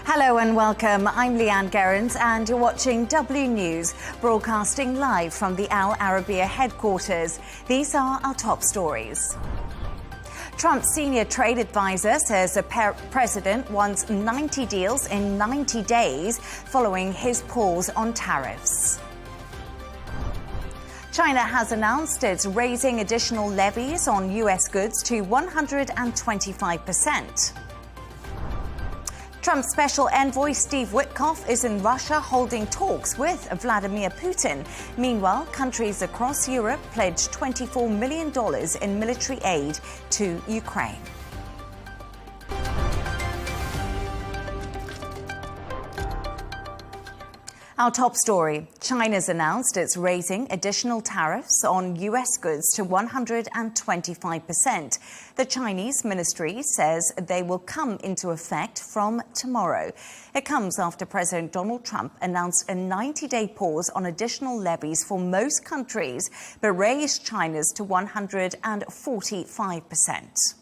Hello and welcome. I'm Leigh-Ann Gerrans and you're watching W News, broadcasting live from the Arabiya headquarters. These are our top stories. Trump's senior trade advisor says the president wants 90 deals in 90 days following his pause on tariffs. China has announced it's raising additional levies on U.S. goods to 125%. Trump's special envoy Steve Witkoff is in Russia holding talks with Vladimir Putin. Meanwhile, countries across Europe pledged $24 million in military aid to Ukraine. Our top story. China's announced it's raising additional tariffs on U.S. goods to 125%. The Chinese ministry says they will come into effect from tomorrow. It comes after President Donald Trump announced a 90-day pause on additional levies for most countries, but raised China's to 145%.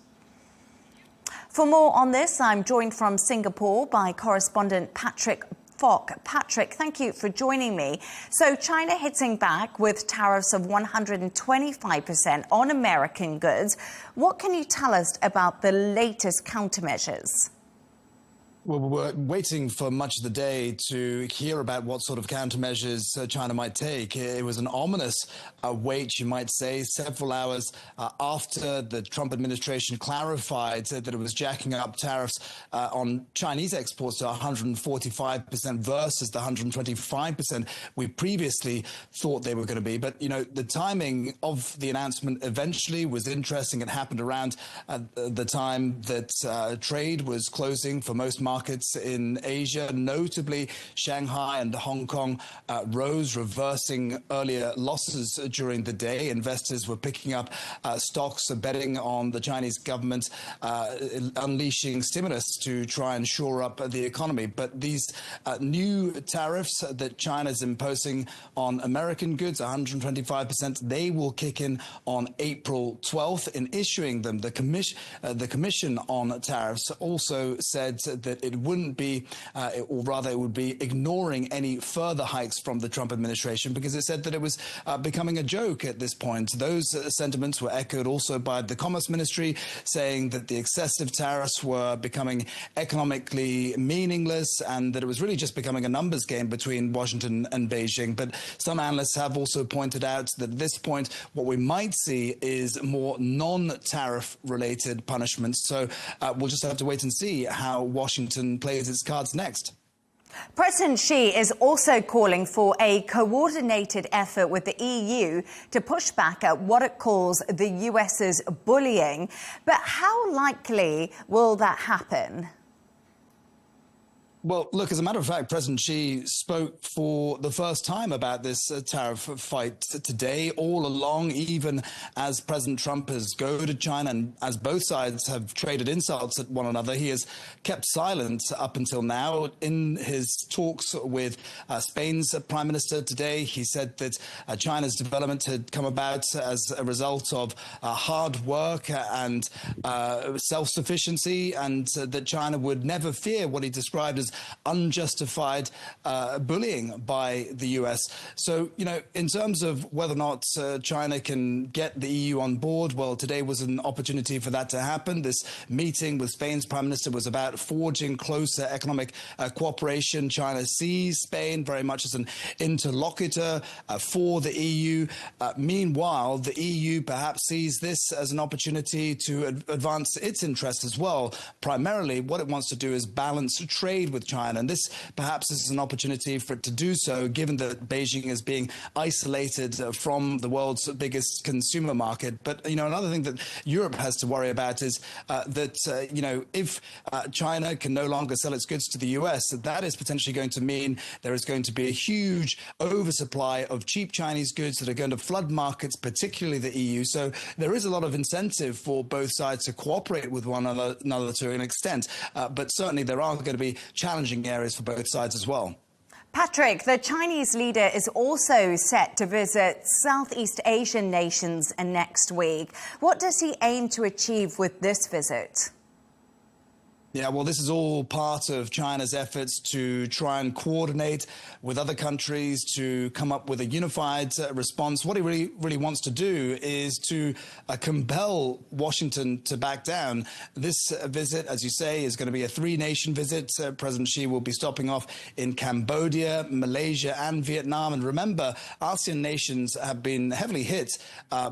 For more on this, I'm joined from Singapore by correspondent Patrick. Patrick, thank you for joining me. So China hitting back with tariffs of 125% on American goods. What can you tell us about the latest countermeasures? Well, we're waiting for much of the day to hear about what sort of countermeasures China might take. It was an ominous wait, you might say, several hours after the Trump administration clarified that it was jacking up tariffs on Chinese exports to 145% versus the 125% we previously thought they were going to be. But, you know, the timing of the announcement eventually was interesting. It happened around the time that trade was closing for most markets in Asia. Notably, Shanghai and Hong Kong rose, reversing earlier losses during the day. Investors were picking up stocks, betting on the Chinese government unleashing stimulus to try and shore up the economy. But these new tariffs that China's imposing on American goods, 125%, they will kick in on April 12th. In issuing them, the Commission on Tariffs also said that it wouldn't be, or rather it would be ignoring any further hikes from the Trump administration, because it said that it was becoming a joke at this point. Those sentiments were echoed also by the Commerce Ministry, saying that the excessive tariffs were becoming economically meaningless and that it was really just becoming a numbers game between Washington and Beijing. But some analysts have also pointed out that at this point, what we might see is more non-tariff related punishments. So we'll just have to wait and see how Washington plays its cards next. President Xi is also calling for a coordinated effort with the EU to push back at what it calls the US's bullying. But how likely will that happen? Well, look, as a matter of fact, President Xi spoke for the first time about this tariff fight today. All along, even as President Trump has goaded China and as both sides have traded insults at one another, he has kept silent up until now. In his talks with Spain's Prime Minister today, he said that China's development had come about as a result of hard work and self-sufficiency, and that China would never fear what he described as unjustified bullying by the US. So, you know, in terms of whether or not China can get the EU on board, well, today was an opportunity for that to happen. This meeting with Spain's Prime Minister was about forging closer economic cooperation. China sees Spain very much as an interlocutor for the EU. Meanwhile, the EU perhaps sees this as an opportunity to advance its interests as well. Primarily, what it wants to do is balance trade with China, and this perhaps is an opportunity for it to do so, given that Beijing is being isolated from the world's biggest consumer market. But, you know, another thing that Europe has to worry about is that, you know, if China can no longer sell its goods to the US, that is potentially going to mean there is going to be a huge oversupply of cheap Chinese goods that are going to flood markets, particularly the EU. So there is a lot of incentive for both sides to cooperate with one another to an extent. But certainly there are going to be challenging areas for both sides as well. Patrick, the Chinese leader is also set to visit Southeast Asian nations next week. What does he aim to achieve with this visit? Yeah, well, this is all part of China's efforts to try and coordinate with other countries to come up with a unified response. What he really wants to do is to compel Washington to back down. This visit, as you say, is going to be a three-nation visit. President Xi will be stopping off in Cambodia, Malaysia and Vietnam. And remember, ASEAN nations have been heavily hit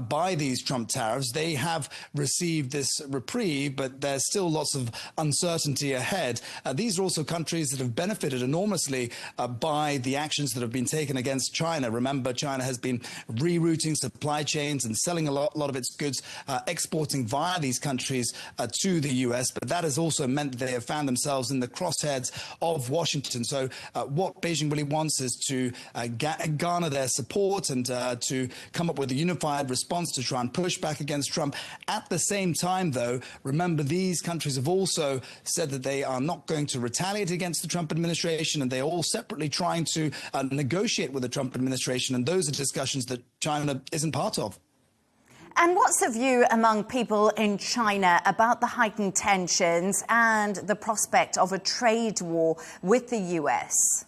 by these Trump tariffs. They have received this reprieve, but there's still lots of uncertainty ahead. These are also countries that have benefited enormously by the actions that have been taken against China. Remember, China has been rerouting supply chains and selling a lot of its goods, exporting via these countries to the US. But that has also meant that they have found themselves in the crosshairs of Washington. So what Beijing really wants is to garner their support and to come up with a unified response to try and push back against Trump. At the same time, though, remember, these countries have also said that they are not going to retaliate against the Trump administration, and they're all separately trying to negotiate with the Trump administration. And those are discussions that China isn't part of. And what's the view among people in China about the heightened tensions and the prospect of a trade war with the US?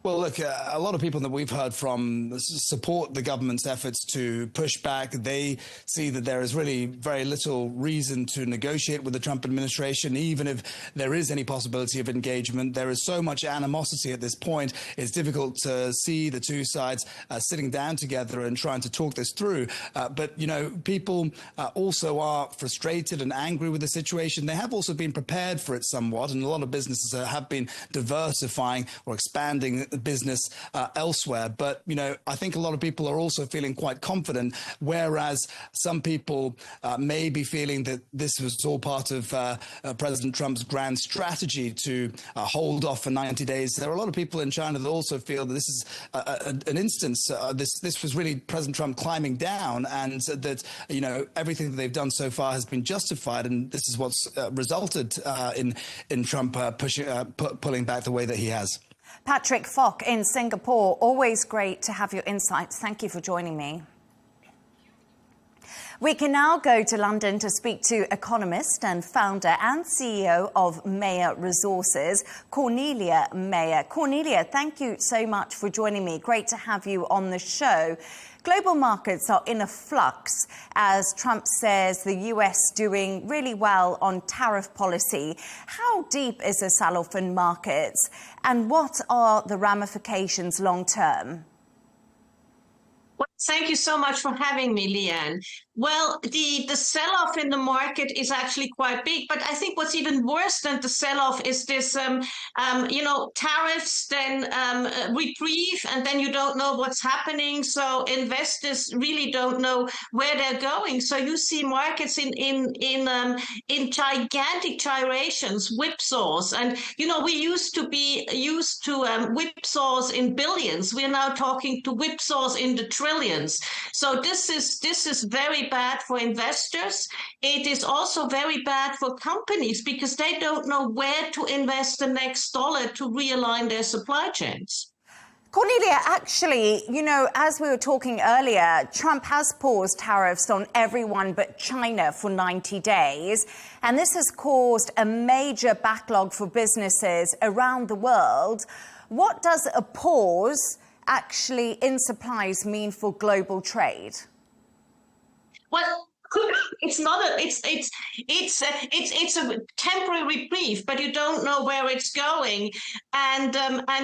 Well, look, a lot of people that we've heard from support the government's efforts to push back. They see that there is really very little reason to negotiate with the Trump administration, even if there is any possibility of engagement. There is so much animosity at this point. It's difficult to see the two sides sitting down together and trying to talk this through. But, you know, people also are frustrated and angry with the situation. They have also been prepared for it somewhat, and a lot of businesses have been diversifying or expanding business elsewhere. But, you know, I think a lot of people are also feeling quite confident, whereas some people may be feeling that this was all part of President Trump's grand strategy to hold off for 90 days. There are a lot of people in China that also feel that this is an instance, this was really President Trump climbing down, and that, you know, everything that they've done so far has been justified, and this is what's resulted in Trump pulling back the way that he has. Patrick Fock in Singapore, always great to have your insights. Thank you for joining me. We can now go to London to speak to economist and founder and CEO of Mayer Resources, Cornelia Mayer. Cornelia, thank you so much for joining me. Great to have you on the show. Global markets are in a flux as Trump says the US doing really well on tariff policy. How deep is the sell-off in markets, and what are the ramifications long term? Well, thank you so much for having me, Leigh-Ann. Well, the sell-off in the market is actually quite big, but I think what's even worse than the sell-off is this, tariffs, then reprieve, and then you don't know what's happening. So investors really don't know where they're going. So you see markets in gigantic gyrations, whipsaws, and we used to be used to whipsaws in billions. We're now talking to whipsaws in the trillions. So this is very bad for investors. It is also very bad for companies because they don't know where to invest the next dollar to realign their supply chains. Cornelia, actually, as we were talking earlier, Trump has paused tariffs on everyone but China for 90 days. And this has caused a major backlog for businesses around the world. What does a pause actually in supplies mean for global trade? Well, it's not it's a temporary reprieve, but you don't know where it's going, and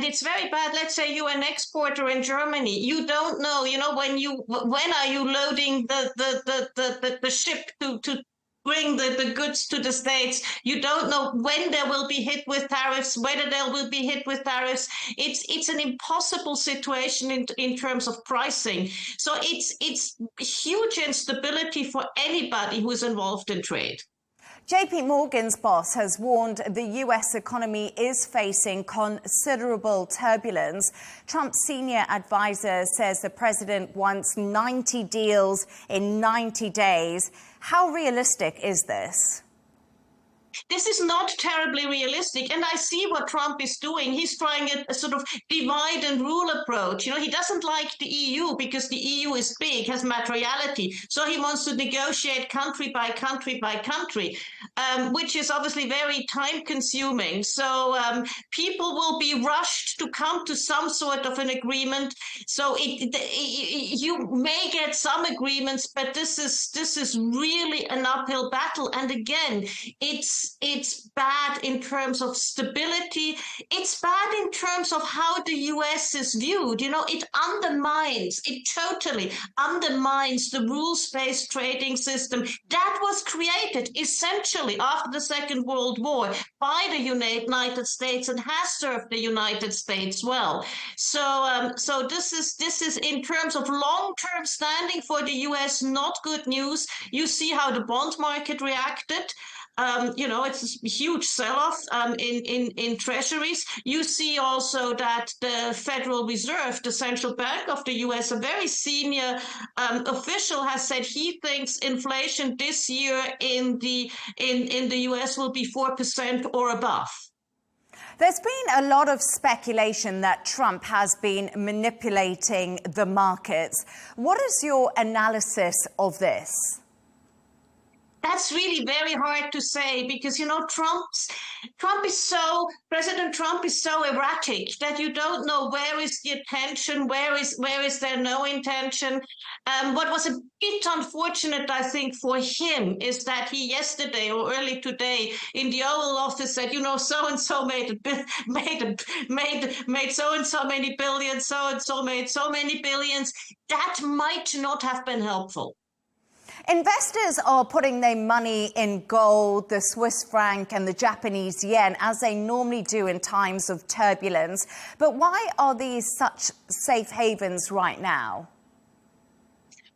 it's very bad. Let's say you're an exporter in Germany, you don't know, when are you loading the ship to bring the goods to the States. You don't know when they will be hit with tariffs, whether they will be hit with tariffs. It's an impossible situation in terms of pricing. So it's huge instability for anybody who's involved in trade. JP Morgan's boss has warned the US economy is facing considerable turbulence. Trump's senior advisor says the president wants 90 deals in 90 days. How realistic is this? This is not terribly realistic. And I see what Trump is doing. He's trying a sort of divide and rule approach. He doesn't like the EU because the EU is big, has materiality. So he wants to negotiate country by country by country, which is obviously very time consuming. So people will be rushed to come to some sort of an agreement. So you may get some agreements, but this is really an uphill battle. And again, it's bad in terms of stability. It's bad in terms of how the US is viewed. It totally undermines the rules-based trading system that was created essentially after the Second World War by the United States and has served the United States well. So this is in terms of long-term standing for the US, not good news. You see how the bond market reacted. It's a huge sell-off in treasuries. You see also that the Federal Reserve, the central bank of the US, a very senior official has said he thinks inflation this year in the US will be 4% or above. There's been a lot of speculation that Trump has been manipulating the markets. What is your analysis of this? That's really very hard to say because, President Trump is so erratic that you don't know where is the attention, where is there no intention. What was a bit unfortunate, I think, for him is that he yesterday or early today in the Oval Office said, so-and-so made so-and-so many billions, so-and-so made so many billions. That might not have been helpful. Investors are putting their money in gold, the Swiss franc and the Japanese yen, as they normally do in times of turbulence. But why are these such safe havens right now?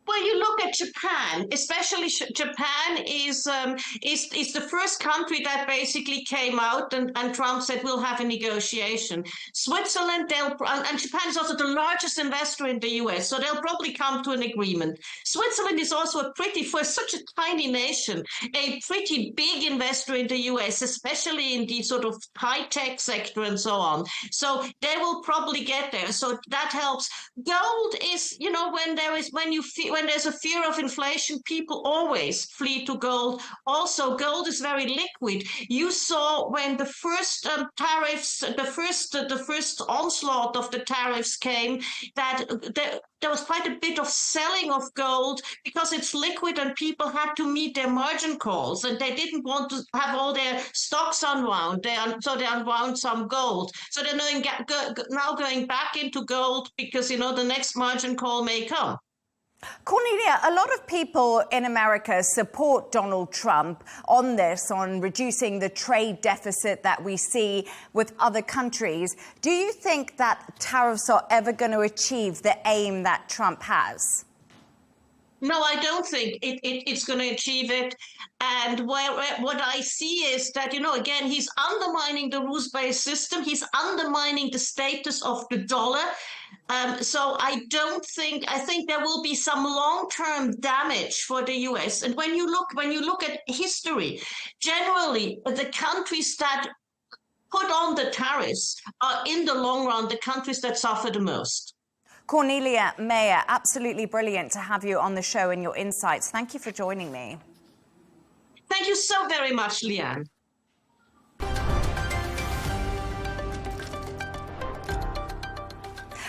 Well, you look at Japan, especially Japan is the first country that basically came out and Trump said we'll have a negotiation. Switzerland, and Japan is also the largest investor in the US, so they'll probably come to an agreement. Switzerland is also for such a tiny nation, a pretty big investor in the US, especially in the sort of high-tech sector and so on. So they will probably get there. So that helps. Gold is, when there's a fear of inflation, people always flee to gold. Also, gold is very liquid. You saw when the first tariffs, the first onslaught of the tariffs came, that there was quite a bit of selling of gold because it's liquid and people had to meet their margin calls and they didn't want to have all their stocks unwound. So they unwound some gold. So they're now going back into gold because, the next margin call may come. Cornelia, a lot of people in America support Donald Trump on reducing the trade deficit that we see with other countries. Do you think that tariffs are ever going to achieve the aim that Trump has? No, I don't think it's going to achieve it. And what I see is that, again, he's undermining the rules-based system. He's undermining the status of the dollar. So I think there will be some long-term damage for the US. And when you look at history, generally the countries that put on the tariffs are in the long run the countries that suffer the most. Cornelia Mayer, absolutely brilliant to have you on the show and your insights. Thank you for joining me. Thank you so very much, Leigh-Ann.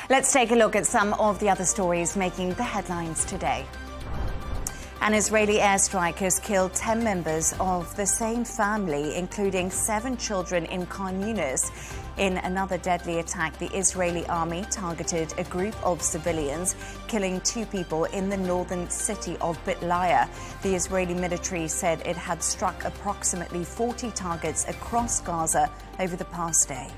Let's take a look at some of the other stories making the headlines today. An Israeli airstrike has killed 10 members of the same family, including 7 children in Khan Yunis. In another deadly attack, the Israeli army targeted a group of civilians, killing 2 people in the northern city of Bitlaya. The Israeli military said it had struck approximately 40 targets across Gaza over the past day.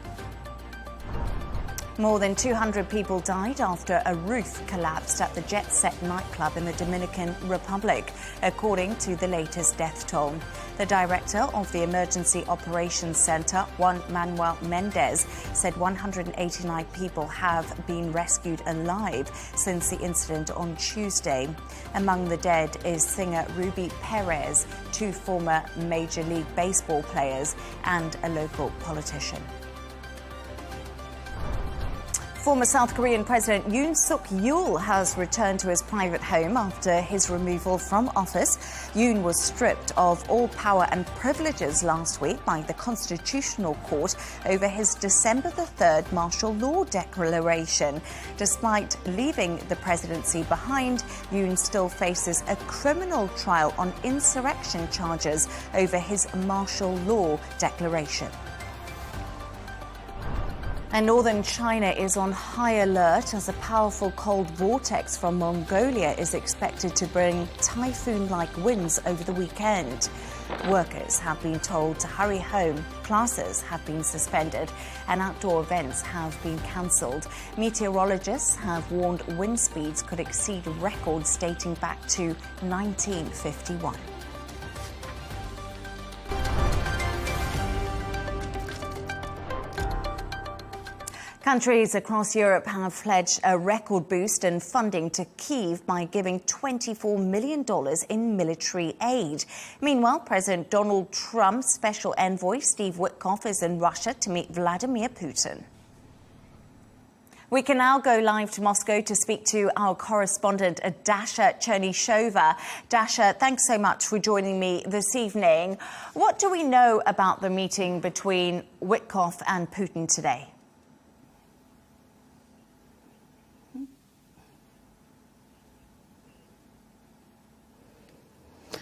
More than 200 people died after a roof collapsed at the Jet Set nightclub in the Dominican Republic, according to the latest death toll. The director of the Emergency Operations Center, Juan Manuel Mendez, said 189 people have been rescued alive since the incident on Tuesday. Among the dead is singer Ruby Perez, 2 former Major League Baseball players, and a local politician. Former South Korean President Yoon Suk-yeol has returned to his private home after his removal from office. Yoon was stripped of all power and privileges last week by the Constitutional Court over his December the 3rd martial law declaration. Despite leaving the presidency behind, Yoon still faces a criminal trial on insurrection charges over his martial law declaration. And northern China is on high alert as a powerful cold vortex from Mongolia is expected to bring typhoon-like winds over the weekend. Workers have been told to hurry home, classes have been suspended, and outdoor events have been cancelled. Meteorologists have warned wind speeds could exceed records dating back to 1951. Countries across Europe have pledged a record boost in funding to Kyiv by giving $24 million in military aid. Meanwhile, President Donald Trump's special envoy, Steve Witkoff, is in Russia to meet Vladimir Putin. We can now go live to Moscow to speak to our correspondent, Dasha Chernyshova. Dasha, thanks so much for joining me this evening. What do we know about the meeting between Witkoff and Putin today?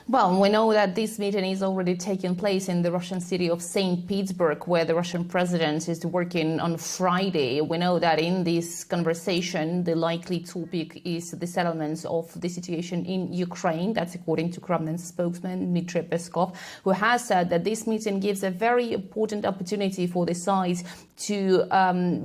Well, we know that this meeting is already taking place in the Russian city of St. Petersburg, where the Russian president is working on Friday. We know that in this conversation, the likely topic is the settlements of the situation in Ukraine. That's according to Kremlin spokesman Dmitry Peskov, who has said that this meeting gives a very important opportunity for the sides to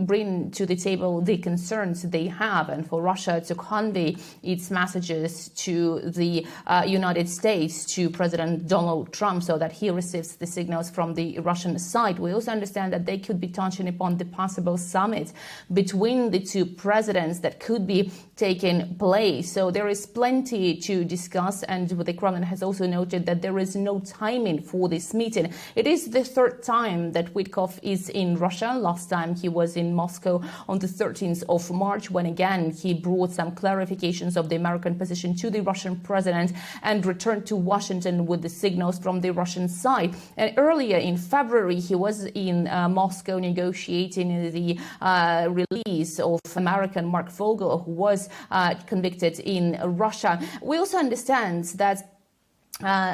bring to the table the concerns they have and for Russia to convey its messages to the United States, to President Donald Trump, so that he receives the signals from the Russian side. We also understand that they could be touching upon the possible summit between the two presidents that could be taking place. So there is plenty to discuss, and the Kremlin has also noted that there is no timing for this meeting. It is the third time that Witkoff is in Russia. Last time he was in Moscow on the 13th of March, when again he brought some clarifications of the American position to the Russian president and returned to Washington with the signals from the Russian side. And earlier in February, he was in Moscow negotiating the release of American Mark Vogel, who was convicted in Russia. We also understand that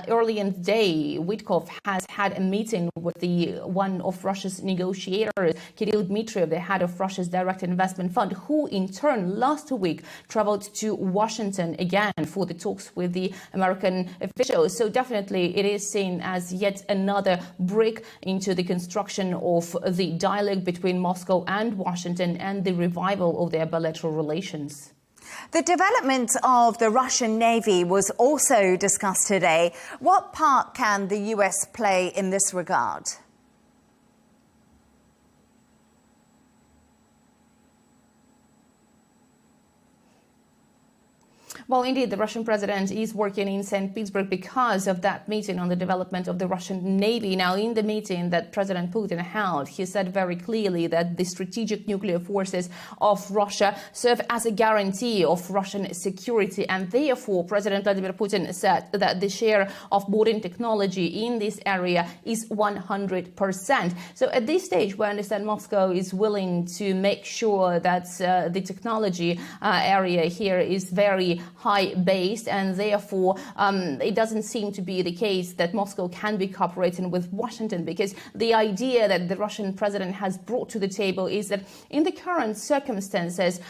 early in the day, Witkoff has had a meeting with one of Russia's negotiators, Kirill Dmitriev, the head of Russia's direct investment fund, who in turn last week traveled to Washington again for the talks with the American officials. So definitely it is seen as yet another brick into the construction of the dialogue between Moscow and Washington and the revival of their bilateral relations. The development of the Russian Navy was also discussed today. What part can the US play in this regard? Well, indeed, the Russian president is working in St. Petersburg because of that meeting on the development of the Russian Navy. Now, in the meeting that President Putin held, he said very clearly that the strategic nuclear forces of Russia serve as a guarantee of Russian security. And therefore, President Vladimir Putin said that the share of modern technology in this area is 100%. So at this stage, we understand Moscow is willing to make sure that the technology area here is very high-based, and therefore it doesn't seem to be the case that Moscow can be cooperating with Washington, because the idea that the Russian president has brought to the table is that in the current circumstances,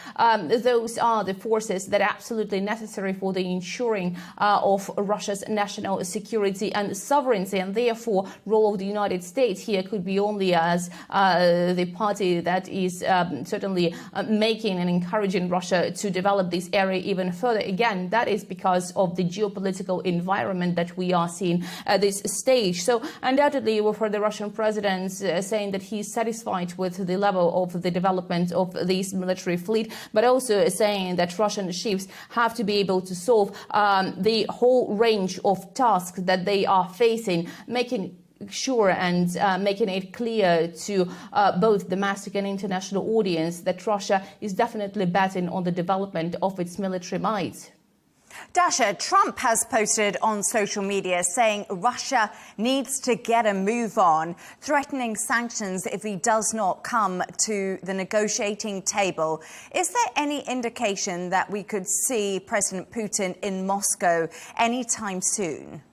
those are the forces that are absolutely necessary for the ensuring of Russia's national security and sovereignty, and therefore role of the United States here could be only as the party that is certainly making and encouraging Russia to develop this area even further. Again, that is because of the geopolitical environment that we are seeing at this stage. So undoubtedly, we've heard the Russian president saying that he's satisfied with the level of the development of this military fleet, but also saying that Russian ships have to be able to solve the whole range of tasks that they are facing, making sure and making it clear to both domestic and international audience that Russia is definitely betting on the development of its military might. Dasha, Trump has posted on social media saying Russia needs to get a move on, threatening sanctions if he does not come to the negotiating table. Is there any indication that we could see President Putin in Moscow anytime soon?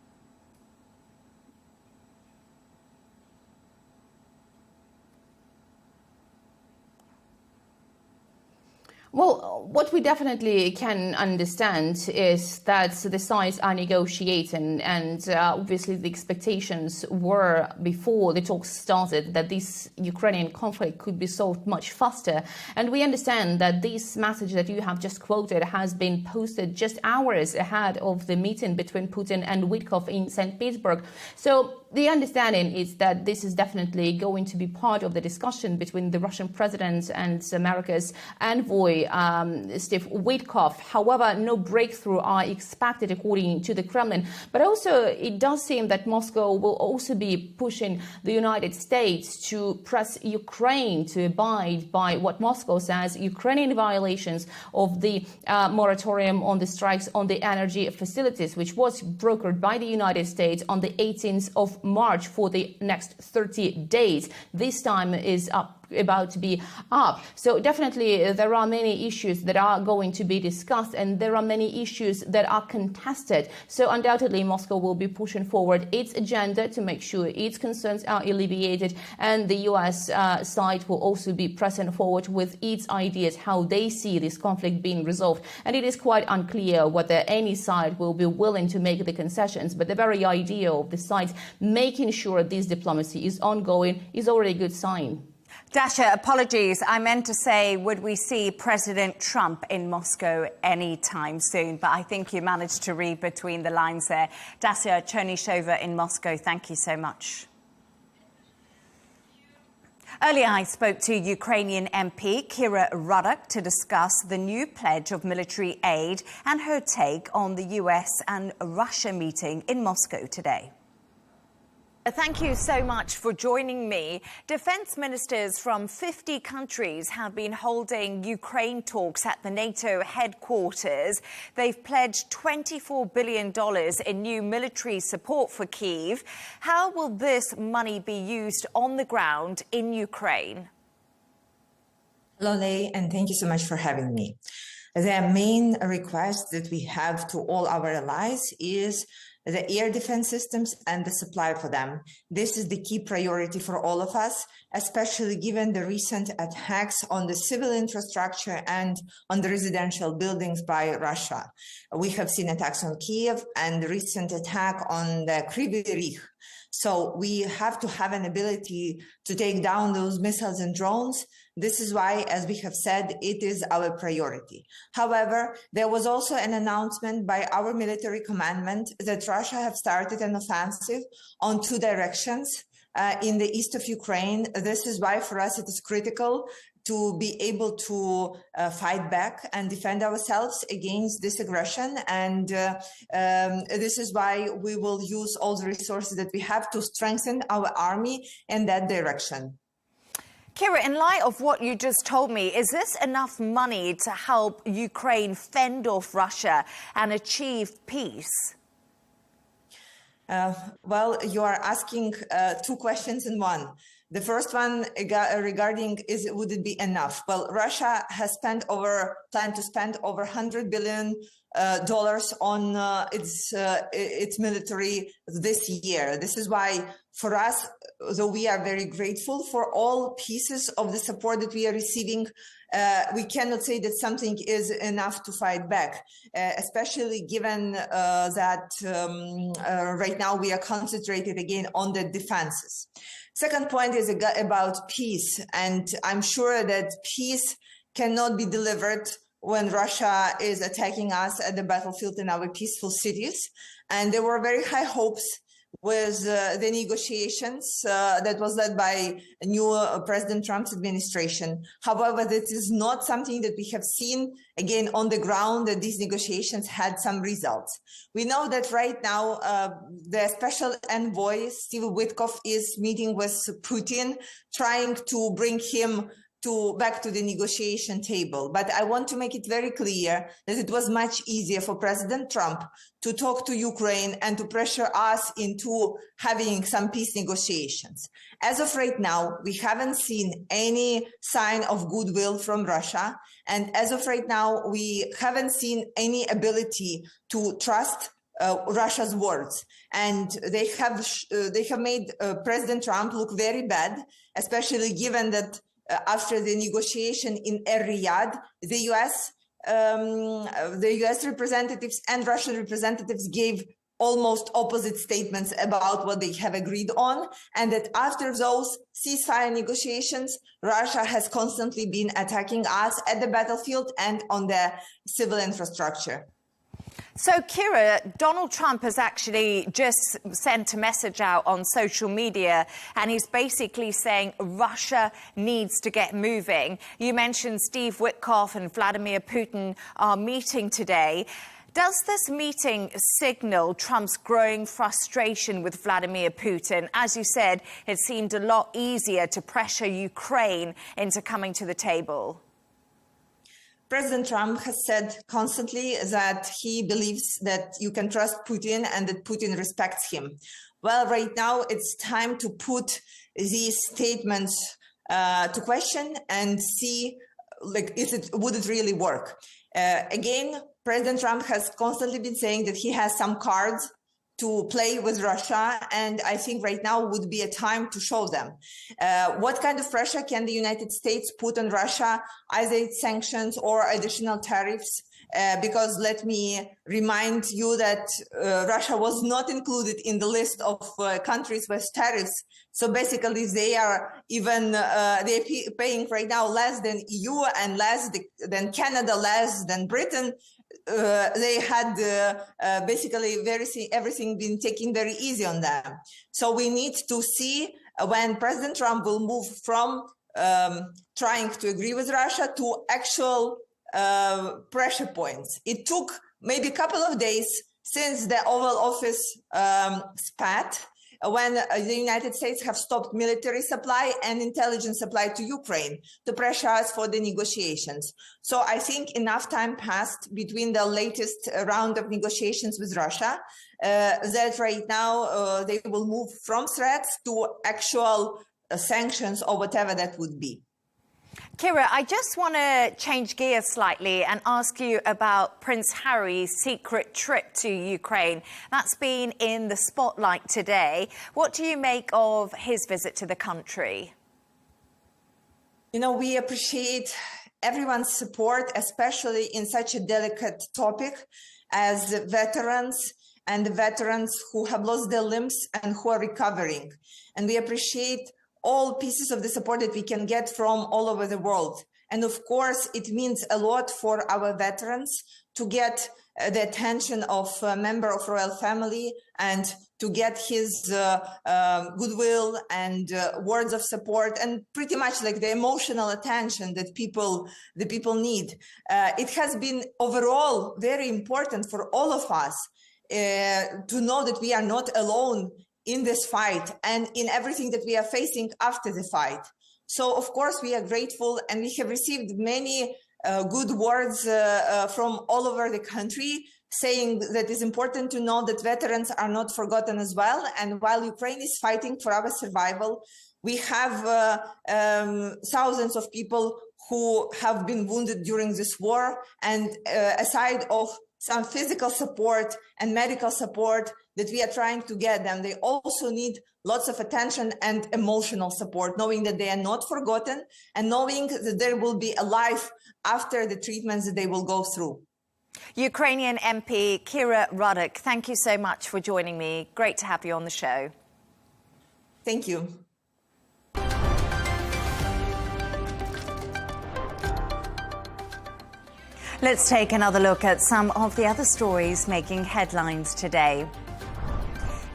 Well, what we definitely can understand is that the sides are negotiating, and obviously the expectations were before the talks started that this Ukrainian conflict could be solved much faster. And we understand that this message that you have just quoted has been posted just hours ahead of the meeting between Putin and Witkoff in St. Petersburg. So the understanding is that this is definitely going to be part of the discussion between the Russian president and America's envoy, Steve Witkoff. However, no breakthrough are expected according to the Kremlin. But also, it does seem that Moscow will also be pushing the United States to press Ukraine to abide by what Moscow says Ukrainian violations of the moratorium on the strikes on the energy facilities, which was brokered by the United States on the 18th of March for the next 30 days. This time is about to be up. So definitely there are many issues that are going to be discussed, and there are many issues that are contested. So undoubtedly Moscow will be pushing forward its agenda to make sure its concerns are alleviated, and the US side will also be pressing forward with its ideas how they see this conflict being resolved. And it is quite unclear whether any side will be willing to make the concessions, but the very idea of the sides making sure this diplomacy is ongoing is already a good sign. Dasha, apologies. I meant to say, would we see President Trump in Moscow anytime soon? But I think you managed to read between the lines there. Dasha Chernishova in Moscow, thank you so much. Earlier, I spoke to Ukrainian MP Kira Ruddock to discuss the new pledge of military aid and her take on the US and Russia meeting in Moscow today. Thank you so much for joining me. Defense ministers from 50 countries have been holding Ukraine talks at the NATO headquarters. They've pledged $24 billion in new military support for Kyiv. How will this money be used on the ground in Ukraine? Hello, Leigh, and thank you so much for having me. The main request that we have to all our allies is the air defense systems and the supply for them. This is the key priority for all of us, especially given the recent attacks on the civil infrastructure and on the residential buildings by Russia. We have seen attacks on Kyiv and the recent attack on the Kyiv. So we have to have an ability to take down those missiles and drones. This is why, as we have said, it is our priority. However, there was also an announcement by our military commandment that Russia have started an offensive on two directions in the east of Ukraine. This is why for us it is critical to be able to fight back and defend ourselves against this aggression. And this is why we will use all the resources that we have to strengthen our army in that direction. Kira, in light of what you just told me, is this enough money to help Ukraine fend off Russia and achieve peace? Well, you are asking two questions in one. The first one regarding would it be enough? Well, Russia has planned to spend over $100 billion on its military this year. This is why, for us, though we are very grateful for all pieces of the support that we are receiving, we cannot say that something is enough to fight back, especially given that right now we are concentrated again on the defenses. Second point is about peace, and I'm sure that peace cannot be delivered when Russia is attacking us at the battlefield in our peaceful cities. And there were very high hopes with the negotiations that was led by new President Trump's administration. However, this is not something that we have seen again on the ground, that these negotiations had some results. We know that right now the special envoy, Steve Witkoff, is meeting with Putin, trying to bring him back to the negotiation table. But I want to make it very clear that it was much easier for President Trump to talk to Ukraine and to pressure us into having some peace negotiations. As of right now, we haven't seen any sign of goodwill from Russia. And as of right now, we haven't seen any ability to trust Russia's words, and they have made President Trump look very bad, especially given that after the negotiation in Riyadh, the U.S. representatives and Russian representatives gave almost opposite statements about what they have agreed on, and that after those ceasefire negotiations, Russia has constantly been attacking us at the battlefield and on the civil infrastructure. So, Kira, Donald Trump has actually just sent a message out on social media, and he's basically saying Russia needs to get moving. You mentioned Steve Witkoff and Vladimir Putin are meeting today. Does this meeting signal Trump's growing frustration with Vladimir Putin? As you said, it seemed a lot easier to pressure Ukraine into coming to the table. President Trump has said constantly that he believes that you can trust Putin and that Putin respects him. Well, right now it's time to put these statements to question and see, like, would it really work? Again, President Trump has constantly been saying that he has some cards to play with Russia, and I think right now would be a time to show them. What kind of pressure can the United States put on Russia, either sanctions or additional tariffs? Because let me remind you that Russia was not included in the list of countries with tariffs. So basically, they are even they're paying right now less than EU and less than Canada, less than Britain. They had basically everything been taken very easy on them. So we need to see when President Trump will move from trying to agree with Russia to actual pressure points. It took maybe a couple of days since the Oval Office spat, when the United States have stopped military supply and intelligence supply to Ukraine to pressure us for the negotiations. So I think enough time passed between the latest round of negotiations with Russia that right now they will move from threats to actual sanctions or whatever that would be. Kira, I just want to change gears slightly and ask you about Prince Harry's secret trip to Ukraine. That's been in the spotlight today. What do you make of his visit to the country? You know, we appreciate everyone's support, especially in such a delicate topic as veterans and the veterans who have lost their limbs and who are recovering. And we appreciate all pieces of the support that we can get from all over the world. And of course, it means a lot for our veterans to get the attention of a member of royal family and to get his goodwill and words of support and pretty much like the emotional attention that the people need. It has been overall very important for all of us to know that we are not alone in this fight and in everything that we are facing after the fight. So, of course, we are grateful, and we have received many good words from all over the country, saying that it's important to know that veterans are not forgotten as well. And while Ukraine is fighting for our survival, We have thousands of people who have been wounded during this war, and aside of some physical support and medical support that we are trying to get them, they also need lots of attention and emotional support, knowing that they are not forgotten and knowing that there will be a life after the treatments that they will go through. Ukrainian MP Kira Ruddock, thank you so much for joining me. Great to have you on the show. Thank you. Let's take another look at some of the other stories making headlines today.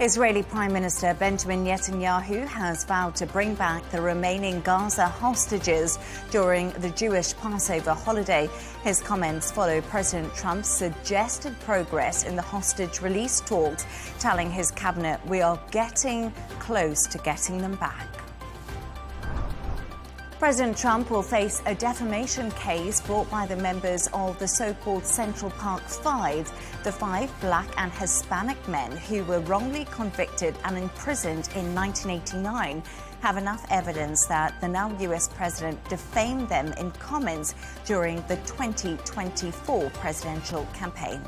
Israeli Prime Minister Benjamin Netanyahu has vowed to bring back the remaining Gaza hostages during the Jewish Passover holiday. His comments follow President Trump's suggested progress in the hostage release talks, telling his cabinet, "We are getting close to getting them back." President Trump will face a defamation case brought by the members of the so-called Central Park Five, the 5 black and Hispanic men who were wrongly convicted and imprisoned in 1989, have enough evidence that the now US president defamed them in comments during the 2024 presidential campaign.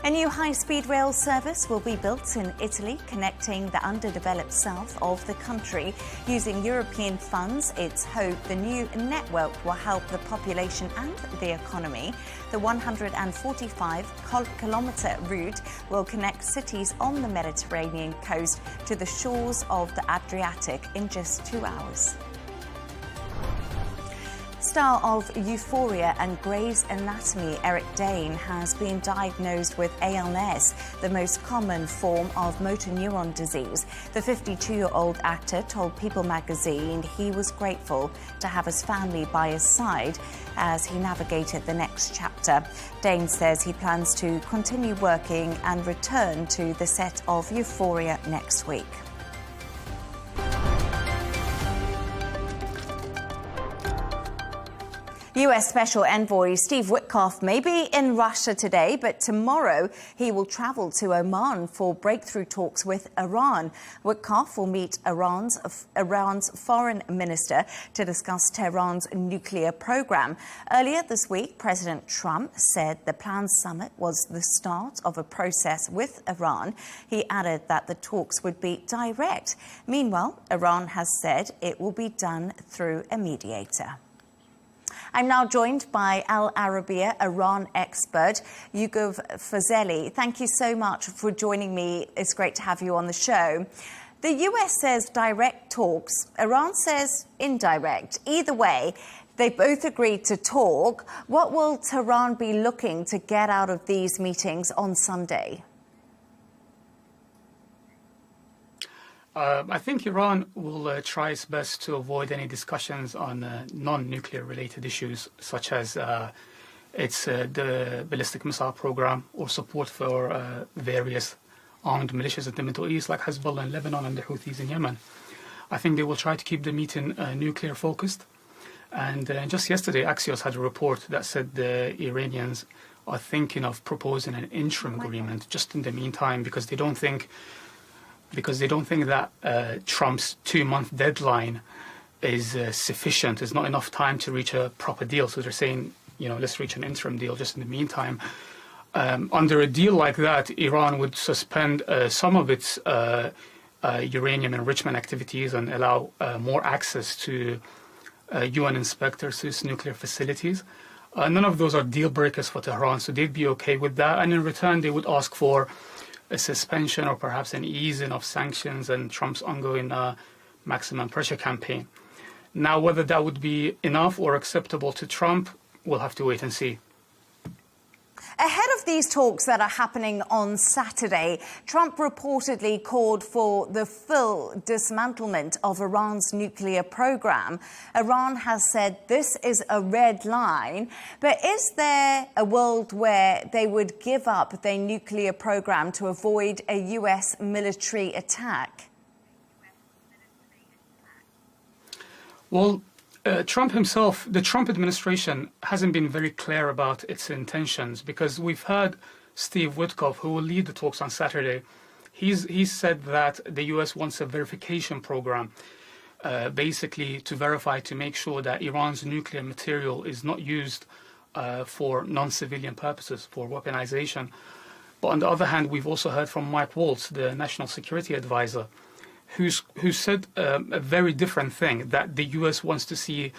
A new high-speed rail service will be built in Italy, connecting the underdeveloped south of the country. Using European funds, it's hoped the new network will help the population and the economy. The 145-kilometre route will connect cities on the Mediterranean coast to the shores of the Adriatic in just 2 hours. Star of Euphoria and Grey's Anatomy, Eric Dane, has been diagnosed with ALS, the most common form of motor neuron disease. The 52-year-old actor told People magazine he was grateful to have his family by his side as he navigated the next chapter. Dane says he plans to continue working and return to the set of Euphoria next week. US Special Envoy Steve Witkoff may be in Russia today, but tomorrow he will travel to Oman for breakthrough talks with Iran. Witkoff will meet Iran's foreign minister to discuss Tehran's nuclear program. Earlier this week, President Trump said the planned summit was the start of a process with Iran. He added that the talks would be direct. Meanwhile, Iran has said it will be done through a mediator. I'm now joined by Al Arabiya Iran expert, Yugov Fazeli. Thank you so much for joining me. It's great to have you on the show. The US says direct talks. Iran says indirect. Either way, they both agreed to talk. What will Tehran be looking to get out of these meetings on Sunday? I think Iran will try its best to avoid any discussions on non-nuclear related issues, such as the ballistic missile program or support for various armed militias in the Middle East, like Hezbollah in Lebanon and the Houthis in Yemen. I think they will try to keep the meeting nuclear focused. And just yesterday, Axios had a report that said the Iranians are thinking of proposing an interim agreement just in the meantime, because they don't think that Trump's 2-month deadline is sufficient. It's not enough time to reach a proper deal. So they're saying, let's reach an interim deal just in the meantime. Under a deal like that, Iran would suspend some of its uranium enrichment activities and allow more access to UN inspectors to its nuclear facilities. None of those are deal breakers for Tehran, so they'd be okay with that. And in return, they would ask for a suspension or perhaps an easing of sanctions and Trump's ongoing maximum pressure campaign. Now, whether that would be enough or acceptable to Trump, we'll have to wait and see. Ahead of these talks that are happening on Saturday, Trump reportedly called for the full dismantlement of Iran's nuclear program. Iran has said this is a red line, but is there a world where they would give up their nuclear program to avoid a US military attack? Well, Trump himself, the Trump administration hasn't been very clear about its intentions, because we've heard Steve Witkoff, who will lead the talks on Saturday, He said that the U.S. wants a verification program, basically to verify, to make sure that Iran's nuclear material is not used for non-civilian purposes, for weaponization. But on the other hand, we've also heard from Mike Waltz, the National Security Advisor, who said a very different thing, that the U.S. wants to see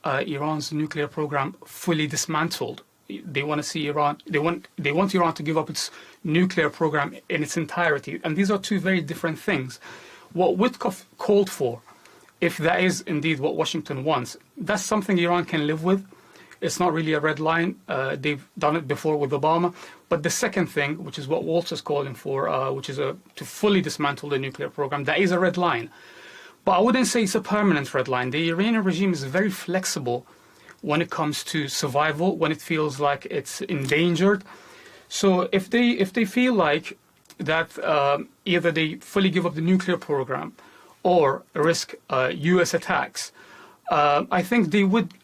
Iran's nuclear program fully dismantled. They want to see Iran. They want Iran to give up its nuclear program in its entirety, and these are two very different things. What Witkoff called for, if that is indeed what Washington wants, that's something Iran can live with. It's not really a red line. They've done it before with Obama. But the second thing, which is what Waltz is calling for, which is to fully dismantle the nuclear program, that is a red line. But I wouldn't say it's a permanent red line. The Iranian regime is very flexible when it comes to survival, when it feels like it's endangered. So if they feel like that either they fully give up the nuclear program or risk U.S. attacks, I think they would.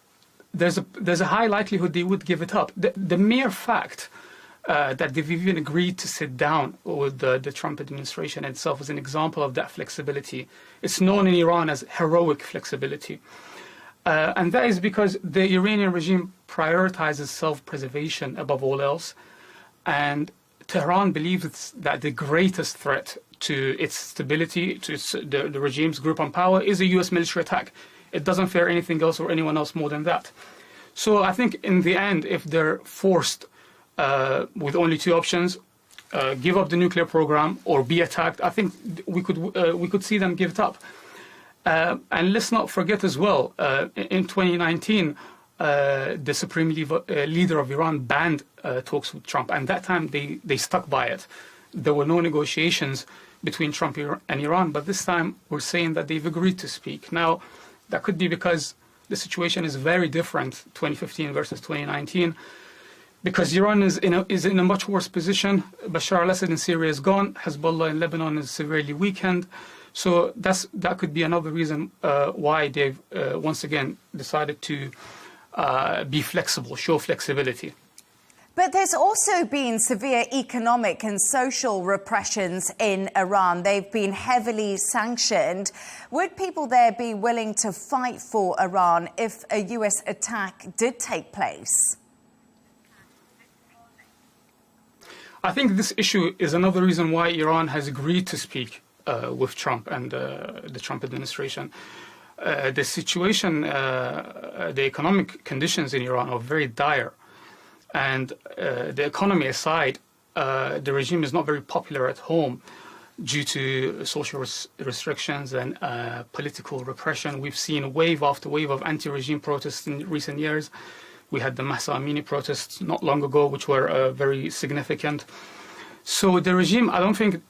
There's a high likelihood they would give it up. The mere fact that they've even agreed to sit down with the Trump administration itself is an example of that flexibility. It's known in Iran as heroic flexibility. And that is because the Iranian regime prioritizes self-preservation above all else. And Tehran believes that the greatest threat to its stability, to the regime's grip on power, is a U.S. military attack. It doesn't fear anything else or anyone else more than that. So I think in the end, if they're forced with only two options, give up the nuclear program or be attacked, I think we could see them give it up. And let's not forget as well, in 2019, the supreme leader of Iran banned talks with Trump, and that time they stuck by it. There were no negotiations between Trump and Iran, but this time we're saying that they've agreed to speak. Now, that could be because the situation is very different, 2015 versus 2019, because Iran is in a much worse position. Bashar al-Assad in Syria is gone. Hezbollah in Lebanon is severely weakened. So that could be another reason why they've once again decided to be flexible, show flexibility. But there's also been severe economic and social repressions in Iran. They've been heavily sanctioned. Would people there be willing to fight for Iran if a US attack did take place? I think this issue is another reason why Iran has agreed to speak with Trump and the Trump administration. The situation, the economic conditions in Iran are very dire. And the economy aside, the regime is not very popular at home due to social restrictions and political repression. We've seen wave after wave of anti-regime protests in recent years. We had the Mahsa Amini protests not long ago, which were very significant. So the regime, I don't think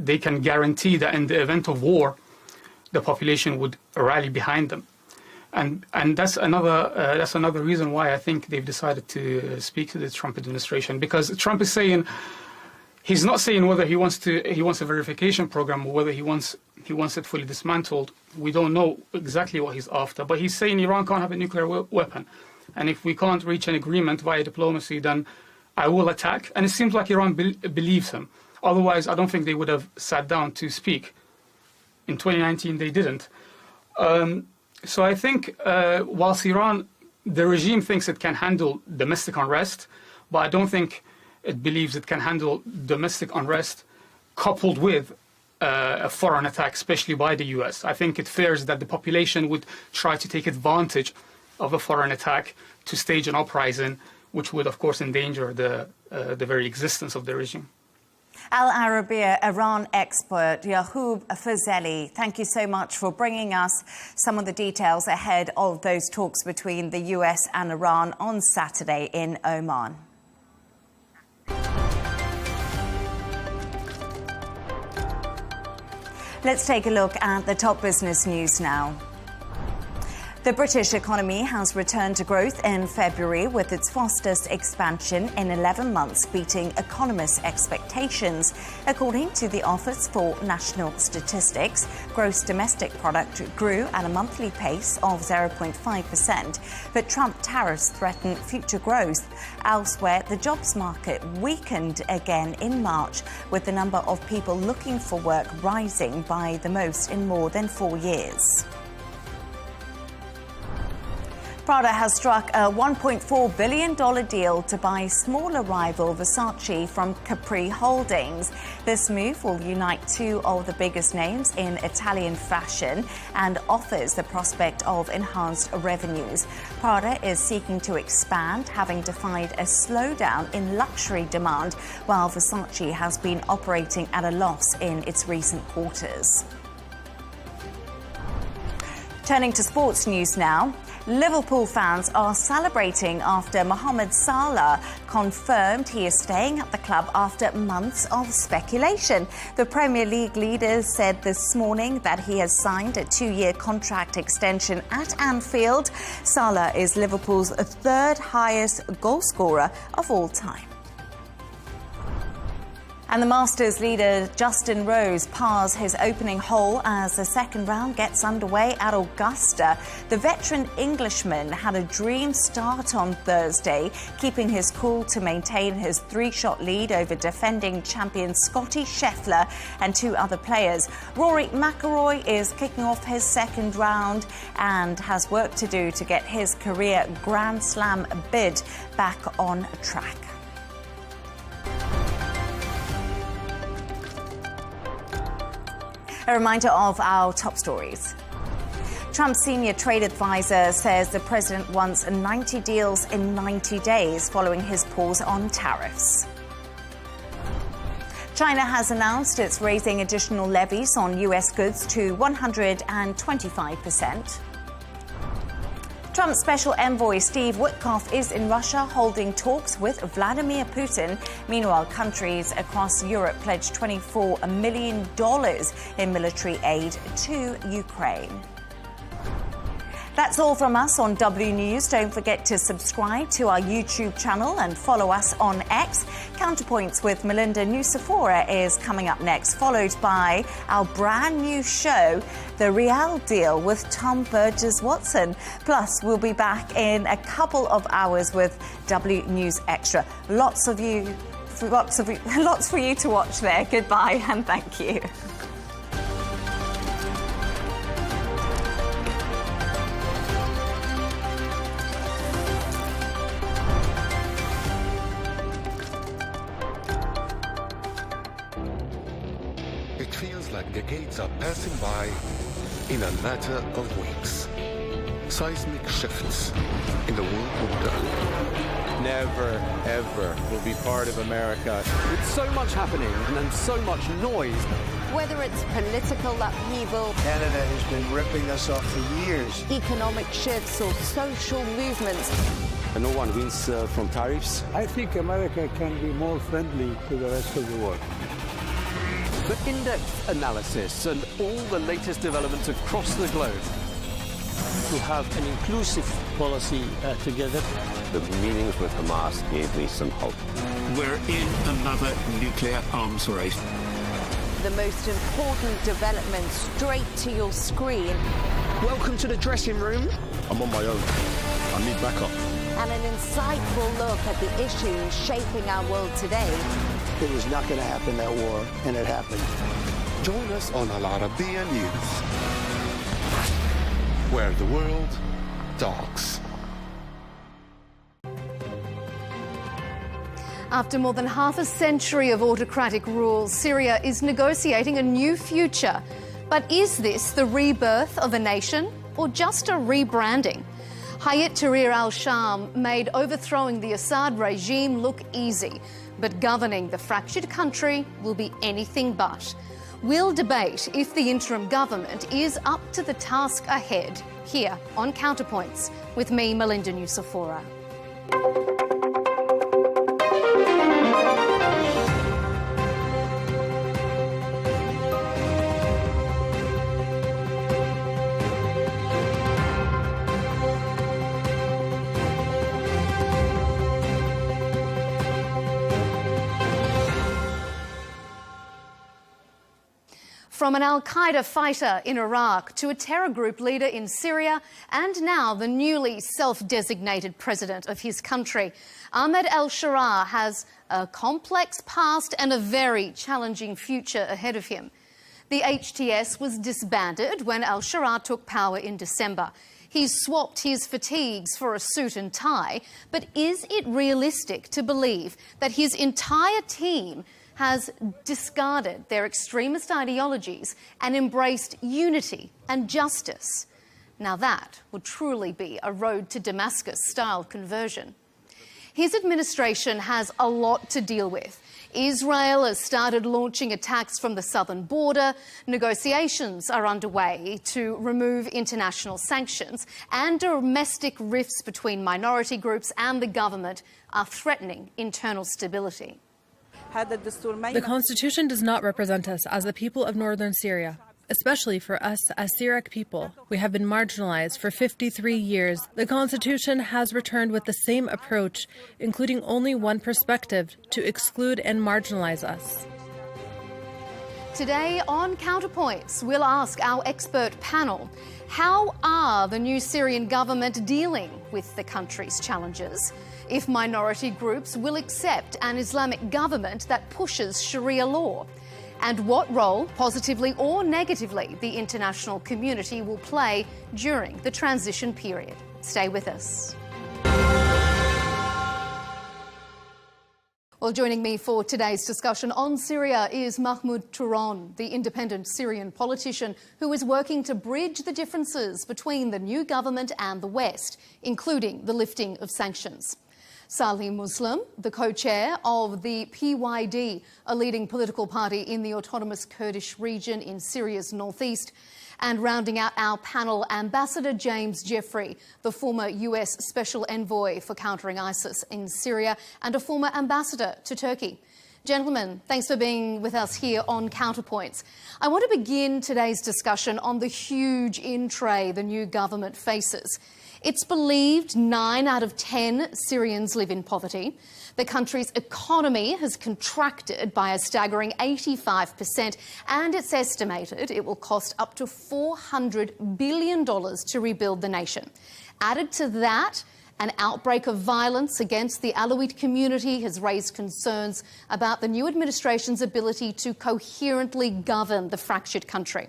they can guarantee that in the event of war, the population would rally behind them. And that's another reason why I think they've decided to speak to the Trump administration, because Trump is saying, he's not saying whether he wants a verification program or whether he wants it fully dismantled. We don't know exactly what he's after, but he's saying Iran can't have a nuclear weapon, and if we can't reach an agreement via diplomacy, then I will attack. And it seems like Iran believes him. Otherwise, I don't think they would have sat down to speak. In 2019, they didn't. So I think whilst Iran, the regime thinks it can handle domestic unrest, but I don't think it believes it can handle domestic unrest coupled with a foreign attack, especially by the US. I think it fears that the population would try to take advantage of a foreign attack to stage an uprising, which would, of course, endanger the very existence of the regime. Al Arabiya Iran expert Yahub Fazeli, thank you so much for bringing us some of the details ahead of those talks between the US and Iran on Saturday in Oman. Let's take a look at the top business news now. The British economy has returned to growth in February with its fastest expansion in 11 months, beating economists' expectations. According to the Office for National Statistics, gross domestic product grew at a monthly pace of 0.5%, but Trump tariffs threaten future growth. Elsewhere, the jobs market weakened again in March, with the number of people looking for work rising by the most in more than 4 years. Prada has struck a $1.4 billion deal to buy smaller rival Versace from Capri Holdings. This move will unite two of the biggest names in Italian fashion and offers the prospect of enhanced revenues. Prada is seeking to expand, having defied a slowdown in luxury demand, while Versace has been operating at a loss in its recent quarters. Turning to sports news now. Liverpool fans are celebrating after Mohamed Salah confirmed he is staying at the club after months of speculation. The Premier League leaders said this morning that he has signed a 2-year contract extension at Anfield. Salah is Liverpool's third highest goalscorer of all time. And the Masters leader Justin Rose pars his opening hole as the second round gets underway at Augusta. The veteran Englishman had a dream start on Thursday, keeping his cool to maintain his 3-shot lead over defending champion Scottie Scheffler and 2 other players. Rory McIlroy is kicking off his second round and has work to do to get his career Grand Slam bid back on track. A reminder of our top stories. Trump's senior trade advisor says the president wants 90 deals in 90 days following his pause on tariffs. China has announced it's raising additional levies on U.S. goods to 125%. Trump's special envoy Steve Witkoff is in Russia holding talks with Vladimir Putin. Meanwhile, countries across Europe pledged $24 million in military aid to Ukraine. That's all from us on W News. Don't forget to subscribe to our YouTube channel and follow us on X. Counterpoints with Melinda Nusafora is coming up next, followed by our brand new show, The Real Deal with Tom Burgess-Watson. Plus, we'll be back in a couple of hours with W News Extra. Lots for you to watch there. Goodbye and thank you. It feels like decades are passing by in a matter of weeks. Seismic shifts in the world order. Never, ever will be part of America. With so much happening and so much noise. Whether it's political upheaval, Canada has been ripping us off for years. Economic shifts or social movements. And no one wins from tariffs. I think America can be more friendly to the rest of the world. The in-depth analysis and all the latest developments across the globe. To have an inclusive policy together. The meetings with Hamas gave me some hope. We're in another nuclear arms race. The most important development straight to your screen. Welcome to the dressing room. I'm on my own. I need backup. And an insightful look at the issues shaping our world today. It was not going to happen, that war, and it happened. Join us on Arabiya News, where the world talks. After more than half a century of autocratic rule, Syria is negotiating a new future. But is this the rebirth of a nation or just a rebranding? Hayat Tahrir al-Sham made overthrowing the Assad regime look easy, but governing the fractured country will be anything but. We'll debate if the interim government is up to the task ahead, here on Counterpoints, with me, Melinda Nusafora. From an al-Qaeda fighter in Iraq to a terror group leader in Syria and now the newly self-designated president of his country, Ahmed al-Sharaa has a complex past and a very challenging future ahead of him. The HTS was disbanded when al-Sharaa took power in December. He's swapped his fatigues for a suit and tie, but is it realistic to believe that his entire team has discarded their extremist ideologies and embraced unity and justice? Now that would truly be a road to Damascus-style conversion. His administration has a lot to deal with. Israel has started launching attacks from the southern border. Negotiations are underway to remove international sanctions, and domestic rifts between minority groups and the government are threatening internal stability. The Constitution does not represent us as the people of northern Syria, especially for us as Syriac people. We have been marginalized for 53 years. The Constitution has returned with the same approach, including only one perspective, to exclude and marginalize us. Today on Counterpoints, we'll ask our expert panel, how are the new Syrian government dealing with the country's challenges? If minority groups will accept an Islamic government that pushes Sharia law? And what role, positively or negatively, the international community will play during the transition period. Stay with us. Well, joining me for today's discussion on Syria is Mahmoud Touron, the independent Syrian politician who is working to bridge the differences between the new government and the West, including the lifting of sanctions. Salih Muslim, the co-chair of the PYD, a leading political party in the autonomous Kurdish region in Syria's northeast. And rounding out our panel, Ambassador James Jeffrey, the former US Special Envoy for countering ISIS in Syria and a former ambassador to Turkey. Gentlemen, thanks for being with us here on Counterpoints. I want to begin today's discussion on the huge in-tray the new government faces. It's believed 9 out of 10 Syrians live in poverty. The country's economy has contracted by a staggering 85%, and it's estimated it will cost up to $400 billion to rebuild the nation. Added to that, an outbreak of violence against the Alawite community has raised concerns about the new administration's ability to coherently govern the fractured country.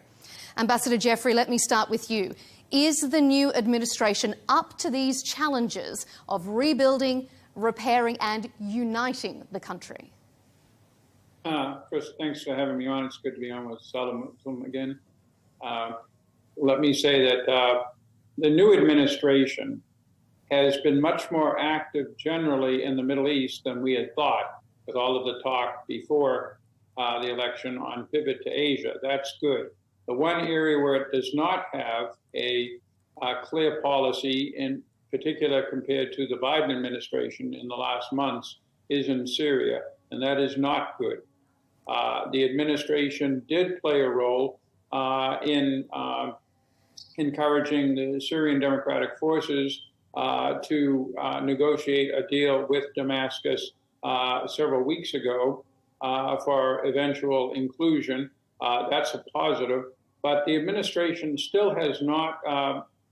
Ambassador Jeffrey, let me start with you. Is the new administration up to these challenges of rebuilding, repairing and uniting the country? First, thanks for having me on. It's good to be on with Salih Muslim again. Let me say that the new administration has been much more active generally in the Middle East than we had thought, with all of the talk before the election on pivot to Asia. That's good. The one area where it does not have a clear policy, in particular compared to the Biden administration in the last months, is in Syria, and that is not good. The administration did play a role in encouraging the Syrian Democratic Forces to negotiate a deal with Damascus several weeks ago for eventual inclusion. That's a positive. But the administration still has not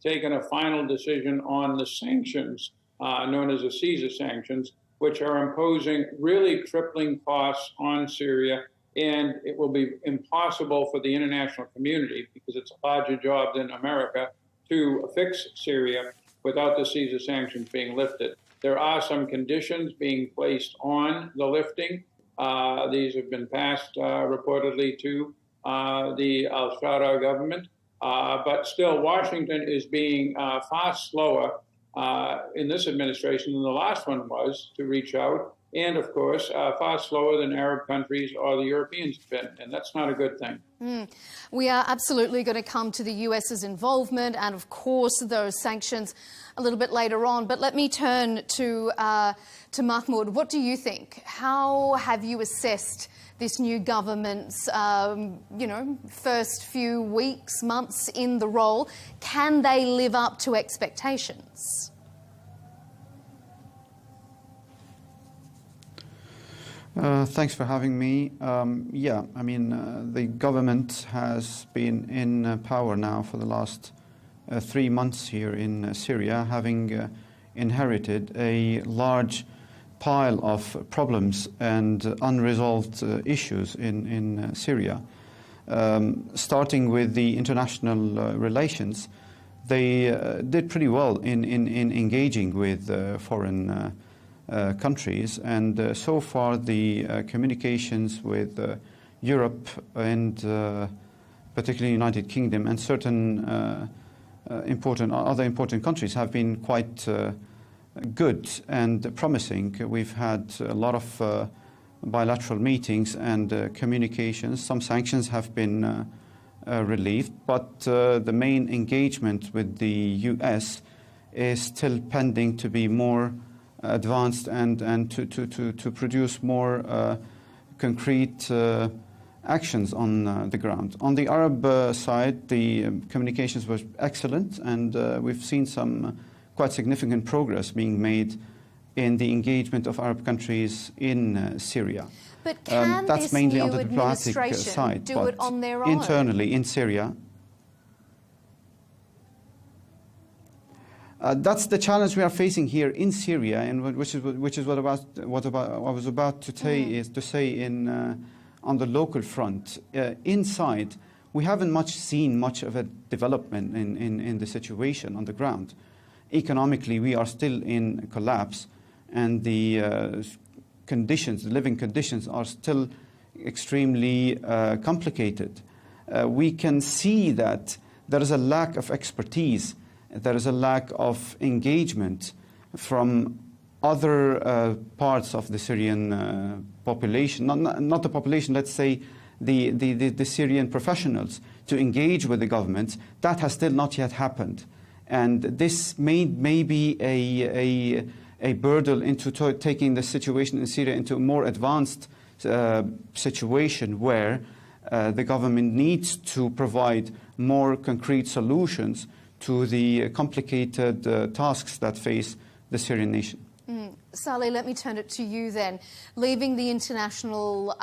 taken a final decision on the sanctions, known as the Caesar sanctions, which are imposing really crippling costs on Syria. And it will be impossible for the international community, because it's a larger job than America, to fix Syria without the Caesar sanctions being lifted. There are some conditions being placed on the lifting. These have been passed reportedly to the al-Sharaa government, but still Washington is being far slower in this administration than the last one was to reach out, and of course far slower than Arab countries or the Europeans have been, and that's not a good thing. We are absolutely going to come to the US's involvement and of course those sanctions a little bit later on, but let me turn to Mahmoud. What do you think? How have you assessed this new government's, first few weeks, months in the role? Can they live up to expectations? Thanks for having me. The government has been in power now for the last 3 months here in Syria, having inherited a large pile of problems and unresolved issues in Syria. Starting with the international relations, they did pretty well in engaging with foreign countries, and so far the communications with Europe and particularly United Kingdom and certain other important countries have been quite good and promising. We've had a lot of bilateral meetings and communications. Some sanctions have been relieved, but the main engagement with the US is still pending to be more advanced and to produce more concrete actions on the ground. On the Arab side, the communications were excellent, and we've seen some quite significant progress being made in the engagement of Arab countries in Syria. But can that's this mainly new on the diplomatic side, do but it on their own? internally in Syria. That's the challenge we are facing here in Syria, and which is what I was about to say in on the local front. Inside, we haven't seen much of a development in the situation on the ground. Economically, we are still in collapse, and the living conditions are still extremely complicated. We can see that there is a lack of expertise. There is a lack of engagement from other parts of the Syrian population, not the population, let's say the Syrian professionals, to engage with the government. That has still not yet happened. And this may be a burden into taking the situation in Syria into a more advanced situation where the government needs to provide more concrete solutions to the complicated tasks that face the Syrian nation. Saleh, let me turn it to you then. Leaving the international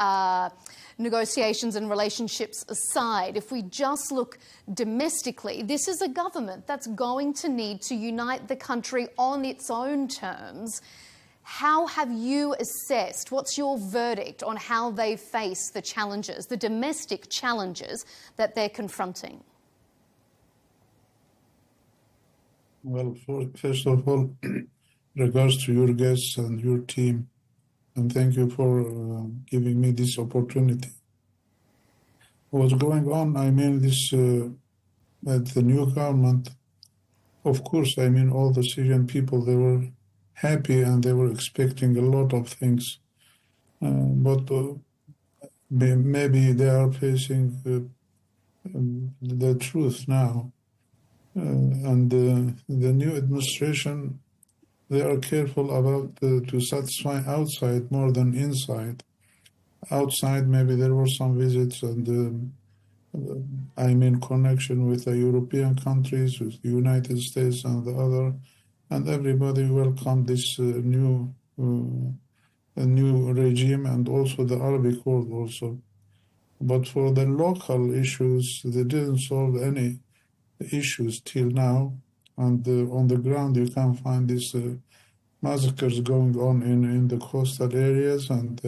negotiations and relationships aside, if we just look domestically, this is a government that's going to need to unite the country on its own terms. How have you assessed, what's your verdict on how they face the challenges, the domestic challenges that they're confronting? Well, first of all, regards to your guests and your team, and thank you for giving me this opportunity. What's going on, at the new government, of course, all the Syrian people, they were happy and they were expecting a lot of things. But maybe they are facing the truth now. And the new administration, they are careful about to satisfy outside more than inside. Outside, maybe there were some visits and connection with the European countries, with the United States and the other, and everybody welcomed this new regime, and also the Arabic world also. But for the local issues, they didn't solve any issues till now, and on the ground you can find these massacres going on in the coastal areas, and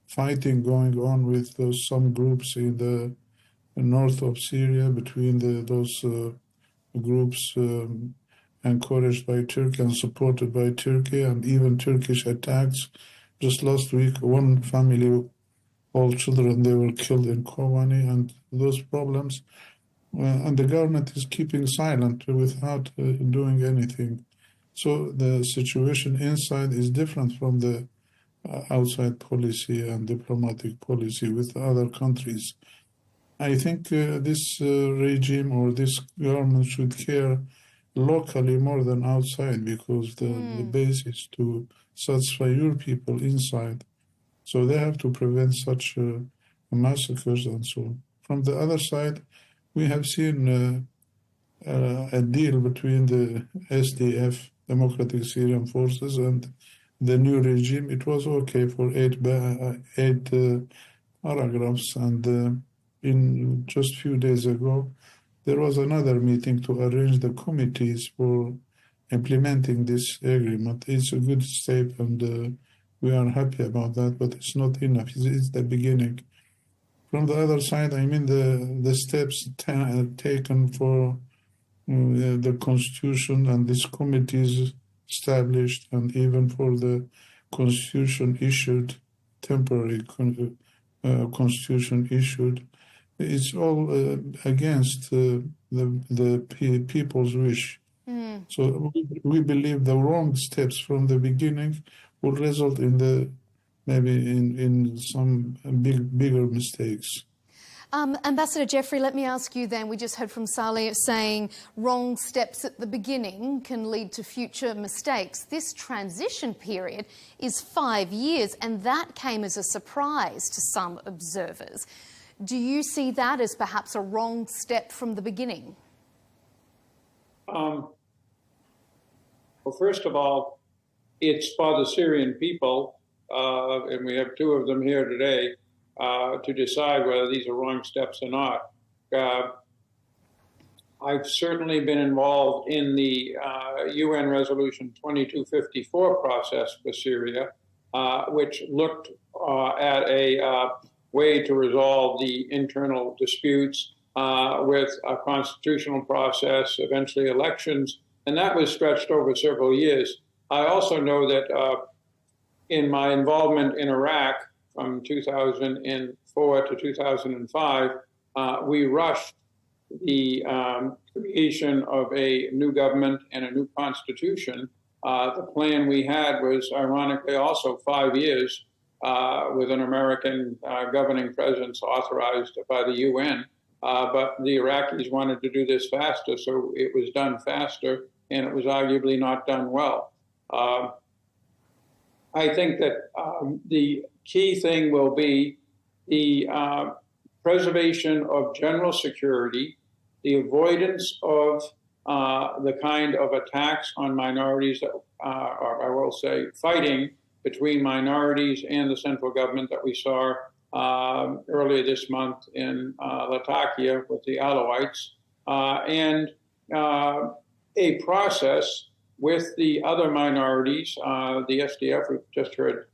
fighting going on with some groups in the north of Syria between those groups encouraged by Turkey and supported by Turkey, and even Turkish attacks. Just last week, one family, all children, they were killed in Kobani, and those problems. And the government is keeping silent without doing anything. So the situation inside is different from the outside policy and diplomatic policy with other countries. I think this regime or this government should care locally more than outside, because the base is to satisfy your people inside. So they have to prevent such massacres and so on. From the other side, we have seen a deal between the SDF, Democratic Syrian Forces, and the new regime, it was okay for eight paragraphs. And in just a few days ago, there was another meeting to arrange the committees for implementing this agreement. It's a good step, and we are happy about that, but it's not enough. It's the beginning. From the other side, I mean the steps taken for the constitution and these committees established, and even for the constitution issued, temporary constitution issued, it's all against the people's wish. So we believe the wrong steps from the beginning will result in maybe in some bigger mistakes. Ambassador Jeffrey, let me ask you then, we just heard from Saleh saying wrong steps at the beginning can lead to future mistakes. This transition period is 5 years, and that came as a surprise to some observers. Do you see that as perhaps a wrong step from the beginning? Well, first of all, it's for the Syrian people, and we have two of them here today, to decide whether these are wrong steps or not. I've certainly been involved in the UN Resolution 2254 process for Syria, which looked at a way to resolve the internal disputes with a constitutional process, eventually elections, and that was stretched over several years. I also know that in my involvement in Iraq from 2004 to 2005, we rushed the creation of a new government and a new constitution. The plan we had was ironically also 5 years with an American governing presence authorized by the UN. But the Iraqis wanted to do this faster, so it was done faster, and it was arguably not done well. I think that the key thing will be the preservation of general security, the avoidance of the kind of attacks on minorities that, or I will say, fighting between minorities and the central government that we saw earlier this month in Latakia with the Alawites, and a process with the other minorities, the SDF, we've just heard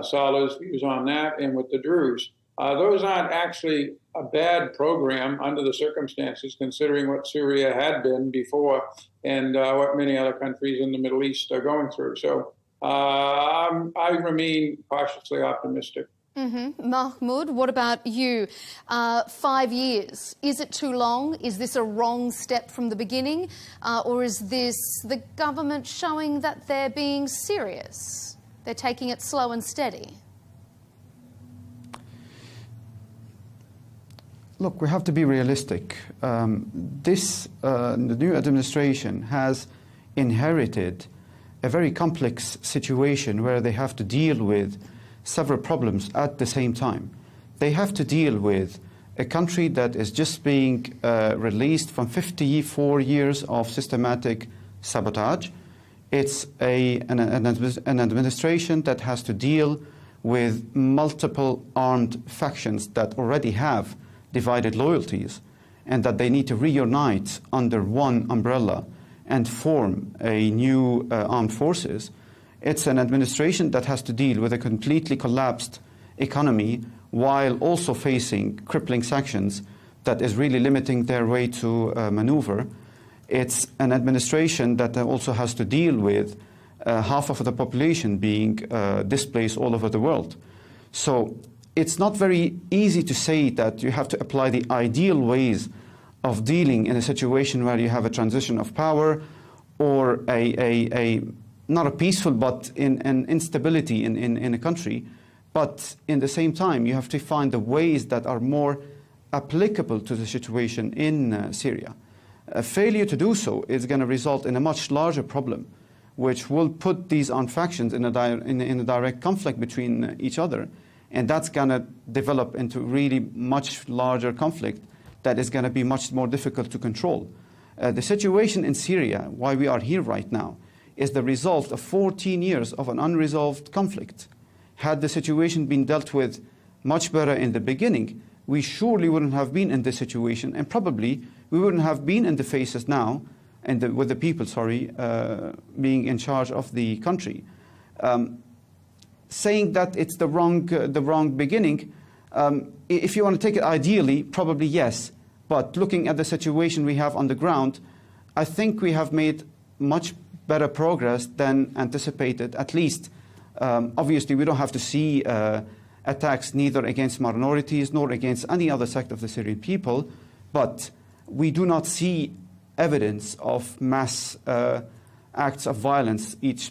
Saleh's views on that, and with the Druze. Those aren't actually a bad program under the circumstances, considering what Syria had been before and what many other countries in the Middle East are going through. So I remain cautiously optimistic. Mahmoud, what about you? 5 years, is it too long? Is this a wrong step from the beginning? Or is this the government showing that they're being serious? They're taking it slow and steady? Look, we have to be realistic. The new administration has inherited a very complex situation where they have to deal with several problems at the same time. They have to deal with a country that is just being released from 54 years of systematic sabotage. It's an administration that has to deal with multiple armed factions that already have divided loyalties, and that they need to reunite under one umbrella and form a new armed forces. It's an administration that has to deal with a completely collapsed economy while also facing crippling sanctions that is really limiting their way to maneuver. It's an administration that also has to deal with half of the population being displaced all over the world. So it's not very easy to say that you have to apply the ideal ways of dealing in a situation where you have a transition of power or not a peaceful, but an instability in a country. But in the same time, you have to find the ways that are more applicable to the situation in Syria. A failure to do so is going to result in a much larger problem, which will put these armed factions in a direct conflict between each other. And that's going to develop into really much larger conflict that is going to be much more difficult to control. The situation in Syria, why we are here right now, is the result of 14 years of an unresolved conflict. Had the situation been dealt with much better in the beginning, we surely wouldn't have been in this situation, and probably we wouldn't have been in the faces now, and with the people, being in charge of the country. Saying that it's the wrong beginning, if you want to take it ideally, probably yes. But looking at the situation we have on the ground, I think we have made much better progress than anticipated, at least. Obviously, we don't have to see attacks neither against minorities nor against any other sect of the Syrian people, but we do not see evidence of mass acts of violence, each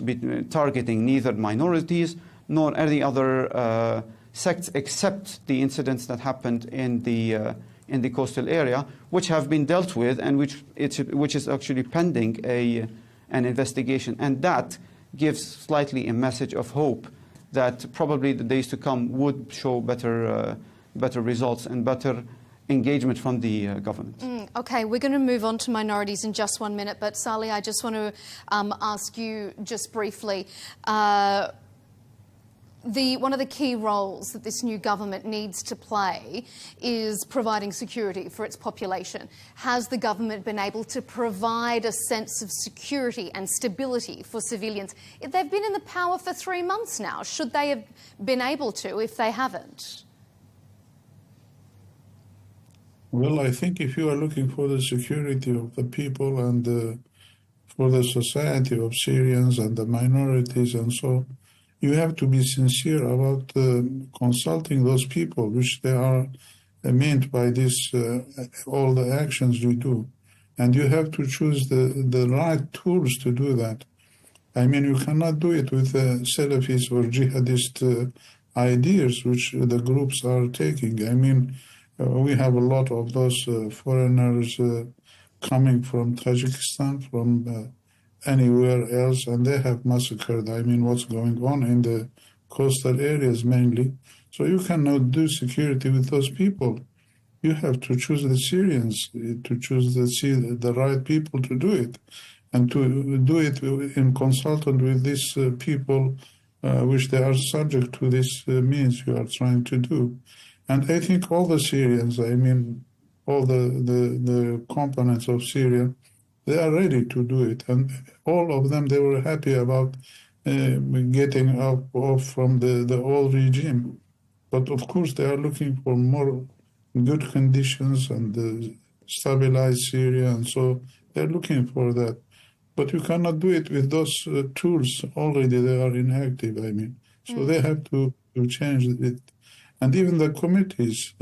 targeting neither minorities nor any other sects, except the incidents that happened in the coastal area, which have been dealt with and which is actually pending an investigation. And that gives slightly a message of hope that probably the days to come would show better results and better engagement from the government. Okay, we're going to move on to minorities in just 1 minute, but Salih, I just want to ask you just briefly, one of the key roles that this new government needs to play is providing security for its population. Has the government been able to provide a sense of security and stability for civilians? They've been in the power for 3 months now. Should they have been able to if they haven't? Well, I think if you are looking for the security of the people and for the society of Syrians and the minorities and so, you have to be sincere about consulting those people, which they are meant by this, all the actions you do. And you have to choose the right tools to do that. I mean, you cannot do it with Salafist or jihadist ideas, which the groups are taking. I mean, we have a lot of those foreigners coming from Tajikistan, from anywhere else, and they have massacred, I mean, what's going on in the coastal areas mainly. So you cannot do security with those people. You have to choose the Syrians, to choose the right people to do it, and to do it in consultant with these people, which they are subject to this means you are trying to do. And I think all the Syrians, I mean, all the components of Syria, they are ready to do it. And all of them, they were happy about getting off from the old regime. But of course, they are looking for more good conditions and stabilize Syria. And so they're looking for that. But you cannot do it with those tools already. They are inactive, I mean. So they have to change it. And even the committees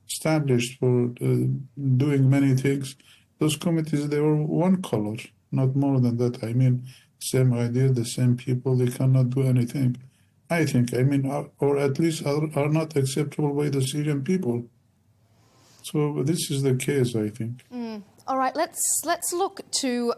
established for doing many things, those committees, they were one color, not more than that. I mean, same idea, the same people, they cannot do anything. I think, I mean, or at least are not acceptable by the Syrian people. So this is the case, I think. All right, let's look to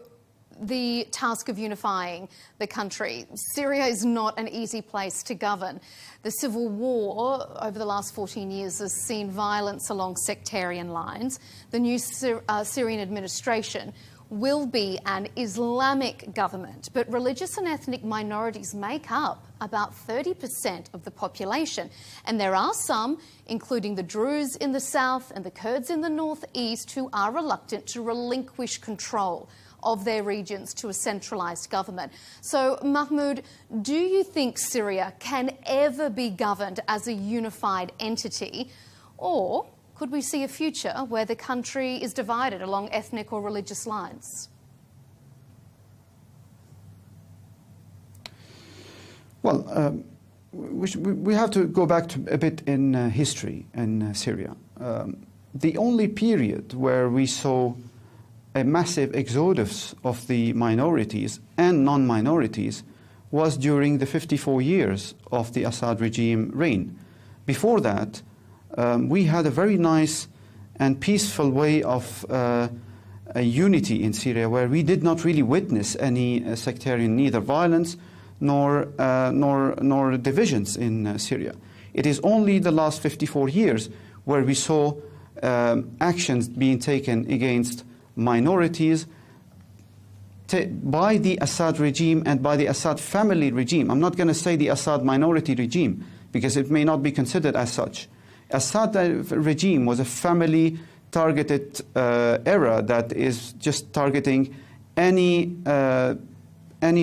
the task of unifying the country. Syria is not an easy place to govern. The civil war over the last 14 years has seen violence along sectarian lines. The new Syrian administration will be an Islamic government, but religious and ethnic minorities make up about 30% of the population. And there are some, including the Druze in the south and the Kurds in the northeast, who are reluctant to relinquish control of their regions to a centralised government. So, Mahmoud, do you think Syria can ever be governed as a unified entity? Or could we see a future where the country is divided along ethnic or religious lines? Well, we have to go back to a bit in history in Syria. The only period where we saw a massive exodus of the minorities and non-minorities was during the 54 years of the Assad regime reign. Before that, we had a very nice and peaceful way of a unity in Syria, where we did not really witness any sectarian, neither violence nor divisions in Syria. It is only the last 54 years where we saw actions being taken against minorities by the Assad regime and by the Assad family regime. I'm not going to say the Assad minority regime, because it may not be considered as such. Assad regime was a family-targeted era that is just targeting any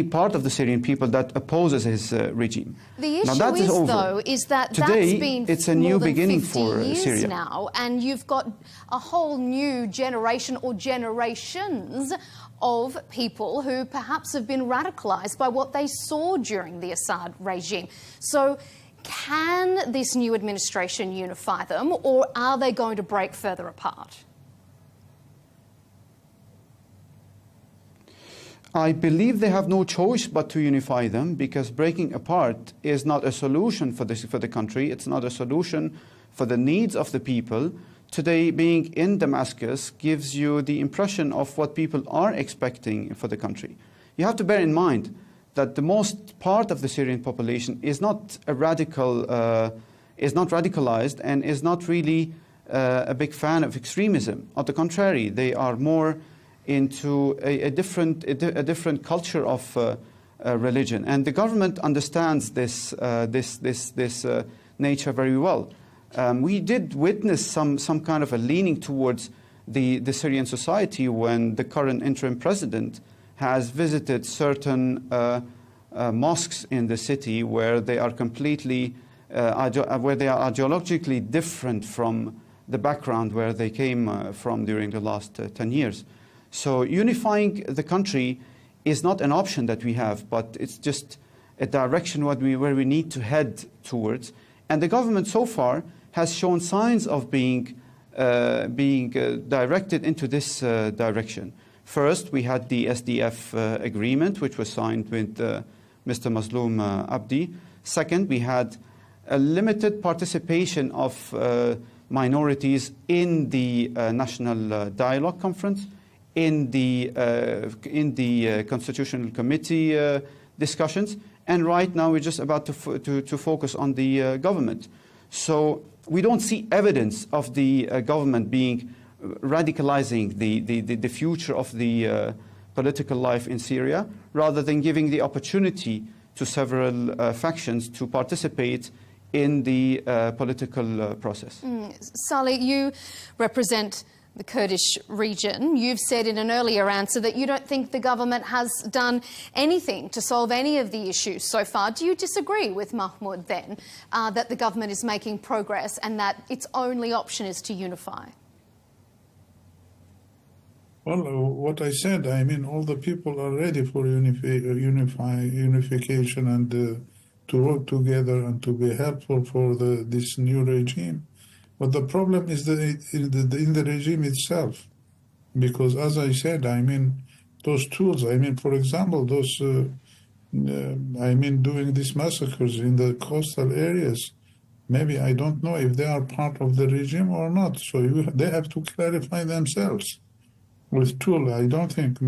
part of the Syrian people that opposes his regime. The issue now, that is over. Though, is that today, that's been it's a more new than beginning 50 for years Syria now, and you've got a whole new generation or generations of people who perhaps have been radicalised by what they saw during the Assad regime. So can this new administration unify them, or are they going to break further apart? I believe they have no choice but to unify them, because breaking apart is not a solution for the country. It's not a solution for the needs of the people. Today, being in Damascus gives you the impression of what people are expecting for the country. You have to bear in mind that the most part of the Syrian population is not a radical, is not radicalized, and is not really a big fan of extremism. On the contrary, they are more into a different culture of religion, and the government understands this nature very well. We did witness some kind of a leaning towards the Syrian society when the current interim president has visited certain mosques in the city where they are completely where they are ideologically different from the background where they came from during the last 10 years. So unifying the country is not an option that we have, but it's just a direction where we need to head towards. And the government so far has shown signs of being directed into this direction. First, we had the SDF agreement, which was signed with Mr. Mazloum Abdi. Second, we had a limited participation of minorities in the National Dialogue Conference, in the Constitutional Committee discussions, and right now we're just about to focus on the government. So we don't see evidence of the government being radicalizing the future of the political life in Syria, rather than giving the opportunity to several factions to participate in the political process. Salih, you represent the Kurdish region. You've said in an earlier answer that you don't think the government has done anything to solve any of the issues so far. Do you disagree with Mahmoud then, that the government is making progress and that its only option is to unify? Well, what I said, I mean, all the people are ready for unification and to work together and to be helpful for this new regime. But the problem is in the regime itself, because as I said, I mean, those tools, I mean, for example, those, I mean, doing these massacres in the coastal areas, maybe I don't know if they are part of the regime or not. So they have to clarify themselves with tool. I don't think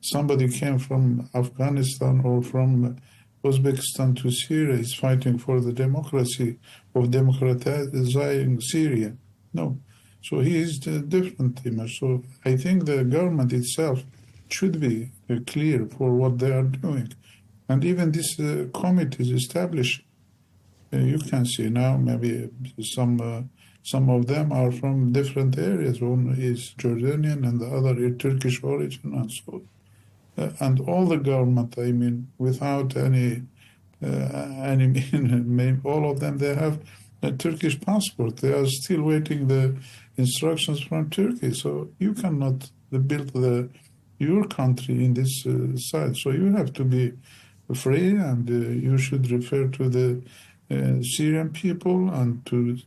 somebody came from Afghanistan or from Uzbekistan to Syria is fighting for the democracy of democratizing Syria. No. So he is different. So I think the government itself should be clear for what they are doing. And even this committees established, you can see now maybe some of them are from different areas. One is Jordanian and the other is Turkish origin and so on. And all the government, I mean, without any all of them, they have a Turkish passport. They are still waiting the instructions from Turkey. So you cannot build your country in this side. So you have to be free, and you should refer to the Syrian people and to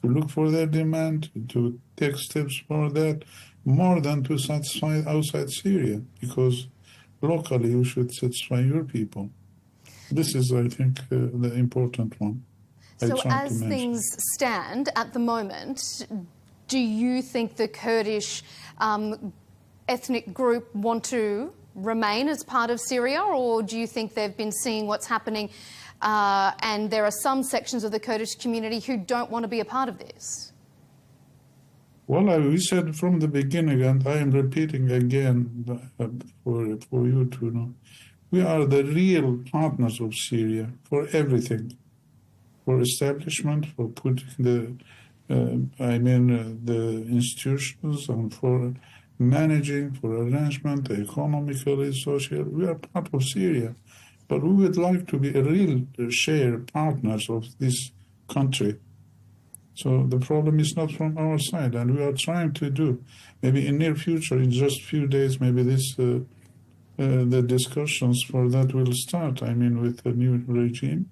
look for their demand, to take steps for that, more than to satisfy outside Syria, because locally you should satisfy your people. This is, I think, the important one. So as things stand at the moment, do you think the Kurdish ethnic group want to remain as part of Syria, or do you think they've been seeing what's happening and there are some sections of the Kurdish community who don't want to be a part of this? Well, we said from the beginning, and I am repeating again for you to know, we are the real partners of Syria for everything, for establishment, for putting the institutions, and for managing, for arrangement, economically, socially. We are part of Syria, but we would like to be a real shared partners of this country. So the problem is not from our side, and we are trying to do. Maybe in near future, in just few days, maybe this the discussions for that will start. With the new regime,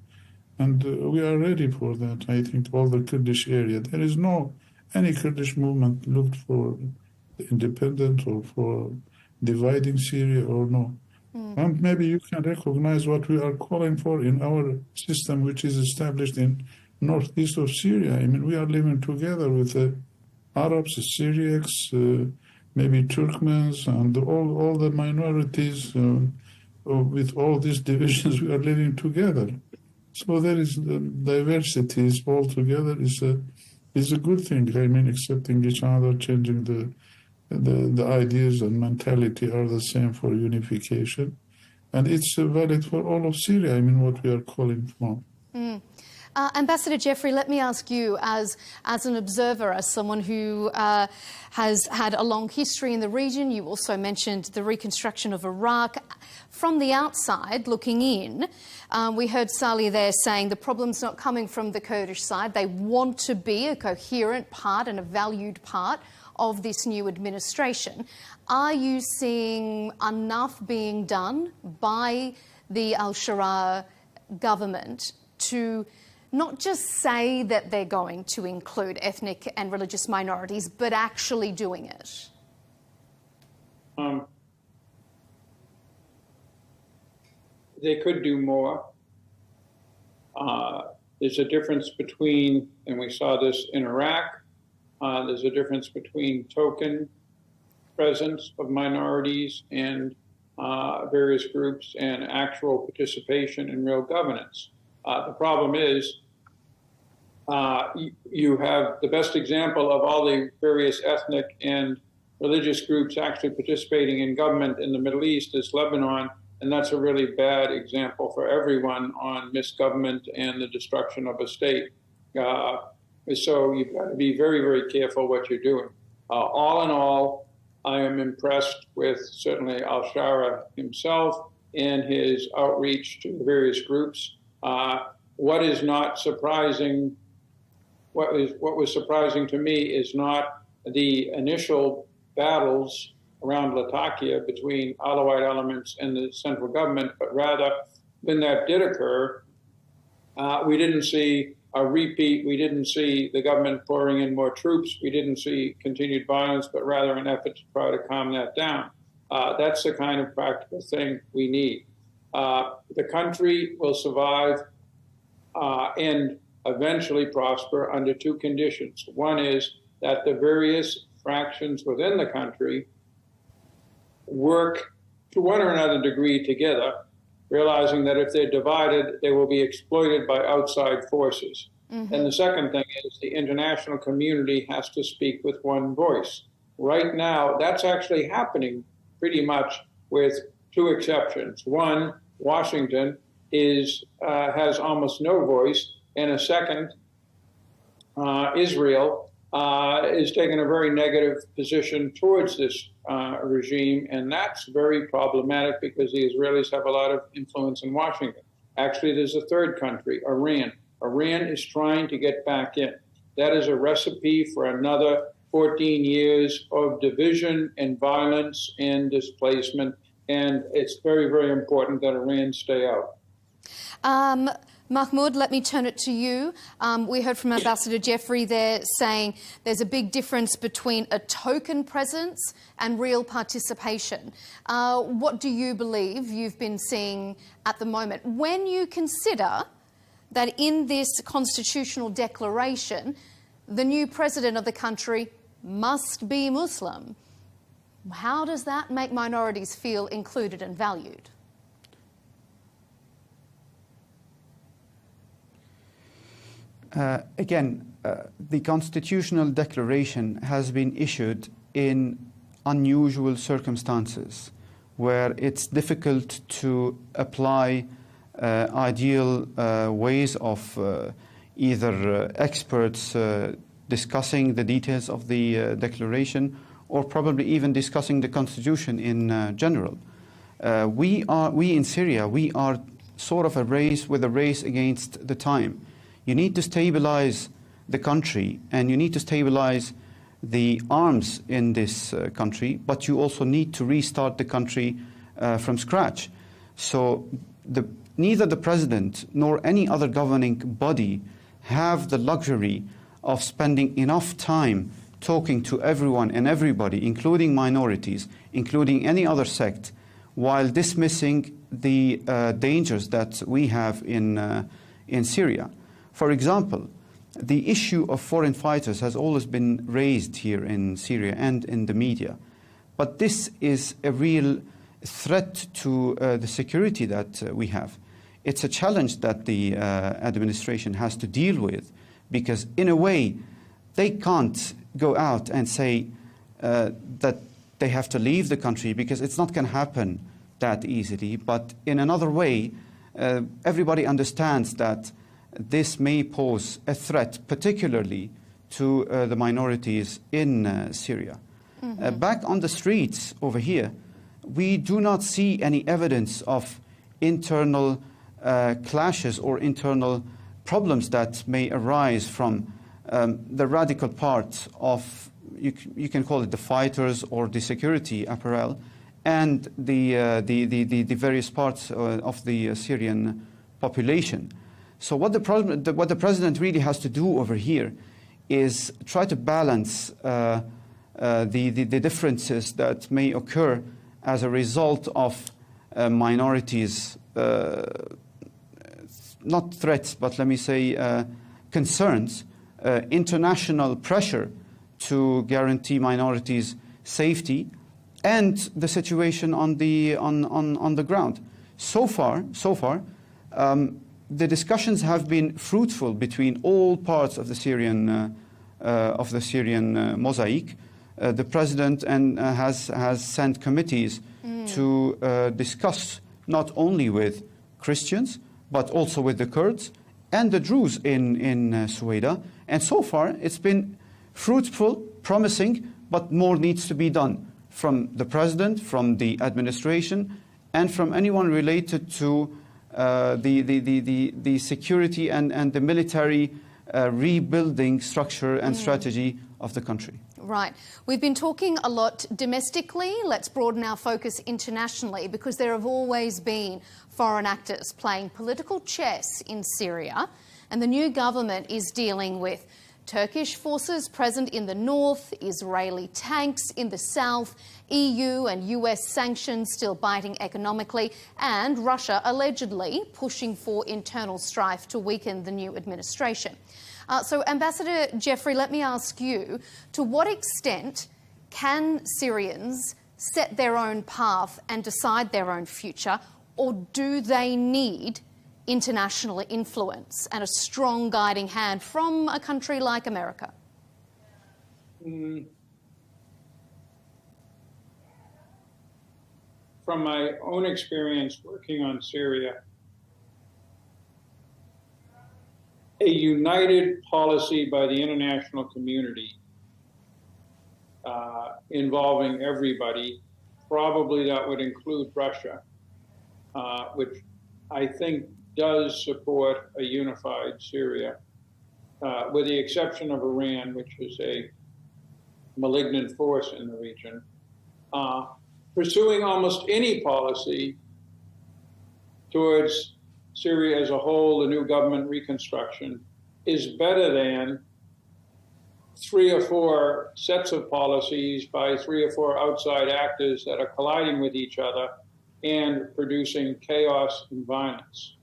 and we are ready for that. I think all the Kurdish area. There is no any Kurdish movement looked for independent or for dividing Syria or no. And maybe you can recognize what we are calling for in our system, which is established in northeast of Syria. We are living together with the Arabs, the Syriacs, maybe Turkmens, and all the minorities. With all these divisions, we are living together. So there is diversities all together is a good thing. Accepting each other, changing the ideas and mentality are the same for unification, and it's valid for all of Syria. What we are calling for. Ambassador Jeffrey, let me ask you, as an observer, as someone who has had a long history in the region, you also mentioned the reconstruction of Iraq. From the outside, looking in, we heard Salih there saying the problem's not coming from the Kurdish side. They want to be a coherent part and a valued part of this new administration. Are you seeing enough being done by the al-Shara government to not just say that they're going to include ethnic and religious minorities, but actually doing it? They could do more. There's a difference between, and we saw this in Iraq, there's a difference between token presence of minorities and various groups and actual participation in real governance. The problem is you have the best example of all the various ethnic and religious groups actually participating in government in the Middle East is Lebanon, and that's a really bad example for everyone on misgovernment and the destruction of a state. So you've got to be very, very careful what you're doing. All in all, I am impressed with certainly al-Shara himself and his outreach to the various groups. What is not surprising, what was surprising to me is not the initial battles around Latakia between Alawite elements and the central government, but rather when that did occur, we didn't see a repeat. We didn't see the government pouring in more troops. We didn't see continued violence, but rather an effort to try to calm that down. That's the kind of practical thing we need. The country will survive and eventually prosper under two conditions. One is that the various fractions within the country work to one or another degree together, realizing that if they're divided, they will be exploited by outside forces. Mm-hmm. And the second thing is the international community has to speak with one voice. Right now, that's actually happening pretty much with two exceptions. One, Washington has almost no voice, and a second, Israel is taking a very negative position towards this regime, and that's very problematic because the Israelis have a lot of influence in Washington. Actually, there's a third country, Iran. Iran is trying to get back in. That is a recipe for another 14 years of division and violence and displacement, and it's very, very important that Iran stay out. Mahmoud, let me turn it to you. We heard from Ambassador Jeffrey there saying there's a big difference between a token presence and real participation. What do you believe you've been seeing at the moment? When you consider that in this constitutional declaration, the new president of the country must be Muslim, how does that make minorities feel included and valued? Again, the constitutional declaration has been issued in unusual circumstances where it's difficult to apply ideal ways of either experts discussing the details of the declaration or probably even discussing the constitution in general. We in Syria, we are sort of a race against the time. You need to stabilize the country and you need to stabilize the arms in this country, but you also need to restart the country from scratch. So neither the president nor any other governing body have the luxury of spending enough time talking to everyone and everybody, including minorities, including any other sect, while dismissing the dangers that we have in Syria. For example, the issue of foreign fighters has always been raised here in Syria and in the media. But this is a real threat to the security that we have. It's a challenge that the administration has to deal with, because in a way, they can't go out and say that they have to leave the country, because it's not going to happen that easily. But in another way, everybody understands that this may pose a threat, particularly to the minorities in Syria. Mm-hmm. Back on the streets over here, we do not see any evidence of internal clashes or internal problems that may arise from the radical part of, you can call it the fighters or the security apparel, and the various parts of the Syrian population. So what the president really has to do over here is try to balance the differences that may occur as a result of minorities, not threats, but let me say concerns, international pressure to guarantee minorities' safety, and the situation on the ground. So far, the discussions have been fruitful between all parts of the Syrian mosaic. The president has sent committees to discuss not only with Christians but also with the Kurds and the Druze in Sueda. And so far, it's been fruitful, promising, but more needs to be done from the president, from the administration, and from anyone related to the security and the military rebuilding structure and strategy of the country. Right. We've been talking a lot domestically. Let's broaden our focus internationally, because there have always been foreign actors playing political chess in Syria, and the new government is dealing with Turkish forces present in the north, Israeli tanks in the south, EU and US sanctions still biting economically, and Russia allegedly pushing for internal strife to weaken the new administration. So, Ambassador Jeffrey, let me ask you, to what extent can Syrians set their own path and decide their own future, or do they need international influence and a strong guiding hand from a country like America? From my own experience working on Syria, a united policy by the international community involving everybody, probably that would include Russia, which I think does support a unified Syria, with the exception of Iran, which is a malignant force in the region. Pursuing almost any policy towards Syria as a whole, the new government reconstruction, is better than 3 or 4 sets of policies by 3 or 4 outside actors that are colliding with each other and producing chaos and violence.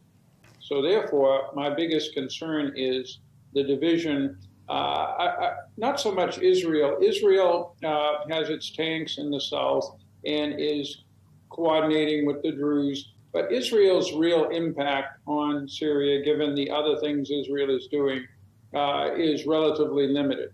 So therefore, my biggest concern is the division, not so much Israel. Israel has its tanks in the south and is coordinating with the Druze. But Israel's real impact on Syria, given the other things Israel is doing, is relatively limited.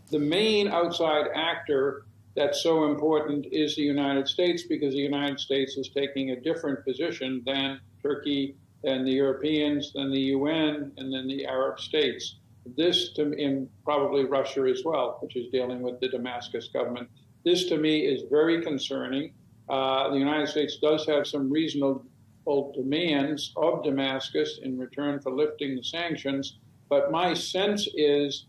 The main outside actor that's so important is the United States, because the United States is taking a different position than Turkey, than the Europeans, than the UN, and then the Arab states. This, and probably Russia as well, which is dealing with the Damascus government. This, to me, is very concerning. The United States does have some reasonable demands of Damascus in return for lifting the sanctions, but my sense is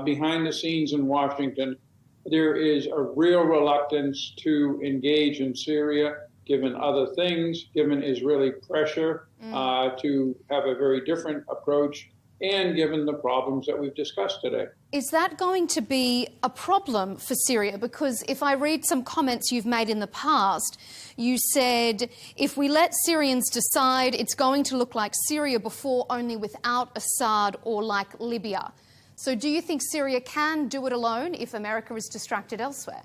behind the scenes in Washington, there is a real reluctance to engage in Syria, given other things, given Israeli pressure to have a very different approach, and given the problems that we've discussed today. Is that going to be a problem for Syria? Because if I read some comments you've made in the past, you said, if we let Syrians decide, it's going to look like Syria before, only without Assad, or like Libya. So do you think Syria can do it alone if America is distracted elsewhere?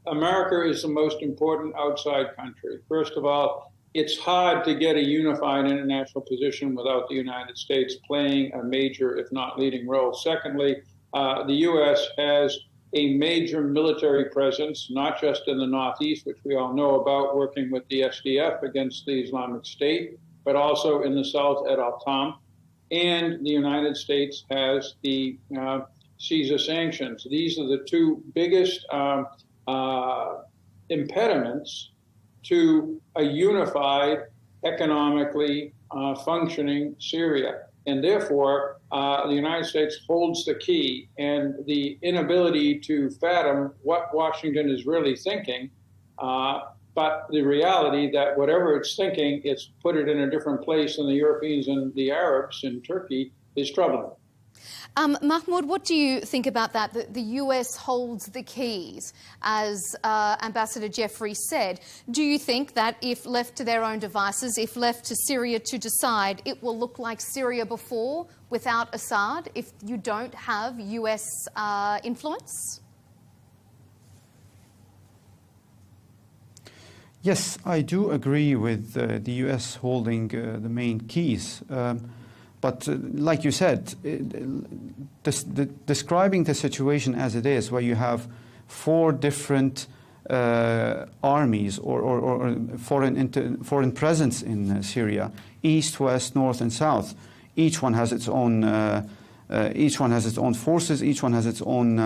America is the most important outside country. First of all, it's hard to get a unified international position without the United States playing a major, if not leading role. Secondly, the U.S. has a major military presence, not just in the Northeast, which we all know about, working with the SDF against the Islamic State, but also in the South at Al-Tam. And the United States has the Caesar sanctions. These are the two biggest impediments to a unified, economically functioning Syria. And therefore, the United States holds the key, and the inability to fathom what Washington is really thinking, but the reality that whatever it's thinking, it's put it in a different place than the Europeans and the Arabs in Turkey, is troubling. Mahmoud, what do you think about that? The US holds the keys, as Ambassador Jeffrey said. Do you think that if left to their own devices, if left to Syria to decide, it will look like Syria before without Assad if you don't have US influence? Yes, I do agree with the US holding the main keys. But like you said, describing the situation as it is, where you have four different armies or foreign presence in Syria, east, west, north, and south. Each one has its own. Each one has its own forces. Each one has its own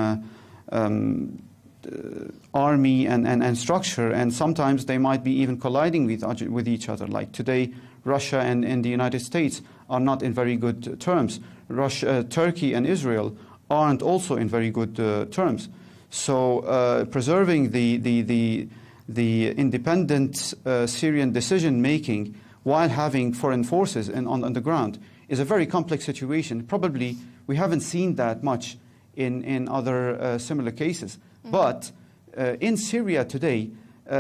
army and structure, and sometimes they might be even colliding with each other. Like today, Russia and the United States are not in very good terms. Turkey and Israel aren't also in very good terms. So preserving the independent Syrian decision making while having foreign forces on the ground is a very complex situation. Probably we haven't seen that much in other similar cases. Mm-hmm. But in Syria today,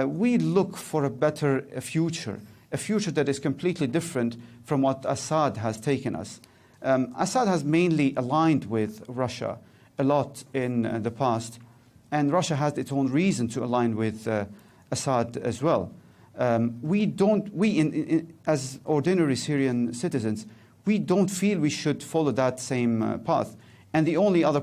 we look for a better future that is completely different from what Assad has taken us. Assad has mainly aligned with Russia a lot in the past, and Russia has its own reason to align with Assad as well. As ordinary Syrian citizens, we don't feel we should follow that same path. And the only other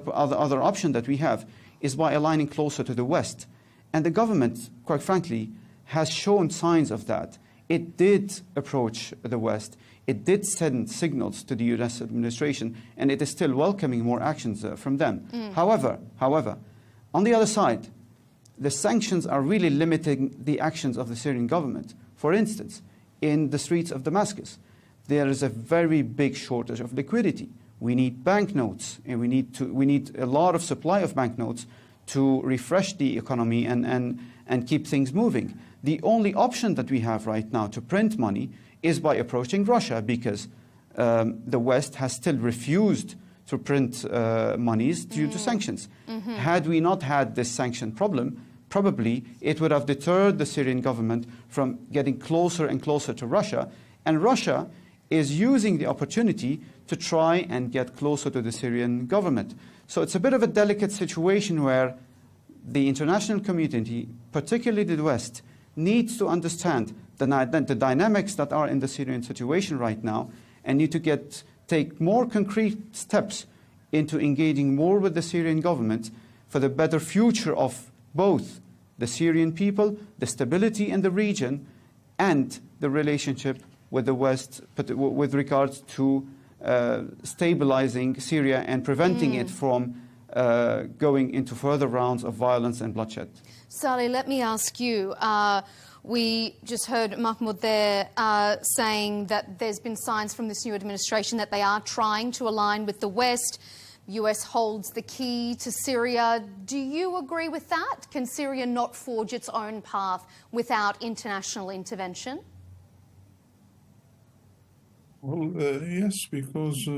option that we have is by aligning closer to the West. And the government, quite frankly, has shown signs of that. It did approach the West. It did send signals to the US administration, and it is still welcoming more actions from them. However, on the other side, the sanctions are really limiting the actions of the Syrian government. For instance, in the streets of Damascus, there is a very big shortage of liquidity. We need banknotes, and we need a lot of supply of banknotes to refresh the economy and keep things moving. The only option that we have right now to print money is by approaching Russia, because the West has still refused to print monies due to sanctions. Mm-hmm. Had we not had this sanction problem, probably it would have deterred the Syrian government from getting closer and closer to Russia. And Russia is using the opportunity to try and get closer to the Syrian government. So it's a bit of a delicate situation where the international community, particularly the West, needs to understand the dynamics that are in the Syrian situation right now, and need to get take more concrete steps into engaging more with the Syrian government for the better future of both the Syrian people, the stability in the region, and the relationship with the West, but with regards to stabilizing Syria and preventing it from going into further rounds of violence and bloodshed. Salih, let me ask you. We just heard Mahmoud there saying that there's been signs from this new administration that they are trying to align with the West. US holds the key to Syria. Do you agree with that? Can Syria not forge its own path without international intervention? Well, yes, because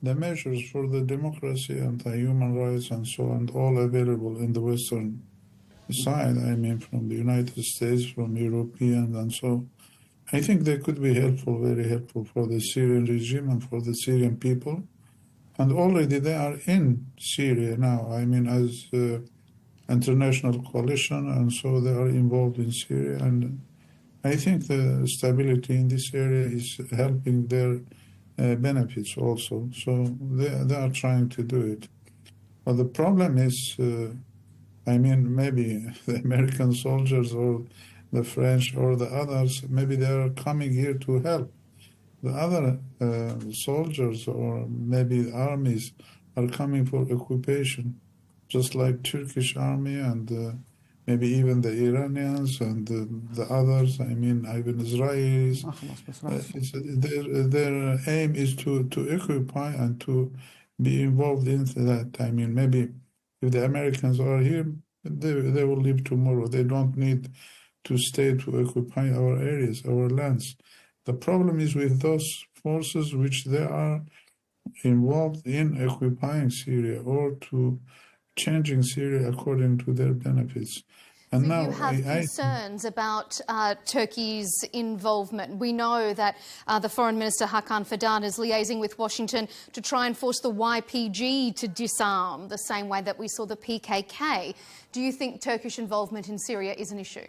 the measures for the democracy and the human rights and so on, all available in the Western side, I mean, from the United States, from Europeans, and so I think they could be helpful, very helpful for the Syrian regime and for the Syrian people. And already they are in Syria now, I mean, as international coalition, and so they are involved in Syria. And I think the stability in this area is helping their benefits also. So they are trying to do it. But the problem is, I mean, maybe the American soldiers or the French or the others, maybe they are coming here to help. The other soldiers or maybe armies are coming for occupation, just like Turkish army and maybe even the Iranians and the others, I mean, even Israelis. Their aim is to occupy and to be involved in that. I mean, maybe if the Americans are here, they will leave tomorrow. They don't need to stay to occupy our areas, our lands. The problem is with those forces which they are involved in occupying Syria or to changing Syria according to their benefits. And so now you have concerns about Turkey's involvement. We know that the Foreign Minister Hakan Fidan is liaising with Washington to try and force the YPG to disarm the same way that we saw the PKK. Do you think Turkish involvement in Syria is an issue?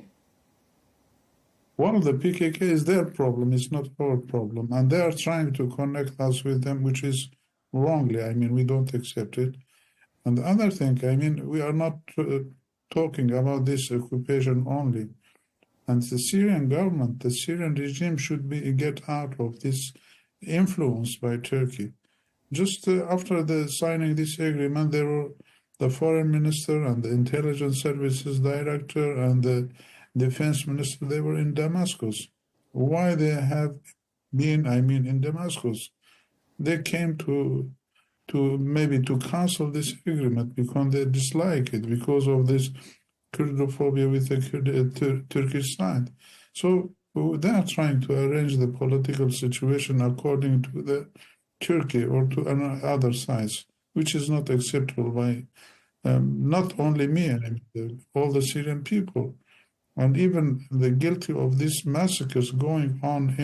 Well, the PKK is their problem, it's not our problem. And they are trying to connect us with them, which is wrongly. I mean, we don't accept it. And the other thing, I mean, we are not talking about this occupation only. And the Syrian government, the Syrian regime should get out of this influence by Turkey. Just after the signing this agreement, there were the foreign minister and the intelligence services director and the defense minister, they were in Damascus. Why they have been, I mean, in Damascus? They came to maybe to cancel this agreement because they dislike it, because of this Kurdophobia with the Turkish side. So they are trying to arrange the political situation according to the Turkey or to other sides, which is not acceptable by not only me, I mean, all the Syrian people. And even the guilty of these massacres going on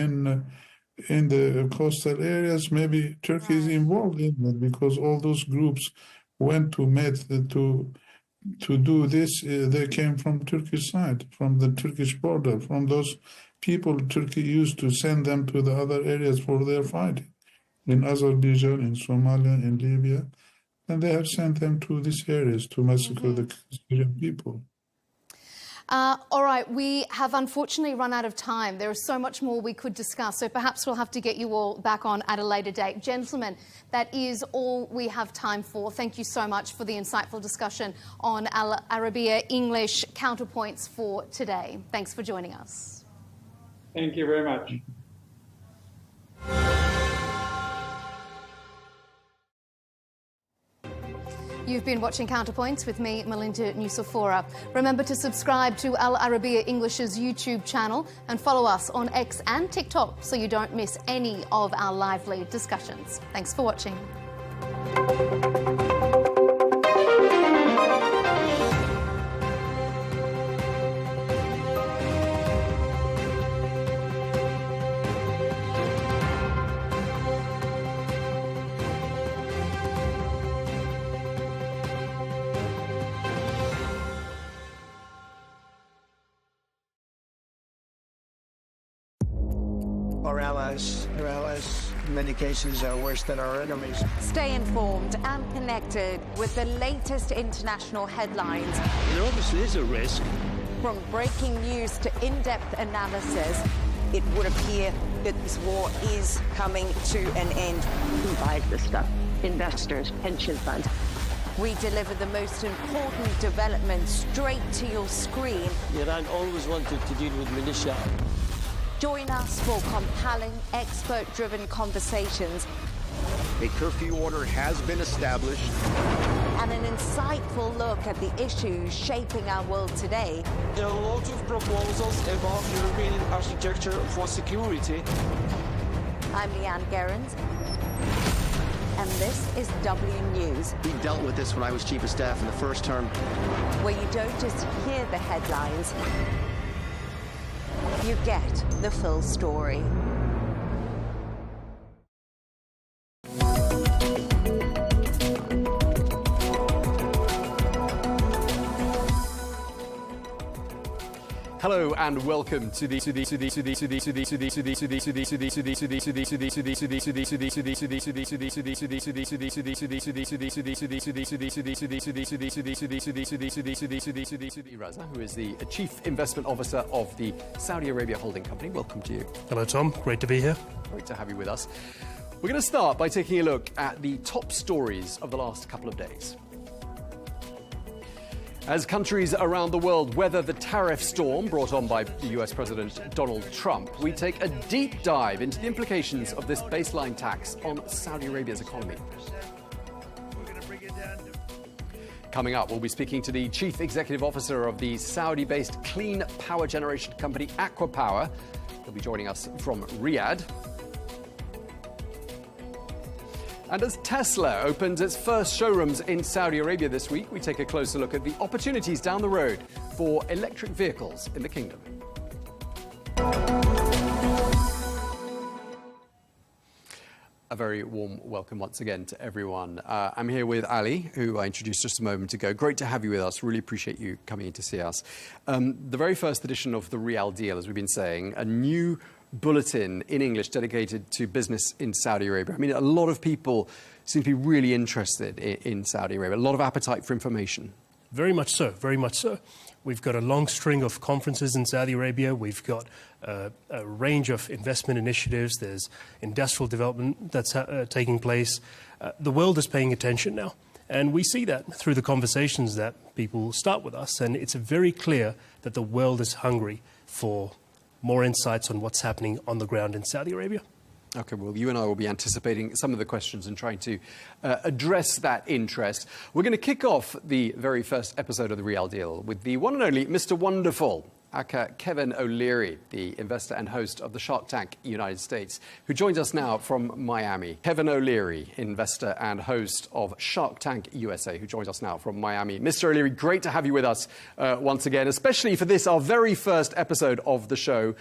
in the coastal areas, maybe Turkey is involved in that because all those groups went to do this. They came from Turkish side, from the Turkish border, from those people Turkey used to send them to the other areas for their fighting, in Azerbaijan, in Somalia, in Libya, and they have sent them to these areas to massacre the Syrian people. All right, we have unfortunately run out of time. There is so much more we could discuss, so perhaps we'll have to get you all back on at a later date. Gentlemen, that is all we have time for. Thank you so much for the insightful discussion on Al Arabiya English counterpoints for today. Thanks for joining us. Thank you very much. You've been watching Counterpoints with me, Melinda Nusafora. Remember to subscribe to Al Arabiya English's YouTube channel and follow us on X and TikTok so you don't miss any of our lively discussions. Thanks for watching. Our allies, their allies in many cases, worse than our enemies. Stay informed and connected with the latest international headlines. There obviously is a risk. From breaking news to in-depth analysis, it would appear that this war is coming to an end. Who buys this stuff? Investors, pension funds. We deliver the most important developments straight to your screen. Iran always wanted to deal with militia. Join us for compelling, expert-driven conversations. A curfew order has been established. And an insightful look at the issues shaping our world today. There are a lot of proposals about European architecture for security. I'm Leigh-Ann Gerrans, and this is W News. We dealt with this when I was Chief of Staff in the first term. Where you don't just hear the headlines, you get the full story. Hello and welcome to the Raza, who is the Chief Investment Officer of the Saudi Arabia Holding Company. Welcome to you. Hello, Tom. Great to be here. Great to have you with us. We're going to start by taking a look at the top stories of the last couple of days. As countries around the world weather the tariff storm brought on by the US President Donald Trump, we take a deep dive into the implications of this baseline tax on Saudi Arabia's economy. Coming up, we'll be speaking to the Chief Executive Officer of the Saudi-based clean power generation company Aqua Power. He'll be joining us from Riyadh. And as Tesla opens its first showrooms in Saudi Arabia this week, we take a closer look at the opportunities down the road for electric vehicles in the kingdom. A very warm welcome once again to everyone. I'm here with Ali, who I introduced just a moment ago. Great to have you with us. Really appreciate you coming in to see us. The very first edition of the Riyadh Deal, as we've been saying, a new bulletin in English dedicated to business in Saudi Arabia. I mean, a lot of people seem to be really interested in Saudi Arabia, a lot of appetite for information. Very much so, very much so. We've got a long string of conferences in Saudi Arabia. We've got a range of investment initiatives. There's industrial development that's taking place. The world is paying attention now. And we see that through the conversations that people start with us. And it's very clear that the world is hungry for more insights on what's happening on the ground in Saudi Arabia. Okay, well, you and I will be anticipating some of the questions and trying to address that interest. We're going to kick off the very first episode of the Riyadh Deal with the one and only Mr. Wonderful, aka Kevin O'Leary, the investor and host of the Shark Tank United States, who joins us now from Miami. Kevin O'Leary, investor and host of Shark Tank USA, who joins us now from Miami. Mr. O'Leary, great to have you with us once again, especially for this, our very first episode of the show.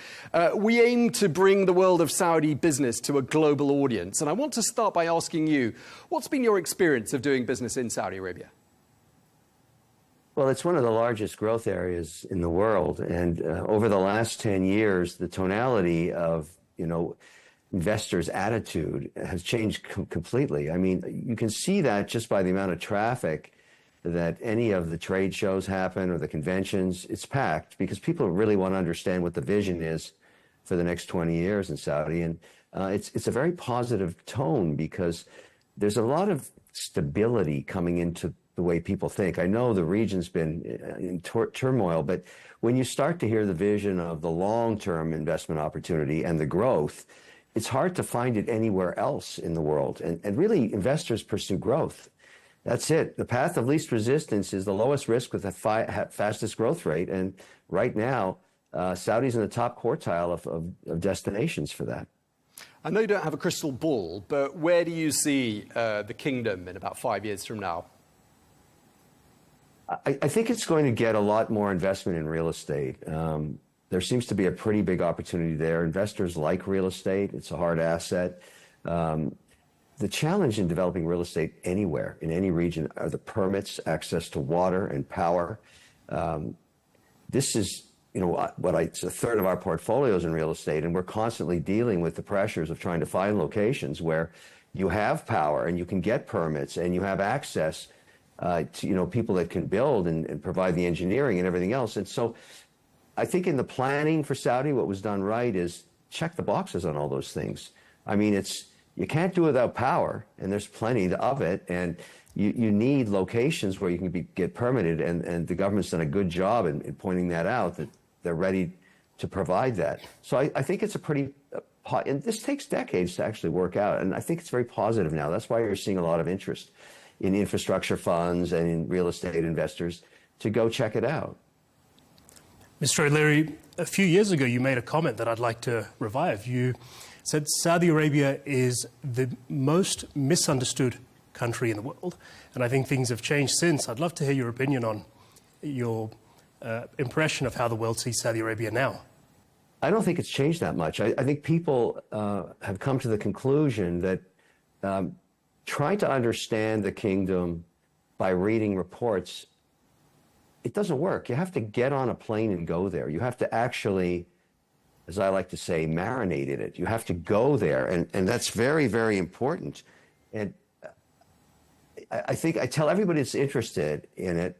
We aim to bring the world of Saudi business to a global audience, and I want to start by asking you, what's been your experience of doing business in Saudi Arabia? Well, it's one of the largest growth areas in the world. And over the last 10 years, the tonality of, investors' attitude has changed completely. I mean, you can see that just by the amount of traffic that any of the trade shows happen or the conventions. It's packed because people really want to understand what the vision is for the next 20 years in Saudi. And it's a very positive tone because there's a lot of stability coming into the way people think. I know the region's been in turmoil, but when you start to hear the vision of the long-term investment opportunity and the growth, it's hard to find it anywhere else in the world. And really, investors pursue growth. That's it. The path of least resistance is the lowest risk with the fastest growth rate. And right now, Saudi's in the top quartile of destinations for that. I know you don't have a crystal ball, but where do you see the kingdom in about 5 years from now? I think it's going to get a lot more investment in real estate. There seems to be a pretty big opportunity there. Investors like real estate. It's a hard asset. The challenge in developing real estate anywhere, in any region, are the permits, access to water and power. This is it's a third of our portfolios in real estate, and we're constantly dealing with the pressures of trying to find locations where you have power and you can get permits and you have access to, people that can build and provide the engineering and everything else. And so I think in the planning for Saudi, what was done right is check the boxes on all those things. I mean, you can't do it without power, and there's plenty of it, and you need locations where you can get permitted, and the government's done a good job in pointing that out, that they're ready to provide that. So I think it's a pretty, and this takes decades to actually work out, and I think it's very positive now. That's why you're seeing a lot of interest in infrastructure funds and in real estate investors to go check it out. Mr. O'Leary, a few years ago you made a comment that I'd like to revive. You said Saudi Arabia is the most misunderstood country in the world, and I think things have changed since. I'd love to hear your opinion on your impression of how the world sees Saudi Arabia now. I don't think it's changed that much. I think people have come to the conclusion that trying to understand the kingdom by reading reports, it doesn't work. You have to get on a plane and go there. You have to actually, as I like to say, marinate in it. You have to go there, and that's very, very important. And I think I tell everybody that's interested in it,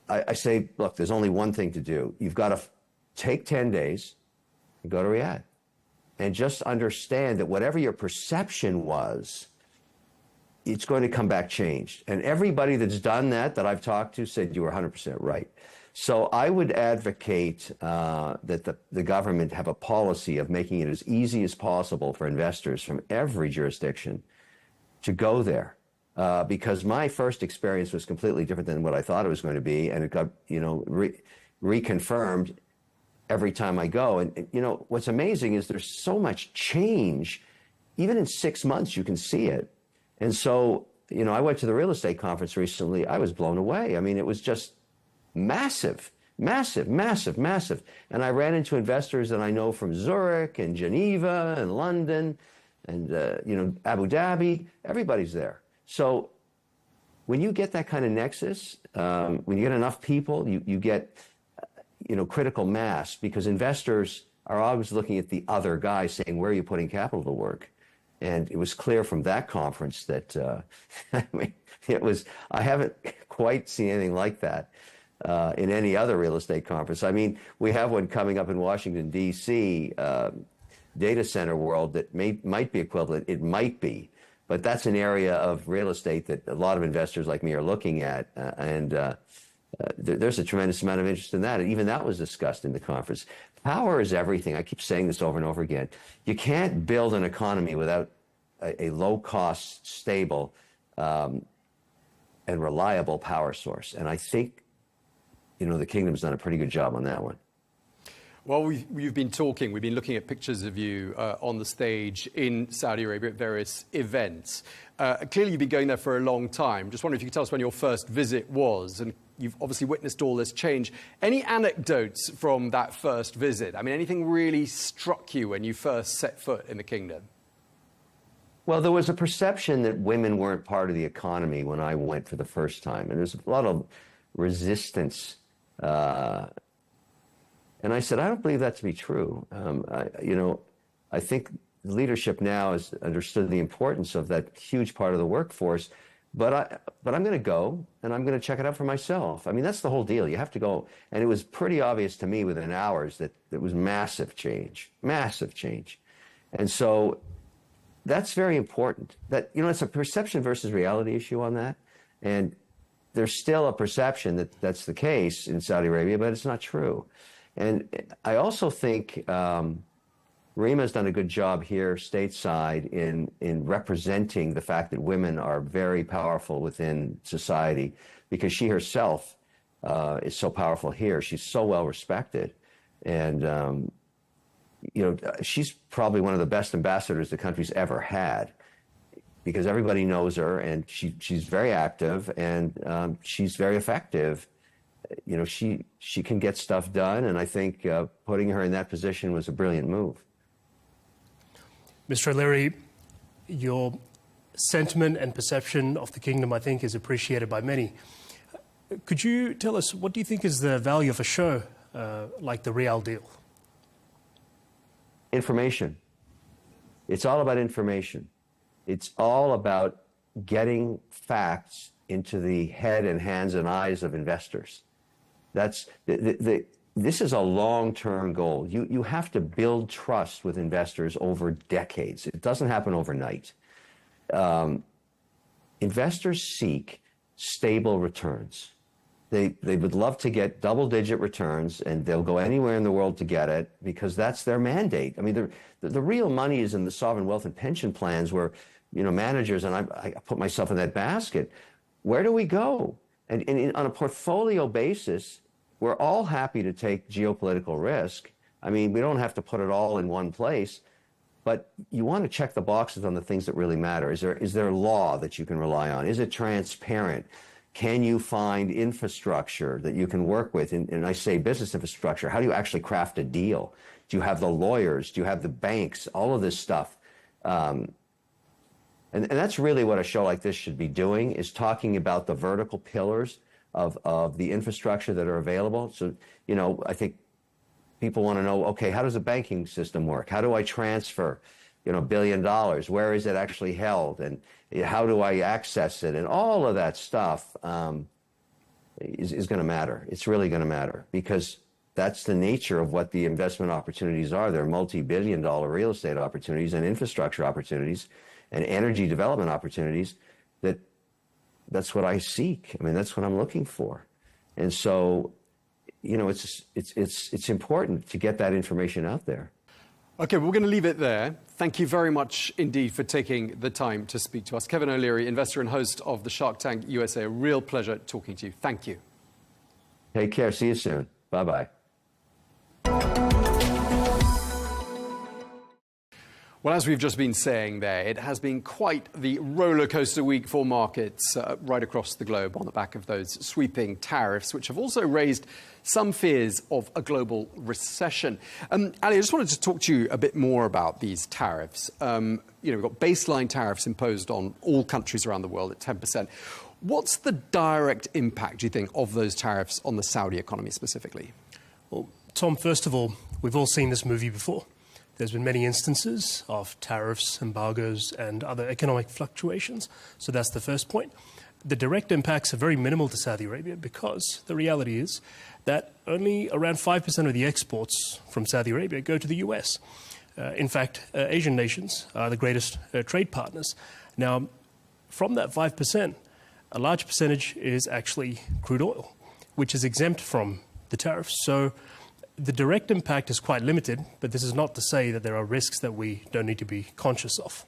I say, look, there's only one thing to do. You've got to take 10 days and go to Riyadh and just understand that whatever your perception was, it's going to come back changed. And everybody that's done that I've talked to said you were 100% right. So I would advocate that the government have a policy of making it as easy as possible for investors from every jurisdiction to go there. Because my first experience was completely different than what I thought it was going to be, and it got, reconfirmed every time I go. And what's amazing is there's so much change. Even in 6 months, you can see it. And so, I went to the real estate conference recently. I was blown away. I mean, it was just massive, massive, massive, massive. And I ran into investors that I know from Zurich and Geneva and London and, Abu Dhabi. Everybody's there. So when you get that kind of nexus, when you get enough people, you get, critical mass, because investors are always looking at the other guy saying, where are you putting capital to work? And it was clear from that conference that, I haven't quite seen anything like that in any other real estate conference. I mean, we have one coming up in Washington, D.C., data center world that might be equivalent. It might be. But that's an area of real estate that a lot of investors like me are looking at, and there's a tremendous amount of interest in that. And even that was discussed in the conference. Power is everything. I keep saying this over and over again. You can't build an economy without a low-cost, stable, and reliable power source. And I think, the kingdom's done a pretty good job on that one. Well, we've been talking, we've been looking at pictures of you on the stage in Saudi Arabia at various events. Clearly, you've been going there for a long time. Just wondering if you could tell us when your first visit was, and you've obviously witnessed all this change. Any anecdotes from that first visit? I mean, anything really struck you when you first set foot in the kingdom? Well, there was a perception that women weren't part of the economy when I went for the first time, and there's a lot of resistance. And I said, I don't believe that to be true. I think leadership now has understood the importance of that huge part of the workforce. But I'm going to go, and I'm going to check it out for myself. I mean, that's the whole deal. You have to go. And it was pretty obvious to me within hours that it was massive change. And so that's very important. That, it's a perception versus reality issue on that. And there's still a perception that that's the case in Saudi Arabia, but it's not true. And I also think Rima has done a good job here stateside in representing the fact that women are very powerful within society, because she herself is so powerful here. She's so well respected. And, she's probably one of the best ambassadors the country's ever had, because everybody knows her, and she's very active, and she's very effective. She can get stuff done, and I think putting her in that position was a brilliant move. Mr. O'Leary, your sentiment and perception of the kingdom, I think, is appreciated by many. Could you tell us, what do you think is the value of a show like the Real deal? Information. It's all about information. It's all about getting facts into the head and hands and eyes of investors. This is a long-term goal. You have to build trust with investors over decades. It doesn't happen overnight. Investors seek stable returns. They would love to get double-digit returns, and they'll go anywhere in the world to get it because that's their mandate. I mean, the real money is in the sovereign wealth and pension plans where, managers, and I put myself in that basket. Where do we go? And on a portfolio basis, we're all happy to take geopolitical risk. I mean, we don't have to put it all in one place, but you want to check the boxes on the things that really matter. Is there law that you can rely on? Is it transparent? Can you find infrastructure that you can work with? And I say business infrastructure. How do you actually craft a deal? Do you have the lawyers? Do you have the banks? All of this stuff. And that's really what a show like this should be doing, is talking about the vertical pillars of the infrastructure that are available. So, I think people want to know, okay, how does the banking system work? How do I transfer, $1 billion? Where is it actually held? And how do I access it? And all of that stuff is going to matter. It's really going to matter because that's the nature of what the investment opportunities are. They're multi-billion-dollar real estate opportunities and infrastructure opportunities and energy development opportunities. That's what I seek. I mean, that's what I'm looking for. And so, it's important to get that information out there. OK, we're going to leave it there. Thank you very much indeed for taking the time to speak to us. Kevin O'Leary, investor and host of the Shark Tank USA. A real pleasure talking to you. Thank you. Take care. See you soon. Bye-bye. Well, as we've just been saying there, it has been quite the roller coaster week for markets right across the globe on the back of those sweeping tariffs, which have also raised some fears of a global recession. Ali, I just wanted to talk to you a bit more about these tariffs. We've got baseline tariffs imposed on all countries around the world at 10%. What's the direct impact, do you think, of those tariffs on the Saudi economy specifically? Well, Tom, first of all, we've all seen this movie before. There's been many instances of tariffs, embargoes, and other economic fluctuations. So that's the first point. The direct impacts are very minimal to Saudi Arabia because the reality is that only around 5% of the exports from Saudi Arabia go to the US. In fact, Asian nations are the greatest trade partners. Now, from that 5%, a large percentage is actually crude oil, which is exempt from the tariffs. So the direct impact is quite limited, but this is not to say that there are risks that we don't need to be conscious of.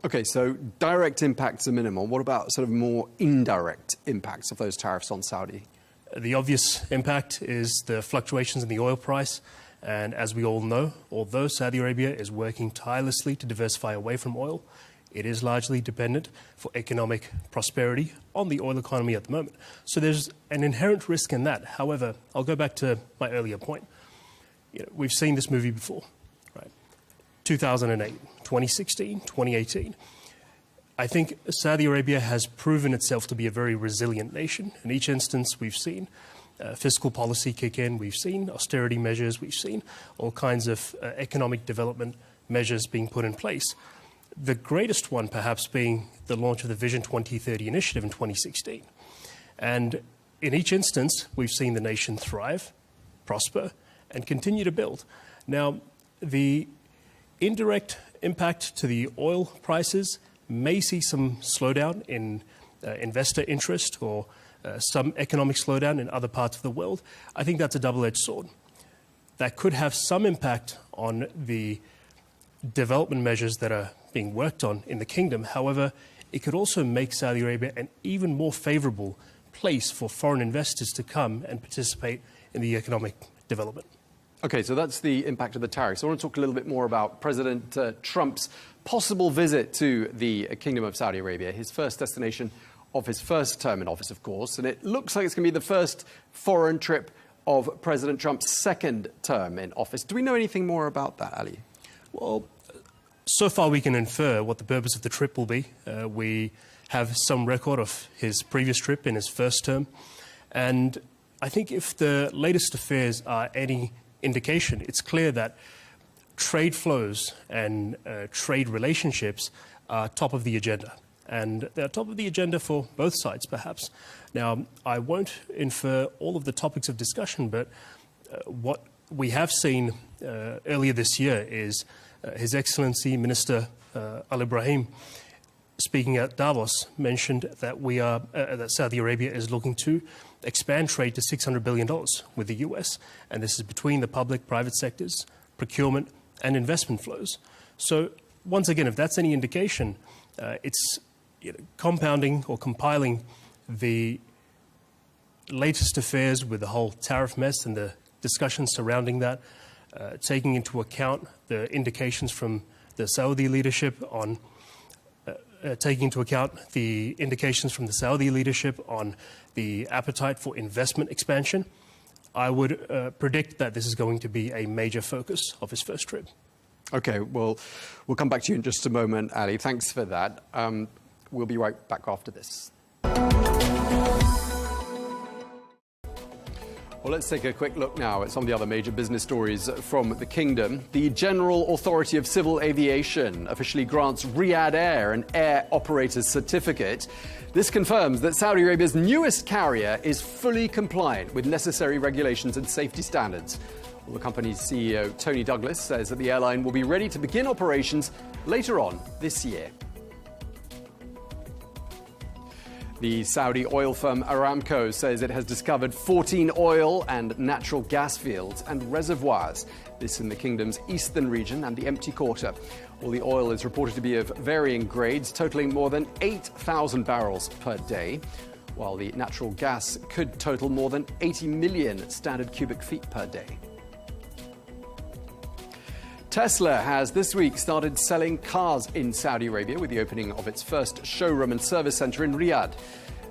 OK, so direct impacts are minimal. What about sort of more indirect impacts of those tariffs on Saudi? The obvious impact is the fluctuations in the oil price. And as we all know, although Saudi Arabia is working tirelessly to diversify away from oil, it is largely dependent for economic prosperity on the oil economy at the moment. So there's an inherent risk in that. However, I'll go back to my earlier point. We've seen this movie before, right? 2008, 2016, 2018. I think Saudi Arabia has proven itself to be a very resilient nation. In each instance, we've seen fiscal policy kick in. We've seen austerity measures. We've seen all kinds of economic development measures being put in place. The greatest one, perhaps, being the launch of the Vision 2030 initiative in 2016. And in each instance, we've seen the nation thrive, prosper, and continue to build. Now, the indirect impact to the oil prices may see some slowdown in investor interest or some economic slowdown in other parts of the world. I think that's a double-edged sword. That could have some impact on the development measures that are being worked on in the kingdom. However, it could also make Saudi Arabia an even more favorable place for foreign investors to come and participate in the economic development. OK, so that's the impact of the tariffs. I want to talk a little bit more about President Trump's possible visit to the Kingdom of Saudi Arabia, his first destination of his first term in office, of course. And it looks like it's going to be the first foreign trip of President Trump's second term in office. Do we know anything more about that, Ali? Well, so far we can infer what the purpose of the trip will be. We have some record of his previous trip in his first term. And I think if the latest affairs are any indication, it's clear that trade flows and trade relationships are top of the agenda. And they're top of the agenda for both sides, perhaps. Now, I won't infer all of the topics of discussion, but what we have seen earlier this year is His Excellency Minister Al Ibrahim, speaking at Davos, mentioned that that Saudi Arabia is looking to expand trade to $600 billion with the US, and this is between the public-private sectors, procurement, and investment flows. So, once again, if that's any indication, it's compounding or compiling the latest affairs with the whole tariff mess and the discussions surrounding that, taking into account the indications from the Saudi leadership on the appetite for investment expansion, I would predict that this is going to be a major focus of his first trip. Okay, well, we'll come back to you in just a moment, Ali. Thanks for that. We'll be right back after this. Well, let's take a quick look now at some of the other major business stories from the kingdom. The General Authority of Civil Aviation officially grants Riyadh Air an air operator's certificate. This confirms that Saudi Arabia's newest carrier is fully compliant with necessary regulations and safety standards. Well, the company's CEO, Tony Douglas, says that the airline will be ready to begin operations later on this year. The Saudi oil firm Aramco says it has discovered 14 oil and natural gas fields and reservoirs. This in the kingdom's eastern region and the Empty Quarter. All the oil is reported to be of varying grades, totaling more than 8,000 barrels per day, while the natural gas could total more than 80 million standard cubic feet per day. Tesla has this week started selling cars in Saudi Arabia with the opening of its first showroom and service center in Riyadh.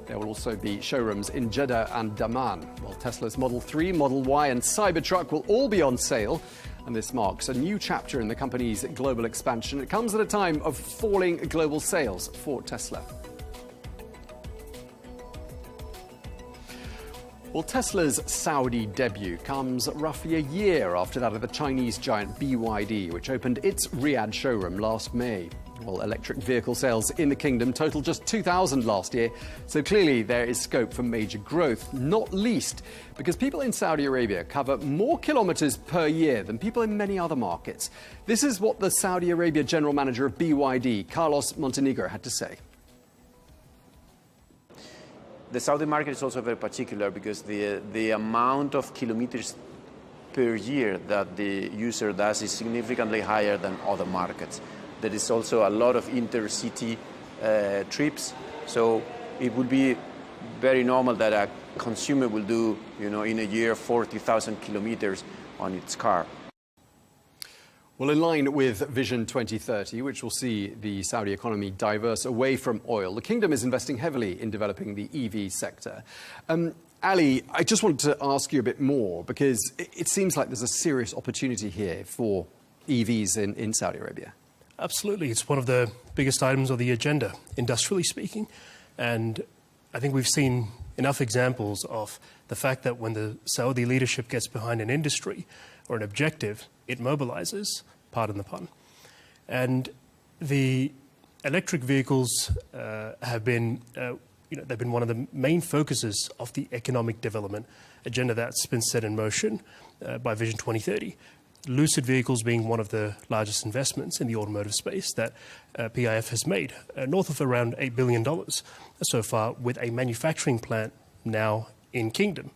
There will also be showrooms in Jeddah and Daman, while Tesla's Model 3, Model Y and Cybertruck will all be on sale. And this marks a new chapter in the company's global expansion. It comes at a time of falling global sales for Tesla. Well, Tesla's Saudi debut comes roughly a year after that of the Chinese giant BYD, which opened its Riyadh showroom last May. Well, electric vehicle sales in the kingdom totaled just 2,000 last year, so clearly there is scope for major growth, not least because people in Saudi Arabia cover more kilometers per year than people in many other markets. This is what the Saudi Arabia general manager of BYD, Carlos Montenegro, had to say. The Saudi market is also very particular because the amount of kilometers per year that the user does is significantly higher than other markets. There is also a lot of intercity trips, so it would be very normal that a consumer will do, in a year 40,000 kilometers on its car. Well, in line with Vision 2030, which will see the Saudi economy diverse away from oil, the kingdom is investing heavily in developing the EV sector. Ali, I just wanted to ask you a bit more because it seems like there's a serious opportunity here for EVs in Saudi Arabia. Absolutely. It's one of the biggest items of the agenda, industrially speaking. And I think we've seen enough examples of the fact that when the Saudi leadership gets behind an industry or an objective, it mobilizes, pardon the pun. And the electric vehicles have been, they've been one of the main focuses of the economic development agenda that's been set in motion by Vision 2030. Lucid vehicles being one of the largest investments in the automotive space that PIF has made, north of around $8 billion so far, with a manufacturing plant now in Kingdom.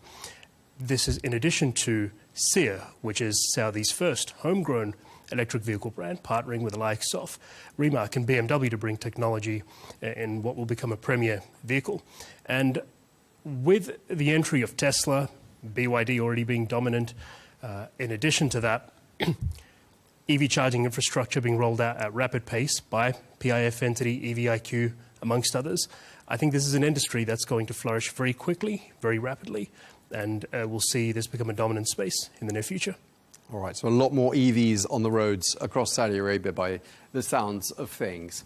This is in addition to Seer, which is Saudi's first homegrown electric vehicle brand, partnering with the likes of Rimac and BMW to bring technology in what will become a premier vehicle. And with the entry of Tesla, BYD already being dominant, in addition to that, EV charging infrastructure being rolled out at rapid pace by PIF entity, EVIQ, amongst others, I think this is an industry that's going to flourish very quickly, very rapidly, and we'll see this become a dominant space in the near future. All right, so a lot more EVs on the roads across Saudi Arabia by the sounds of things.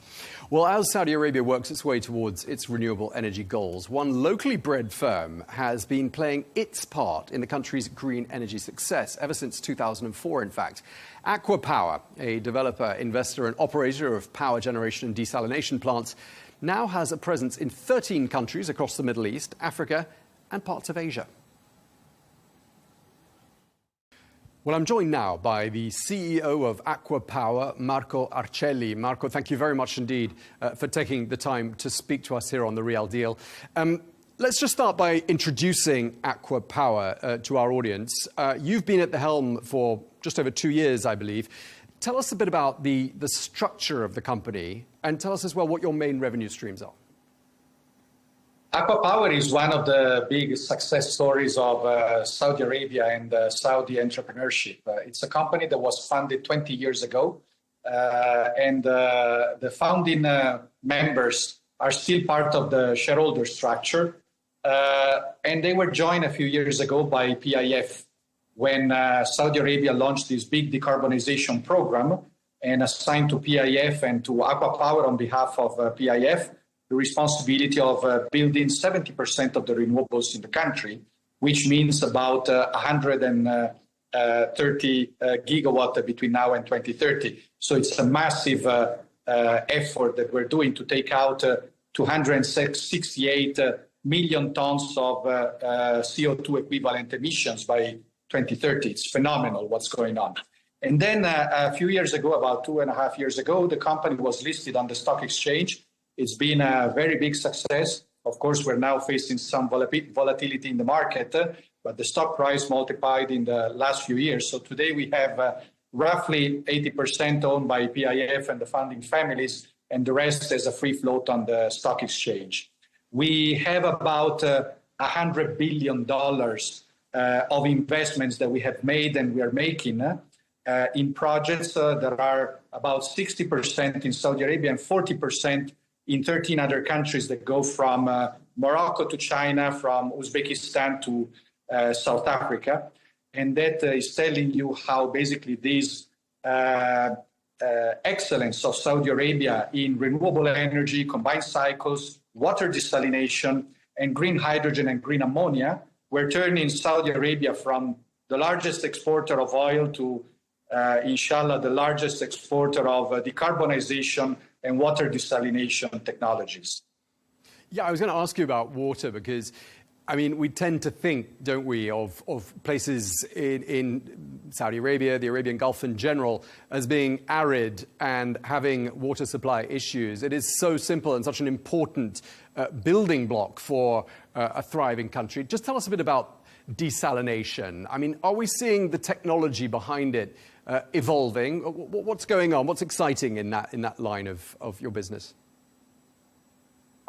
Well, as Saudi Arabia works its way towards its renewable energy goals, one locally bred firm has been playing its part in the country's green energy success ever since 2004, in fact. Aqua Power, a developer, investor and operator of power generation and desalination plants, now has a presence in 13 countries across the Middle East, Africa and parts of Asia. Well, I'm joined now by the CEO of Aqua Power, Marco Arcelli. Marco, thank you very much indeed for taking the time to speak to us here on The Real Deal. Let's just start by introducing Aqua Power to our audience. You've been at the helm for just over 2 years, I believe. Tell us a bit about the structure of the company and tell us as well what your main revenue streams are. Aqua Power is one of the big success stories of Saudi Arabia and Saudi entrepreneurship. It's a company that was founded 20 years ago, and the founding members are still part of the shareholder structure. And they were joined a few years ago by PIF when Saudi Arabia launched this big decarbonization program and assigned to PIF and to Aqua Power on behalf of PIF the responsibility of building 70% of the renewables in the country, which means about 130 gigawatt between now and 2030. So it's a massive effort that we're doing to take out 268 million tons of CO2 equivalent emissions by 2030. It's phenomenal what's going on. And then a few years ago, about 2.5 years ago, the company was listed on the stock exchange. It's been a very big success. Of course, we're now facing some volatility in the market, but the stock price multiplied in the last few years. So today we have roughly 80% owned by PIF and the founding families, and the rest as a free float on the stock exchange. We have about $100 billion of investments that we have made and we are making in projects that are about 60% in Saudi Arabia and 40% in 13 other countries that go from Morocco to China, from Uzbekistan to South Africa. And that is telling you how basically this excellence of Saudi Arabia in renewable energy, combined cycles, water desalination, and green hydrogen and green ammonia, we're turning Saudi Arabia from the largest exporter of oil to, inshallah, the largest exporter of decarbonization and water desalination technologies. Yeah, I was going to ask you about water because, I mean, we tend to think, don't we, of places in Saudi Arabia, the Arabian Gulf in general, as being arid and having water supply issues. It is so simple and such an important building block for a thriving country. Just tell us a bit about desalination. I mean, are we seeing the technology behind it evolving? What's going on? What's exciting in that line of your business?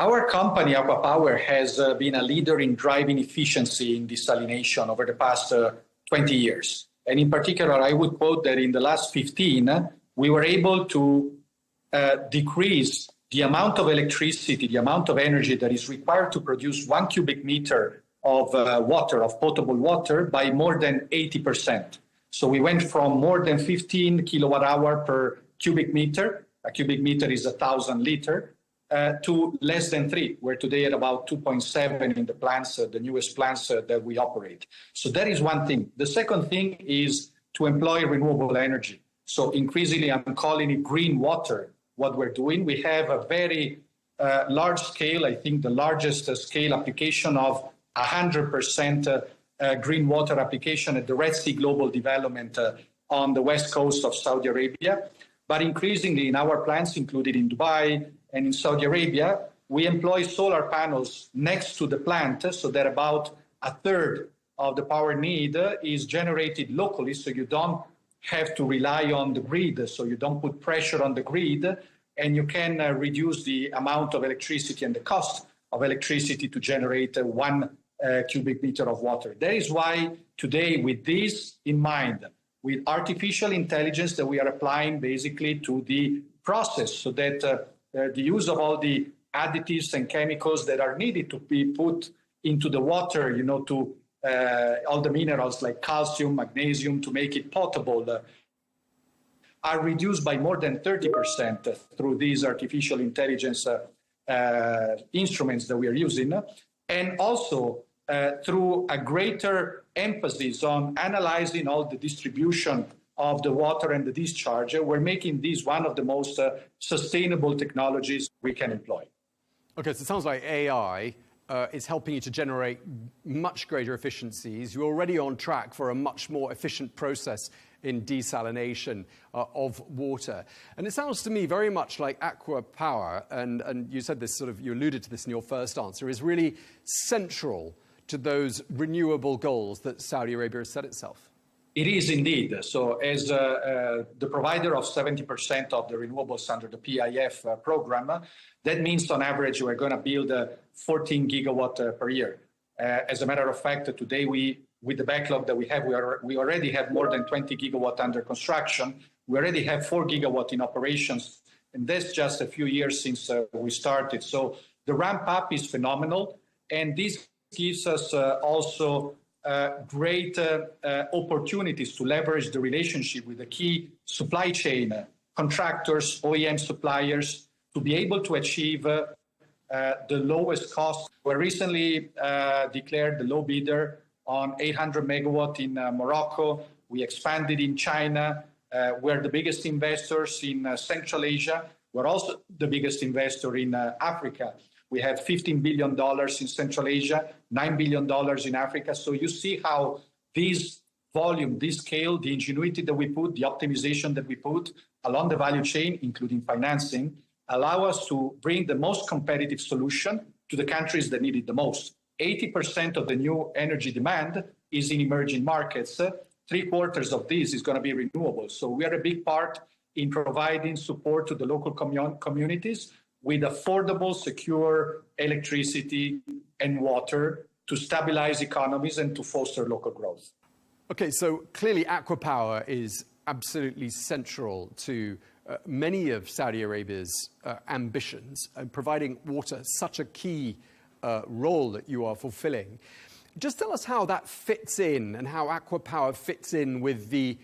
Our company, Aqua Power, has been a leader in driving efficiency in desalination over the past 20 years. And in particular, I would quote that in the last 15, we were able to decrease the amount of electricity, the amount of energy that is required to produce 1 cubic meter of water, of potable water, by more than 80%. So we went from more than 15 kilowatt hour per cubic meter, a cubic meter is 1,000 liter, to less than 3. We're today at about 2.7 in the plants, the newest plants that we operate. So that is one thing. The second thing is to employ renewable energy. So increasingly, I'm calling it green water, what we're doing. We have a very large scale, I think the largest scale application of 100% green water application at the Red Sea Global Development on the west coast of Saudi Arabia. But increasingly in our plants, included in Dubai and in Saudi Arabia, we employ solar panels next to the plant so that about a third of the power need is generated locally, so you don't have to rely on the grid, so you don't put pressure on the grid, and you can reduce the amount of electricity and the cost of electricity to generate 1 cubic meter of water. That is why today, with this in mind, with artificial intelligence that we are applying basically to the process so that the use of all the additives and chemicals that are needed to be put into the water, to all the minerals like calcium, magnesium, to make it potable, are reduced by more than 30% through these artificial intelligence instruments that we are using, and also through a greater emphasis on analyzing all the distribution of the water and the discharge. We're making this one of the most sustainable technologies we can employ. Okay, so it sounds like AI is helping you to generate much greater efficiencies. You're already on track for a much more efficient process in desalination of water. And it sounds to me very much like aqua power, and you said this you alluded to this in your first answer, is really central to those renewable goals that Saudi Arabia has set itself. It is indeed. So as the provider of 70% of the renewables under the PIF program, that means on average we're going to build 14 gigawatt per year. As a matter of fact, today with the backlog that we have, we already have more than 20 gigawatt under construction. We already have 4 gigawatt in operations, and that's just a few years since we started. So the ramp up is phenomenal, and this gives us also great opportunities to leverage the relationship with the key supply chain contractors, OEM suppliers, to be able to achieve the lowest cost. We recently declared the low bidder on 800 megawatt in Morocco. We expanded in China. We're the biggest investors in Central Asia. We're also the biggest investor in Africa. We have $15 billion in Central Asia, $9 billion in Africa. So you see how this volume, this scale, the ingenuity that we put, the optimization that we put along the value chain, including financing, allow us to bring the most competitive solution to the countries that need it the most. 80% of the new energy demand is in emerging markets. 3/4 of this is going to be renewable. So we are a big part in providing support to the local communities with affordable, secure electricity and water to stabilize economies and to foster local growth. Okay, so clearly aqua power is absolutely central to many of Saudi Arabia's ambitions, and providing water such a key role that you are fulfilling. Just tell us how that fits in and how aqua power fits in with the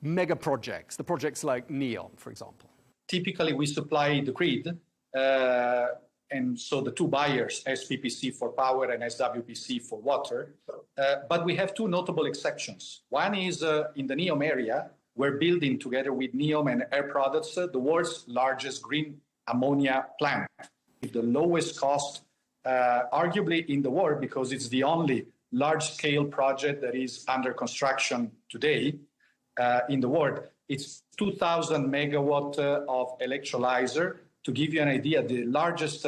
mega projects, the projects like NEOM, for example. Typically, we supply the grid, and so the two buyers, SPPC for power and SWPC for water. But we have two notable exceptions. One is in the NEOM area, we're building together with NEOM and Air Products the world's largest green ammonia plant, with the lowest cost, arguably in the world, because it's the only large-scale project that is under construction today in the world. It's 2,000 megawatt of electrolyzer. To give you an idea, the largest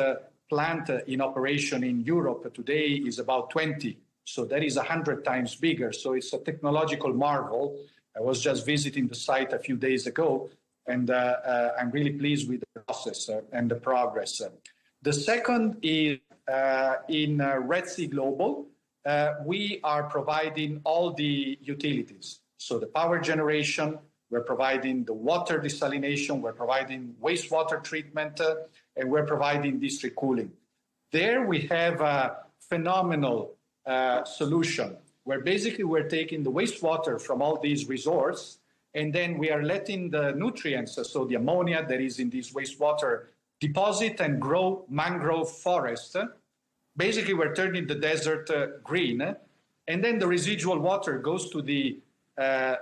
plant in operation in Europe today is about 20. So that is 100 times bigger. So it's a technological marvel. I was just visiting the site a few days ago, and I'm really pleased with the process and the progress. The second is in Red Sea Global. We are providing all the utilities. So the power generation, we're providing the water desalination, we're providing wastewater treatment, and we're providing district cooling. There we have a phenomenal solution where basically we're taking the wastewater from all these resorts, and then we are letting the nutrients, so the ammonia that is in this wastewater, deposit and grow mangrove forest. Basically, we're turning the desert green, and then the residual water goes to the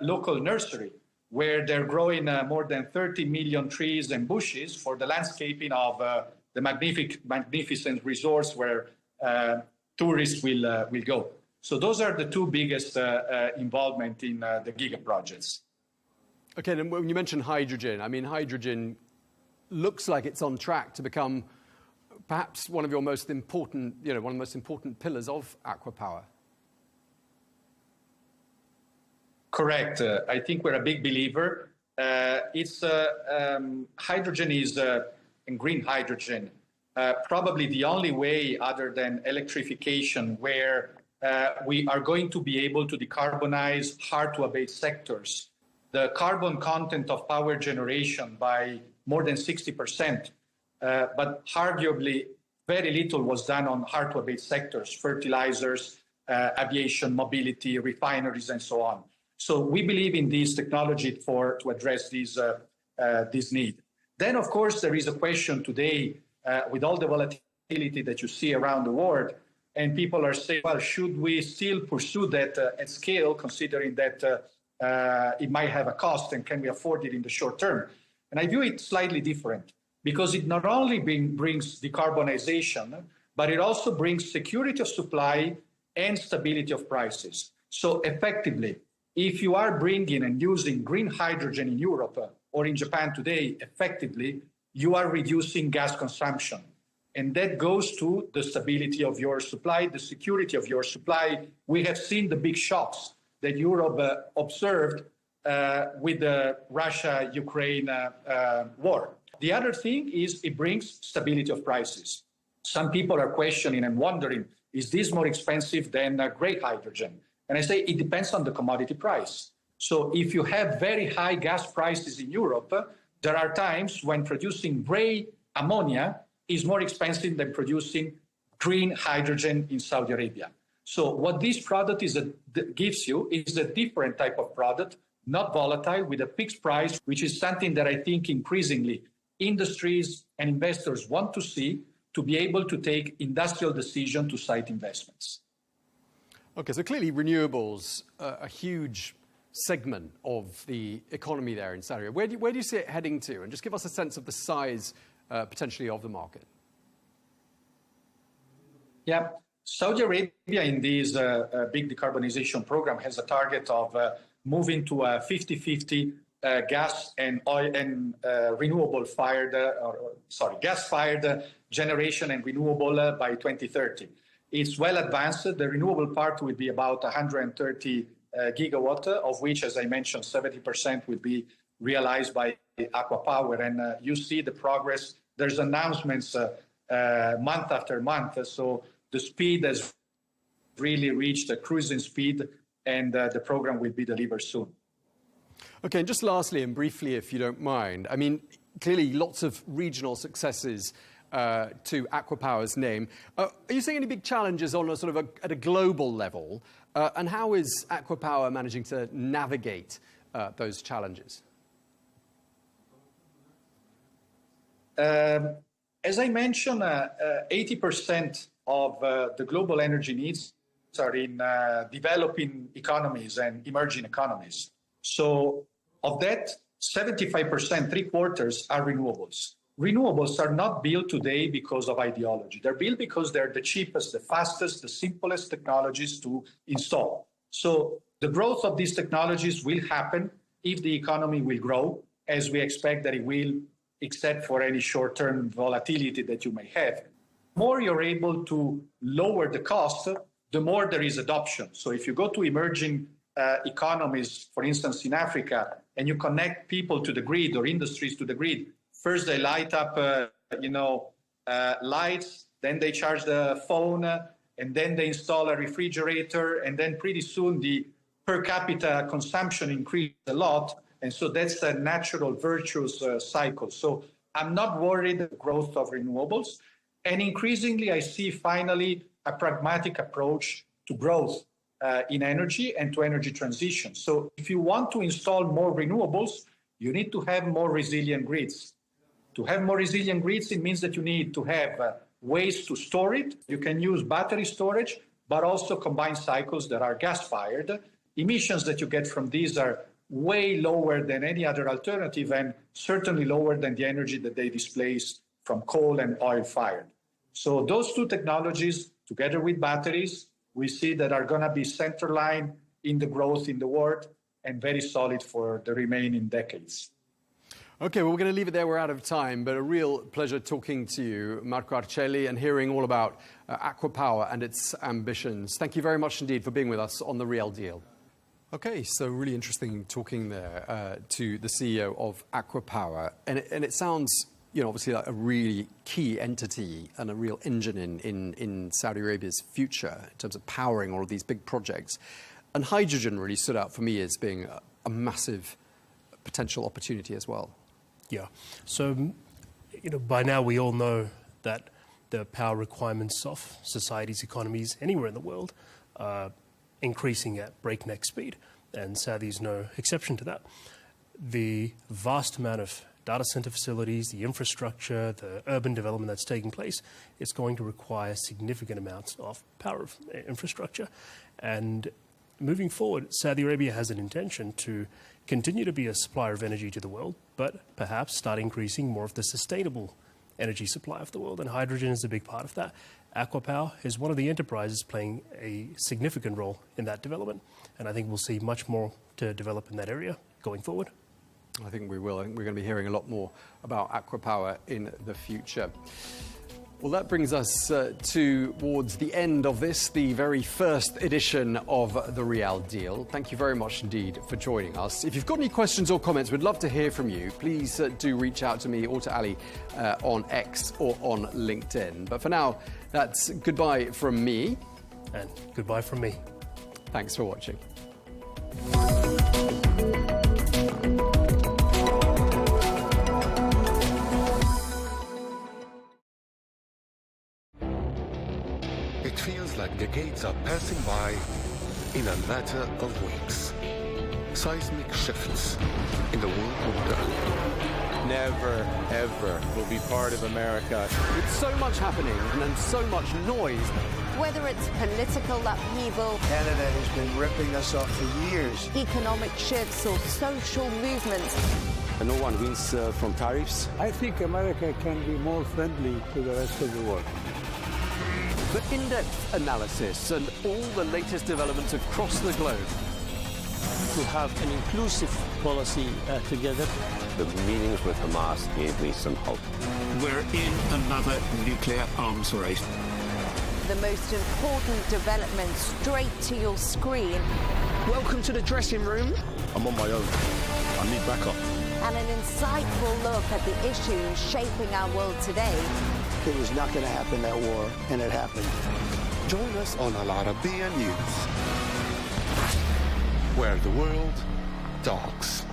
local nursery, where they're growing more than 30 million trees and bushes for the landscaping of the magnificent resorts where tourists will go. So those are the two biggest involvement in the giga projects. Okay, and when you mentioned hydrogen, I mean, hydrogen looks like it's on track to become perhaps one of your most important, one of the most important pillars of aqua power. Correct. I think we're a big believer. Hydrogen is, and green hydrogen, probably the only way other than electrification where we are going to be able to decarbonize hard-to-abate sectors. The carbon content of power generation by more than 60%, but arguably very little was done on hard-to-abate sectors, fertilizers, aviation, mobility, refineries, and so on. So we believe in this technology to address this need. Then, of course, there is a question today with all the volatility that you see around the world, and people are saying, well, should we still pursue that at scale, considering that it might have a cost, and can we afford it in the short term? And I view it slightly different, because it not only brings decarbonization, but it also brings security of supply and stability of prices. So effectively, if you are bringing and using green hydrogen in Europe or in Japan today, effectively, you are reducing gas consumption. And that goes to the stability of your supply, the security of your supply. We have seen the big shocks that Europe observed with the Russia-Ukraine war. The other thing is it brings stability of prices. Some people are questioning and wondering, is this more expensive than gray hydrogen? And I say it depends on the commodity price. So if you have very high gas prices in Europe, there are times when producing gray ammonia is more expensive than producing green hydrogen in Saudi Arabia. So what this product gives you is a different type of product, not volatile, with a fixed price, which is something that I think increasingly industries and investors want to see to be able to take industrial decisions to site investments. Okay, so clearly renewables are a huge segment of the economy there in Saudi Arabia. Where do you see it heading to? And just give us a sense of the size potentially of the market. Yeah, Saudi Arabia in this big decarbonization program has a target of moving to a 50-50 gas and oil and gas-fired generation and renewable by 2030. It's well advanced. The renewable part will be about 130 gigawatt, of which, as I mentioned, 70% will be realized by Aqua Power. And you see the progress. There's announcements month after month. So the speed has really reached a cruising speed, and the program will be delivered soon. Okay, and just lastly and briefly, if you don't mind, I mean, clearly lots of regional successes to Aqua Power's name. Are you seeing any big challenges on a sort of at a global level? And how is Aqua Power managing to navigate those challenges? As I mentioned, 80% of the global energy needs are in developing economies and emerging economies. So of that, 75%, 3/4 are renewables. Renewables are not built today because of ideology. They're built because they're the cheapest, the fastest, the simplest technologies to install. So the growth of these technologies will happen if the economy will grow, as we expect that it will, except for any short-term volatility that you may have. The more you're able to lower the cost, the more there is adoption. So if you go to emerging economies, for instance, in Africa, and you connect people to the grid or industries to the grid, first they light up, lights, then they charge the phone, and then they install a refrigerator, and then pretty soon the per capita consumption increases a lot. And so that's a natural, virtuous cycle. So I'm not worried about the growth of renewables. And increasingly, I see finally a pragmatic approach to growth in energy and to energy transition. So if you want to install more renewables, you need to have more resilient grids. To have more resilient grids, it means that you need to have ways to store it. You can use battery storage, but also combined cycles that are gas-fired. Emissions that you get from these are way lower than any other alternative, and certainly lower than the energy that they displace from coal and oil-fired. So those two technologies, together with batteries, we see that are going to be centerline in the growth in the world and very solid for the remaining decades. Okay, well, we're going to leave it there. We're out of time, but a real pleasure talking to you, Marco Arcelli, and hearing all about Aqua Power and its ambitions. Thank you very much indeed for being with us on The Real Deal. Okay, so really interesting talking there to the CEO of Aqua Power. And it sounds, obviously like a really key entity and a real engine in Saudi Arabia's future in terms of powering all of these big projects. And hydrogen really stood out for me as being a massive potential opportunity as well. Yeah. So, by now we all know that the power requirements of societies, economies, anywhere in the world increasing at breakneck speed, and Saudi is no exception to that. The vast amount of data center facilities, the infrastructure, the urban development that's taking place, it's going to require significant amounts of power infrastructure. And moving forward, Saudi Arabia has an intention to continue to be a supplier of energy to the world, but perhaps start increasing more of the sustainable energy supply of the world, and hydrogen is a big part of that. Aquapower is one of the enterprises playing a significant role in that development, and I think we'll see much more to develop in that area going forward. I think we will. I think we're going to be hearing a lot more about Aquapower in the future. Well, that brings us towards the end of this, the very first edition of The Real Deal. Thank you very much indeed for joining us. If you've got any questions or comments, we'd love to hear from you. Please do reach out to me or to Ali on X or on LinkedIn. But for now, that's goodbye from me. And goodbye from me. Thanks for watching. It feels like decades are passing by in a matter of weeks. Seismic shifts in the world order. Never, ever will be part of America. With so much happening and so much noise. Whether it's political upheaval, Canada has been ripping us off for years. economic shifts, or social movements, And no one wins from tariffs. I think America can be more friendly to the rest of the world. The in-depth analysis and all the latest developments across the globe. To have an inclusive policy together. The meetings with Hamas gave me some hope. We're in another nuclear arms race. the most important developments straight to your screen. Welcome to the dressing room. I'm on my own. I need backup. And an insightful look at the issues shaping our world today. It was not going to happen, that war, and it happened. Join us on Arabiya News, where the world talks.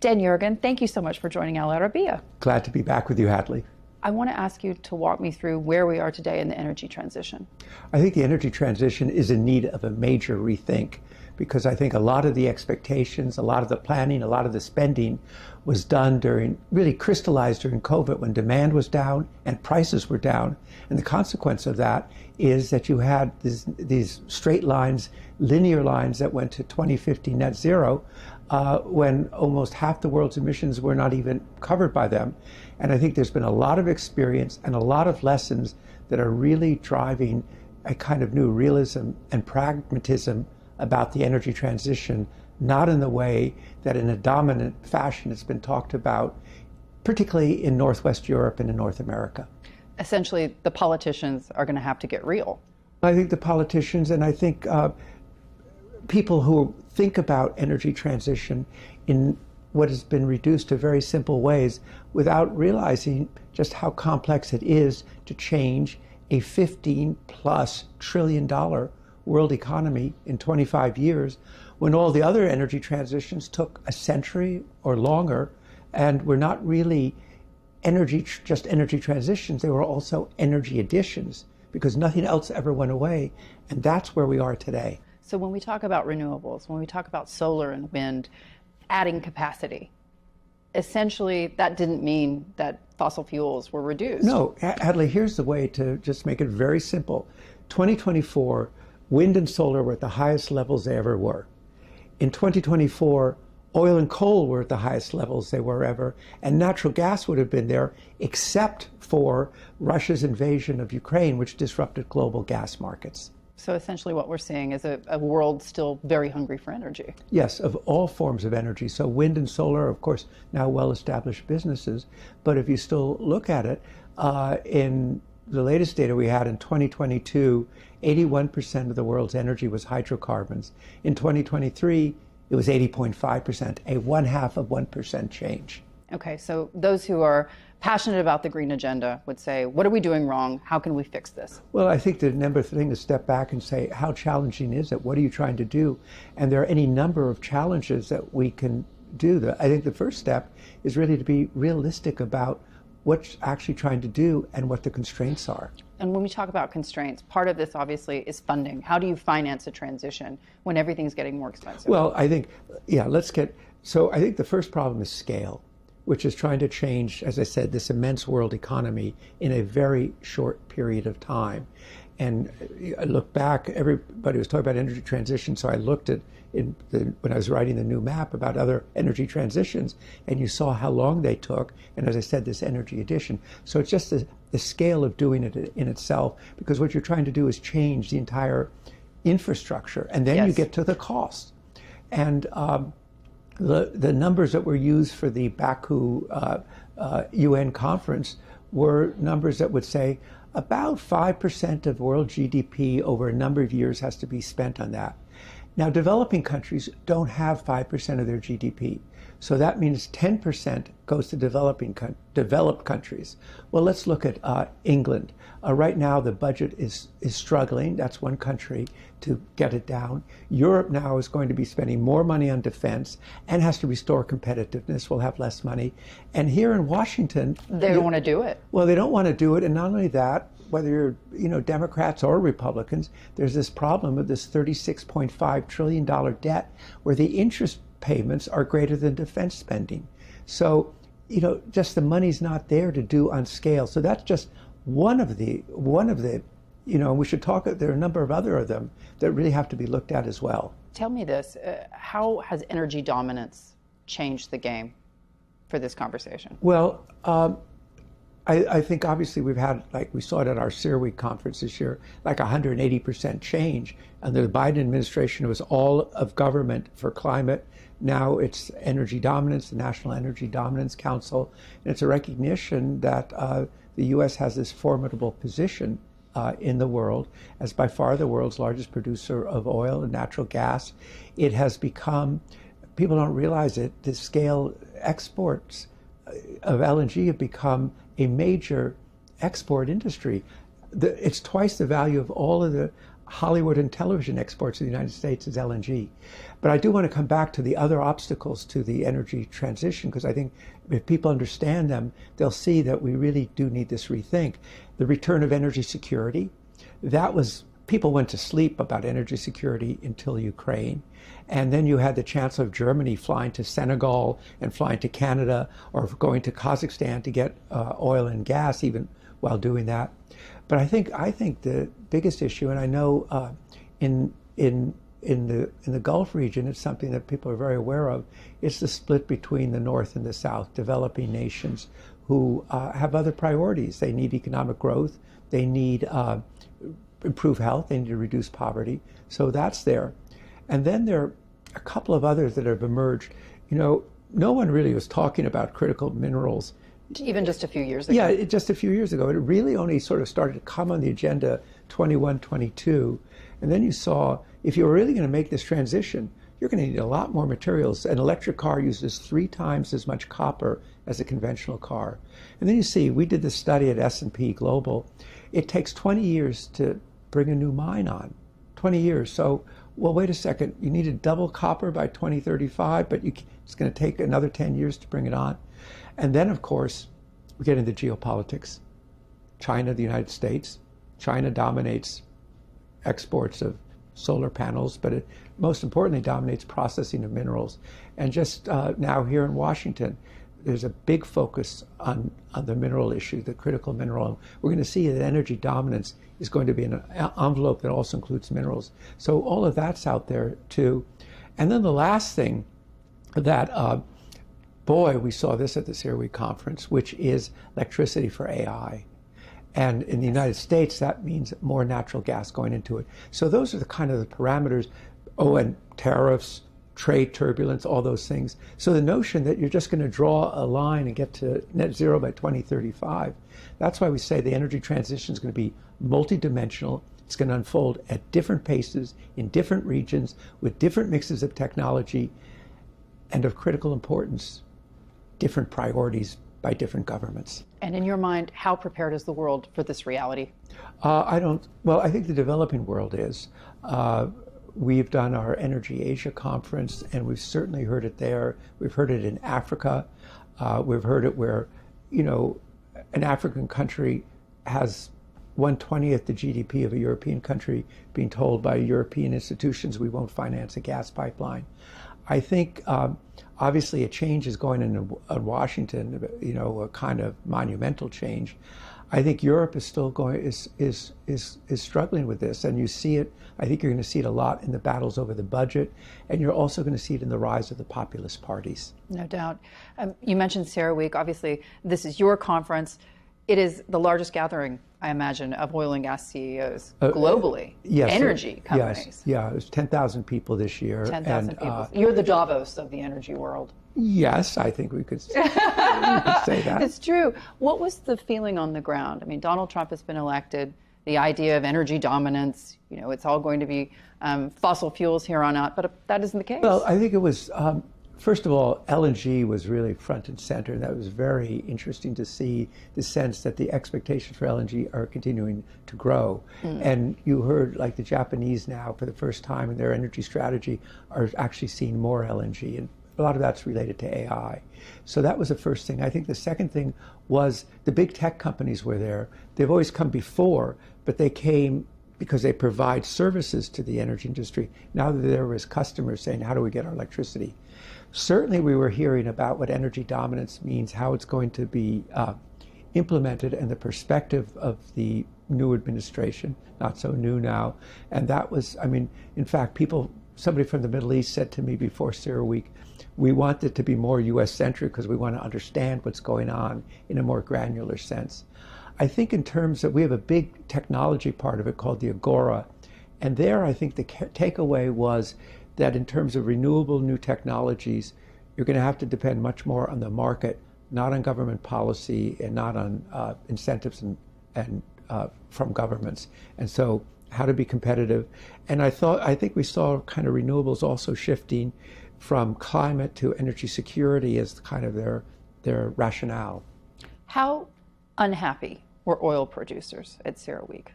Dan Jurgen, thank you so much for joining Al Arabiya. Glad to be back with you, Hadley. I want to ask you to walk me through where we are today in the energy transition. I think the energy transition is in need of a major rethink, because I think a lot of the expectations, a lot of the planning, a lot of the spending was done really crystallized during COVID, when demand was down and prices were down. And the consequence of that is that you had these straight lines, linear lines that went to 2050 net zero, when almost half the world's emissions were not even covered by them. And I think there's been a lot of experience and a lot of lessons that are really driving a kind of new realism and pragmatism about the energy transition, not in the way that in a dominant fashion it's been talked about, particularly in Northwest Europe and in North America. Essentially, the politicians are going to have to get real. I think the politicians, and I think people who think about energy transition in what has been reduced to very simple ways, without realizing just how complex it is to change a $15+ trillion world economy in 25 years, when all the other energy transitions took a century or longer, and were not really just energy transitions, they were also energy additions, because nothing else ever went away. And that's where we are today. So when we talk about renewables, when we talk about solar and wind, adding capacity, essentially that didn't mean that fossil fuels were reduced. No, Hadley, here's the way to just make it very simple. 2024, wind and solar were at the highest levels they ever were. In 2024, oil and coal were at the highest levels they were ever, and natural gas would have been there, except for Russia's invasion of Ukraine, which disrupted global gas markets. So essentially what we're seeing is a world still very hungry for energy. Yes, of all forms of energy. So wind and solar are, of course, now well-established businesses. But if you still look at it, in the latest data we had in 2022, 81% of the world's energy was hydrocarbons. In 2023, it was 80.5%, a 0.5% change. Okay, so those who are passionate about the green agenda would say, what are we doing wrong? How can we fix this? Well, I think the number thing is step back and say, how challenging is it? What are you trying to do? And there are any number of challenges that we can do. I think the first step is really to be realistic about what's actually trying to do and what the constraints are. And when we talk about constraints, part of this obviously is funding. How do you finance a transition when everything's getting more expensive? Well, I think, so I think the first problem is scale, which is trying to change, as I said, this immense world economy in a very short period of time. And I look back, everybody was talking about energy transition, so I looked at, when I was writing the new map about other energy transitions, and you saw how long they took, and as I said, this energy addition. So it's just the scale of doing it in itself, because what you're trying to do is change the entire infrastructure, and then you get to the cost. And the numbers that were used for the Baku UN conference were numbers that would say about 5% of world GDP over a number of years has to be spent on that. Now, developing countries don't have 5% of their GDP. So that means 10% goes to developed countries. Well, let's look at England. Right now, the budget is struggling. That's one country to get it down. Europe now is going to be spending more money on defense and has to restore competitiveness. We'll have less money. And here in Washington, they don't want to do it. Well, they don't want to do it. And not only that, whether you're Democrats or Republicans, there's this problem of this $36.5 trillion debt where the interest payments are greater than defense spending. So, just the money's not there to do on scale. So that's just one of the, we should talk, there are a number of other of them that really have to be looked at as well. Tell me this, how has energy dominance changed the game for this conversation? Well, I think obviously we've had, like we saw it at our CERAWeek conference this year, like 180% change. Under the Biden administration, it was all of government for climate. Now it's energy dominance, the National Energy Dominance Council. And it's a recognition that the U.S. has this formidable position in the world as by far the world's largest producer of oil and natural gas. It has become, people don't realize it, the scale exports of LNG have become a major export industry. It's twice the value of all of the Hollywood and television exports in the United States is LNG. But I do want to come back to the other obstacles to the energy transition, because I think if people understand them, they'll see that we really do need this rethink. The return of energy security, people went to sleep about energy security until Ukraine. And then you had the Chancellor of Germany flying to Senegal and flying to Canada or going to Kazakhstan to get oil and gas, even while doing that. But I think the biggest issue, and I know in the Gulf region, it's something that people are very aware of, is the split between the North and the South, developing nations who have other priorities. They need economic growth, they need improve health, they need to reduce poverty. So that's there. And then there are a couple of others that have emerged. No one really was talking about critical minerals. Even just a few years ago. Yeah, just a few years ago. It really only sort of started to come on the agenda 21, 22. And then you saw, if you're really going to make this transition, you're going to need a lot more materials. An electric car uses 3 times as much copper as a conventional car. And then you see, we did this study at S&P Global. It takes 20 years to bring a new mine on. 20 years. So, well, wait a second. You need to double copper by 2035, but it's going to take another 10 years to bring it on. And then, of course, we get into geopolitics. China, the United States. China dominates exports of solar panels, but it most importantly dominates processing of minerals. And just now here in Washington, there's a big focus on the mineral issue, the critical mineral. We're going to see that energy dominance is going to be an envelope that also includes minerals. So all of that's out there too. And then the last thing that, we saw this at the CERAWeek conference, which is electricity for AI. And in the United States, that means more natural gas going into it. So those are the kind of the parameters. Oh, and tariffs, trade turbulence, all those things. So the notion that you're just going to draw a line and get to net zero by 2035, that's why we say the energy transition is going to be multidimensional. It's going to unfold at different paces in different regions with different mixes of technology, and of critical importance. different priorities by different governments. And in your mind, how prepared is the world for this reality? I think the developing world is. We've done our Energy Asia conference, and we've certainly heard it there. We've heard it in Africa. We've heard it where, an African country has 1/20th the GDP of a European country being told by European institutions we won't finance a gas pipeline. I think obviously a change is going in Washington, a kind of monumental change. I think Europe is still is struggling with this, and you see it. I think you're going to see it a lot in the battles over the budget, and you're also going to see it in the rise of the populist parties. No doubt. You mentioned CERAWeek. Obviously, this is your conference. It is the largest gathering, I imagine, of oil and gas CEOs globally. Yes, energy companies. Yes, yeah, it was 10,000 people this year. 10,000 people. You're the Davos of the energy world. Yes, I think we could say that. It's true. What was the feeling on the ground? I mean, Donald Trump has been elected. The idea of energy dominance, it's all going to be fossil fuels here on out, but that isn't the case. Well, I think it was, first of all, LNG was really front and center. That was very interesting to see the sense that the expectations for LNG are continuing to grow. And you heard, like, the Japanese now, for the first time in their energy strategy, are actually seeing more LNG. And a lot of that's related to AI. So that was the first thing. I think the second thing was the big tech companies were there. They've always come before, but they came because they provide services to the energy industry. Now that there was customers saying, how do we get our electricity? Certainly we were hearing about what energy dominance means, how it's going to be implemented, and the perspective of the new administration, not so new now. And that was, in fact, somebody from the Middle East said to me before CERAWeek, we want it to be more U.S.-centric because we want to understand what's going on in a more granular sense. I think in terms of, we have a big technology part of it called the Agora, and there I think the takeaway was that in terms of renewable new technologies, you're going to have to depend much more on the market, not on government policy and not on incentives and from governments. And so how to be competitive. And I think we saw kind of renewables also shifting from climate to energy security as kind of their rationale. How unhappy were oil producers at CERAWeek?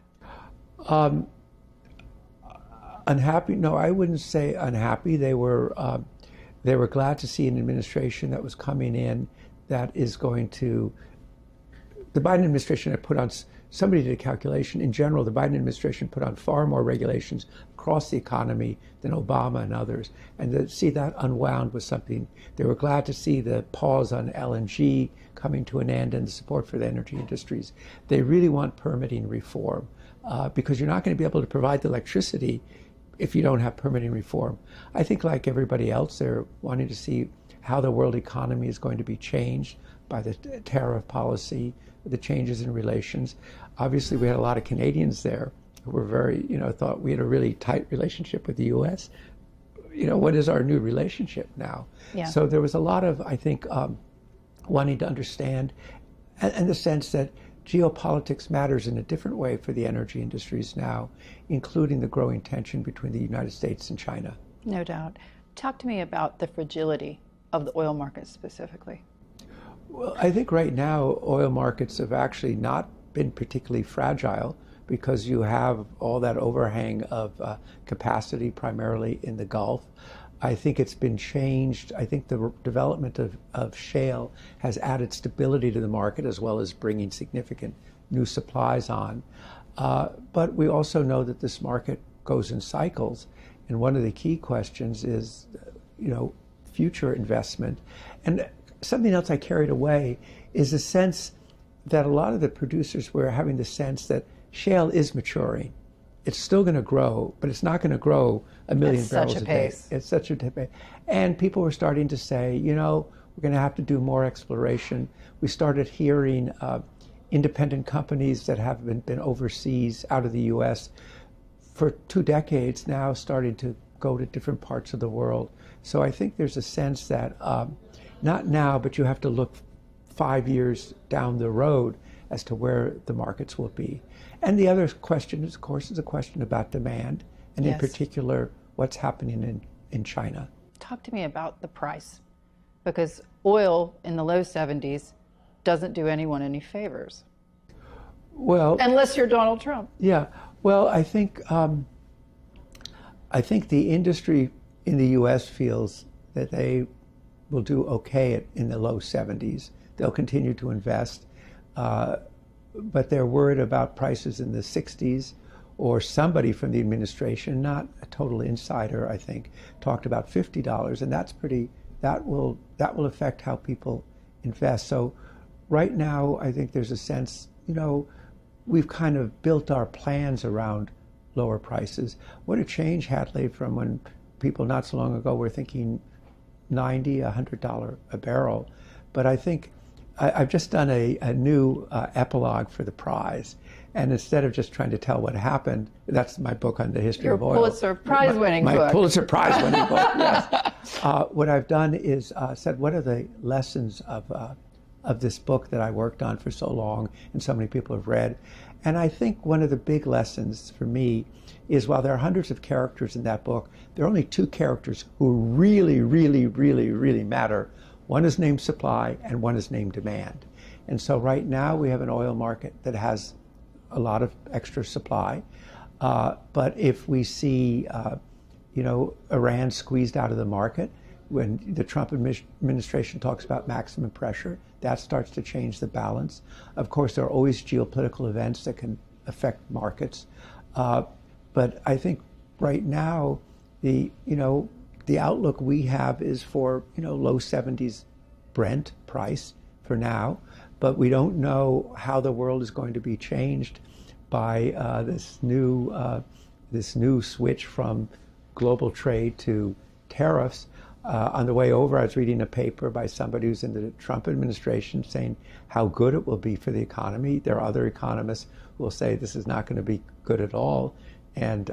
Unhappy? No, I wouldn't say unhappy. They were glad to see an administration that was coming in that is going to. The Biden administration had put on. Somebody did a calculation. In general, the Biden administration put on far more regulations across the economy than Obama and others. And to see that unwound was something. They were glad to see the pause on LNG coming to an end and the support for the energy industries. They really want permitting reform because you're not going to be able to provide the electricity if you don't have permitting reform. I think, like everybody else, they're wanting to see how the world economy is going to be changed by the tariff policy, the changes in relations. Obviously, we had a lot of Canadians there who were very, thought we had a really tight relationship with the U.S. What is our new relationship now? Yeah. So there was a lot of, I think, wanting to understand, and the sense that geopolitics matters in a different way for the energy industries now, including the growing tension between the United States and China. No doubt. Talk to me about the fragility of the oil market specifically. Well, I think right now oil markets have actually not been particularly fragile because you have all that overhang of capacity primarily in the Gulf. I think it's been changed. I think the development of shale has added stability to the market as well as bringing significant new supplies on. But we also know that this market goes in cycles. And one of the key questions is, future investment. And something else I carried away is the sense that a lot of the producers were having the sense that shale is maturing. It's still going to grow, but it's not going to grow a million barrels a day. It's such a pace. And people were starting to say, we're going to have to do more exploration. We started hearing independent companies that have been overseas out of the U.S. for 2 decades now starting to go to different parts of the world. So I think there's a sense that not now, but you have to look 5 years down the road as to where the markets will be. And the other question, is, of course, is a question about demand, and in particular, what's happening in China. Talk to me about the price Because oil in the low 70s doesn't do anyone any favors. Well, unless you're Donald Trump. Yeah. Well, I think the industry in the U.S. feels that they will do okay in the low 70s. They'll continue to invest, but they're worried about prices in the 60s. Or somebody from the administration, not a total insider, I think, talked about $50, and that will affect how people invest. So right now, I think there's a sense, we've kind of built our plans around lower prices. What a change, Hadley, from when people not so long ago were thinking $90, $100 a barrel. But I think I've just done a new epilogue for the prize. And instead of just trying to tell what happened, that's my book on the history of oil. Your Pulitzer Prize-winning book. My Pulitzer Prize-winning book, yes. What I've done is said, what are the lessons of this book that I worked on for so long and so many people have read? And I think one of the big lessons for me is while there are hundreds of characters in that book, there are only two characters who really, really, really, really matter. One is named supply and one is named demand. And so right now we have an oil market that has a lot of extra supply. But if we see, Iran squeezed out of the market, when the Trump administration talks about maximum pressure, that starts to change the balance. Of course, there are always geopolitical events that can affect markets. But I think right now, the outlook we have is for, low 70s Brent price for now. But we don't know how the world is going to be changed by this new switch from global trade to tariffs. On the way over, I was reading a paper by somebody who's in the Trump administration saying how good it will be for the economy. There are other economists who will say this is not going to be good at all. And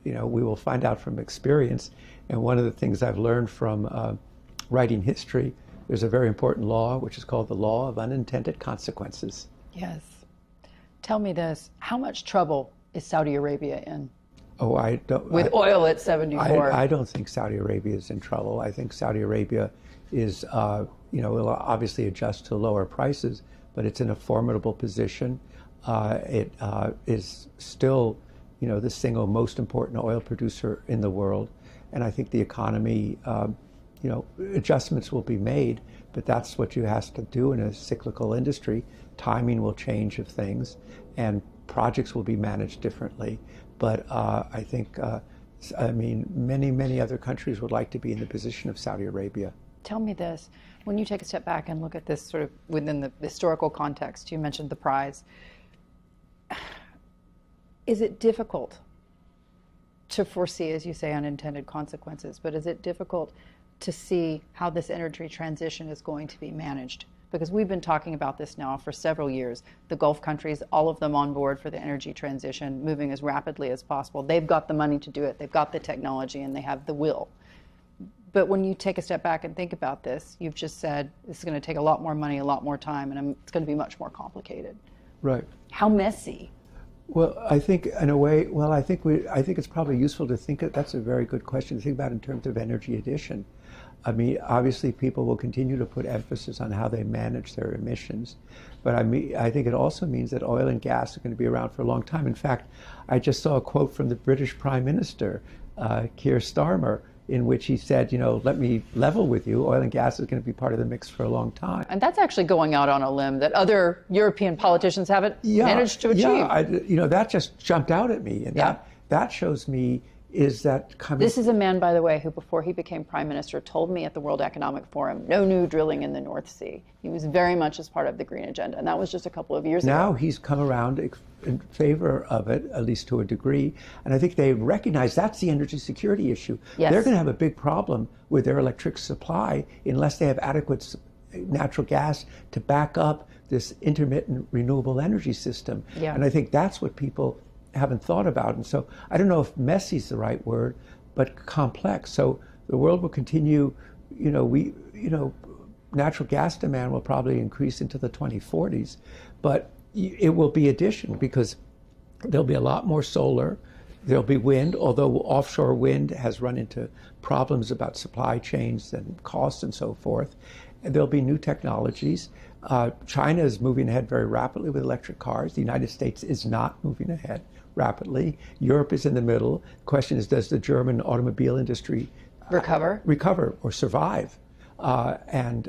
we will find out from experience. And one of the things I've learned from writing history, there's a very important law, which is called the law of unintended consequences. Yes. Tell me this, how much trouble is Saudi Arabia in? Oh, I don't. With oil at 74. I don't think Saudi Arabia is in trouble. I think Saudi Arabia is, will obviously adjust to lower prices, but it's in a formidable position. It is still, the single most important oil producer in the world. And I think the economy, adjustments will be made, but that's what you have to do in a cyclical industry. Timing will change of things, and projects will be managed differently. But I think, many, many other countries would like to be in the position of Saudi Arabia. Tell me this, when you take a step back and look at this sort of within the historical context, you mentioned the prize. Is it difficult to foresee, as you say, unintended consequences, but is it difficult to see how this energy transition is going to be managed? Because we've been talking about this now for several years. The Gulf countries, all of them on board for the energy transition, moving as rapidly as possible. They've got the money to do it, they've got the technology, and they have the will. But when you take a step back and think about this, you've just said this is going to take a lot more money, a lot more time, and it's going to be much more complicated. Right. How messy? Well, I think in a way, I think it's probably useful to think that's a very good question to think about in terms of energy addition. I mean, obviously people will continue to put emphasis on how they manage their emissions. But I think it also means that oil and gas are going to be around for a long time. In fact, I just saw a quote from the British Prime Minister, Keir Starmer, in which he said, let me level with you, oil and gas is going to be part of the mix for a long time. And that's actually going out on a limb that other European politicians haven't managed to achieve. Yeah, that just jumped out at me. And that shows me is that coming... This is a man, by the way, who before he became prime minister told me at the World Economic Forum, no new drilling in the North Sea. He was very much as part of the green agenda, and that was just a couple of years ago. Now he's come around in favor of it, at least to a degree, and I think they recognize that's the energy security issue. Yes. They're going to have a big problem with their electric supply unless they have adequate natural gas to back up this intermittent renewable energy system. Yeah. And I think that's what people haven't thought about. And so I don't know if messy is the right word, but complex. So the world will continue, natural gas demand will probably increase into the 2040s, but it will be addition because there'll be a lot more solar, There'll be wind, although offshore wind has run into problems about supply chains and costs and so forth. And there'll be new technologies. China is moving ahead very rapidly with electric cars. The United States is not moving ahead rapidly. Europe is in the middle. The question is, does the German automobile industry recover or survive? Do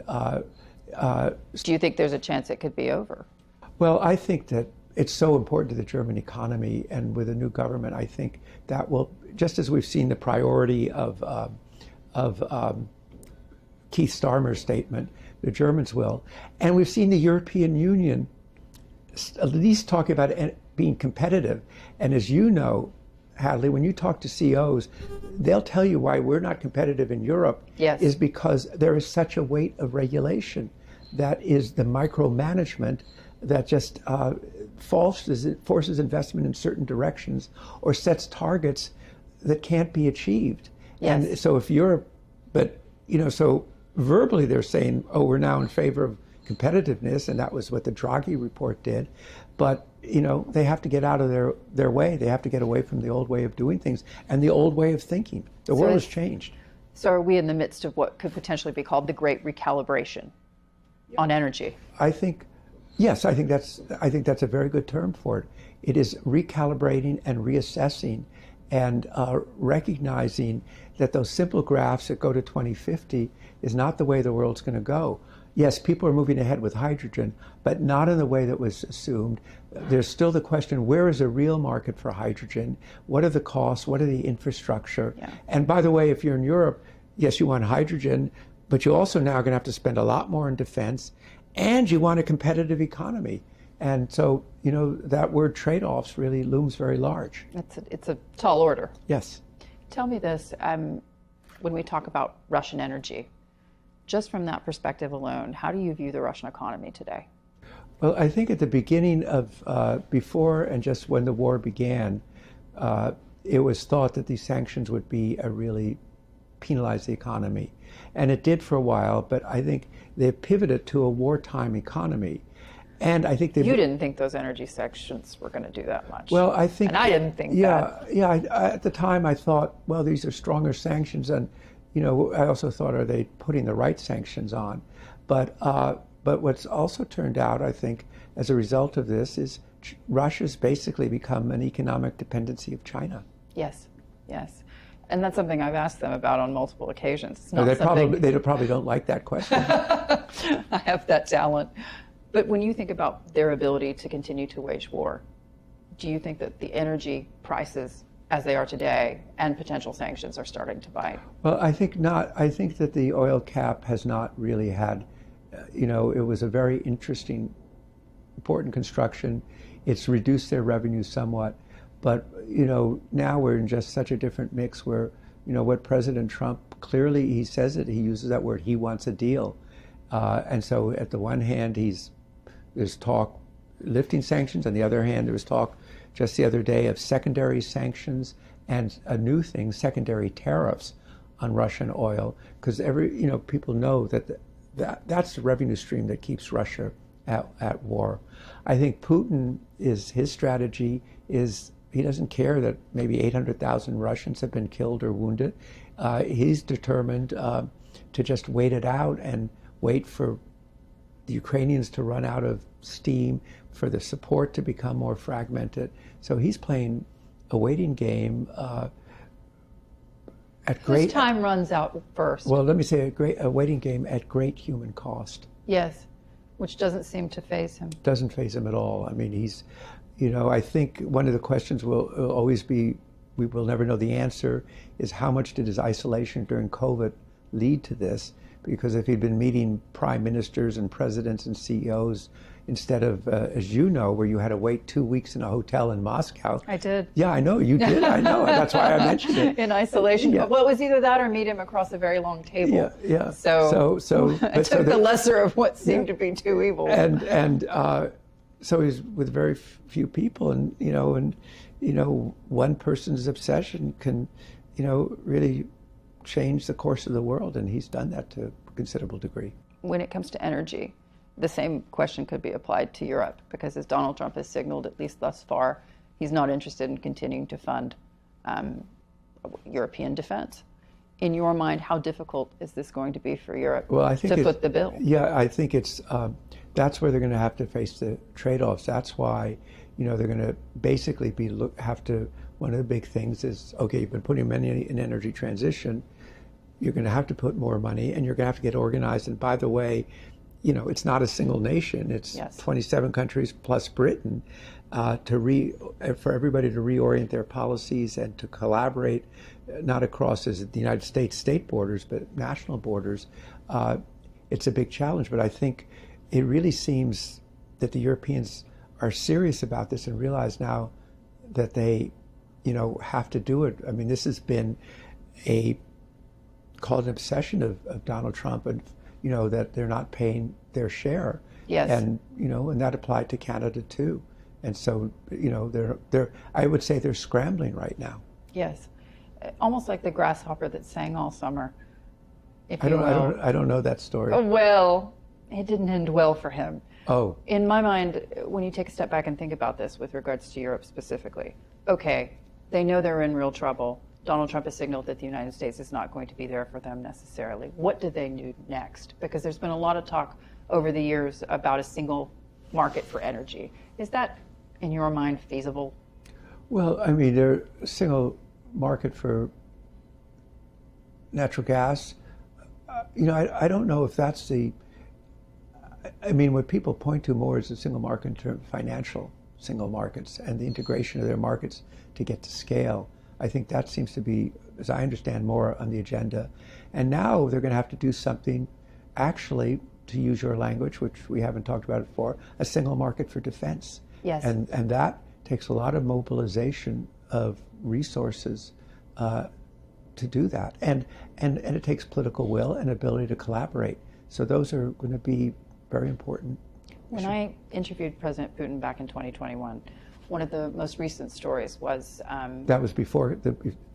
you think there's a chance it could be over? Well, I think that it's so important to the German economy, and with a new government, I think that will, just as we've seen the priority of Keith Starmer's statement, the Germans will, and we've seen the European Union at least talking about being competitive. And as you know, Hadley, when you talk to CEOs, they'll tell you why we're not competitive in Europe is because there is such a weight of regulation that is the micromanagement that just forces investment in certain directions or sets targets that can't be achieved. Yes. And so if Europe, so verbally they're saying, oh, we're now in favor of competitiveness, and that was what the Draghi report did. But, they have to get out of their way. They have to get away from the old way of doing things and the old way of thinking. The world has changed. So are we in the midst of what could potentially be called the great recalibration on energy? I think that's a very good term for it. It is recalibrating and reassessing and recognizing that those simple graphs that go to 2050 is not the way the world's going to go. Yes, people are moving ahead with hydrogen, but not in the way that was assumed. There's still the question, where is a real market for hydrogen? What are the costs? What are the infrastructure? Yeah. And by the way, if you're in Europe, yes, you want hydrogen, but you also now are going to have to spend a lot more in defense, and you want a competitive economy. And so, that word trade-offs really looms very large. It's a tall order. Yes. Tell me this, when we talk about Russian energy, just from that perspective alone, how do you view the Russian economy today? Well, I think at the beginning of, before and just when the war began, it was thought that these sanctions would really penalize the economy. And it did for a while, but I think they pivoted to a wartime economy. And I think you didn't think those energy sanctions were going to do that much. Well, I think, and I didn't think that. Yeah. At the time, I thought, well, these are stronger sanctions, and I also thought, are they putting the right sanctions on? But what's also turned out, I think, as a result of this, is Russia's basically become an economic dependency of China. Yes. And that's something I've asked them about on multiple occasions. It's not they probably don't like that question. I have that talent. But when you think about their ability to continue to wage war, do you think that the energy prices as they are today and potential sanctions are starting to bite? Well, I think not. I think that the oil cap has not really had, it was a very interesting, important construction. It's reduced their revenue somewhat. But, now we're in just such a different mix where, what President Trump, clearly he says it, he uses that word, he wants a deal. And so at the one hand, there's talk lifting sanctions. On the other hand, there was talk just the other day of secondary sanctions and a new thing, secondary tariffs on Russian oil, because people know that's the revenue stream that keeps Russia at war. I think Putin his strategy is he doesn't care that maybe 800,000 Russians have been killed or wounded. He's determined to just wait it out and wait for the Ukrainians to run out of steam, for the support to become more fragmented. So he's playing a waiting game at great... Whose time runs out first? Well, let me say a waiting game at great human cost. Yes, which doesn't seem to faze him. Doesn't faze him at all. I mean, he's, I think one of the questions will always be, we will never know the answer, is how much did his isolation during COVID lead to this? Because if he'd been meeting prime ministers and presidents and CEOs instead of, as you know, where you had to wait 2 weeks in a hotel in Moscow. I did. Yeah, I know, you did. I know. That's why I mentioned it. In isolation. Yeah. Well, it was either that or meet him across a very long table. Yeah. So I took the lesser of what seemed to be two evils. And so he's with very few people, and one person's obsession can, really change the course of the world, and he's done that to a considerable degree. When it comes to energy, the same question could be applied to Europe, because as Donald Trump has signaled, at least thus far, he's not interested in continuing to fund European defense. In your mind, how difficult is this going to be for Europe to foot the bill? Yeah, I think it's that's where they're going to have to face the trade-offs. That's why, they're going to basically one of the big things is, okay, you've been putting money in energy transition, you're going to have to put more money, and you're going to have to get organized. And by the way, it's not a single nation. It's 27 countries plus Britain for everybody to reorient their policies and to collaborate, not across as the United States state borders, but national borders. It's a big challenge, but I think it really seems that the Europeans are serious about this and realize now that they, have to do it. I mean, this has been called an obsession of Donald Trump, and that they're not paying their share. Yes. And and that applied to Canada too. And so they're I would say they're scrambling right now. Yes, almost like the grasshopper that sang all summer. I don't know that story. Oh, well, it didn't end well for him. Oh. In my mind, when you take a step back and think about this with regards to Europe specifically, okay, they know they're in real trouble. Donald Trump has signaled that the United States is not going to be there for them necessarily. What do they do next? Because there's been a lot of talk over the years about a single market for energy. Is that, in your mind, feasible? Well, I mean, there's a single market for natural gas. I don't know if that's what people point to more is a single market in terms of financial single markets and the integration of their markets to get to scale. I think that seems to be, as I understand, more on the agenda. And now they're going to have to do something, actually, to use your language, which we haven't talked about before, a single market for defense. Yes. And that takes a lot of mobilization of resources to do that. And it takes political will and ability to collaborate. So those are going to be very important. When I interviewed President Putin back in 2021, one of the most recent stories was... that was before...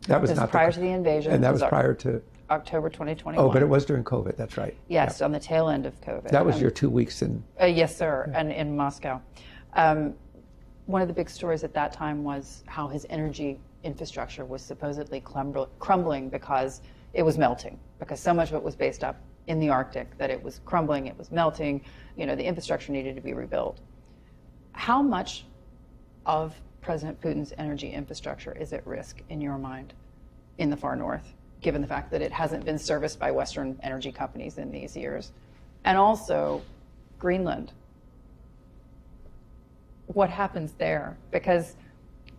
that was not prior to the invasion. And that was prior to... October 2021. Oh, but it was during COVID, that's right. Yes, on the tail end of COVID. That was your 2 weeks in... yes, sir, and in Moscow. One of the big stories at that time was how his energy infrastructure was supposedly crumbling because it was melting, because so much of it was based up in the Arctic that it was crumbling, it was melting, the infrastructure needed to be rebuilt. How much of President Putin's energy infrastructure is at risk, in your mind, in the far north, given the fact that it hasn't been serviced by Western energy companies in these years? And also, Greenland. What happens there? Because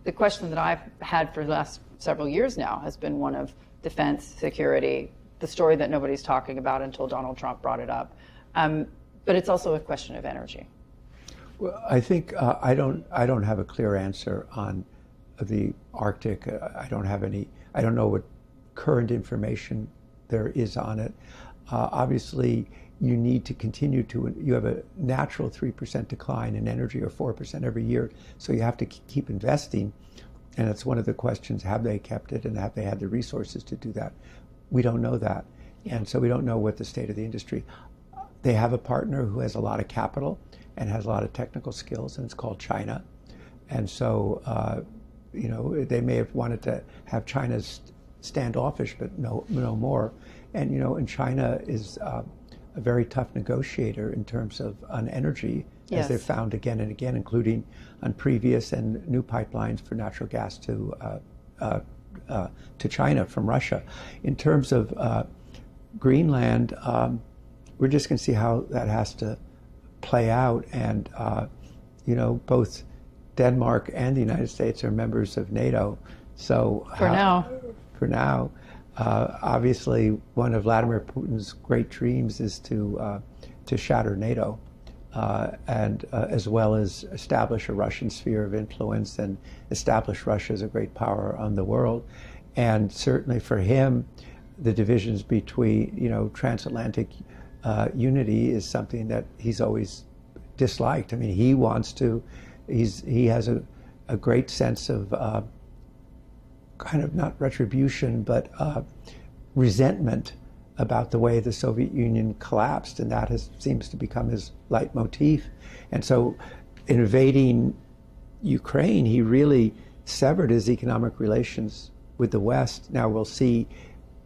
the question that I've had for the last several years now has been one of defense, security, the story that nobody's talking about until Donald Trump brought it up. But it's also a question of energy. Well, I think I don't have a clear answer on the Arctic. I don't know what current information there is on it. Obviously, you need to continue you have a natural 3% decline in energy, or 4% every year, so you have to keep investing. And it's one of the questions, have they kept it and have they had the resources to do that? We don't know that. And so we don't know what the state of the industry. They have a partner who has a lot of capital and has a lot of technical skills, and it's called China. And so, they may have wanted to have China standoffish, but no more. And, and China is a very tough negotiator in terms of on energy, as they've found again and again, including on previous and new pipelines for natural gas to China from Russia. In terms of Greenland, we're just going to see how that has to play out. And, both Denmark and the United States are members of NATO. So for now, obviously, one of Vladimir Putin's great dreams is to shatter NATO, and as well as establish a Russian sphere of influence and establish Russia as a great power on the world. And certainly for him, the divisions between transatlantic unity is something that he's always disliked. I mean, he has a great sense of kind of not retribution, but resentment about the way the Soviet Union collapsed, and that seems to become his leitmotif. And so, invading Ukraine, he really severed his economic relations with the West. Now we'll see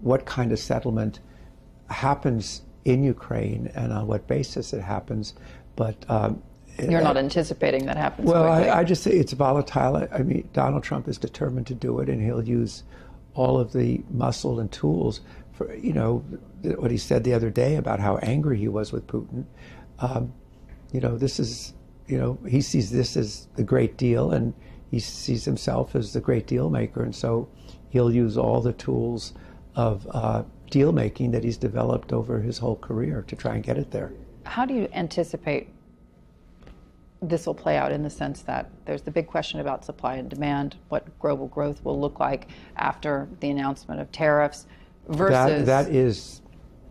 what kind of settlement happens in Ukraine and on what basis it happens. But you're not anticipating that happens. Well, I just say it's volatile. I mean, Donald Trump is determined to do it, and he'll use all of the muscle and tools. For, you know, what he said the other day about how angry he was with Putin. You know, this is, you know, he sees this as the great deal, and he sees himself as the great deal maker, and so he'll use all the tools of deal making that he's developed over his whole career to try and get it there. How do you anticipate this will play out, in the sense that there's the big question about supply and demand, what global growth will look like after the announcement of tariffs, versus that is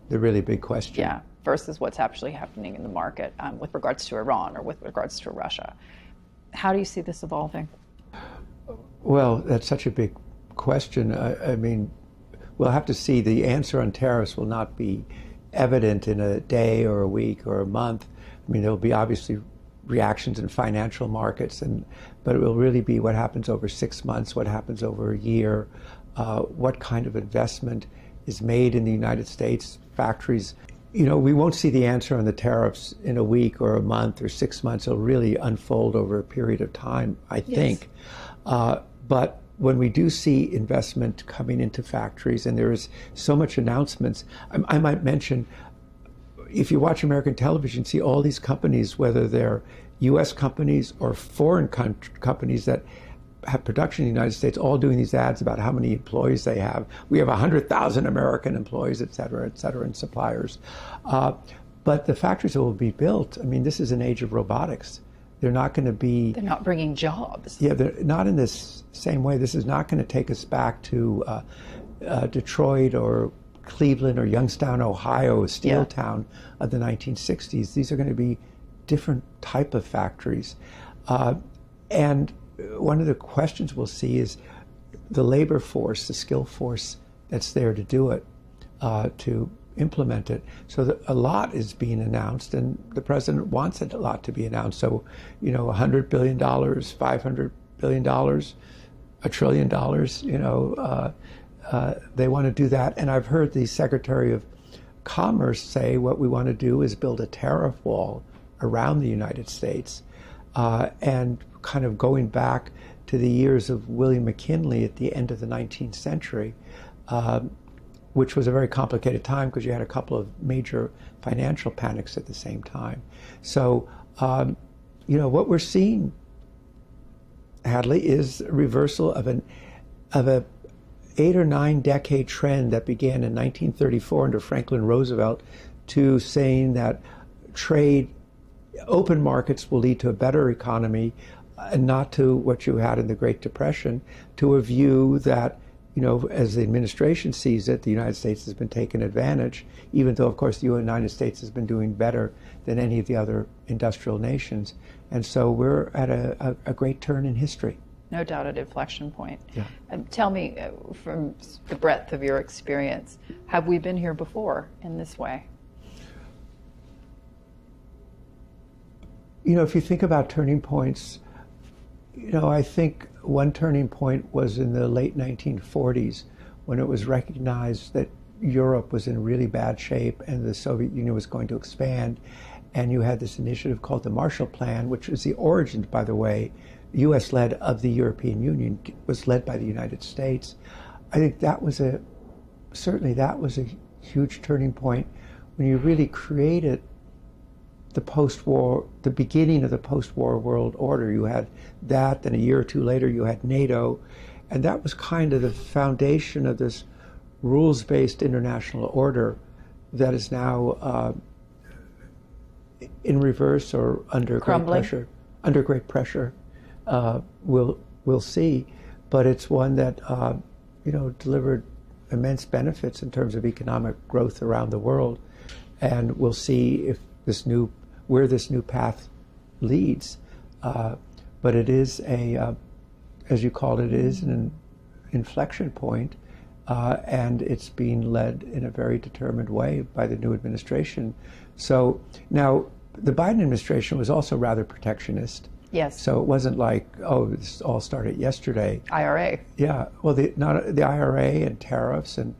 the really big question. Yeah, versus what's actually happening in the market with regards to Iran or with regards to Russia. How do you see this evolving? Well, that's such a big question. I mean, we'll have to see. The answer on tariffs will not be evident in a day or a week or a month. I mean, there'll be obviously reactions in financial markets, but it will really be what happens over 6 months, what happens over a year, what kind of investment is made in the United States, factories. You know, we won't see the answer on the tariffs in a week or a month or 6 months. It'll really unfold over a period of time, I think. But when we do see investment coming into factories, and there is so much announcements, I might mention, if you watch American television, see all these companies, whether they're U.S. companies or foreign companies that have production in the United States, all doing these ads about how many employees they have. We have 100,000 American employees, et cetera, and suppliers. But the factories that will be built, I mean, this is an age of robotics. They're not going to be... They're not bringing jobs. Yeah, they're not in this same way. This is not going to take us back to Detroit or Cleveland or Youngstown, Ohio, a steel town of the 1960s. These are going to be different type of factories. And one of the questions we'll see is the labor force, the skill force that's there to do it, to implement it. So a lot is being announced, and the president wants a lot to be announced. So, you know, $100 billion, $500 billion, $1 trillion, you know, they want to do that. And I've heard the Secretary of Commerce say what we want to do is build a tariff wall around the United States, and kind of going back to the years of William McKinley at the end of the 19th century, which was a very complicated time because you had a couple of major financial panics at the same time. So, you know, what we're seeing, Hadley, is a reversal of a 8 or 9 decade trend that began in 1934 under Franklin Roosevelt, to saying that trade, open markets will lead to a better economy, and not to what you had in the Great Depression, to a view that, you know, as the administration sees it, the United States has been taken advantage, even though, of course, the United States has been doing better than any of the other industrial nations. And so we're at a great turn in history. No doubt an inflection point. Yeah. Tell me, from the breadth of your experience, have we been here before in this way? You know, if you think about turning points, you know, I think one turning point was in the late 1940s, when it was recognized that Europe was in really bad shape and the Soviet Union was going to expand. And you had this initiative called the Marshall Plan, which was the origin, by the way, U.S.-led, of the European Union, was led by the United States. I think that was certainly a huge turning point when you really created the beginning of the post-war world order. You had that, then a year or two later you had NATO, and that was kind of the foundation of this rules-based international order that is now in reverse or under crumbling. Great pressure. Under great pressure, we'll see, but it's one that you know, delivered immense benefits in terms of economic growth around the world, and we'll see if where this new path leads. But it is as you called it, is an inflection point, and it's being led in a very determined way by the new administration. So now, the Biden administration was also rather protectionist, Yes. So it wasn't like, oh, this all started yesterday. IRA. Yeah. Well, the IRA and tariffs, and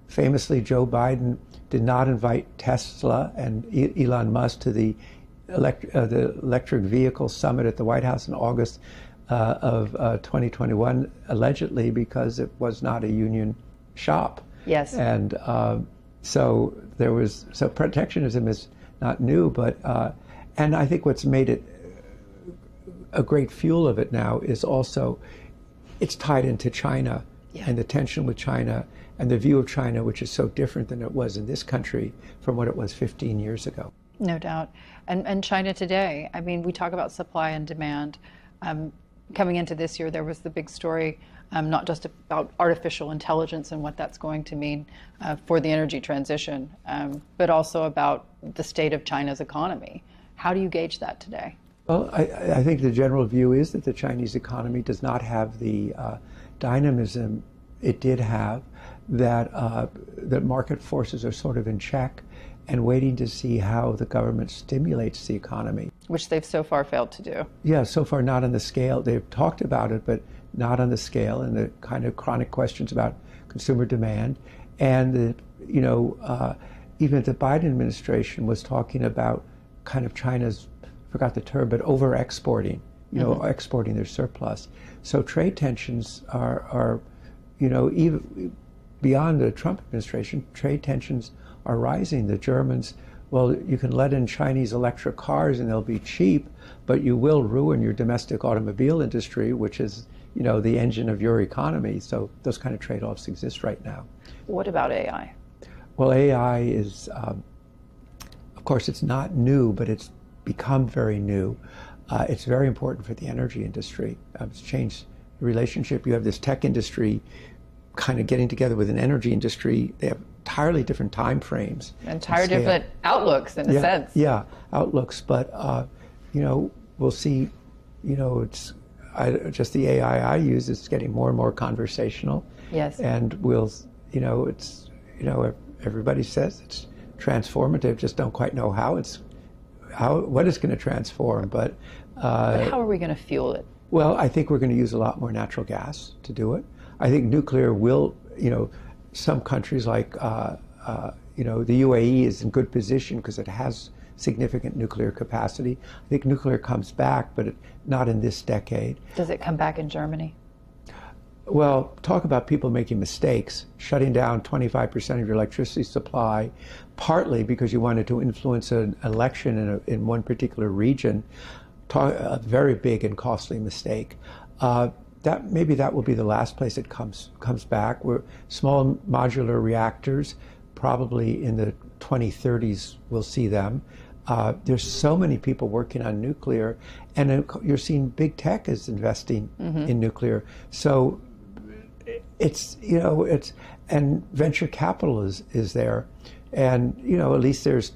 famously Joe Biden did not invite Tesla and Elon Musk to the electric vehicle summit at the White House in August of 2021, allegedly because it was not a union shop. Yes. And so protectionism is not new, but and I think what's made it a great fuel of it now is also it's tied into China and the tension with China and the view of China, which is so different than it was in this country from what it was 15 years ago. No doubt. And China today, I mean, we talk about supply and demand. Coming into this year, there was the big story, not just about artificial intelligence and what that's going to mean for the energy transition, but also about the state of China's economy. How do you gauge that today? Well, I think the general view is that the Chinese economy does not have the dynamism it did have, that market forces are sort of in check and waiting to see how the government stimulates the economy. Which they've so far failed to do. Yeah, so far not on the scale. They've talked about it, but not on the scale, and the kind of chronic questions about consumer demand. And, even the Biden administration was talking about kind of China's, I forgot the term, but over-exporting, exporting their surplus. So trade tensions are even beyond the Trump administration, trade tensions are rising. The Germans, well, you can let in Chinese electric cars and they'll be cheap, but you will ruin your domestic automobile industry, which is, the engine of your economy. So those kind of trade-offs exist right now. What about AI? Well, AI is, of course, it's not new, but it's become very new. It's very important for the energy industry. It's changed the relationship. You have this tech industry kind of getting together with an energy industry. They have entirely different time frames. Entire different outlooks, in a sense. Yeah, outlooks. But, we'll see, it's just the AI I use is getting more and more conversational. Yes. And everybody says it's transformative, just don't quite know what it's going to transform. But how are we going to fuel it? Well, I think we're going to use a lot more natural gas to do it. I think nuclear will, some countries like, the UAE is in good position because it has significant nuclear capacity. I think nuclear comes back, but not in this decade. Does it come back in Germany? Well, talk about people making mistakes, shutting down 25% of your electricity supply, partly because you wanted to influence an election in one particular region. A very big and costly mistake. Maybe that will be the last place it comes back. Small modular reactors, probably in the 2030s, we'll see them. There's so many people working on nuclear, and you're seeing big tech is investing in nuclear. So and venture capital is there, and at least there's.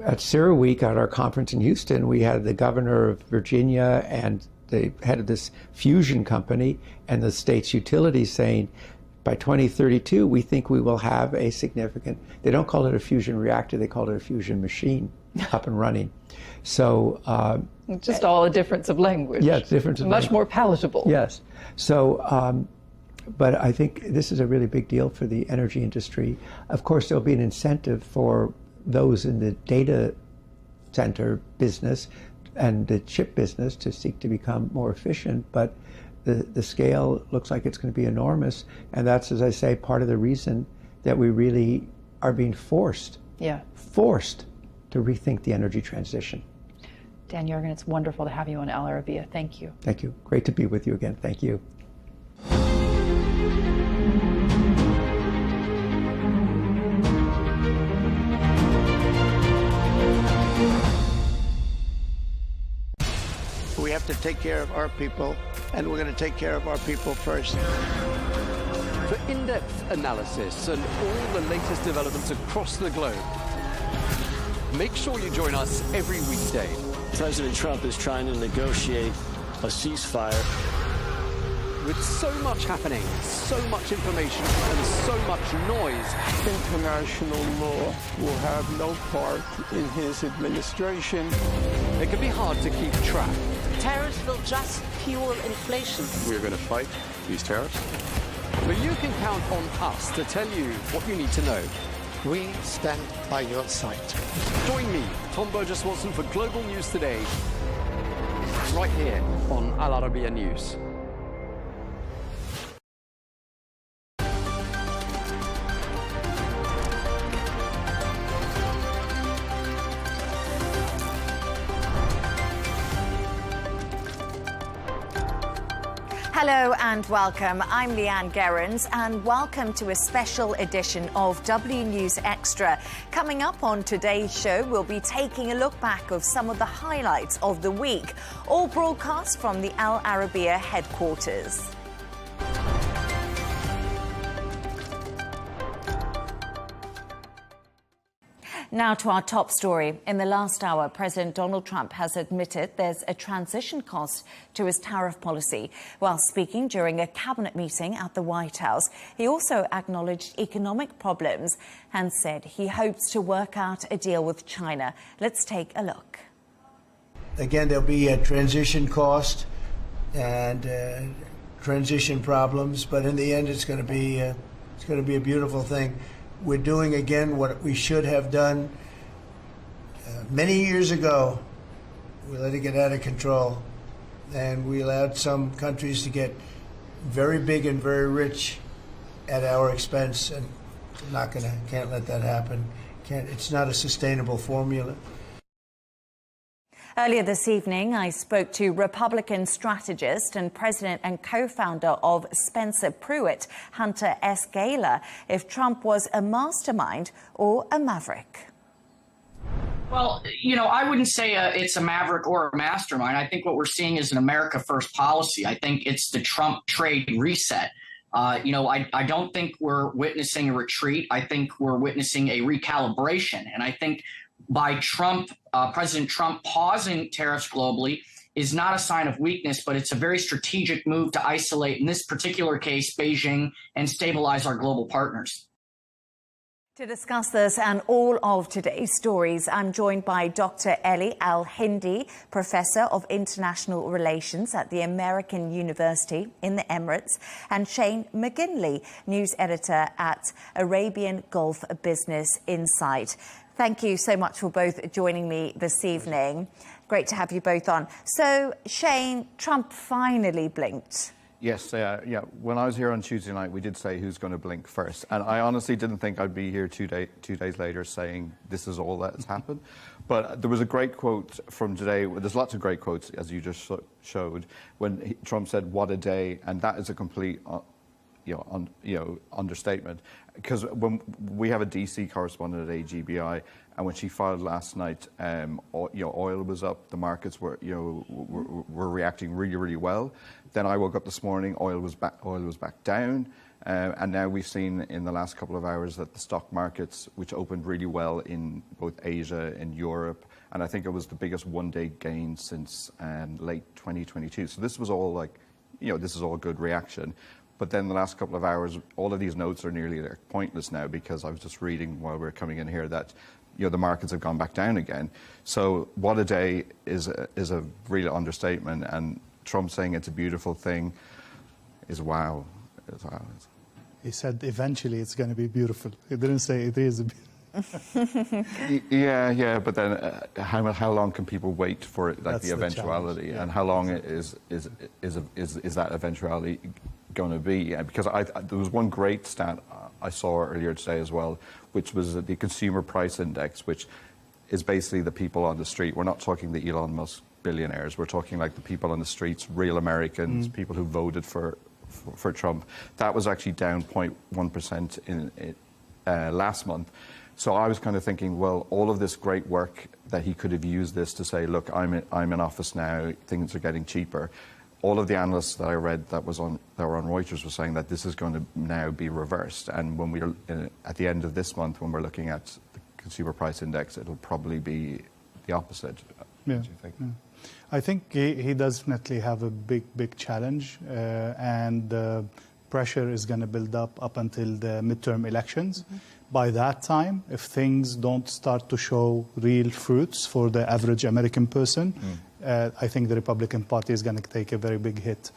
At CERAWeek, at our conference in Houston, we had the governor of Virginia and the head of this fusion company and the state's utilities saying, by 2032, we think we will have a significant, they don't call it a fusion reactor, they call it a fusion machine up and running. So just all a difference of language. Yes, difference of language. Much more palatable. Yes. So, but I think this is a really big deal for the energy industry. Of course, there'll be an incentive for those in the data center business and the chip business to seek to become more efficient, but the scale looks like it's going to be enormous, and that's, as I say, part of the reason that we really are being forced to rethink the energy transition. Dan Yergin, it's wonderful to have you on Arabiya. Thank you. Thank you. Great to be with you again. Thank you. We have to take care of our people, and we're going to take care of our people first. For in-depth analysis and all the latest developments across the globe, make sure you join us every weekday. President Trump is trying to negotiate a ceasefire. With so much happening, so much information, and so much noise, international law will have no part in his administration. it can be hard to keep track. Tariffs will just fuel inflation. We're going to fight these tariffs. But you can count on us to tell you what you need to know. We stand by your side. Join me, Tom Burgess-Watson, for Global News Today, right here on Al Arabiya News. Hello and welcome. I'm Leigh-Ann Gerrans and welcome to a special edition of W News Extra. Coming up on today's show, we'll be taking a look back of some of the highlights of the week, all broadcast from the Al Arabiya headquarters. Now to our top story. In the last hour, President Donald Trump has admitted there's a transition cost to his tariff policy. While speaking during a cabinet meeting at the White House, he also acknowledged economic problems and said he hopes to work out a deal with China. Let's take a look. Again, there'll be a transition cost and transition problems, but in the end, it's going to be a beautiful thing. We're doing, again, what we should have done many years ago. We let it get out of control, and we allowed some countries to get very big and very rich at our expense, and can't let that happen. It's not a sustainable formula. Earlier this evening, I spoke to Republican strategist and president and co-founder of Spencer Pruitt, Hunter S. Gayler, if Trump was a mastermind or a maverick. Well, I wouldn't say it's a maverick or a mastermind. I think what we're seeing is an America First policy. I think it's the Trump trade reset. I don't think we're witnessing a retreat. I think we're witnessing a recalibration. And I think by President Trump pausing tariffs globally is not a sign of weakness, but it's a very strategic move to isolate, in this particular case, Beijing, and stabilize our global partners. To discuss this and all of today's stories, I'm joined by Dr. Eli Al-Hindi, Professor of International Relations at the American University in the Emirates, and Shane McGinley, News Editor at Arabian Gulf Business Insight. Thank you so much for both joining me this evening. Great to have you both on. So, Shane, Trump finally blinked. Yes, yeah. When I was here on Tuesday night, we did say who's going to blink first. And I honestly didn't think I'd be here two days later saying this is all that's happened. But there was a great quote from today. There's lots of great quotes, as you just showed, when Trump said, "What a day." And that is a complete understatement, because when we have a DC correspondent at AGBI, and when she filed last night, oil was up, the markets were reacting really, really well. Then I woke up this morning, oil was back down, and now we've seen in the last couple of hours that the stock markets, which opened really well in both Asia and Europe, and I think it was the biggest one-day gain since late 2022. So this was all this is all good reaction. But then the last couple of hours, all of these notes are nearly pointless now, because I was just reading while we were coming in here that the markets have gone back down again. So what a day is a real understatement, and Trump saying it's a beautiful thing is wow. He said eventually it's going to be beautiful. He didn't say it is. Yeah, but then how long can people wait for it, the eventuality, and how long is that eventuality going to be? Because there was one great stat I saw earlier today as well, which was the Consumer Price Index, which is basically the people on the street. We're not talking the Elon Musk billionaires. We're talking like the people on the streets, real Americans, people who voted for Trump. That was actually down 0.1% in last month. So I was kind of thinking, well, all of this great work that he could have used this to say, look, I'm in office now, things are getting cheaper. All of the analysts that I read that were on Reuters were saying that this is going to now be reversed. And when we're at the end of this month, when we're looking at the Consumer Price Index, it'll probably be the opposite. What do you think? Yeah. I think he definitely have a big challenge, and pressure is going to build up until the midterm elections, by that time, if things don't start to show real fruits for the average American person, I think the Republican Party is going to take a very big hit.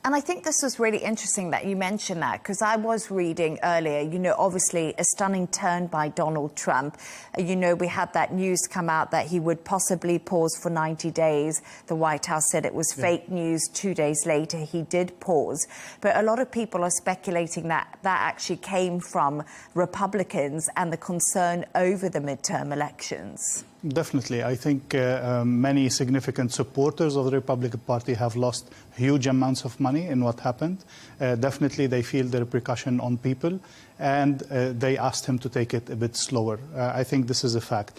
And I think this was really interesting that you mentioned that, because I was reading earlier, you know, obviously a stunning turn by Donald Trump. You know, we had that news come out that he would possibly pause for 90 days. The White House said it was fake news. 2 days later, he did pause. But a lot of people are speculating that that actually came from Republicans and the concern over the midterm elections. Definitely. I think many significant supporters of the Republican Party have lost huge amounts of money in what happened. Definitely they feel the repercussion on people, and they asked him to take it a bit slower. I think this is a fact.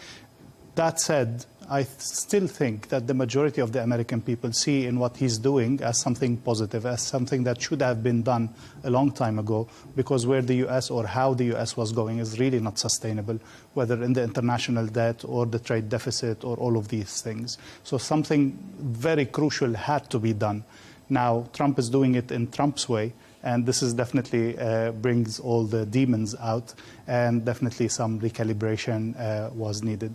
That said, I still think that the majority of the American people see in what he's doing as something positive, as something that should have been done a long time ago, because where the U.S. or how the U.S. was going is really not sustainable, whether in the international debt or the trade deficit or all of these things. So something very crucial had to be done. Now, Trump is doing it in Trump's way, and this is definitely brings all the demons out, and definitely some recalibration was needed.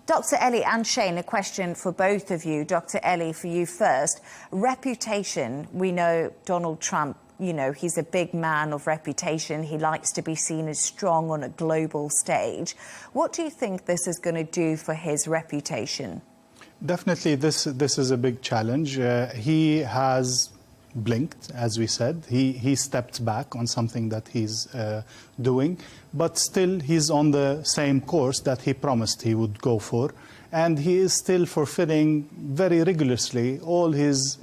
Dr. Ellie and Shane, a question for both of you. Dr. Ellie, for you first. Reputation. We know Donald Trump, you know, he's a big man of reputation. He likes to be seen as strong on a global stage. What do you think this is going to do for his reputation? Definitely, this is a big challenge. He has blinked, as we said. He stepped back on something that he's doing, but still he's on the same course that he promised he would go for, and he is still fulfilling very rigorously all his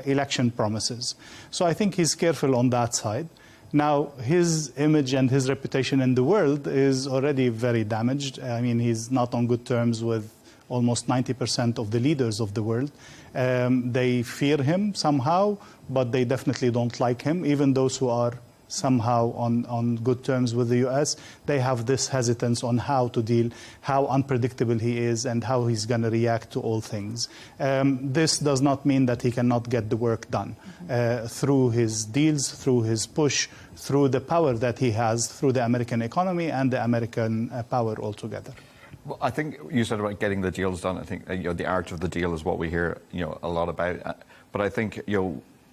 election promises. So I think he's careful on that side. Now, his image and his reputation in the world is already very damaged. I mean, he's not on good terms with almost 90% of the leaders of the world. They fear him somehow, but they definitely don't like him. Even those who are somehow on good terms with the U.S., they have this hesitance on how to deal, how unpredictable he is, and how he's going to react to all things. This does not mean that he cannot get the work done through his deals, through his push, through the power that he has, through the American economy and the American power altogether. Well, I think you said about getting the deals done. I think you know, the art of the deal is what we hear a lot about. But I think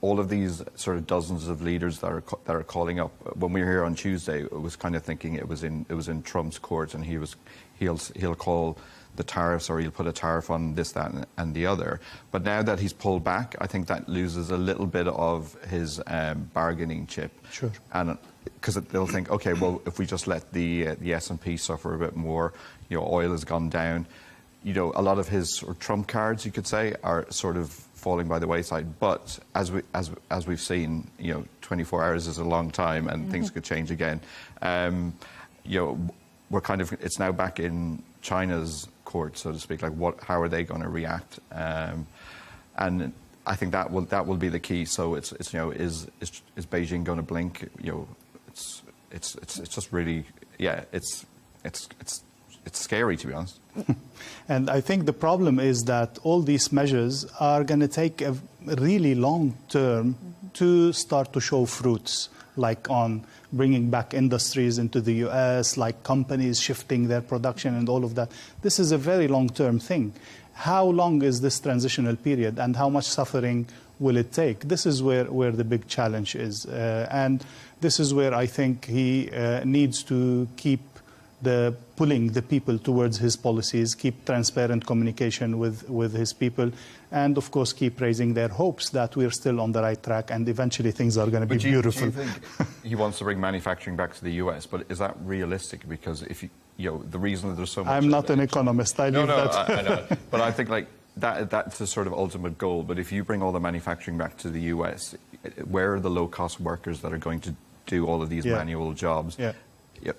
all of these sort of dozens of leaders that are calling up. When we were here on Tuesday, it was kind of thinking it was in Trump's court, and he'll call the tariffs, or he'll put a tariff on this, that, and the other. But now that he's pulled back, I think that loses a little bit of his bargaining chip. Sure. And because they'll think, okay, well, if we just let the S&P suffer a bit more, oil has gone down. A lot of his trump cards, you could say, are sort of falling by the wayside. But as we've seen, 24 hours is a long time, and things could change again. We're it's now back in China's court, so to speak. Like, how are they going to react? And I think that will be the key. So is Beijing going to blink? It's just really, it's scary, to be honest. And I think the problem is that all these measures are going to take a really long term to start to show fruits, like on bringing back industries into the U.S., like companies shifting their production and all of that. This is a very long-term thing. How long is this transitional period, and how much suffering will it take? This is where the big challenge is. And this is where I think he needs to keep pulling the people towards his policies, keep transparent communication with his people, and of course keep raising their hopes that we're still on the right track and eventually things are going to be beautiful. Do you think he wants to bring manufacturing back to the US, but is that realistic? Because if the reason that there's so much... I'm not an economist. I know. But I think that's the sort of ultimate goal. But if you bring all the manufacturing back to the US, where are the low-cost workers that are going to do all of these manual jobs? Yeah.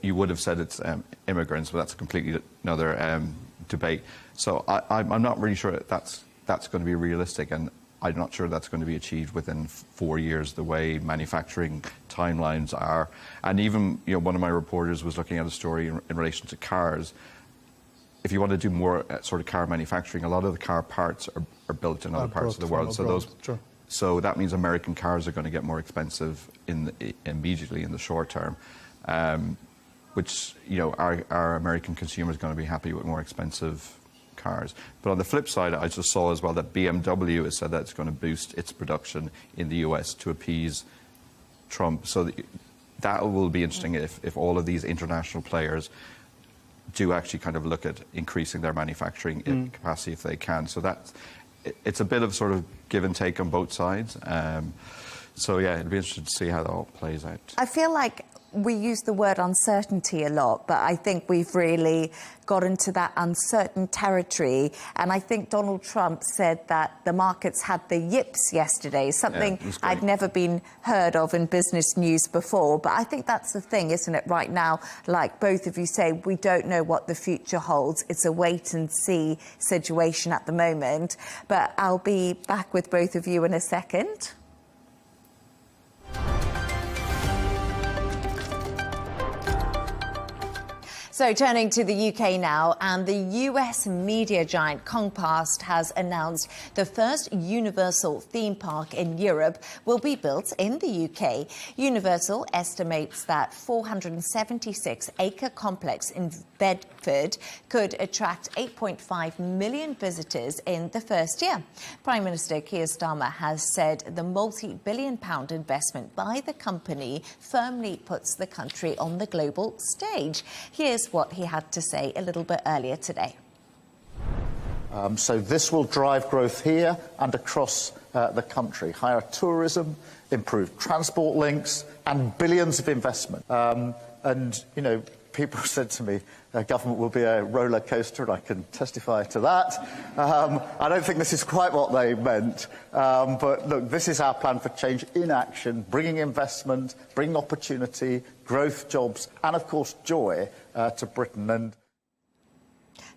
You would have said it's immigrants, but that's a completely another debate. So I'm not really sure that's going to be realistic, and I'm not sure that's going to be achieved within 4 years, the way manufacturing timelines are. And even one of my reporters was looking at a story in relation to cars. If you want to do more sort of car manufacturing, a lot of the car parts are built in other parts of the world. So that means American cars are going to get more expensive immediately in the short term. which, you know, our American consumer is going to be happy with more expensive cars. But on the flip side, I just saw as well that BMW has said that it's going to boost its production in the US to appease Trump. So that will be interesting if all of these international players do actually kind of look at increasing their manufacturing capacity if they can. So it's a bit of sort of give and take on both sides. So yeah, it'll be interesting to see how that all plays out. I feel like we use the word uncertainty a lot, but I think we've really got into that uncertain territory. And I think Donald Trump said that the markets had the yips yesterday, something I'd never been heard of in business news before. But I think that's the thing, isn't it, right now? Like both of you say, we don't know what the future holds. It's a wait-and-see situation at the moment. But I'll be back with both of you in a second. So turning to the UK now, and the US media giant Comcast has announced the first Universal theme park in Europe will be built in the UK. Universal estimates that 476-acre complex in Bedford could attract 8.5 million visitors in the first year. Prime Minister Keir Starmer has said the multi-billion-pound investment by the company firmly puts the country on the global stage. Here's what he had to say a little bit earlier today. So this will drive growth here and across the country. Higher tourism, improved transport links and billions of investment. And, you know, people said to me, government will be a roller coaster, and I can testify to that. I don't think this is quite what they meant. But look, this is our plan for change in action, bringing investment, bringing opportunity, growth, jobs, and of course joy to Britain. And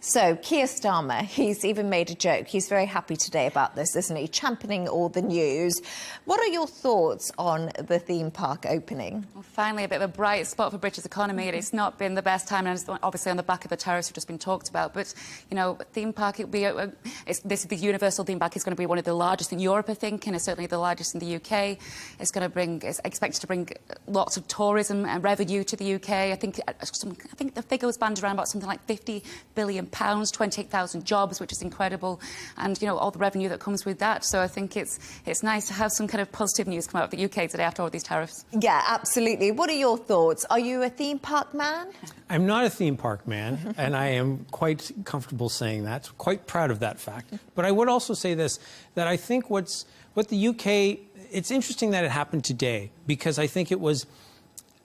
so, Keir Starmer, he's even made a joke. He's very happy today about this, isn't he? Championing all the news. What are your thoughts on the theme park opening? Well, finally, a bit of a bright spot for British economy. It's not been the best time, and it's obviously on the back of the tariffs we've just been talked about. But, you know, theme park, it'll be the Universal theme park is going to be one of the largest in Europe, I think, and it's certainly the largest in the UK. It's expected to bring lots of tourism and revenue to the UK. I think the figure was banded around about something like £50 billion. 28,000 jobs, which is incredible, and you know all the revenue that comes with that. So I think it's nice to have some kind of positive news come out of the UK today after all these tariffs. Yeah, absolutely. What are your thoughts? Are you a theme park man? I'm not a theme park man, and I am quite comfortable saying that. Quite proud of that fact. But I would also say this: that I think what the UK. It's interesting that it happened today, because I think it was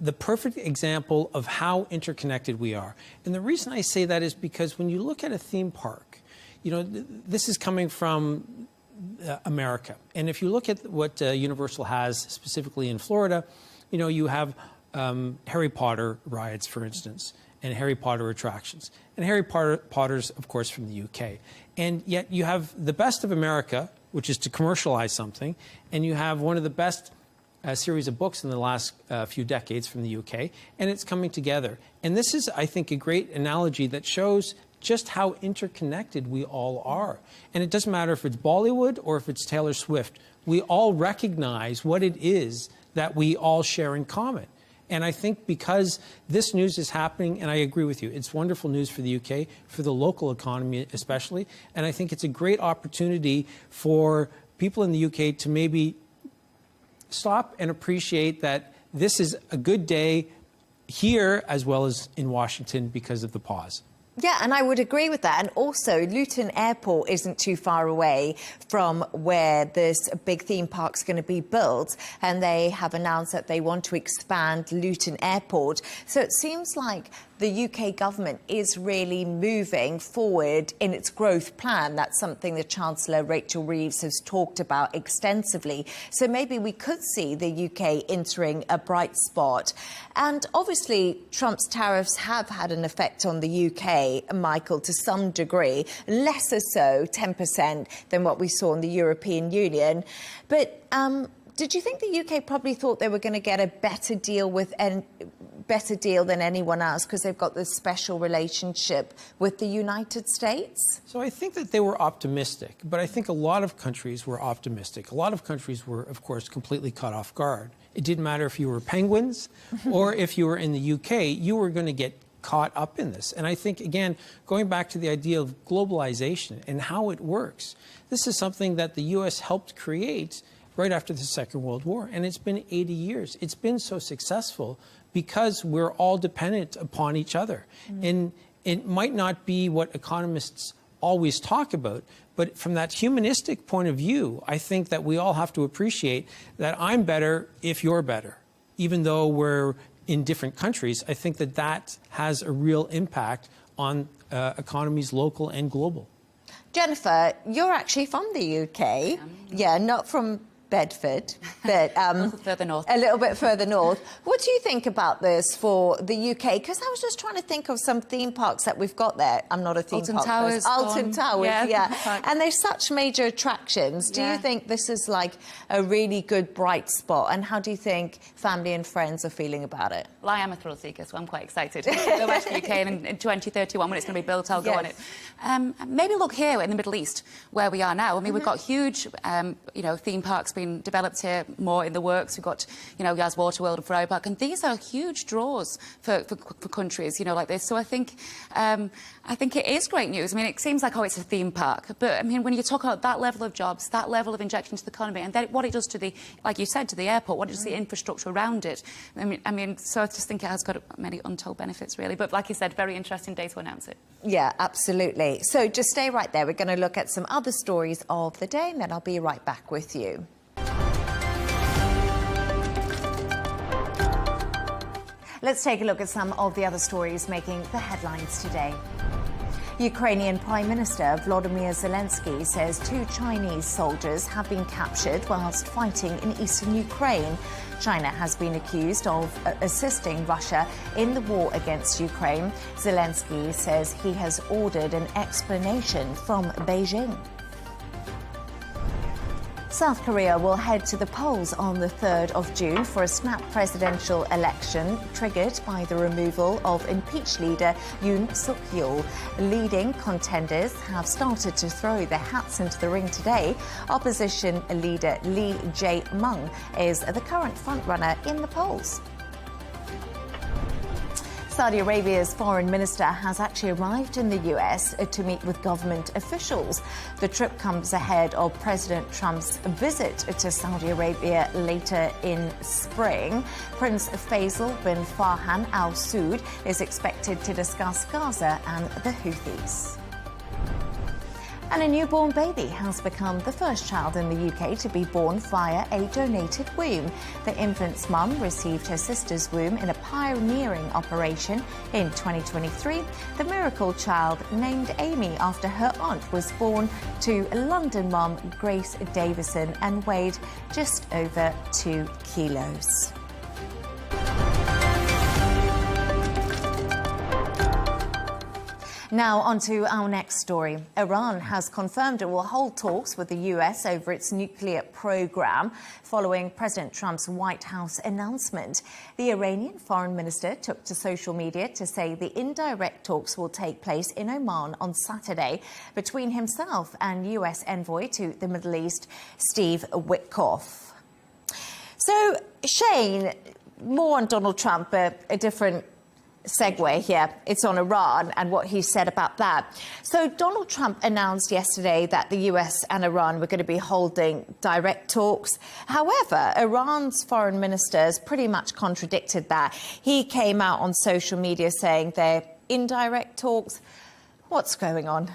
the perfect example of how interconnected we are. And the reason I say that is because when you look at a theme park, you know, this is coming from America. And if you look at what Universal has specifically in Florida, you know, you have Harry Potter rides, for instance, and Harry Potter attractions. And Harry Potter's, of course, from the UK. And yet you have the best of America, which is to commercialize something, and you have one of the best series of books in the last few decades from the UK, and it's coming together. And this is, I think, a great analogy that shows just how interconnected we all are. And it doesn't matter if it's Bollywood or if it's Taylor Swift. We all recognize what it is that we all share in common. And I think because this news is happening, and I agree with you, it's wonderful news for the UK, for the local economy especially, and I think it's a great opportunity for people in the UK to maybe stop and appreciate that this is a good day here as well as in Washington because of the pause. Yeah, and I would agree with that. And also, Luton Airport isn't too far away from where this big theme park's going to be built. And they have announced that they want to expand Luton Airport. So it seems like the UK government is really moving forward in its growth plan. That's something the Chancellor, Rachel Reeves, has talked about extensively. So maybe we could see the UK entering a bright spot. And obviously, Trump's tariffs have had an effect on the UK, Michael, to some degree, lesser so, 10%, than what we saw in the European Union. But did you think the UK probably thought they were going to get a better deal than anyone else because they've got this special relationship with the United States? So I think that they were optimistic, but I think a lot of countries were optimistic. A lot of countries were, of course, completely caught off guard. It didn't matter if you were penguins or if you were in the UK, you were going to get caught up in this. And I think, again, going back to the idea of globalization and how it works, this is something that the U.S. helped create right after the Second World War. And it's been 80 years. It's been so successful because we're all dependent upon each other. And it might not be what economists always talk about, but from that humanistic point of view, I think that we all have to appreciate that I'm better if you're better. Even though we're in different countries, I think that that has a real impact on economies local and global. Jennifer, you're actually from the UK. Yeah, not from Bedford, but a little further north. A little bit further north. What do you think about this for the UK? Because I was just trying to think of some theme parks that we've got there. I'm not a theme park person. Alton Towers, yeah. And they're such major attractions. Do you think this is like a really good, bright spot? And how do you think family and friends are feeling about it? Well, I am a thrill seeker, so I'm quite excited. I'll go back to the UK and in 2031, when it's going to be built, I'll go on it. Maybe look here in the Middle East, where we are now. I mean, we've got huge, theme parks being developed here, more in the works. We've got, Yas Water World and Ferry Park, and these are huge draws for countries, like this. So I think it is great news. I mean, it seems like, it's a theme park, but I mean, when you talk about that level of jobs, that level of injection to the economy, and then what it does to the, like you said, to the airport, what it does to the infrastructure around it. I mean, so I just think it has got many untold benefits, really. But like you said, very interesting day to announce it. Yeah, absolutely. So just stay right there. We're going to look at some other stories of the day, and then I'll be right back with you. Let's take a look at some of the other stories making the headlines today. Ukrainian Prime Minister Volodymyr Zelensky says 2 Chinese soldiers have been captured whilst fighting in eastern Ukraine. China has been accused of assisting Russia in the war against Ukraine. Zelensky says he has ordered an explanation from Beijing. South Korea will head to the polls on the 3rd of June for a snap presidential election triggered by the removal of impeached leader Yoon Suk-yeol. Leading contenders have started to throw their hats into the ring today. Opposition leader Lee Jae-myung is the current frontrunner in the polls. Saudi Arabia's foreign minister has actually arrived in the US to meet with government officials. The trip comes ahead of President Trump's visit to Saudi Arabia later in spring. Prince Faisal bin Farhan Al Saud is expected to discuss Gaza and the Houthis. And a newborn baby has become the first child in the UK to be born via a donated womb. The infant's mum received her sister's womb in a pioneering operation in 2023. The miracle child, named Amy after her aunt, was born to London mum Grace Davison and weighed just over 2 kilos. Now, on to our next story. Iran has confirmed it will hold talks with the US over its nuclear program following President Trump's White House announcement. The Iranian foreign minister took to social media to say the indirect talks will take place in Oman on Saturday between himself and US envoy to the Middle East, Steve Witkoff. So, Shane, more on Donald Trump, a different segue here. It's on Iran and what he said about that. So Donald Trump announced yesterday that the US and Iran were going to be holding direct talks. However, Iran's foreign minister has pretty much contradicted that. He came out on social media saying they're indirect talks. What's going on?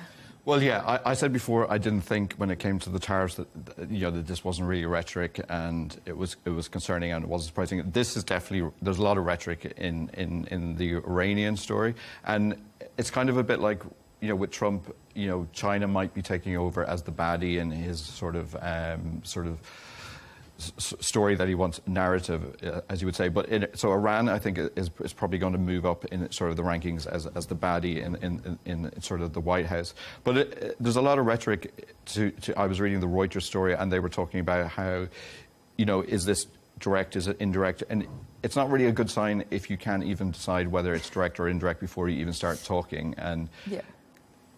Well, yeah, I said before I didn't think when it came to the tariffs that that this wasn't really rhetoric and it was concerning and it wasn't surprising. This is definitely, there's a lot of rhetoric in the Iranian story, and it's kind of a bit like, with Trump, China might be taking over as the baddie in his sort of story that he wants, narrative, as you would say. But so Iran, I think, is probably going to move up in sort of the rankings as the baddie in sort of the White House. But there's a lot of rhetoric I was reading the Reuters story, and they were talking about how, is this direct, is it indirect? And it's not really a good sign if you can't even decide whether it's direct or indirect before you even start talking. And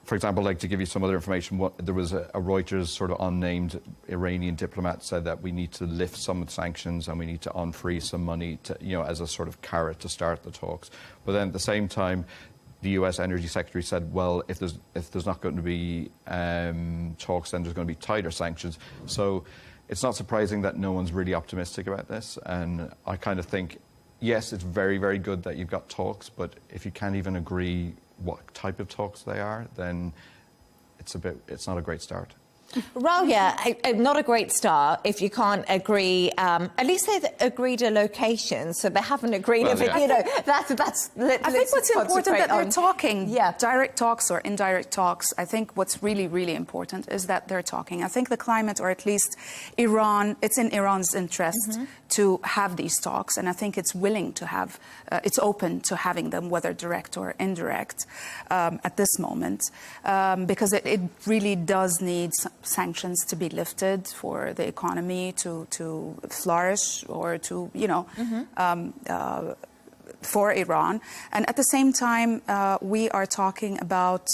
for example, like to give you some other information, there was a Reuters sort of unnamed Iranian diplomat said that we need to lift some sanctions and we need to unfreeze some money to, as a sort of carrot to start the talks. But then at the same time, the US Energy Secretary said, well, if there's not going to be talks, then there's going to be tighter sanctions. So it's not surprising that no one's really optimistic about this. And I kind of think, yes, it's very, very good that you've got talks, but if you can't even agree what type of talks they are, then it's not a great start. Well, yeah, not a great start if you can't agree. At least they've agreed a location, so they haven't agreed. Well, that's. I think what's important that they're talking. Yeah, direct talks or indirect talks. I think what's really, really important is that they're talking. I think the climate, or at least Iran, it's in Iran's interest to have these talks, and I think it's willing to have. It's open to having them, whether direct or indirect, at this moment, because it really does need sanctions to be lifted for the economy to flourish, or to, for Iran. And at the same time, we are talking about,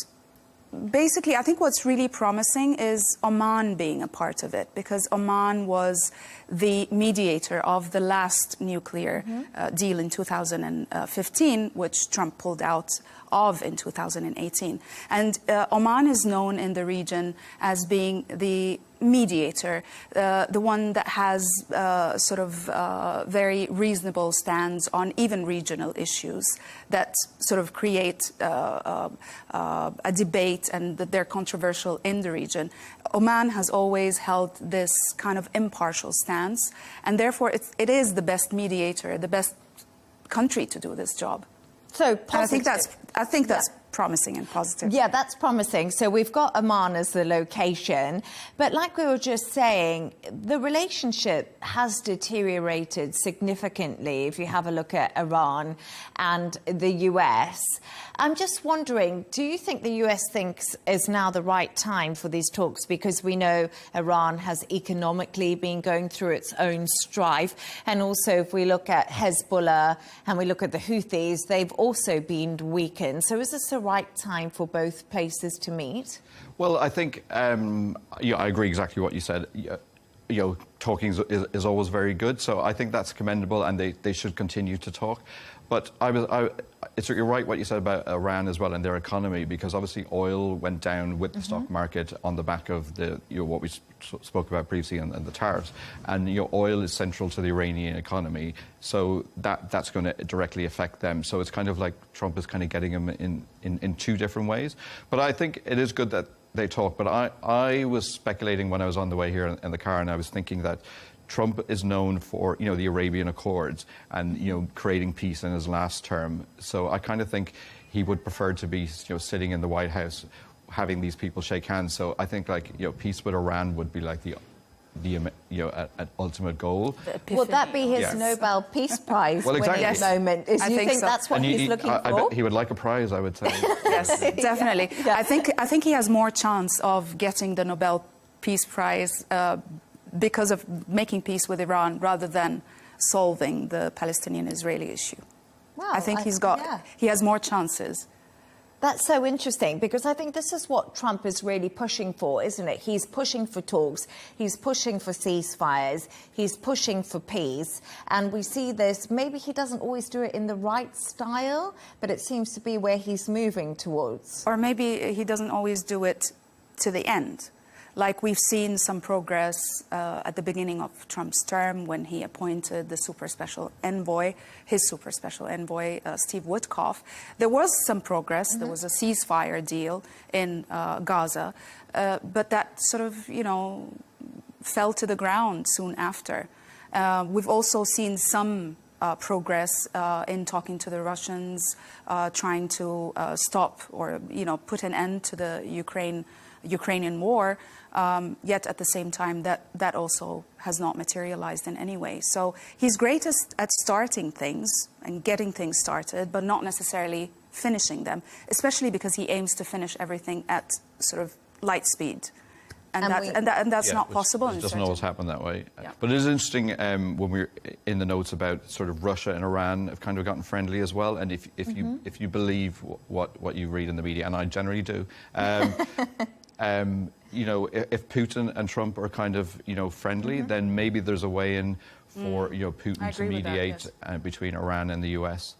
basically, I think what's really promising is Oman being a part of it, because Oman was the mediator of the last nuclear deal in 2015, which Trump pulled out of in 2018. And Oman is known in the region as being the mediator, the one that has very reasonable stands on even regional issues that sort of create a debate, and that they're controversial in the region. Oman has always held this kind of impartial stance, and therefore it is the best mediator, the best country to do this job. So I think that's promising and positive. Yeah, that's promising. So we've got Oman as the location, but like we were just saying, the relationship has deteriorated significantly if you have a look at Iran and the US. I'm just wondering, do you think the US thinks is now the right time for these talks? Because we know Iran has economically been going through its own strife. And also, if we look at Hezbollah and we look at the Houthis, they've also been weakened. So is this the right time for both places to meet? Well, I think, I agree exactly what you said. Talking is always very good. So I think that's commendable, and they should continue to talk. But you're right what you said about Iran as well and their economy, because obviously oil went down with the stock market on the back of the what we spoke about previously and the tariffs. And oil is central to the Iranian economy, so that's going to directly affect them. So it's kind of like Trump is kind of getting them in two different ways. But I think it is good that they talk. But I was speculating when I was on the way here in the car, and I was thinking that Trump is known for, the Arabian Accords and, creating peace in his last term. So I kind of think he would prefer to be, sitting in the White House having these people shake hands. So I think, peace with Iran would be like an ultimate goal. Would that be his Nobel Peace Prize winning moment? Do you think that's what he's looking for? I bet he would like a prize, I would say. Yes, definitely. Yeah. I think he has more chance of getting the Nobel Peace Prize because of making peace with Iran rather than solving the Palestinian-Israeli issue. Wow, I think he has more chances. That's so interesting, because I think this is what Trump is really pushing for, isn't it? He's pushing for talks, he's pushing for ceasefires, he's pushing for peace, and we see this. Maybe he doesn't always do it in the right style, but it seems to be where he's moving towards. Or maybe he doesn't always do it to the end. Like we've seen some progress at the beginning of Trump's term when he appointed the his super special envoy, Steve Witkoff. There was some progress. There was a ceasefire deal in Gaza, but that sort of, fell to the ground soon after. We've also seen some progress in talking to the Russians, trying to stop or, put an end to the Ukrainian war. Yet at the same time, that also has not materialized in any way. So he's greatest at starting things and getting things started, but not necessarily finishing them, especially because he aims to finish everything at sort of light speed. And that's not possible. It doesn't always happen that way. Yeah. But it is interesting when we're in the notes about sort of Russia and Iran have kind of gotten friendly as well. And if you believe what you read in the media, and I generally do, you know, if Putin and Trump are kind of, you know, friendly, then maybe there's a way in for you know, Putin to mediate between Iran and the US.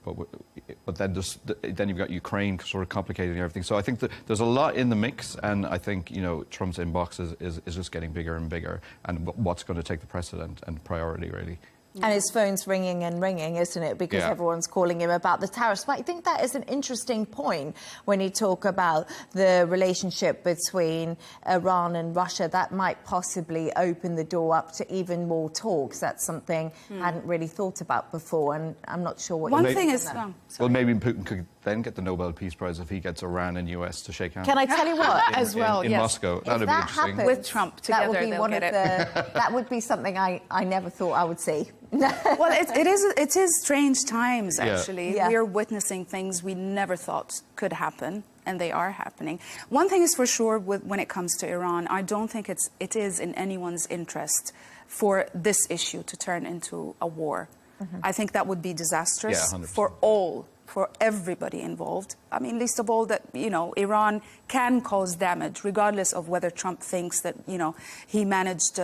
But then you've got Ukraine sort of complicating everything. So I think that there's a lot in the mix, and I think, you know, Trump's inbox is just getting bigger and bigger, and what's going to take the precedent and priority, really. And his phone's ringing and ringing, isn't it? Because everyone's calling him about the tariffs. But I think that is an interesting point when you talk about the relationship between Iran and Russia. That might possibly open the door up to even more talks. That's something I hadn't really thought about before, and I'm not sure what One thing is... well, maybe Putin could then get the Nobel Peace Prize if he gets Iran and US to shake hands. Can I tell you what? In Moscow. That'd be interesting. Happens, with Trump together, that would be one of the... That would be something I never thought I would see. Well, it is strange times, actually. Yeah. We are witnessing things we never thought could happen, and they are happening. One thing is for sure, when it comes to Iran, I don't think it is in anyone's interest for this issue to turn into a war. I think that would be disastrous for everybody involved. I mean, least of all that, you know, Iran can cause damage, regardless of whether Trump thinks that, you know, he managed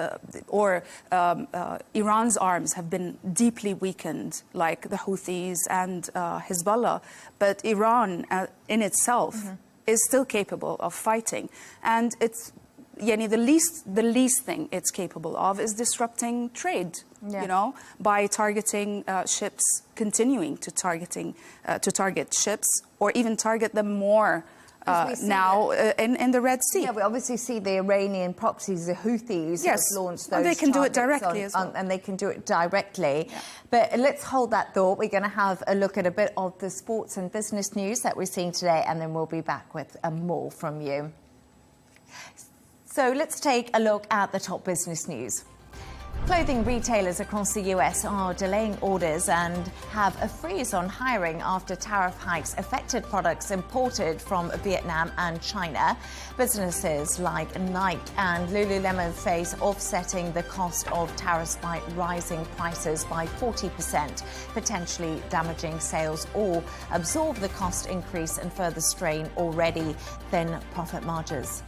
Iran's arms have been deeply weakened, like the Houthis and Hezbollah. But Iran in itself is still capable of fighting. And it's, the least thing it's capable of is disrupting trade. You know, by targeting ships, continuing to target ships, or even target them more now in the Red Sea. Yeah, we obviously see the Iranian proxies, the Houthis, have launched those. And they can do it directly as well. And they can do it directly. Yeah. But let's hold that thought. We're going to have a look at a bit of the sports and business news that we're seeing today, and then we'll be back with more from you. So let's take a look at the top business news. Clothing retailers across the US are delaying orders and have a freeze on hiring after tariff hikes affected products imported from Vietnam and China. Businesses like Nike and Lululemon face offsetting the cost of tariffs by rising prices by 40%, potentially damaging sales, or absorb the cost increase and further strain already thin profit margins.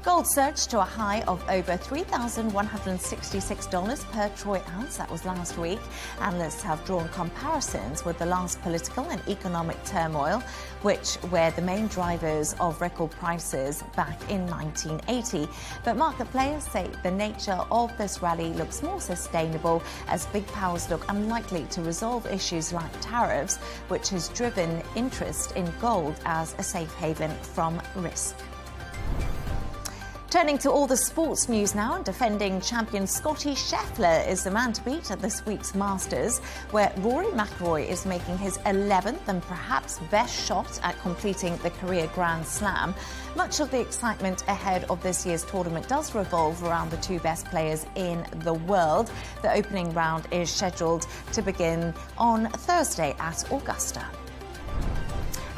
Gold surged to a high of over $3,166 per troy ounce. That was last week. Analysts have drawn comparisons with the last political and economic turmoil, which were the main drivers of record prices back in 1980. But market players say the nature of this rally looks more sustainable as big powers look unlikely to resolve issues like tariffs, which has driven interest in gold as a safe haven from risk. Turning to all the sports news now, and defending champion Scottie Scheffler is the man to beat at this week's Masters, where Rory McIlroy is making his 11th and perhaps best shot at completing the career Grand Slam. Much of the excitement ahead of this year's tournament does revolve around the two best players in the world. The opening round is scheduled to begin on Thursday at Augusta.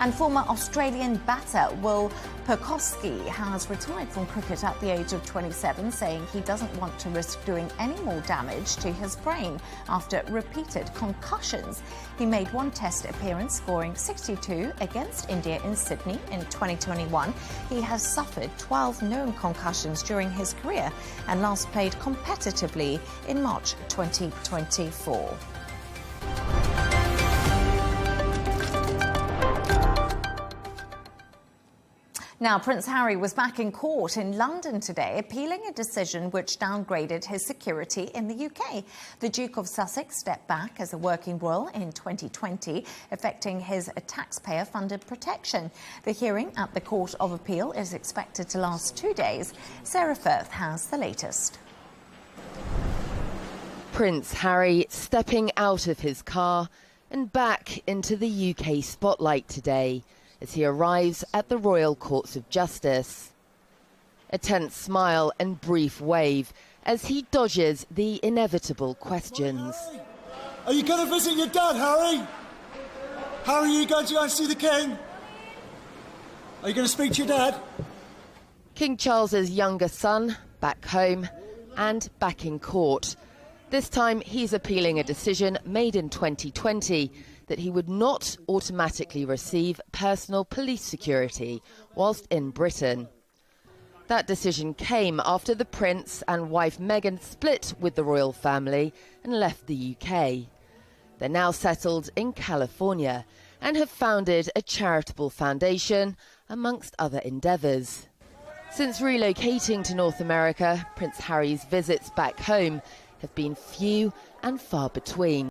And former Australian batter Will Pucovski has retired from cricket at the age of 27, saying he doesn't want to risk doing any more damage to his brain after repeated concussions. He made one test appearance, scoring 62 against India in Sydney in 2021. He has suffered 12 known concussions during his career and last played competitively in March 2024. Now, Prince Harry was back in court in London today, appealing a decision which downgraded his security in the UK. The Duke of Sussex stepped back as a working royal in 2020, affecting his taxpayer-funded protection. The hearing at the Court of Appeal is expected to last 2 days. Sarah Firth has the latest. Prince Harry stepping out of his car and back into the UK spotlight today, as he arrives at the Royal Courts of Justice. A tense smile and brief wave as he dodges the inevitable questions. Are you going to visit your dad, Harry? Harry, are you going to go and see the King? Are you going to speak to your dad? King Charles's younger son, back home and back in court. This time he's appealing a decision made in 2020 that he would not automatically receive personal police security whilst in Britain. That decision came after the Prince and wife Meghan split with the royal family and left the UK. They're now settled in California and have founded a charitable foundation, amongst other endeavours. Since relocating to North America, Prince Harry's visits back home have been few and far between.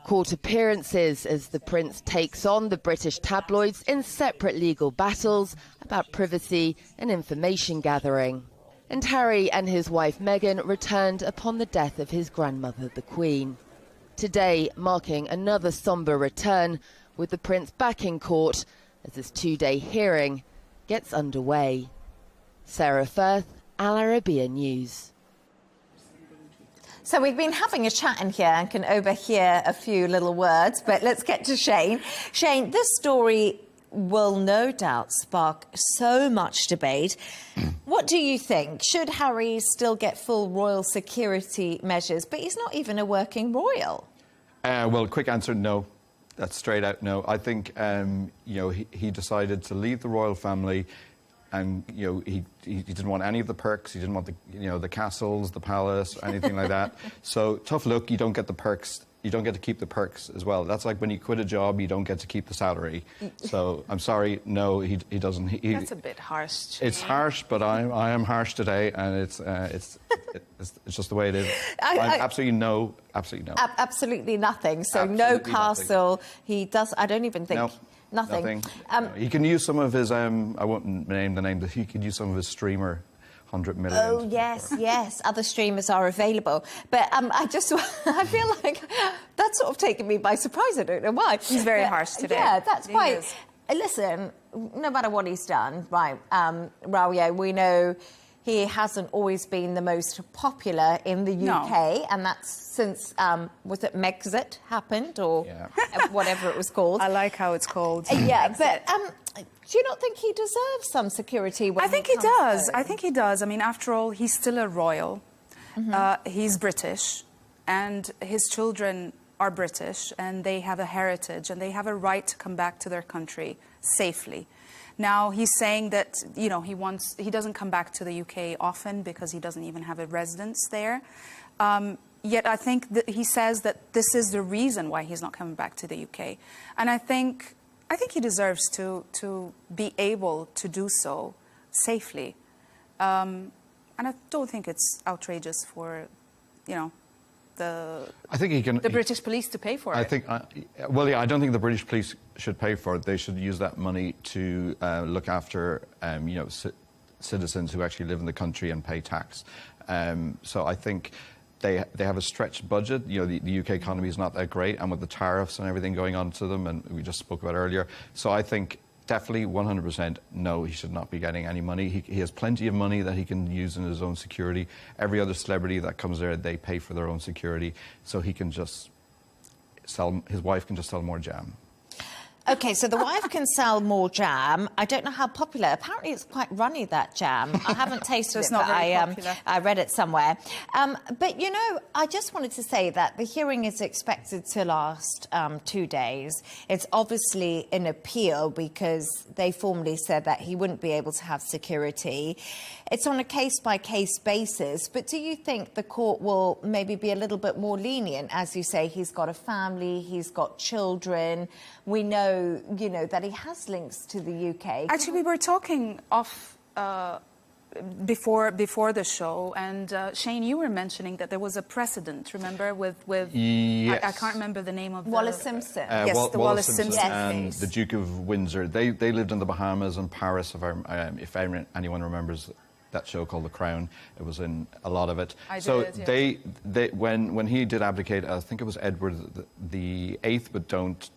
Court appearances as the Prince takes on the British tabloids in separate legal battles about privacy and information gathering. And Harry and his wife Meghan returned upon the death of his grandmother, the Queen. Today marking another sombre return, with the Prince back in court as this two-day hearing gets underway. Sarah Firth, Al Arabiya News. So we've been having a chat in here and can overhear a few little words, but let's get to Shane. Shane, this story will no doubt spark so much debate. What do you think? Should Harry still get full royal security measures? But he's not even a working royal. Well, quick answer, no. That's straight out no. I think, he decided to leave the royal family. And, he didn't want any of the perks. He didn't want the castles, the palace, anything like that. So, tough luck, you don't get the perks. You don't get to keep the perks as well. That's like when you quit a job, you don't get to keep the salary. So, I'm sorry, no, he doesn't. That's a bit harsh. It's harsh, but I am harsh today, and it's just the way it is. Absolutely no. Absolutely nothing. So, Absolutely no castle. Nothing. He does, I don't even think... No. Nothing. He can use some of his, I won't name the name, but he could use some of his streamer 100 million. Oh, yes. Other streamers are available. But I feel like that's sort of taken me by surprise. I don't know why. He's very harsh today. Yeah, that's quite... Listen, no matter what he's done, right, Rubio, we know he hasn't always been the most popular in the UK, and that's since, was it Megxit happened, or whatever it was called? I like how it's called. Yeah, but do you not think he deserves some security? I think he does. I think he does. I mean, after all, he's still a royal. He's British, and his children are British, and they have a heritage, and they have a right to come back to their country safely. Now, he's saying that, he doesn't come back to the UK often because he doesn't even have a residence there. Yet I think that he says that this is the reason why he's not coming back to the UK. And I think he deserves to be able to do so safely. And I don't think it's outrageous for, I think the British police to pay for it. I don't think the British police should pay for it. They should use that money to look after, citizens who actually live in the country and pay tax. So I think they have a stretched budget. The UK economy is not that great, and with the tariffs and everything going on to them, and we just spoke about earlier. So I think definitely 100% no, he should not be getting any money. He has plenty of money that he can use in his own security. Every other celebrity that comes there, they pay for their own security. So he can just his wife can just sell more jam. OK, so the wife can sell more jam. I don't know how popular. Apparently it's quite runny, that jam. I haven't tasted it, but I read it somewhere. But, I just wanted to say that the hearing is expected to last 2 days. It's obviously an appeal because they formally said that he wouldn't be able to have security. It's on a case-by-case basis. But do you think the court will maybe be a little bit more lenient? As you say, he's got a family, he's got children. We know, that he has links to the UK. Actually, we were talking off before the show, and Shane, you were mentioning that there was a precedent, remember, with yes. I can't remember the name of Wallace Simpson. Yes, the Wallace Simpson and case. the Duke of Windsor. They lived in the Bahamas and Paris, if anyone remembers that show called The Crown. It was in a lot of it. They when he did abdicate, I think it was Edward the Eighth, but don't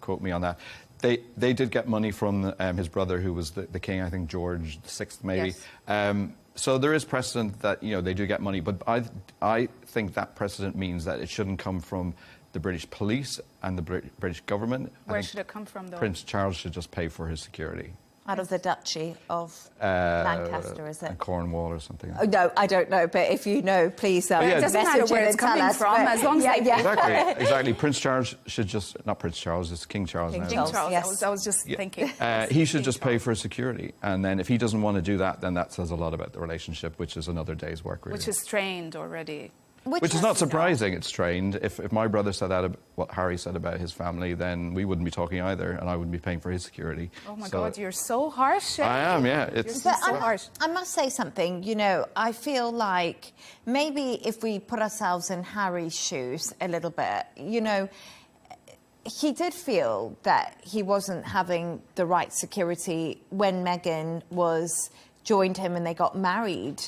quote me on that. They did get money from his brother, who was the king, I think George VI, maybe. Yes. So there is precedent that they do get money, but I think that precedent means that it shouldn't come from the British police and the British government. Where should it come from, though? Prince Charles should just pay for his security. Out of the Duchy of Lancaster, is it? Cornwall or something. Oh, no, I don't know, but if you know, please it doesn't matter where it's coming from, as long as Exactly. Prince Charles should just, not Prince Charles, it's King Charles now. King Charles, yes. I was just thinking. He should just pay for his security. And then if he doesn't want to do that, then that says a lot about the relationship, which is another day's work, really. Which is strained already. Which is not surprising, it's strained. If my brother said that, what Harry said about his family, then we wouldn't be talking either, and I wouldn't be paying for his security. Oh my God, you're so harsh. I am, yeah. You're so harsh. I must say something, you know, I feel like maybe if we put ourselves in Harry's shoes a little bit, you know, he did feel that he wasn't having the right security when Meghan joined him and they got married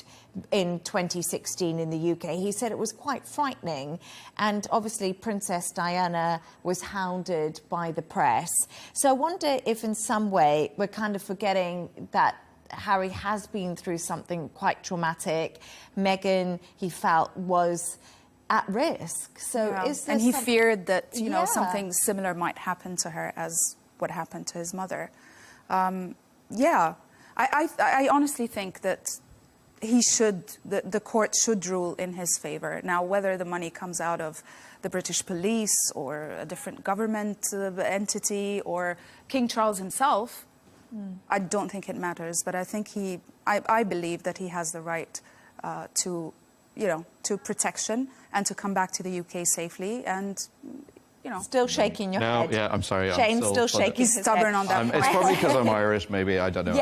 in 2016 in the UK. He said it was quite frightening. And obviously Princess Diana was hounded by the press. So I wonder if in some way we're kind of forgetting that Harry has been through something quite traumatic. Meghan, he felt, was at risk. So is there and he feared that, you know, something similar might happen to her as what happened to his mother. I honestly think that the court should rule in his favor. Now, whether the money comes out of the British police or a different government entity or King Charles himself, I don't think it matters. But I think I believe that he has the right to protection and to come back to the UK safely and, you know. Still shaking your head. Yeah, I'm sorry. Shane's still shaking He's stubborn on that point. It's probably because I'm Irish, maybe, I don't know.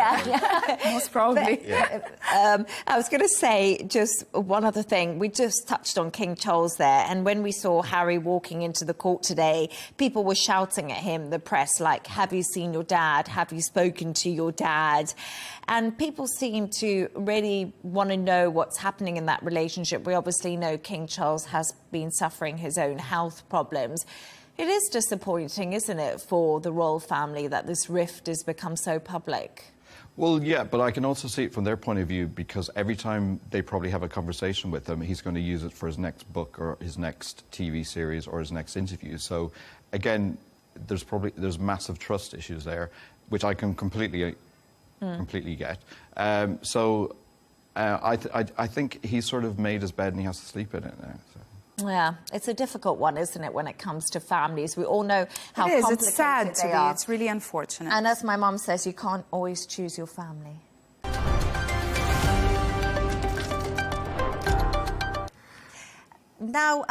Most probably. I was going to say just one other thing. We just touched on King Charles there, and when we saw Harry walking into the court today, people were shouting at him, the press, like, have you seen your dad? Have you spoken to your dad? And people seem to really want to know what's happening in that relationship. We obviously know King Charles has been suffering his own health problems. It is disappointing, isn't it, for the royal family that this rift has become so public? Well, yeah, but I can also see it from their point of view, because every time they probably have a conversation with him, he's going to use it for his next book or his next TV series or his next interview. So, again, there's massive trust issues there, which I can completely get. I think he's sort of made his bed and he has to sleep in it now. So. Yeah, it's a difficult one, isn't it, when it comes to families? We all know how complicated It's sad they are. It's really unfortunate. And as my mum says, you can't always choose your family. Now,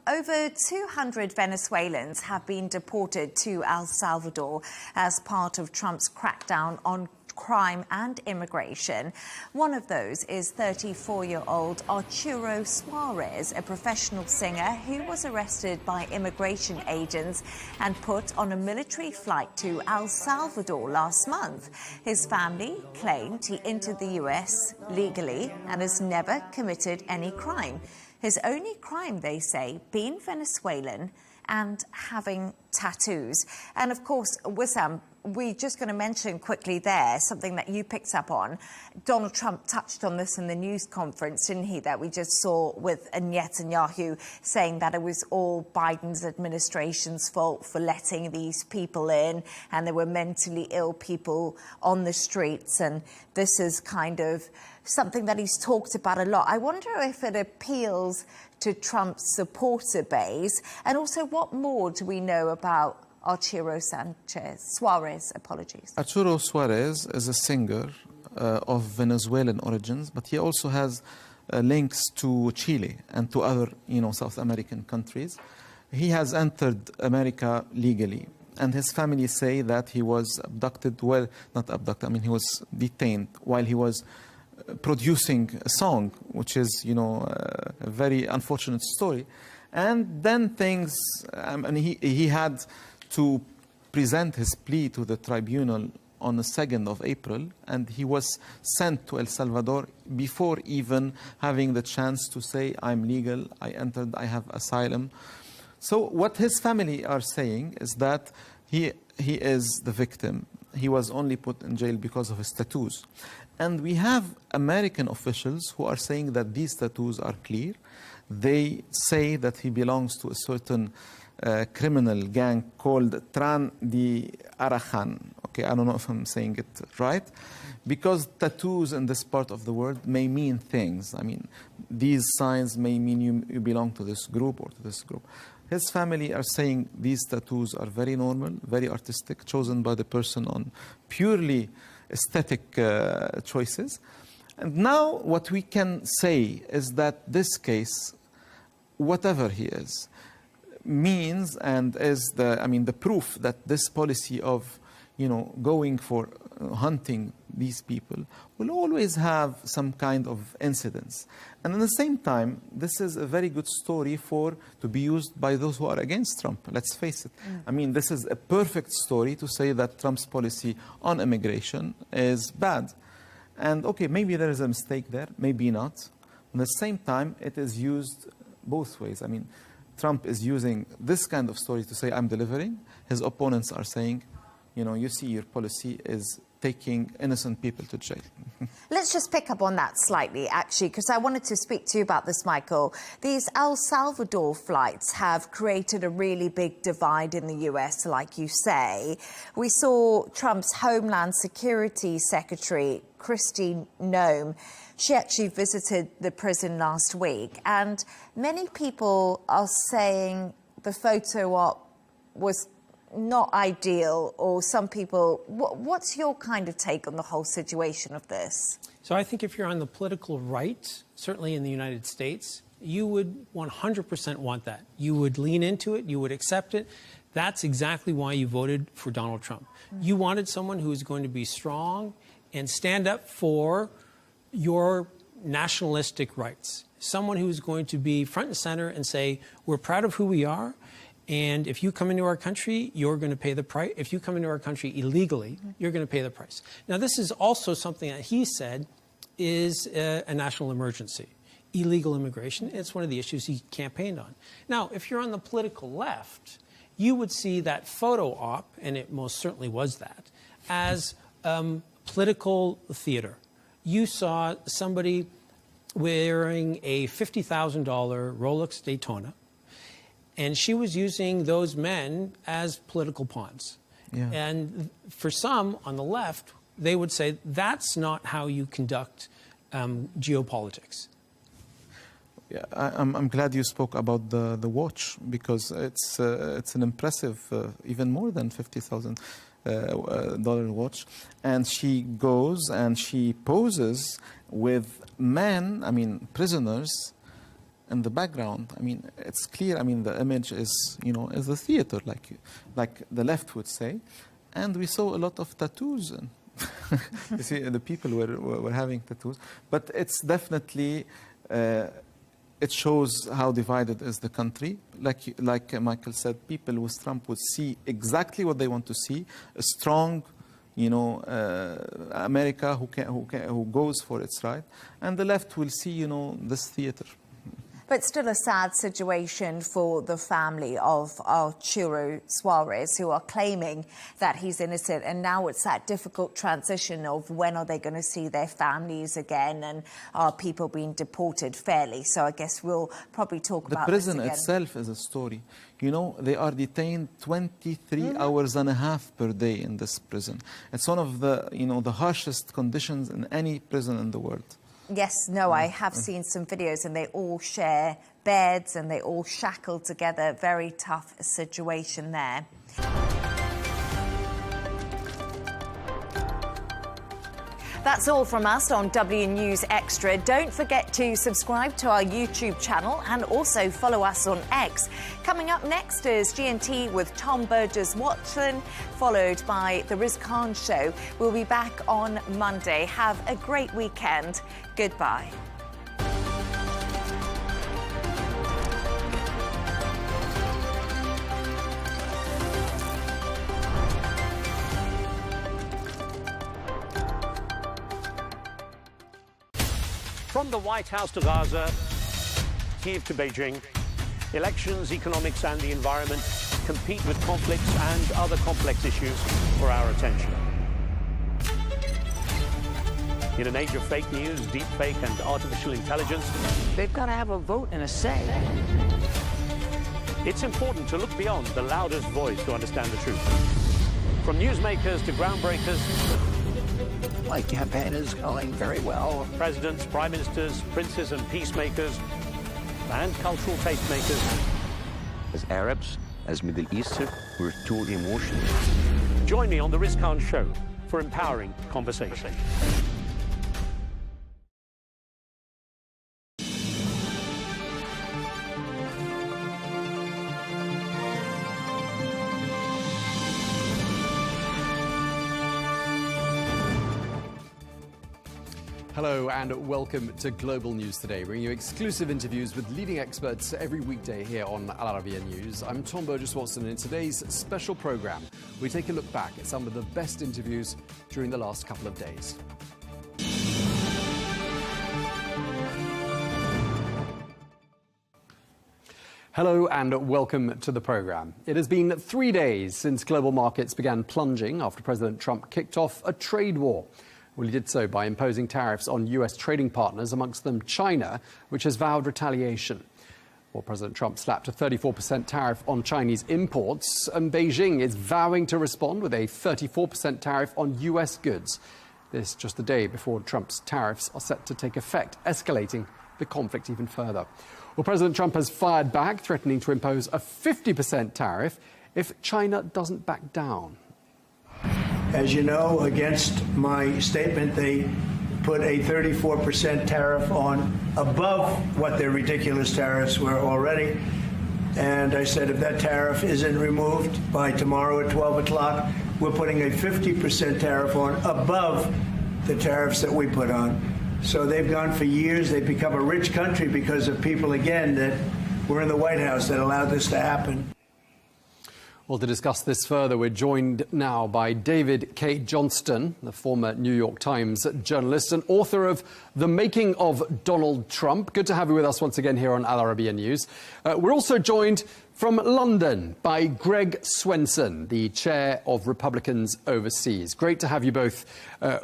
over 200 Venezuelans have been deported to El Salvador as part of Trump's crackdown on crime and immigration. One of those is 34-year-old Arturo Suarez, a professional singer who was arrested by immigration agents and put on a military flight to El Salvador last month. His family claimed he entered the US legally and has never committed any crime. His only crime, they say, being Venezuelan and having tattoos. And of course, Wissam, we're just going to mention quickly there something that you picked up on. Donald Trump touched on this in the news conference, didn't he, that we just saw with Netanyahu saying that it was all Biden's administration's fault for letting these people in and there were mentally ill people on the streets. And this is kind of something that he's talked about a lot. I wonder if it appeals to Trump's supporter base, and also what more do we know about Arturo Suarez, apologies. Arturo Suarez is a singer of Venezuelan origins, but he also has links to Chile and to other, South American countries. He has entered America legally, and his family say that he was abducted, well, not abducted, he was detained while he was producing a song, which is, a very unfortunate story. And then things, he had to present his plea to the tribunal on the 2nd of April, and he was sent to El Salvador before even having the chance to say, I'm legal, I entered, I have asylum. So what his family are saying is that he is the victim. He was only put in jail because of his tattoos. And we have American officials who are saying that these tattoos are clear. They say that he belongs to a certain criminal gang called Tran de Arajan, Okay, I don't know if I'm saying it right, because tattoos in this part of the world may mean things. I mean, these signs may mean you belong to this group or to this group. His family are saying these tattoos are very normal, very artistic, chosen by the person on purely aesthetic choices. And now what we can say is that this case, whatever he is, means and is the proof that this policy of going for hunting these people will always have some kind of incidence. And at the same time, this is a very good story to be used by those who are against Trump. Let's face it. I mean, this is a perfect story to say that Trump's policy on immigration is bad. And okay, maybe there is a mistake there, maybe not. At the same time, it is used both ways. I mean, Trump is using this kind of story to say, I'm delivering. His opponents are saying, you see, your policy is taking innocent people to jail. Let's just pick up on that slightly, actually, because I wanted to speak to you about this, Michael. These El Salvador flights have created a really big divide in the US, like you say. We saw Trump's Homeland Security Secretary, Kristi Noem. She actually visited the prison last week, and many people are saying the photo op was not ideal, or some people... What's your kind of take on the whole situation of this? So I think if you're on the political right, certainly in the United States, you would 100% want that. You would lean into it, you would accept it. That's exactly why you voted for Donald Trump. You wanted someone who is going to be strong and stand up for your nationalistic rights. Someone who's going to be front and center and say, we're proud of who we are, and if you come into our country, you're going to pay the price. If you come into our country illegally, you're going to pay the price. Now, this is also something that he said is a national emergency. Illegal immigration, it's one of the issues he campaigned on. Now, if you're on the political left, you would see that photo op, and it most certainly was that, as political theater. You saw somebody wearing a $50,000 Rolex Daytona, and she was using those men as political pawns. Yeah. And for some on the left, they would say that's not how you conduct geopolitics. Yeah, I'm glad you spoke about the watch, because it's an impressive, even more than $50,000 watch. And she goes and she poses with men, I mean, prisoners, in the background. I mean, it's clear. I mean, the image is, is a theater, like the left would say. And we saw a lot of tattoos. And you see, the people were having tattoos. But it's definitely, it shows how divided is the country. Like Michael said, people with Trump would see exactly what they want to see: a strong, America who goes for its right, and the left will see, this theater. But still a sad situation for the family of Arturo Suarez, who are claiming that he's innocent. And now it's that difficult transition of when are they going to see their families again, and are people being deported fairly? So I guess we'll probably talk about this again. The prison itself is a story. They are detained 23 hours and a half per day in this prison. It's one of the, the harshest conditions in any prison in the world. Yes, no, I have seen some videos, and they all share beds and they all shackled together. Very tough situation there. That's all from us on W News Extra. Don't forget to subscribe to our YouTube channel and also follow us on X. Coming up next is GNT with Tom Burgess-Watson, followed by The Riz Khan Show. We'll be back on Monday. Have a great weekend. Goodbye. From the White House to Gaza, Kyiv to Beijing, elections, economics and the environment compete with conflicts and other complex issues for our attention. In an age of fake news, deepfake and artificial intelligence, they've got to have a vote and a say. It's important to look beyond the loudest voice to understand the truth. From newsmakers to groundbreakers. My campaign is going very well. Presidents, prime ministers, princes and peacemakers, and cultural tastemakers. As Arabs, as Middle Eastern, we're too emotional. Join me on The Riz Khan Show for empowering conversation. Hello and welcome to Global News Today, bringing you exclusive interviews with leading experts every weekday here on Arabiya News. I'm Tom Burgess-Watson, and in today's special programme, we take a look back at some of the best interviews during the last couple of days. Hello and welcome to the programme. It has been 3 days since global markets began plunging after President Trump kicked off a trade war. Well, he did so by imposing tariffs on US trading partners, amongst them China, which has vowed retaliation. Well, President Trump slapped a 34% tariff on Chinese imports, and Beijing is vowing to respond with a 34% tariff on US goods. This just the day before Trump's tariffs are set to take effect, escalating the conflict even further. Well, President Trump has fired back, threatening to impose a 50% tariff if China doesn't back down. As you know, against my statement, they put a 34% tariff on above what their ridiculous tariffs were already. And I said, if that tariff isn't removed by tomorrow at 12 o'clock, we're putting a 50% tariff on above the tariffs that we put on. So they've gone for years. They've become a rich country because of people, again, that were in the White House that allowed this to happen. Well, to discuss this further, we're joined now by David K. Johnston, the former New York Times journalist and author of The Making of Donald Trump. Good to have you with us once again here on Al Arabiya News. We're also joined from London by Greg Swenson, the chair of Republicans Overseas. Great to have you both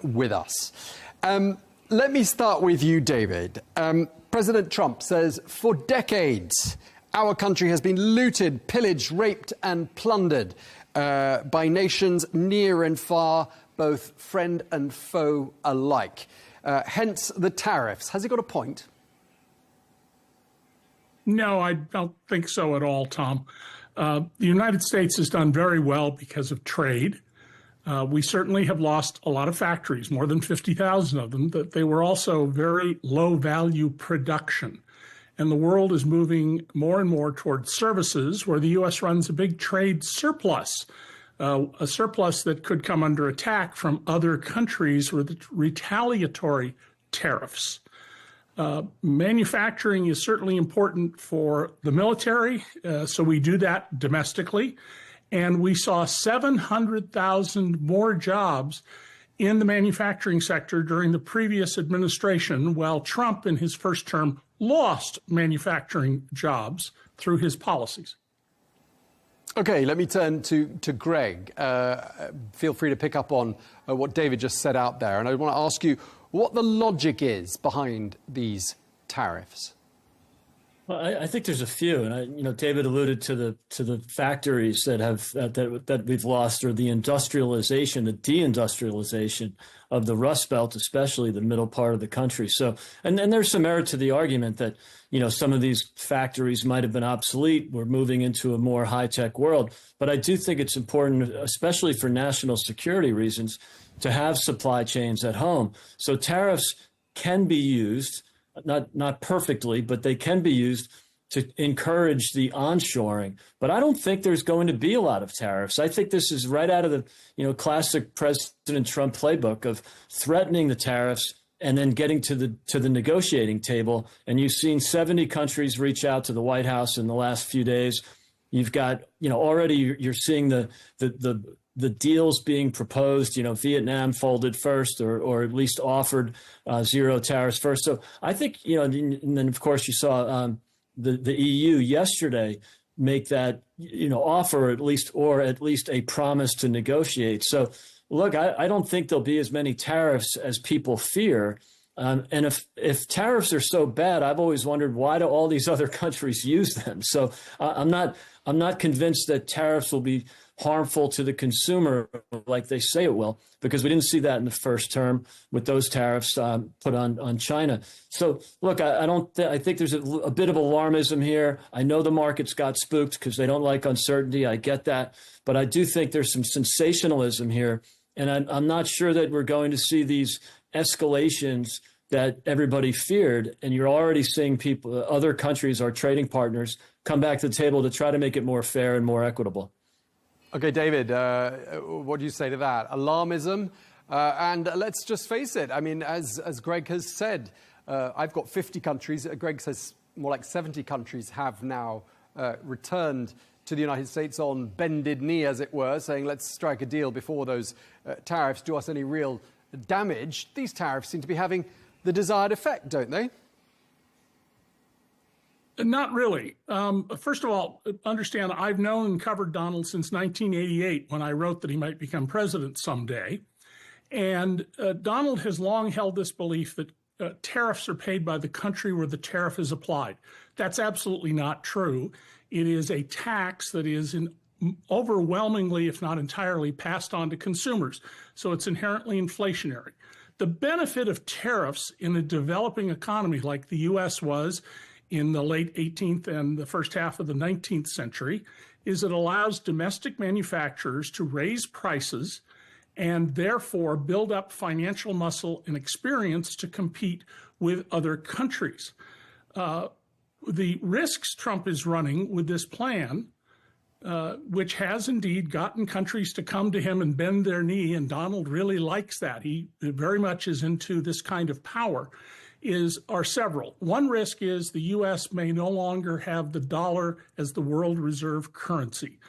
with us. Let me start with you, David. President Trump says for decades, our country has been looted, pillaged, raped and plundered by nations near and far, both friend and foe alike. Hence the tariffs. Has he got a point? No, I don't think so at all, Tom. The United States has done very well because of trade. We certainly have lost a lot of factories, more than 50,000 of them, but they were also very low-value production. And the world is moving more and more towards services where the U.S. runs a big trade surplus, a surplus that could come under attack from other countries with retaliatory tariffs. Manufacturing is certainly important for the military, so we do that domestically. And we saw 700,000 more jobs in the manufacturing sector during the previous administration, while Trump in his first term lost manufacturing jobs through his policies. OK, let me turn to Greg. Feel free to pick up on what David just said out there. And I want to ask you what the logic is behind these tariffs. Well, I think there's a few, and David alluded to the factories that have that we've lost, or the industrialization, the deindustrialization of the Rust Belt, especially the middle part of the country. So, and there's some merit to the argument that some of these factories might have been obsolete. We're moving into a more high-tech world, but I do think it's important, especially for national security reasons, to have supply chains at home. So tariffs can be used. Not perfectly, but they can be used to encourage the onshoring. But I don't think there's going to be a lot of tariffs. I think this is right out of the classic President Trump playbook of threatening the tariffs and then getting to the negotiating table. And you've seen 70 countries reach out to the White House in the last few days. You've got already you're seeing the deals being proposed. Vietnam folded first, or at least offered zero tariffs first. So I think, and then of course you saw the EU yesterday make that, offer at least a promise to negotiate. So look, I don't think there'll be as many tariffs as people fear. And if tariffs are so bad, I've always wondered, why do all these other countries use them? So I'm not convinced that tariffs will be harmful to the consumer like they say it will, because we didn't see that in the first term with those tariffs put on China. So, look, I think there's a bit of alarmism here. I know the markets got spooked because they don't like uncertainty. I get that. But I do think there's some sensationalism here. And I'm not sure that we're going to see these escalations that everybody feared. And you're already seeing people, other countries, our trading partners, come back to the table to try to make it more fair and more equitable. Okay, David, what do you say to that? Alarmism? And let's just face it. I mean, as Greg has said, I've got 50 countries. Greg says more like 70 countries have now returned to the United States on bended knee, as it were, saying, let's strike a deal before those tariffs do us any real damage. These tariffs seem to be having the desired effect, don't they? Not really. First of all, understand I've known and covered Donald since 1988 when I wrote that he might become president someday. And Donald has long held this belief that tariffs are paid by the country where the tariff is applied. That's absolutely not true. It is a tax that is overwhelmingly, if not entirely, passed on to consumers. So it's inherently inflationary. The benefit of tariffs in a developing economy like the U.S. was in the late 18th and the first half of the 19th century is it allows domestic manufacturers to raise prices and therefore build up financial muscle and experience to compete with other countries. The risks Trump is running with this plan, which has indeed gotten countries to come to him and bend their knee, and Donald really likes that. He very much is into this kind of power, are several. One risk is the U.S. may no longer have the dollar as the world reserve currency.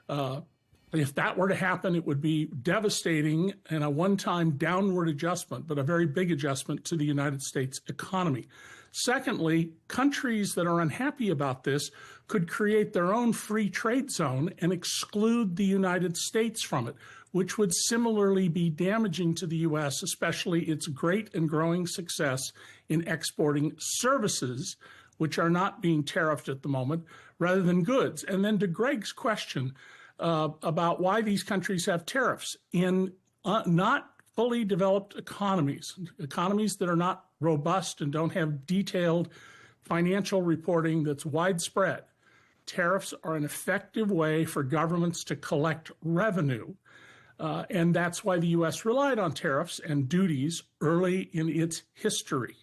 If that were to happen, it would be devastating and a one-time downward adjustment, but a very big adjustment to the United States economy. Secondly, countries that are unhappy about this could create their own free trade zone and exclude the United States from it, which would similarly be damaging to the U.S., especially its great and growing success in exporting services, which are not being tariffed at the moment, rather than goods. And then to Greg's question about why these countries have tariffs, in not fully developed economies that are not robust and don't have detailed financial reporting that's widespread, tariffs are an effective way for governments to collect revenue. And that's why the U.S. relied on tariffs and duties early in its history.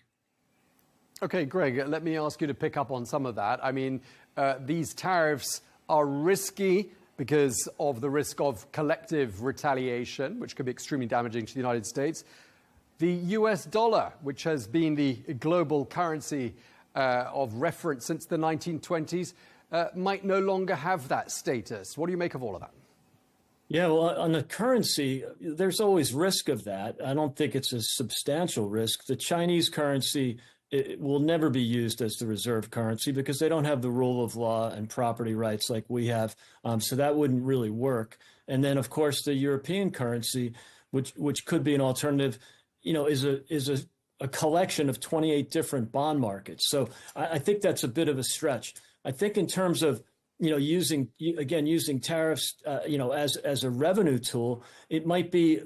Okay, Greg, let me ask you to pick up on some of that. I mean, these tariffs are risky because of the risk of collective retaliation, which could be extremely damaging to the United States. The US dollar, which has been the global currency of reference since the 1920s, might no longer have that status. What do you make of all of that? Yeah, well, on the currency, there's always risk of that. I don't think it's a substantial risk. The Chinese currency, it will never be used as the reserve currency because they don't have the rule of law and property rights like we have. So that wouldn't really work. And then, of course, the European currency, which could be an alternative, is a collection of 28 different bond markets. So I think that's a bit of a stretch. I think in terms of using tariffs, as a revenue tool, it might be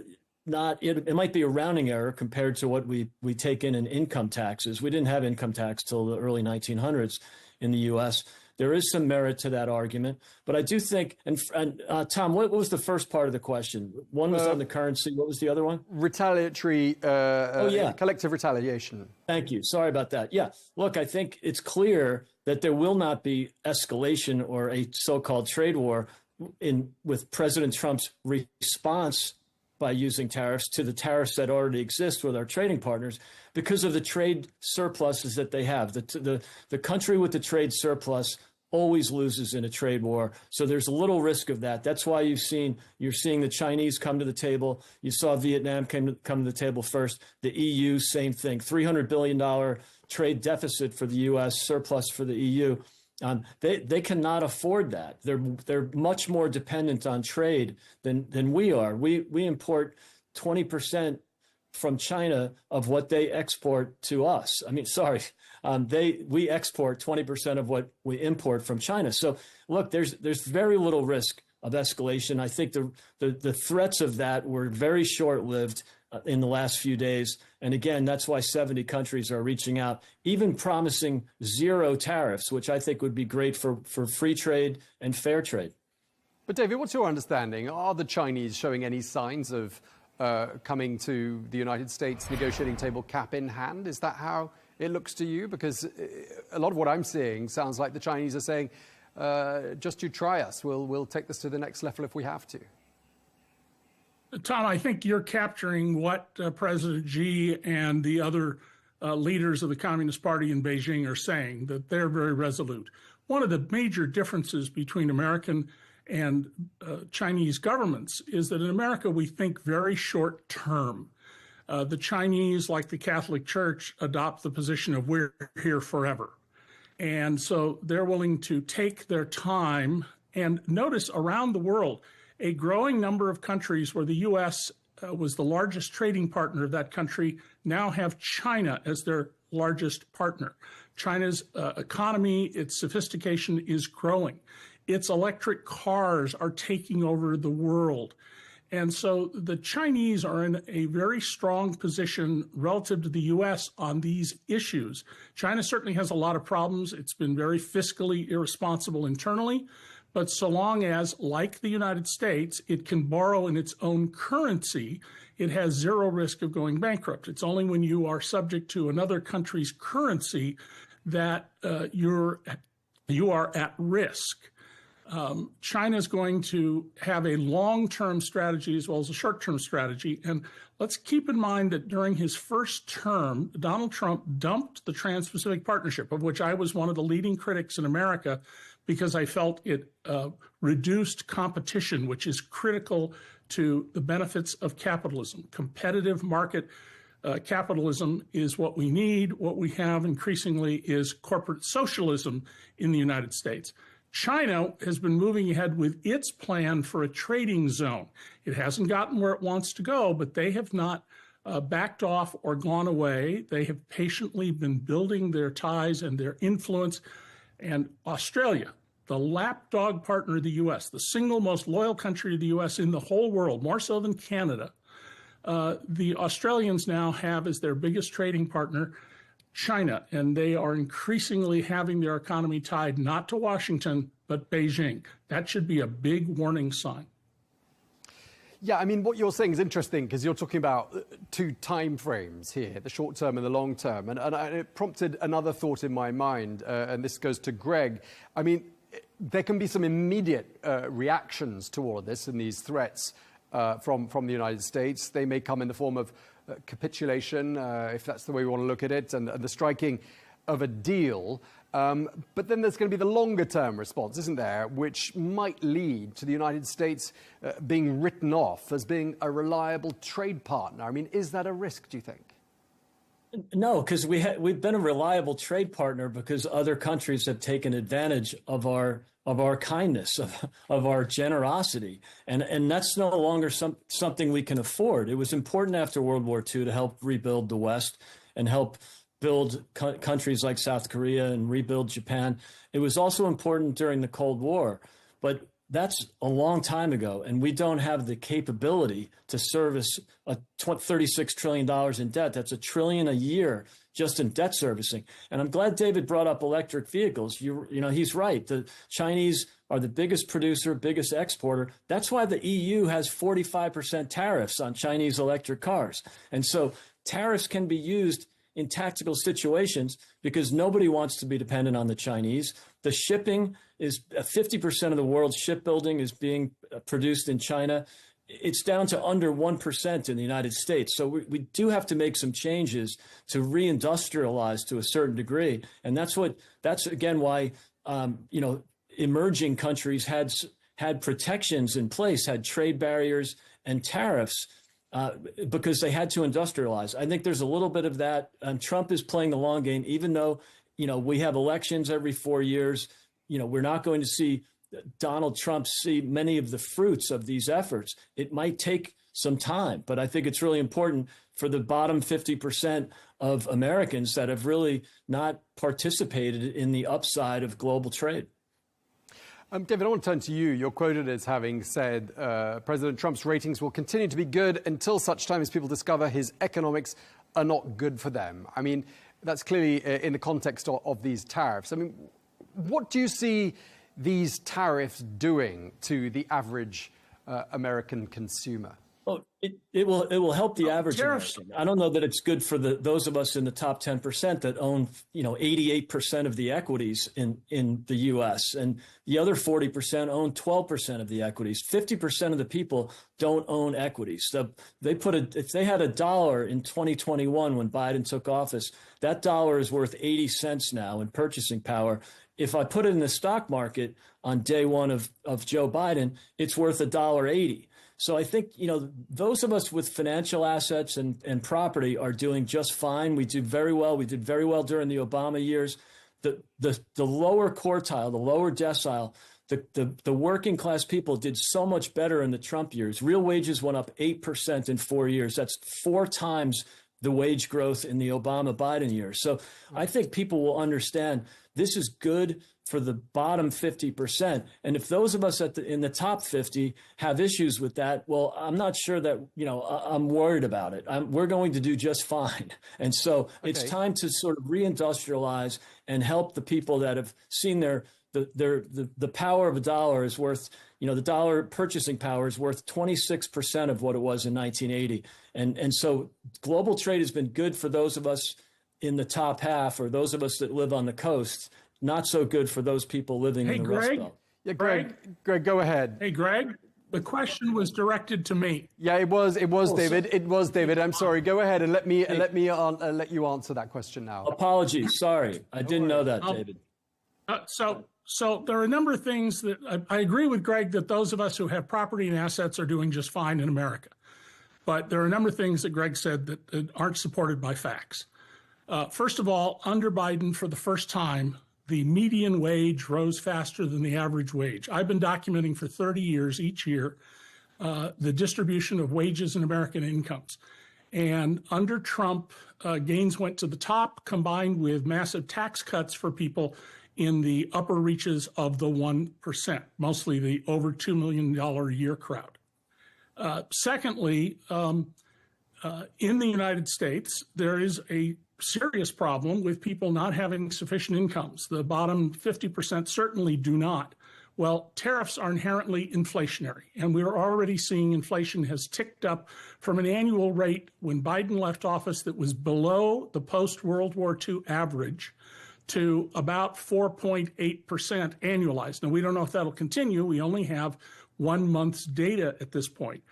it might be a rounding error compared to what we take in income taxes. We didn't have income tax till the early 1900s in the U.S. There is some merit to that argument, but I do think. And Tom, what was the first part of the question? One was on the currency. What was the other one? Retaliatory. Collective retaliation. Thank you. Sorry about that. Yeah. Look, I think it's clear that there will not be escalation or a so-called trade war with President Trump's response by using tariffs to the tariffs that already exist with our trading partners because of the trade surpluses that they have. The country with the trade surplus always loses in a trade war. So there's a little risk of that. That's why you're seeing the Chinese come to the table. You saw Vietnam come to the table first. The EU, same thing. $300 billion trade deficit for the U.S., surplus for the EU. They cannot afford that. They're much more dependent on trade than we are. We import 20% from China of what they export to us. I mean, sorry, we export 20% of what we import from China. So look, there's very little risk escalation. I think the threats of that were very short-lived in the last few days. And again, that's why 70 countries are reaching out, even promising zero tariffs, which I think would be great for free trade and fair trade. But David, what's your understanding? Are the Chinese showing any signs of coming to the United States negotiating table cap in hand? Is that how it looks to you? Because a lot of what I'm seeing sounds like the Chinese are saying, just you try us, we'll take this to the next level if we have to. Tom, I think you're capturing what President Xi and the other leaders of the Communist Party in Beijing are saying, that they're very resolute. One of the major differences between American and Chinese governments is that in America, we think very short term. The Chinese, like the Catholic Church, adopt the position of we're here forever. And so they're willing to take their time. And notice around the world, a growing number of countries where the U.S. Was the largest trading partner of that country now have China as their largest partner. China's economy, its sophistication is growing. Its electric cars are taking over the world. And so the Chinese are in a very strong position relative to the U.S. on these issues. China certainly has a lot of problems. It's been very fiscally irresponsible internally. But so long as, like the United States, it can borrow in its own currency, it has zero risk of going bankrupt. It's only when you are subject to another country's currency that you are at risk. China is going to have a long-term strategy as well as a short-term strategy. And let's keep in mind that during his first term, Donald Trump dumped the Trans-Pacific Partnership, of which I was one of the leading critics in America, because I felt it reduced competition, which is critical to the benefits of capitalism. Competitive market capitalism is what we need. What we have increasingly is corporate socialism in the United States. China has been moving ahead with its plan for a trading zone. It hasn't gotten where it wants to go, but they have not backed off or gone away. They have patiently been building their ties and their influence. And Australia, the lapdog partner of the U.S., the single most loyal country of the U.S. in the whole world, more so than Canada, the Australians now have as their biggest trading partner China, and they are increasingly having their economy tied not to Washington, but Beijing. That should be a big warning sign. Yeah, I mean, what you're saying is interesting because you're talking about two time frames here, the short term and the long term. And it prompted another thought in my mind, and this goes to Greg. I mean, there can be some immediate reactions to all of this and these threats from the United States. They may come in the form of capitulation, if that's the way we want to look at it, and the striking of a deal. But then there's going to be the longer-term response, isn't there, which might lead to the United States being written off as being a reliable trade partner. I mean, is that a risk, do you think? No, because we've been a reliable trade partner because other countries have taken advantage of our kindness, of our generosity, and that's no longer something we can afford. It was important after World War II to help rebuild the West and help build countries like South Korea and rebuild Japan. It was also important during the Cold War, but that's a long time ago, and we don't have the capability to service $36 trillion in debt. That's $1 trillion a year just in debt servicing. And I'm glad David brought up electric vehicles. You know, he's right. The Chinese are the biggest producer, biggest exporter. That's why the EU has 45% tariffs on Chinese electric cars. And so tariffs can be used in tactical situations because nobody wants to be dependent on the Chinese. The shipping is 50% of the world's shipbuilding is being produced in China. It's down to under 1% in the United States. So we do have to make some changes to reindustrialize to a certain degree. And that's again why, emerging countries had protections in place, had trade barriers and tariffs, because they had to industrialize. I think there's a little bit of that. Trump is playing the long game, even though, we have elections every 4 years. We're not going to see Donald Trump see many of the fruits of these efforts. It might take some time, but I think it's really important for the bottom 50% of Americans that have really not participated in the upside of global trade. David, I want to turn to you. You're quoted as having said President Trump's ratings will continue to be good until such time as people discover his economics are not good for them. I mean, that's clearly in the context of these tariffs. I mean, what do you see these tariffs doing to the average American consumer? Oh, it will help the average American. I don't know that it's good for those of us in the top 10% that own 88% of the equities in the U.S. and the other 40% own 12% of the equities. 50% of the people don't own equities. So if they had $1 in 2021 when Biden took office, that dollar is worth 80 cents now in purchasing power. If I put it in the stock market on day one of Joe Biden, it's worth $1.80. So I think, those of us with financial assets and property are doing just fine. We do very well. We did very well during the Obama years. The lower quartile, the lower decile, the working class people did so much better in the Trump years. Real wages went up 8% in 4 years. That's 4 times the wage growth in the Obama-Biden years. So I think people will understand this is good for the bottom 50%. And if those of us in the top 50 have issues with that, well, I'm not sure that, I'm worried about it. We're going to do just fine. And so it's time to sort of reindustrialize and help the people that have seen the power of a dollar is worth, the dollar purchasing power is worth 26% of what it was in 1980. And so global trade has been good for those of us in the top half or those of us that live on the coast. Not so good for those people living in the Rust Belt. Yeah, Greg, go ahead. Hey, Greg, the question was directed to me. Yeah, it was, David. It was, David. I'm sorry. Go ahead and let you answer that question now. Apologies. Sorry. I didn't know that, David. So there are a number of things that I agree with Greg that those of us who have property and assets are doing just fine in America. But there are a number of things that Greg said that aren't supported by facts. First of all, under Biden, for the first time, the median wage rose faster than the average wage. I've been documenting for 30 years each year the distribution of wages in American incomes. And under Trump, gains went to the top, combined with massive tax cuts for people in the upper reaches of the 1%, mostly the over $2 million a year crowd. Secondly, in the United States, there is a serious problem with people not having sufficient incomes. The bottom 50% certainly do not. Well, tariffs are inherently inflationary, and we're already seeing inflation has ticked up from an annual rate when Biden left office that was below the post-World War II average to about 4.8% annualized. Now, we don't know if that'll continue. We only have 1 month's data at this point.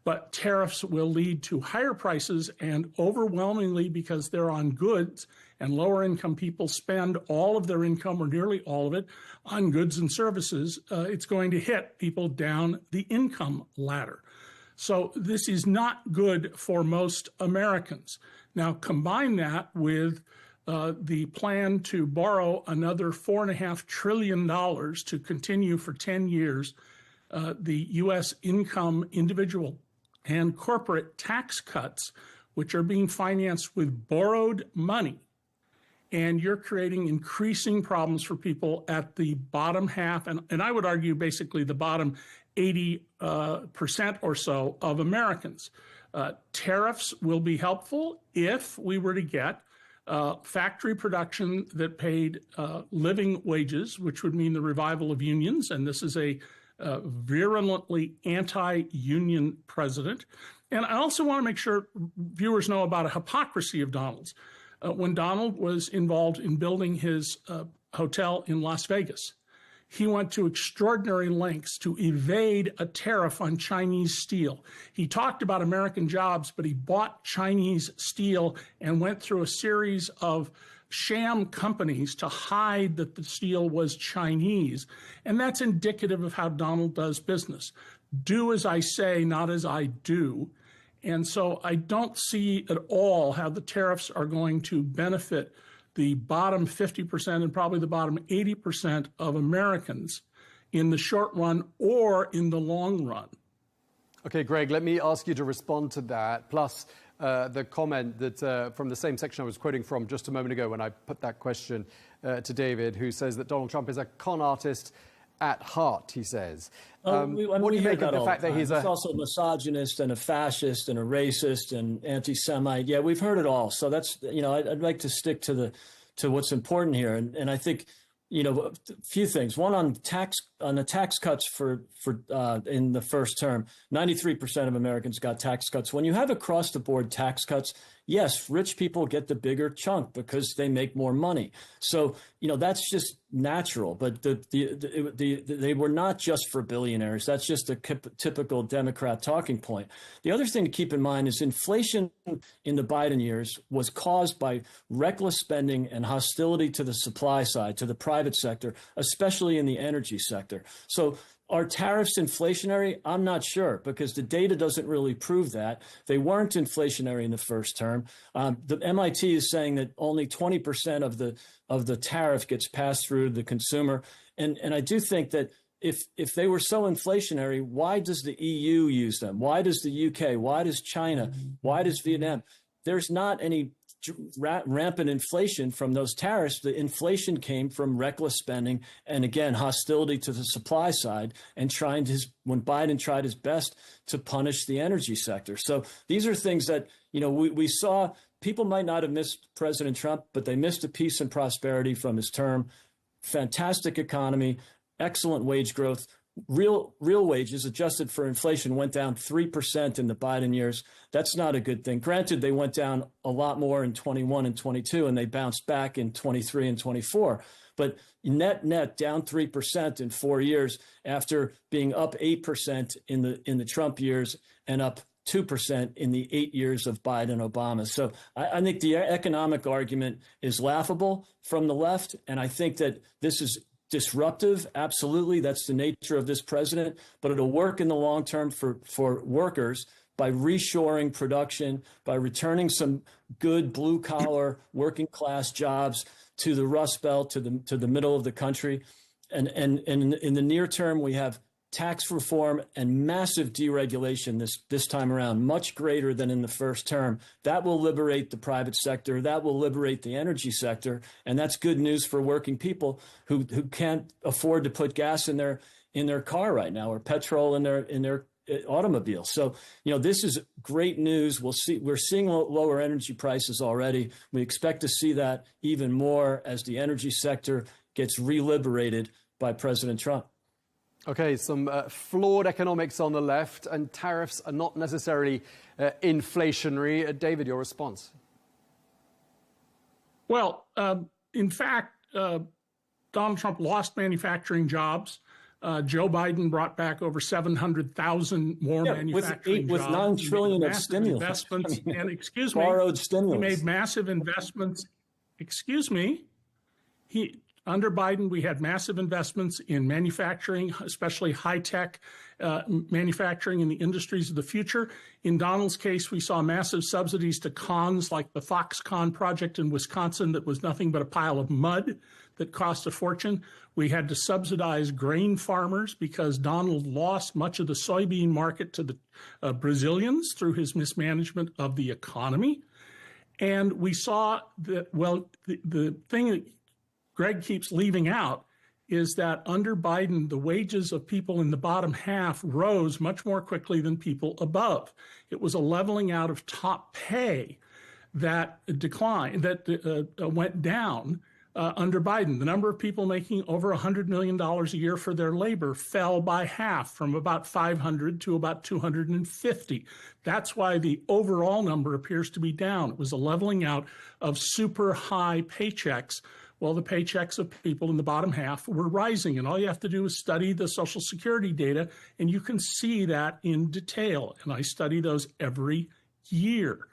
But tariffs will lead to higher prices, and overwhelmingly because they're on goods and lower income people spend all of their income or nearly all of it on goods and services, it's going to hit people down the income ladder. So this is not good for most Americans. Now combine that with the plan to borrow another $4.5 trillion to continue for 10 years the U.S. income individual and corporate tax cuts, which are being financed with borrowed money. And you're creating increasing problems for people at the bottom half, and I would argue basically the bottom 80% or so of Americans. Tariffs will be helpful if we were to get factory production that paid living wages, which would mean the revival of unions, and this is a virulently anti-union president. And I also want to make sure viewers know about a hypocrisy of Donald's. When Donald was involved in building his hotel in Las Vegas, he went to extraordinary lengths to evade a tariff on Chinese steel. He talked about American jobs, but he bought Chinese steel and went through a series of sham companies to hide that the steel was Chinese. And that's indicative of how Donald does business. Do as I say, not as I do. And so I don't see at all how the tariffs are going to benefit the bottom 50% and probably the bottom 80% of Americans in the short run or in the long run. Okay, Greg, let me ask you to respond to that. Plus, the comment that from the same section I was quoting from just a moment ago when I put that question to David, who says that Donald Trump is a con artist at heart, he says. We what do you hear make of the all fact that time. he's also a misogynist and a fascist and a racist and anti-Semite? Yeah, we've heard it all. So that's, I'd like to stick to what's important here. And I think, a few things. One, on the tax cuts for in the first term, 93% of Americans got tax cuts. When you have across the board tax cuts, yes, rich people get the bigger chunk because they make more money. So, that's just natural. But they were not just for billionaires. That's just a typical Democrat talking point. The other thing to keep in mind is inflation in the Biden years was caused by reckless spending and hostility to the supply side, to the private sector, especially in the energy sector. So are tariffs inflationary? I'm not sure, because the data doesn't really prove that. They weren't inflationary in the first term. The MIT is saying that only 20% of the tariff gets passed through to the consumer. And I do think that if they were so inflationary, why does the EU use them? Why does the UK? Why does China? Why does Vietnam? There's not any rampant inflation from those tariffs. The inflation came from reckless spending and, again, hostility to the supply side, and when Biden tried his best to punish the energy sector. So these are things that, we saw. People might not have missed President Trump, but they missed the peace and prosperity from his term. Fantastic economy, excellent wage growth. Real wages adjusted for inflation went down 3% in the Biden years. That's not a good thing. Granted, they went down a lot more in 21 and 22, and they bounced back in 23 and 24. But net down 3% in 4 years after being up 8% in the Trump years and up 2% in the 8 years of Biden Obama. So I think the economic argument is laughable from the left, and I think that this is disruptive. Absolutely. That's the nature of this president, but it'll work in the long term for workers by reshoring production, by returning some good blue collar working class jobs to the Rust Belt, to the middle of the country. And in the near term, we have tax reform and massive deregulation this time around, much greater than in the first term. That will liberate the private sector. That will liberate the energy sector. And that's good news for working people who can't afford to put gas in their car right now, or petrol in their automobile. So, this is great news. We're seeing lower energy prices already. We expect to see that even more as the energy sector gets reliberated by President Trump. Okay, some flawed economics on the left, and tariffs are not necessarily inflationary. David, your response? Well, in fact, Donald Trump lost manufacturing jobs. Joe Biden brought back over 700,000 more manufacturing jobs. With $9 trillion of stimulus. Investments, and borrowed stimulus. He made massive investments. Under Biden, we had massive investments in manufacturing, especially high-tech manufacturing in the industries of the future. In Donald's case, we saw massive subsidies to cons like the Foxconn project in Wisconsin that was nothing but a pile of mud that cost a fortune. We had to subsidize grain farmers because Donald lost much of the soybean market to the Brazilians through his mismanagement of the economy. And we saw that, the thing that Greg keeps leaving out is that under Biden, the wages of people in the bottom half rose much more quickly than people above. It was a leveling out of top pay that went down under Biden. The number of people making over $100 million a year for their labor fell by half, from about 500 to about 250. That's why the overall number appears to be down. It was a leveling out of super high paychecks. Well, the paychecks of people in the bottom half were rising, and all you have to do is study the Social Security data, and you can see that in detail. And I study those every year.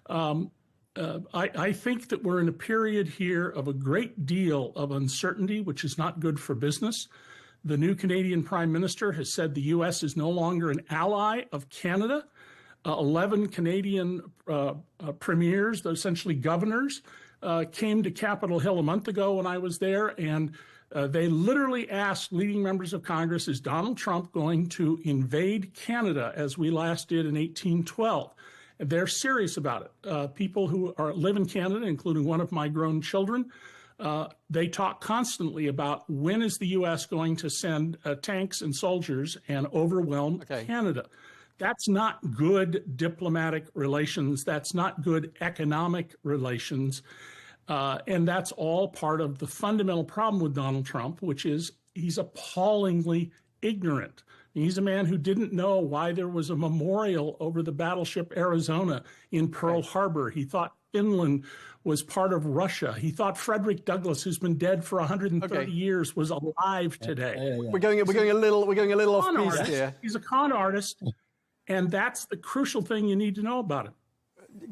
I think that we're in a period here of a great deal of uncertainty, which is not good for business. The new Canadian Prime Minister has said the U.S. is no longer an ally of Canada. 11 Canadian premiers, essentially governors, came to Capitol Hill a month ago when I was there, and they literally asked leading members of Congress, is Donald Trump going to invade Canada as we last did in 1812? And they're serious about it. People who live in Canada, including one of my grown children, They talk constantly about when is the U.S. going to send tanks and soldiers and overwhelm Canada. That's not good diplomatic relations. That's not good economic relations. And that's all part of the fundamental problem with Donald Trump, which is he's appallingly ignorant. He's a man who didn't know why there was a memorial over the battleship Arizona in Pearl Harbor. He thought Finland was part of Russia. He thought Frederick Douglass, who's been dead for 130 years, was alive today. We're going a little off piece here. He's a con artist, and that's the crucial thing you need to know about him.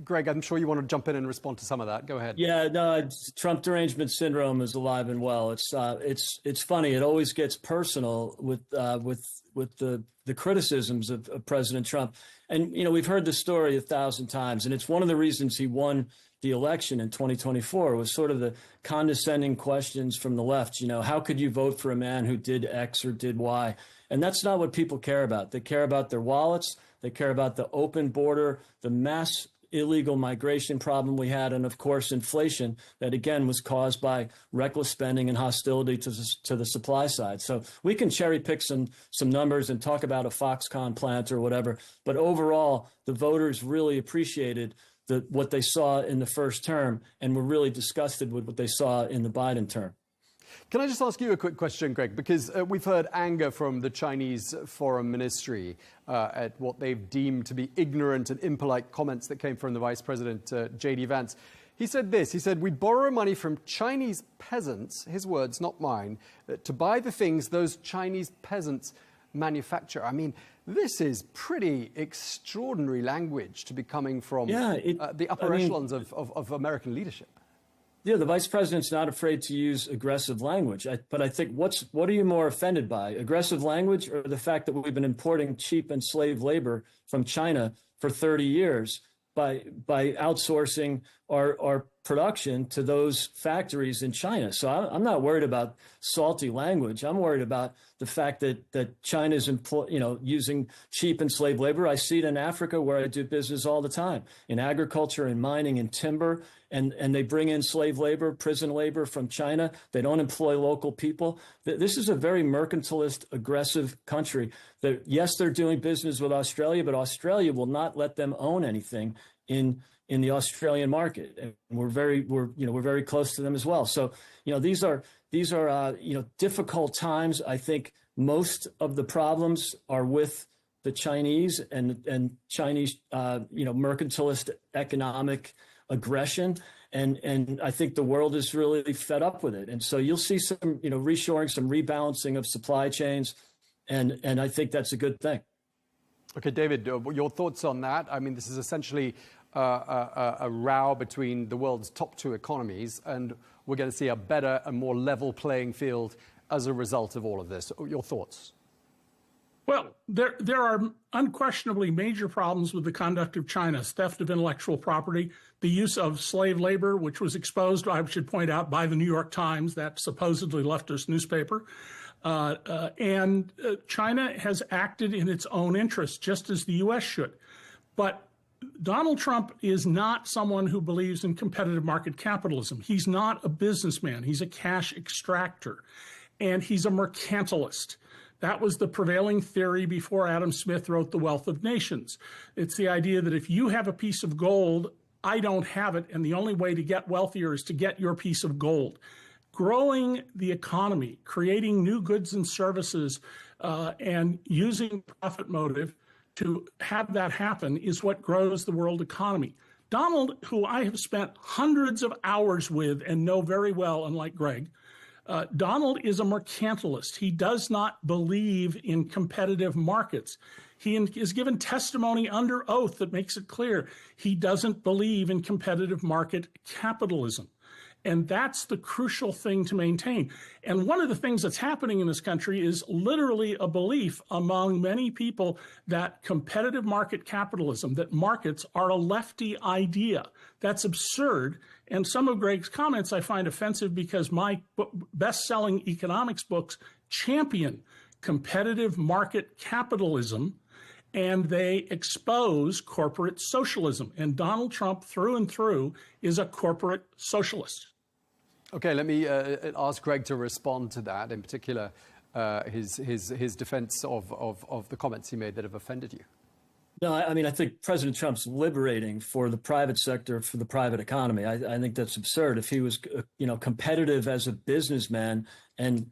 Greg, I'm sure you want to jump in and respond to some of that. Go ahead. Yeah, no, Trump derangement syndrome is alive and well. It's funny. It always gets personal with the criticisms of President Trump. And, you know, we've heard the story 1,000 times, and it's one of the reasons he won the election in 2024 was sort of the condescending questions from the left. You know, how could you vote for a man who did X or did Y? And that's not what people care about. They care about their wallets. They care about the open border, the mass illegal migration problem we had, and of course inflation that again was caused by reckless spending and hostility to the supply side. So we can cherry pick some numbers and talk about a Foxconn plant or whatever, but overall the voters really appreciated what they saw in the first term and were really disgusted with what they saw in the Biden term. Can I just ask you a quick question, Greg? Because we've heard anger from the Chinese Foreign Ministry at what they've deemed to be ignorant and impolite comments that came from the Vice President, J.D. Vance. He said this, he said, "We borrow money from Chinese peasants," his words, not mine, "to buy the things those Chinese peasants manufacture." I mean, this is pretty extraordinary language to be coming from the upper echelons of American leadership. Yeah, the vice president's not afraid to use aggressive language. But I think what are you more offended by? Aggressive language or the fact that we've been importing cheap and slave labor from China for 30 years by outsourcing our production to those factories in China? So I'm not worried about salty language. I'm worried about the fact that China's using cheap and slave labor. I see it in Africa where I do business all the time, in agriculture and mining and timber. And they bring in slave labor, prison labor from China. They don't employ local people. This is a very mercantilist, aggressive country. Yes, they're doing business with Australia, but Australia will not let them own anything in the Australian market. And we're very close to them as well. So, these are difficult times. I think most of the problems are with the Chinese and Chinese, mercantilist economic aggression. And I think the world is really fed up with it. And so you'll see some, reshoring, some rebalancing of supply chains. And I think that's a good thing. Okay, David, your thoughts on that? I mean, this is essentially a row between the world's top two economies, and we're going to see a better and more level playing field as a result of all of this. Your thoughts? Well, there are unquestionably major problems with the conduct of China's theft of intellectual property, the use of slave labor, which was exposed, I should point out, by the New York Times, that supposedly leftist newspaper. And China has acted in its own interest, just as the U.S. should. But Donald Trump is not someone who believes in competitive market capitalism. He's not a businessman. He's a cash extractor. And he's a mercantilist. That was the prevailing theory before Adam Smith wrote The Wealth of Nations. It's the idea that if you have a piece of gold, I don't have it, and the only way to get wealthier is to get your piece of gold. Growing the economy, creating new goods and services, and using profit motive to have that happen is what grows the world economy. Donald, who I have spent hundreds of hours with and know very well, unlike Greg, Donald is a mercantilist. He does not believe in competitive markets. He is given testimony under oath that makes it clear he doesn't believe in competitive market capitalism. And that's the crucial thing to maintain. And one of the things that's happening in this country is literally a belief among many people that competitive market capitalism, that markets are a lefty idea. That's absurd. And some of Greg's comments I find offensive because my best-selling economics books champion competitive market capitalism, and they expose corporate socialism. And Donald Trump, through and through, is a corporate socialist. Okay, let me ask Greg to respond to that, in particular his defense of the comments he made that have offended you. No, I mean, I think President Trump's liberating for the private sector, for the private economy. I think that's absurd. If he was, competitive as a businessman, and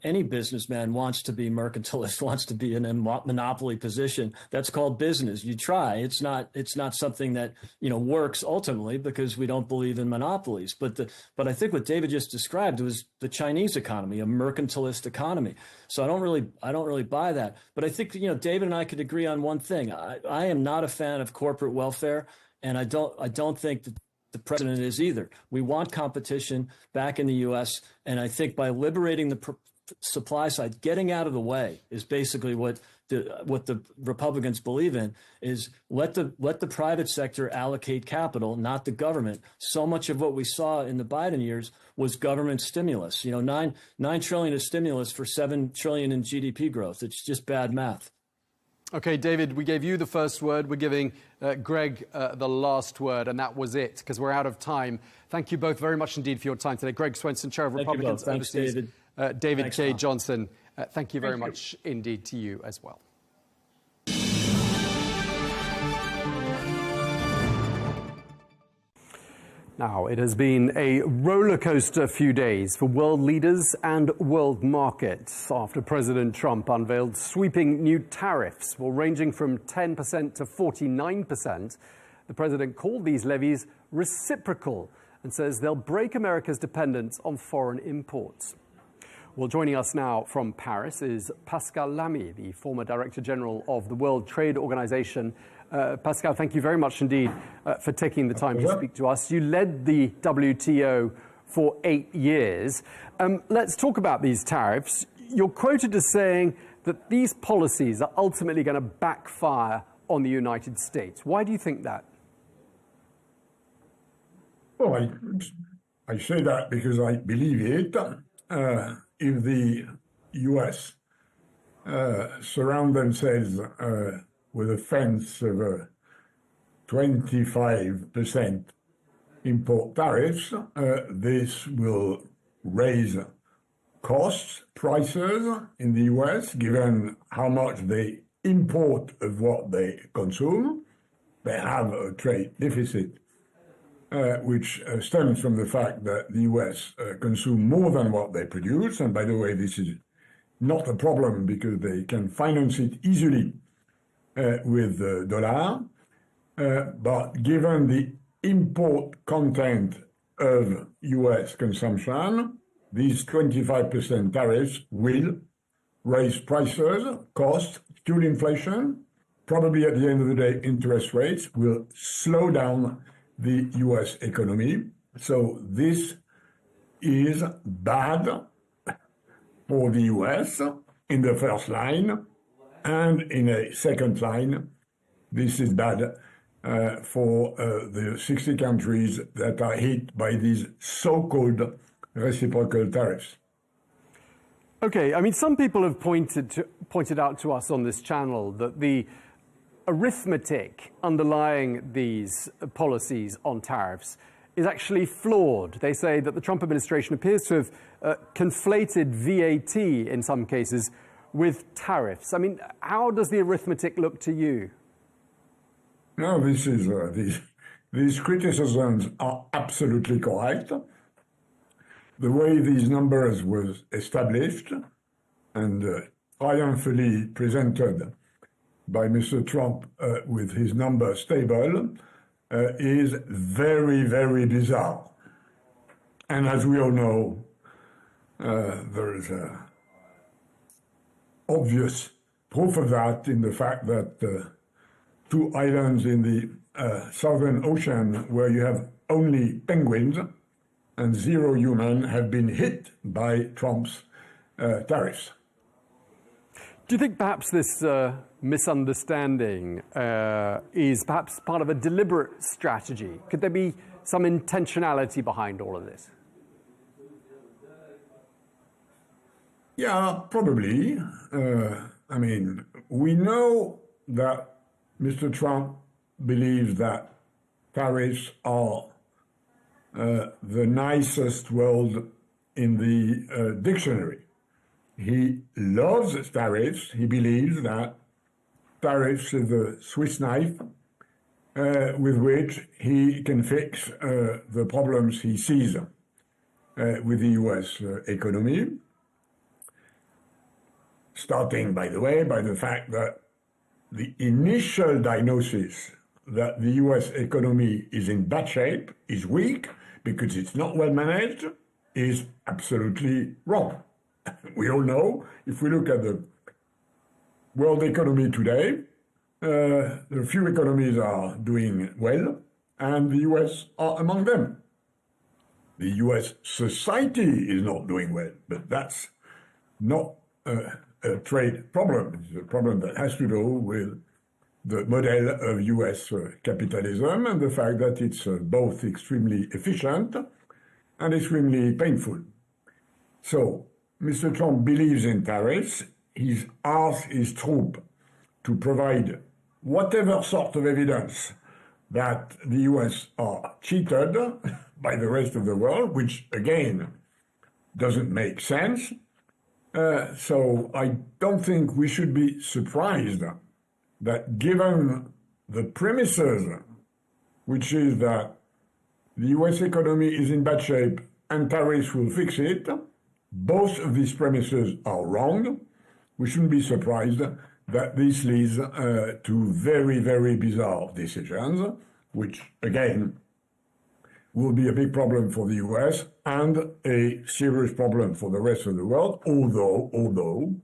any businessman wants to be mercantilist, wants to be in a monopoly position. That's called business. You try. It's not something that works ultimately, because we don't believe in monopolies. But I think what David just described was the Chinese economy, a mercantilist economy. So I don't really buy that. But I think David and I could agree on one thing. I am not a fan of corporate welfare, and I don't think that the president is either. We want competition back in the U.S., and I think by liberating the supply side, getting out of the way, is basically what the Republicans believe in. Is let the private sector allocate capital, not the government. So much of what we saw in the Biden years was government stimulus. $9 trillion of stimulus for $7 trillion in GDP growth. It's just bad math. Okay, David, we gave you the first word. We're giving Greg the last word, and that was it, because we're out of time. Thank you both very much indeed for your time today. Greg Swenson, Chair of Republicans Overseas. David. David Thanks, K. Tom. Johnson, thank you very much indeed to you as well. Now, it has been a rollercoaster few days for world leaders and world markets after President Trump unveiled sweeping new tariffs, ranging from 10% to 49%. The president called these levies reciprocal and says they'll break America's dependence on foreign imports. Well, joining us now from Paris is Pascal Lamy, the former Director General of the World Trade Organization. Pascal, thank you very much indeed for taking the time to speak to us. You led the WTO for 8 years. Let's talk about these tariffs. You're quoted as saying that these policies are ultimately going to backfire on the United States. Why do you think that? Well, I say that because I believe it. If the U.S. Surround themselves with a fence of 25% import tariffs, this will raise costs, prices in the U.S., given how much they import of what they consume. They have a trade deficit, which stems from the fact that the U.S. consume more than what they produce. And by the way, this is not a problem because they can finance it easily with the dollar. But given the import content of U.S. consumption, these 25% tariffs will raise prices, costs, fuel inflation. Probably at the end of the day, interest rates will slow down the U.S. economy. So this is bad for the U.S. in the first line, and in a second line, this is bad for the 60 countries that are hit by these so-called reciprocal tariffs. Okay, I mean, some people have pointed out to us on this channel that the arithmetic underlying these policies on tariffs is actually flawed. They say that the Trump administration appears to have conflated VAT in some cases with tariffs. I mean, how does the arithmetic look to you? No, this is these criticisms are absolutely correct. The way these numbers were established and triumphantly presented by Mr. Trump with his numbers stable is very, very bizarre. And as we all know, there is obvious proof of that in the fact that two islands in the Southern Ocean where you have only penguins and zero human have been hit by Trump's tariffs. Do you think perhaps this misunderstanding is perhaps part of a deliberate strategy? Could there be some intentionality behind all of this? Yeah, probably. I mean, we know that Mr. Trump believes that tariffs are the nicest word in the dictionary. He loves tariffs. He believes that tariffs is the Swiss knife with which he can fix the problems he sees with the US economy. Starting, by the way, by the fact that the initial diagnosis that the US economy is in bad shape, is weak, because it's not well managed, is absolutely wrong. We all know, if we look at the world economy today, there are few economies are doing well, and the US are among them. The US society is not doing well, but that's not a trade problem. It's a problem that has to do with the model of US capitalism and the fact that it's both extremely efficient and extremely painful. So, Mr. Trump believes in tariffs. He's asked his troops to provide whatever sort of evidence that the US are cheated by the rest of the world, which, again, doesn't make sense. So I don't think we should be surprised that given the premises, which is that the US economy is in bad shape and tariffs will fix it, both of these premises are wrong. We shouldn't be surprised that this leads to very, very bizarre decisions, which, again, will be a big problem for the US and a serious problem for the rest of the world, although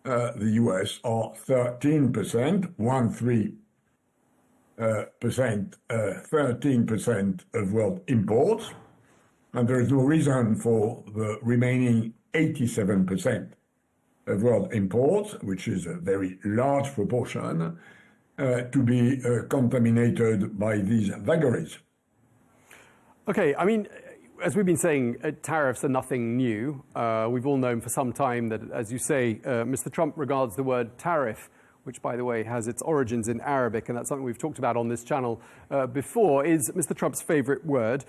the US are 13%, 13% of world imports, and there is no reason for the remaining 87% of world imports, which is a very large proportion, to be contaminated by these vagaries. Okay, I mean, as we've been saying, tariffs are nothing new. We've all known for some time that, as you say, Mr. Trump regards the word tariff, which, by the way, has its origins in Arabic, and that's something we've talked about on this channel before, is Mr. Trump's favorite word.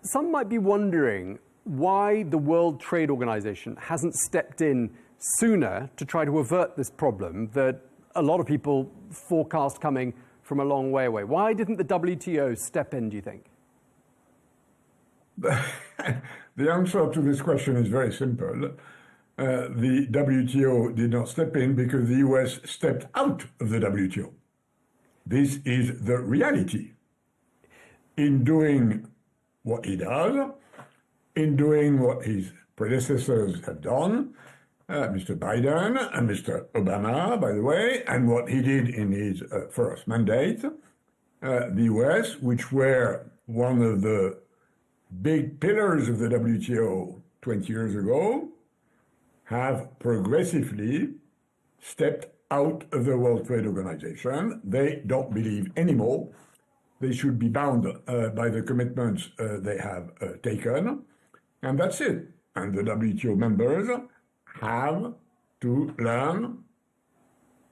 Some might be wondering why the World Trade Organization hasn't stepped in sooner to try to avert this problem that a lot of people forecast coming from a long way away. Why didn't the WTO step in, do you think? The answer to this question is very simple. The WTO did not step in because the US stepped out of the WTO. This is the reality. In doing what he does, in doing what his predecessors have done, Mr. Biden and Mr. Obama, by the way, and what he did in his first mandate, the US, which were one of the big pillars of the WTO 20 years ago, have progressively stepped out of the World Trade Organization. They don't believe anymore they should be bound by the commitments they have taken, and that's it. And the WTO members have to learn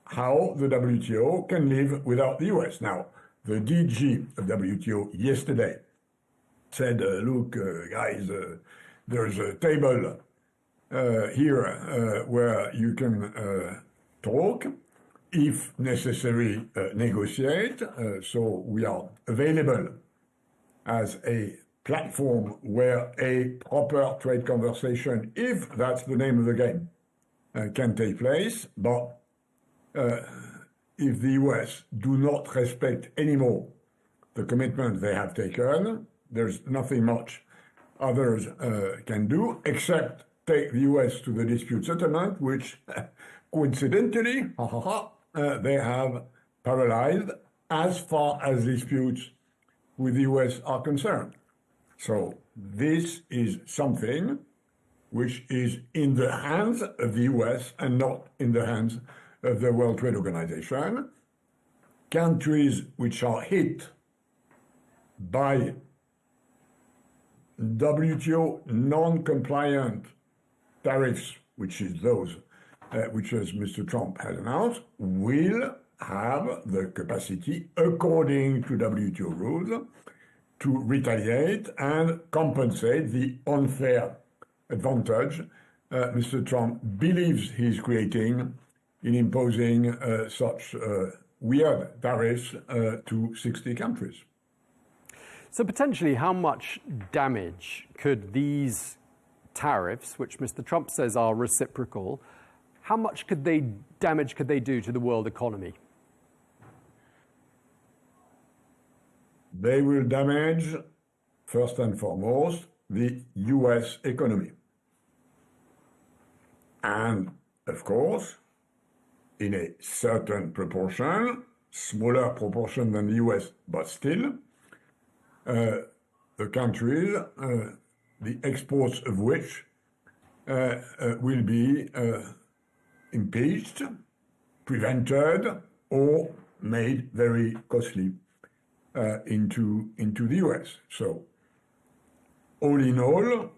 how the WTO can live without the US. Now, the DG of WTO yesterday said, look, guys, there's a table here where you can talk, if necessary, negotiate. So we are available as a platform where a proper trade conversation, if that's the name of the game, can take place. But if the US do not respect anymore the commitment they have taken, there's nothing much others can do except take the US to the dispute settlement, which coincidentally, they have paralyzed as far as disputes with the US are concerned. So this is something which is in the hands of the US and not in the hands of the World Trade Organization. Countries which are hit by WTO non-compliant tariffs, which is those which, as Mr. Trump has announced, will have the capacity, according to WTO rules, to retaliate and compensate the unfair advantage Mr. Trump believes he's creating in imposing such weird tariffs to 60 countries. So potentially, how much damage could these tariffs, which Mr. Trump says are reciprocal, how much damage could they do to the world economy? They will damage, first and foremost, the US economy. And, of course, in a certain proportion, smaller proportion than the US, but still, the countries, the exports of which will be impeached, prevented, or made very costly into the US. So, all in all,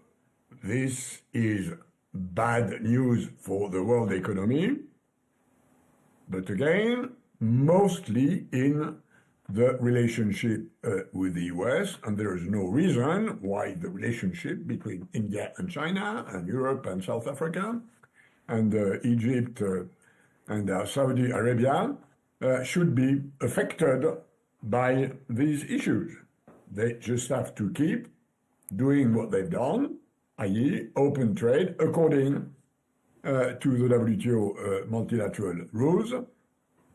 this is bad news for the world economy, but again, mostly in the relationship with the US, and there is no reason why the relationship between India and China, and Europe and South Africa, and Egypt and Saudi Arabia should be affected by these issues. They just have to keep doing what they've done, i.e. open trade according to the WTO multilateral rules.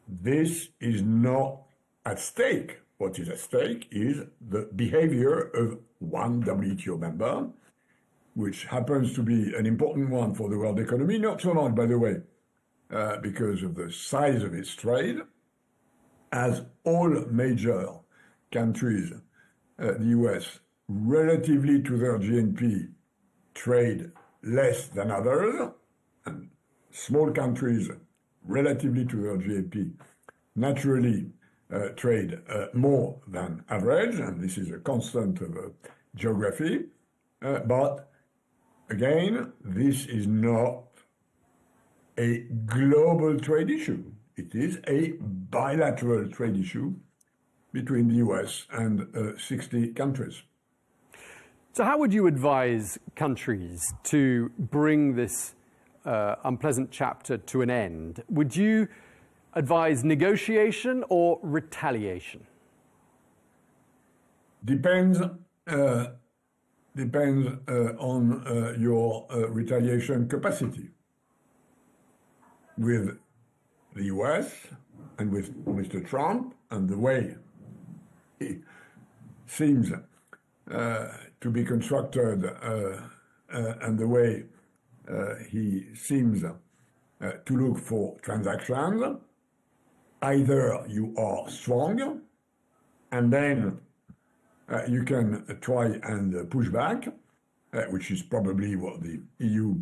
This is not at stake. What is at stake is the behavior of one WTO member, which happens to be an important one for the world economy, not so much, by the way, because of the size of its trade. As all major countries, the US, relatively to their GNP, trade less than others, and small countries, relatively to their GNP, naturally trade more than average, and this is a constant of geography. But again, this is not a global trade issue. It is a bilateral trade issue between the US and 60 countries. So how would you advise countries to bring this unpleasant chapter to an end? Would you advise negotiation or retaliation? Depends on your retaliation capacity. With the US and with Mr. Trump and the way he seems to be constructed and the way he seems to look for transactions, either you are strong and then you can try and push back, which is probably what the EU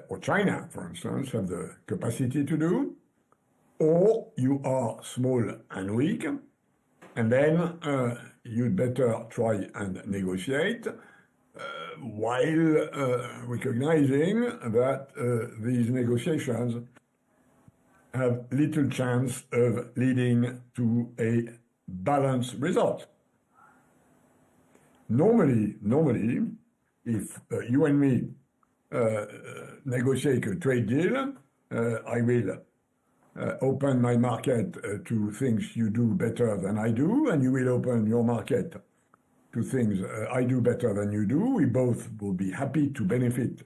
or China, for instance, have the capacity to do, or you are small and weak, and then you'd better try and negotiate while recognizing that these negotiations have little chance of leading to a balanced result. Normally, if you and me negotiate a trade deal, I will open my market to things you do better than I do, and you will open your market to things I do better than you do. We both will be happy to benefit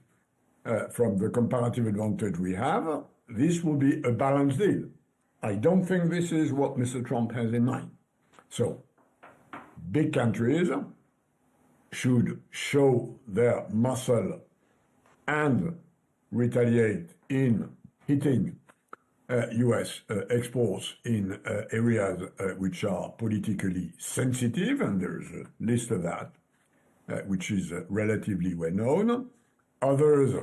from the comparative advantage we have. This will be a balanced deal. I don't think this is what Mr. Trump has in mind. So, big countries should show their muscle and retaliate in hitting US exports in areas which are politically sensitive, and there's a list of that, which is relatively well known. Others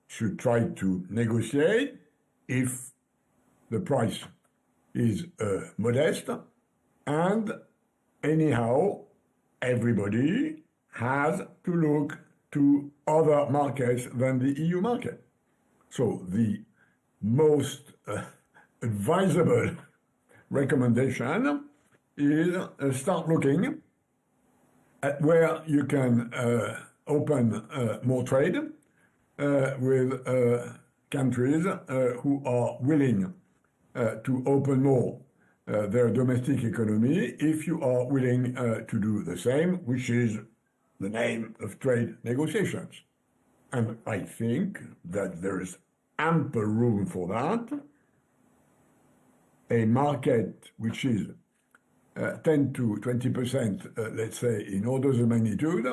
should try to negotiate if the price is modest, and anyhow, everybody has to look to other markets than the EU market. So the most advisable recommendation is start looking where you can open more trade with countries who are willing to open more their domestic economy if you are willing to do the same, which is the name of trade negotiations. And I think that there is ample room for that. A market which is 10 to 20%, let's say, in orders of magnitude,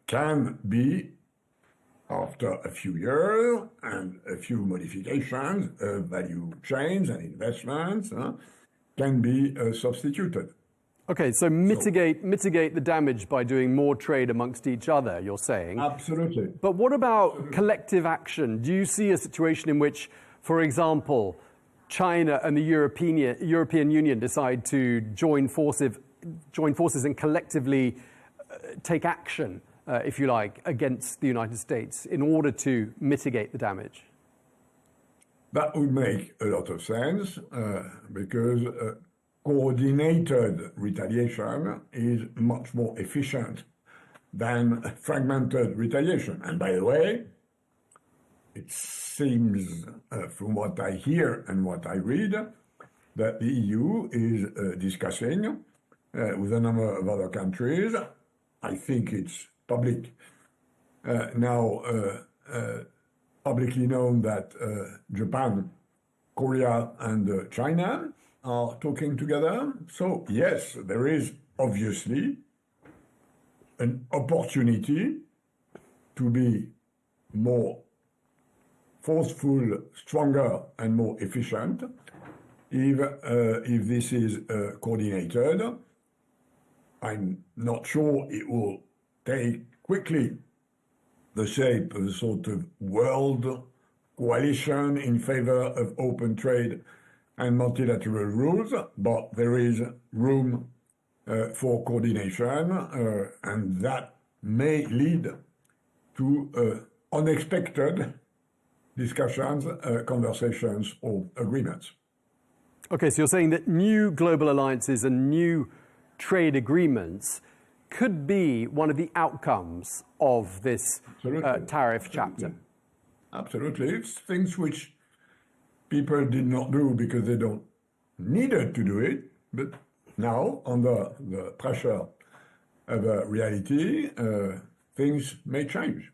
can be, after a few years and a few modifications, value chains and investments, can be substituted. Okay, so mitigate the damage by doing more trade amongst each other, you're saying? Absolutely. But what about collective action? Do you see a situation in which, for example, China and the European Union decide to join forces and collectively take action, if you like, against the United States in order to mitigate the damage? That would make a lot of sense because coordinated retaliation is much more efficient than fragmented retaliation. And by the way, it seems, from what I hear and what I read, that the EU is discussing with a number of other countries. I think it's publicly known that Japan, Korea, and China are talking together. So yes, there is obviously an opportunity to be more forceful, stronger, and more efficient if this is coordinated. I'm not sure it will take quickly the shape of a sort of world coalition in favor of open trade and multilateral rules, but there is room for coordination, and that may lead to unexpected discussions, conversations, or agreements. Okay, so you're saying that new global alliances and new trade agreements could be one of the outcomes of this tariff chapter. Absolutely. It's things which people did not do because they don't needed to do it, but now, under the pressure of reality, things may change.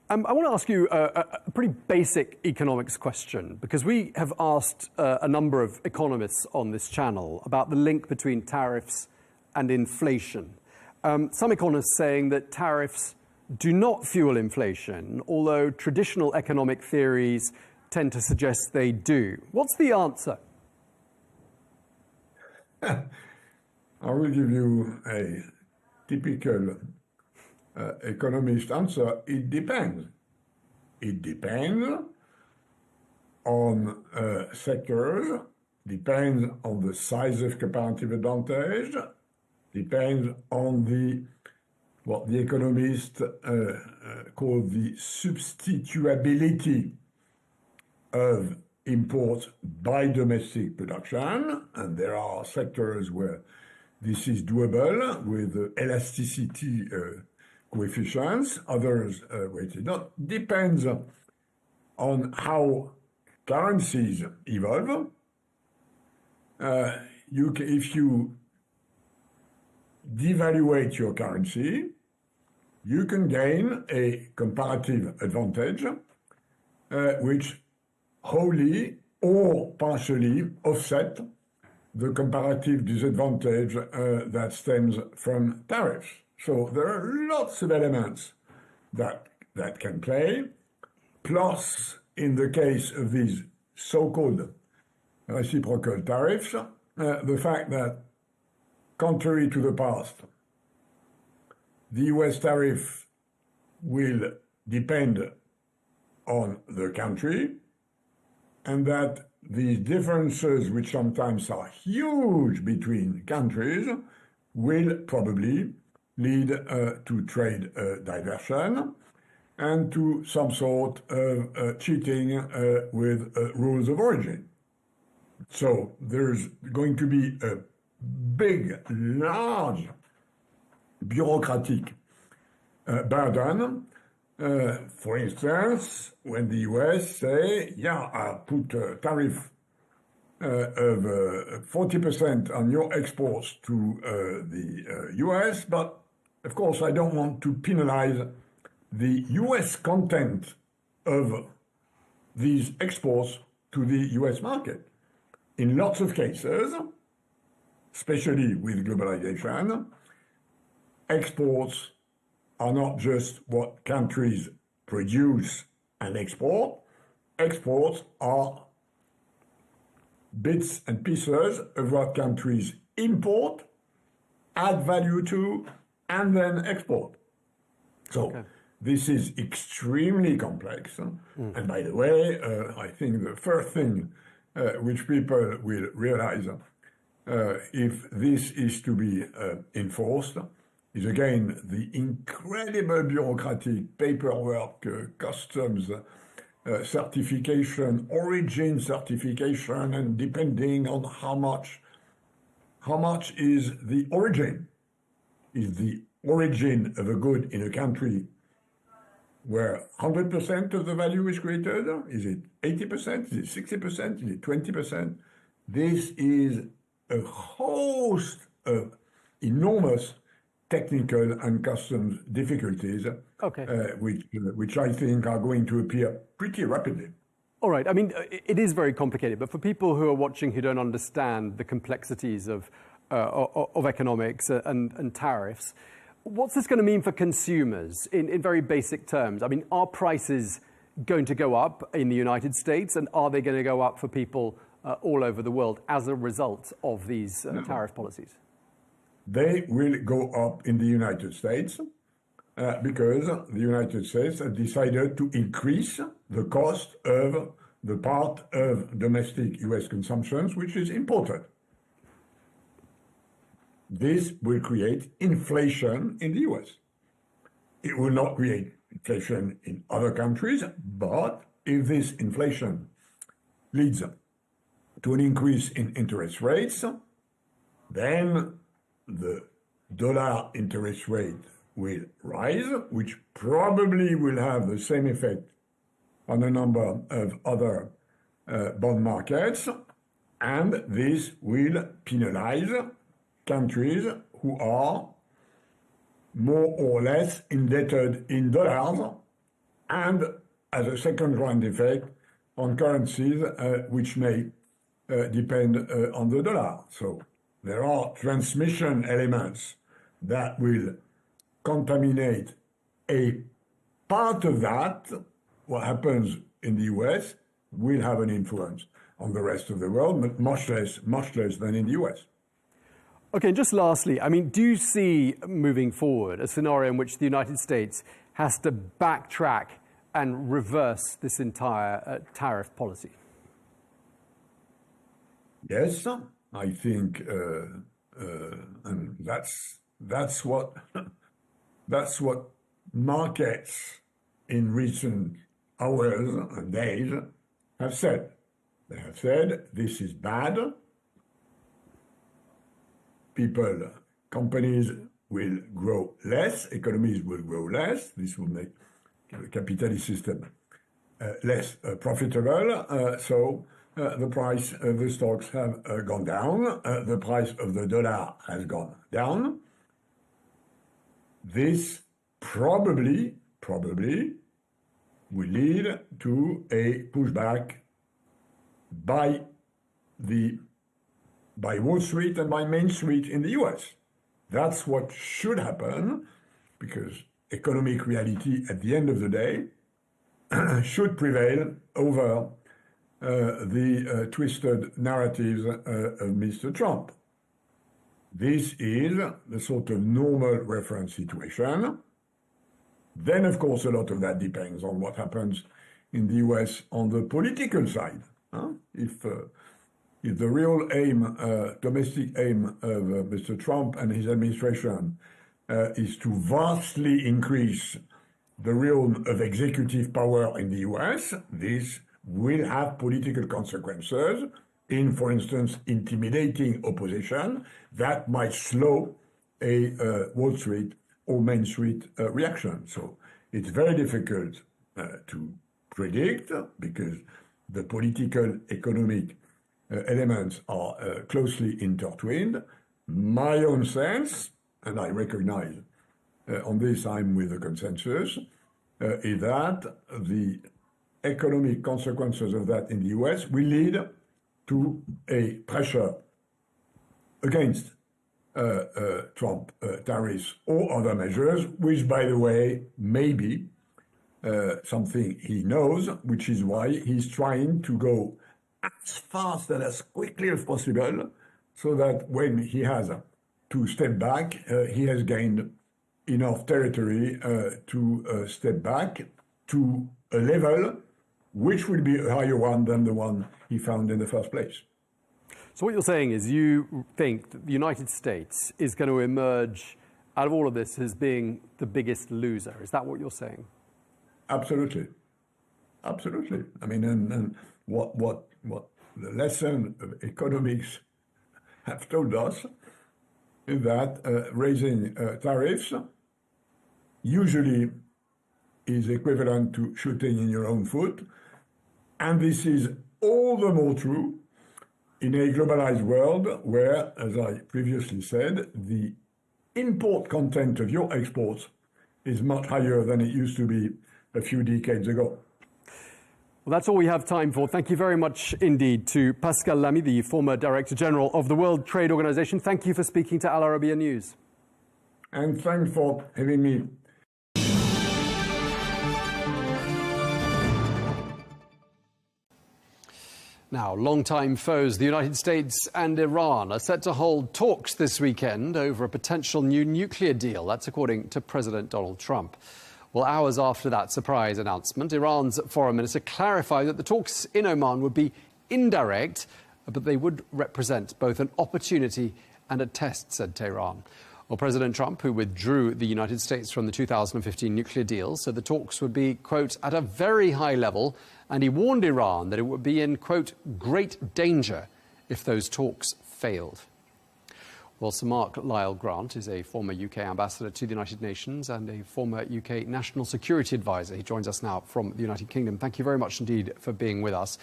I want to ask you a pretty basic economics question, because we have asked a number of economists on this channel about the link between tariffs and inflation. Some economists saying that tariffs do not fuel inflation, although traditional economic theories tend to suggest they do. What's the answer? I will give you a typical economist answer. It depends. It depends on sectors, depends on the size of comparative advantage, depends on what the economists call the substitutability of imports by domestic production, and there are sectors where this is doable with elasticity coefficients, others where it is not. Depends on how currencies evolve. If you devaluate your currency, you can gain a comparative advantage which wholly or partially offset the comparative disadvantage that stems from tariffs. So there are lots of elements that can play. Plus, in the case of these so-called reciprocal tariffs, the fact that, contrary to the past, the US tariff will depend on the country, and that these differences, which sometimes are huge between countries, will probably lead to trade diversion and to some sort of cheating with rules of origin. So there's going to be a big, large bureaucratic burden. For instance, when the US say, yeah, I put a tariff of 40% on your exports to the US, but of course I don't want to penalize the US content of these exports to the US market. In lots of cases, especially with globalization, exports are not just what countries produce and export. Exports are bits and pieces of what countries import, add value to, and then export. So this is extremely complex. And by the way, I think the first thing which people will realize if this is to be enforced is again the incredible bureaucratic paperwork, customs certification, origin certification, and depending on how much is the origin. Is the origin of a good in a country where 100% of the value is created? Is it 80%? Is it 60%? Is it 20%? This is a host of enormous technical and customs difficulties, which I think are going to appear pretty rapidly. All right. I mean, it is very complicated, but for people who are watching who don't understand the complexities of economics and tariffs, what's this going to mean for consumers in very basic terms? I mean, are prices going to go up in the United States, and are they going to go up for people all over the world as a result of these tariff policies? They will go up in the United States because the United States has decided to increase the cost of the part of domestic US consumptions which is imported. This will create inflation in the US. It will not create inflation in other countries, but if this inflation leads to an increase in interest rates, then the dollar interest rate will rise, which probably will have the same effect on a number of other bond markets, and this will penalize countries who are more or less indebted in dollars, and as a second round effect on currencies which may depend on the dollar. So there are transmission elements that will contaminate a part of that. What happens in the US will have an influence on the rest of the world, but much less than in the US. Okay, just lastly, I mean, do you see moving forward a scenario in which the United States has to backtrack and reverse this entire tariff policy? Yes, I think, and that's what markets in recent hours and days have said. They have said this is bad. Companies will grow less, economies will grow less. This will make the capitalist system less profitable. So the price of the stocks have gone down. The price of the dollar has gone down. This probably will lead to a pushback by Wall Street and by Main Street in the US. That's what should happen, because economic reality at the end of the day should prevail over the twisted narratives of Mr. Trump. This is the sort of normal reference situation. Then, of course, a lot of that depends on what happens in the US on the political side. If the real aim, domestic aim of Mr. Trump and his administration is to vastly increase the realm of executive power in the US, this will have political consequences in, for instance, intimidating opposition that might slow a Wall Street or Main Street reaction. So it's very difficult to predict because the political, economic elements are closely intertwined. My own sense, and I recognize on this I'm with the consensus, is that the economic consequences of that in the US will lead to a pressure against Trump tariffs or other measures, which, by the way, may be something he knows, which is why he's trying to go as fast and as quickly as possible, so that when he has to step back, he has gained enough territory to step back to a level which will be a higher one than the one he found in the first place. So what you're saying is you think that the United States is going to emerge out of all of this as being the biggest loser. Is that what you're saying? Absolutely. Absolutely. I mean, and what the lesson of economics have told us is that raising tariffs usually is equivalent to shooting in your own foot. And this is all the more true in a globalized world where, as I previously said, the import content of your exports is much higher than it used to be a few decades ago. Well, that's all we have time for. Thank you very much indeed to Pascal Lamy, the former Director General of the World Trade Organization. Thank you for speaking to Al Arabiya News. And thanks for having me. Now, longtime foes, the United States and Iran, are set to hold talks this weekend over a potential new nuclear deal. That's according to President Donald Trump. Well, hours after that surprise announcement, Iran's foreign minister clarified that the talks in Oman would be indirect, but they would represent both an opportunity and a test, said Tehran. Well, President Trump, who withdrew the United States from the 2015 nuclear deal, said the talks would be, quote, at a very high level, and he warned Iran that it would be in, quote, great danger if those talks failed. Well, Sir Mark Lyall-Grant is a former UK ambassador to the United Nations and a former UK National Security Advisor. He joins us now from the United Kingdom. Thank you very much indeed for being with us.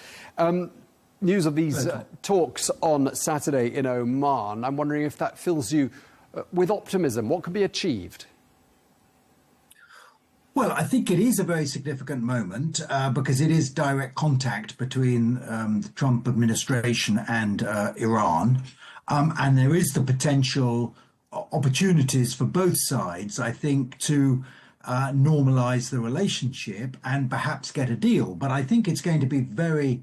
News of these talks on Saturday in Oman, I'm wondering if that fills you with optimism. What could be achieved? Well, I think it is a very significant moment because it is direct contact between the Trump administration and Iran. And there is the potential opportunities for both sides, I think, to normalize the relationship and perhaps get a deal. But I think it's going to be very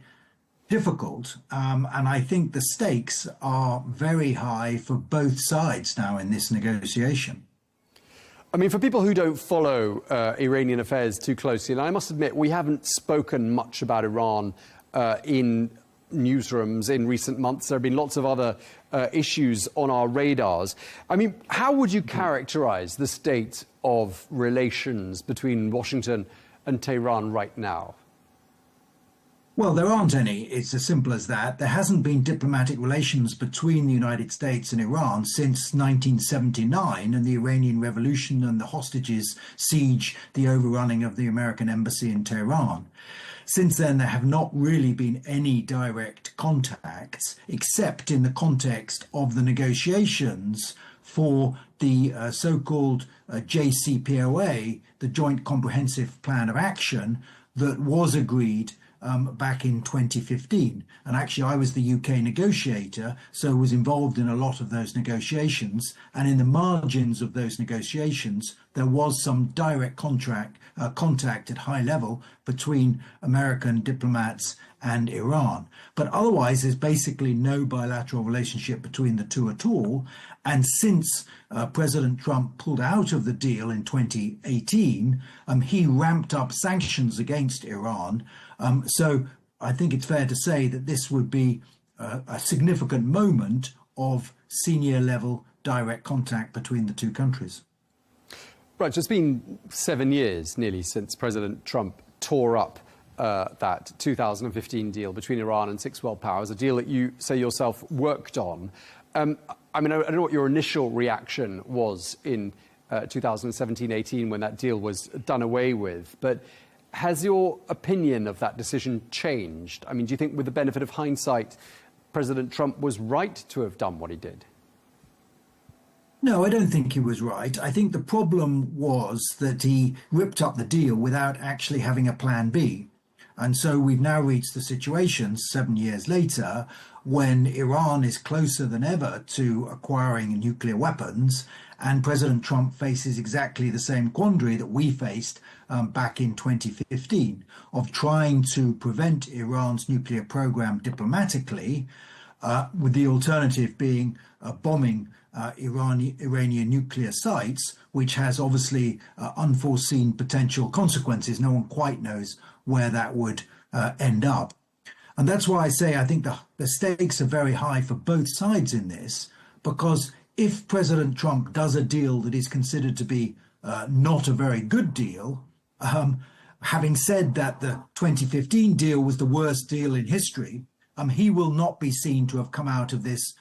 difficult. And I think the stakes are very high for both sides now in this negotiation. I mean, for people who don't follow Iranian affairs too closely, and I must admit, we haven't spoken much about Iran in newsrooms in recent months. There have been lots of other issues on our radars. I mean, how would you characterize the state of relations between Washington and Tehran right now? Well, there aren't any. It's as simple as that. There hasn't been diplomatic relations between the United States and Iran since 1979 and the Iranian Revolution and the hostages siege, the overrunning of the American embassy in Tehran. Since then, there have not really been any direct contacts, except in the context of the negotiations for the so-called JCPOA, the Joint Comprehensive Plan of Action, that was agreed back in 2015. And actually, I was the UK negotiator, so was involved in a lot of those negotiations. And in the margins of those negotiations, there was some direct contact at high level between American diplomats and Iran. But otherwise, there's basically no bilateral relationship between the two at all. And since President Trump pulled out of the deal in 2018, he ramped up sanctions against Iran. So I think it's fair to say that this would be a significant moment of senior level direct contact between the two countries. Right, so it's been 7 years nearly since President Trump tore up that 2015 deal between Iran and 6 world powers, a deal that you say yourself worked on. I mean, I don't know what your initial reaction was in 2017-18 when that deal was done away with, but has your opinion of that decision changed? I mean, do you think with the benefit of hindsight, President Trump was right to have done what he did? No, I don't think he was right. I think the problem was that he ripped up the deal without actually having a plan B. And so we've now reached the situation 7 years later when Iran is closer than ever to acquiring nuclear weapons, and President Trump faces exactly the same quandary that we faced back in 2015 of trying to prevent Iran's nuclear program diplomatically, with the alternative being bombing Iranian nuclear sites, which has obviously unforeseen potential consequences. No one quite knows where that would end up. And that's why I say I think the stakes are very high for both sides in this, because if President Trump does a deal that is considered to be not a very good deal, having said that the 2015 deal was the worst deal in history, he will not be seen to have come out of this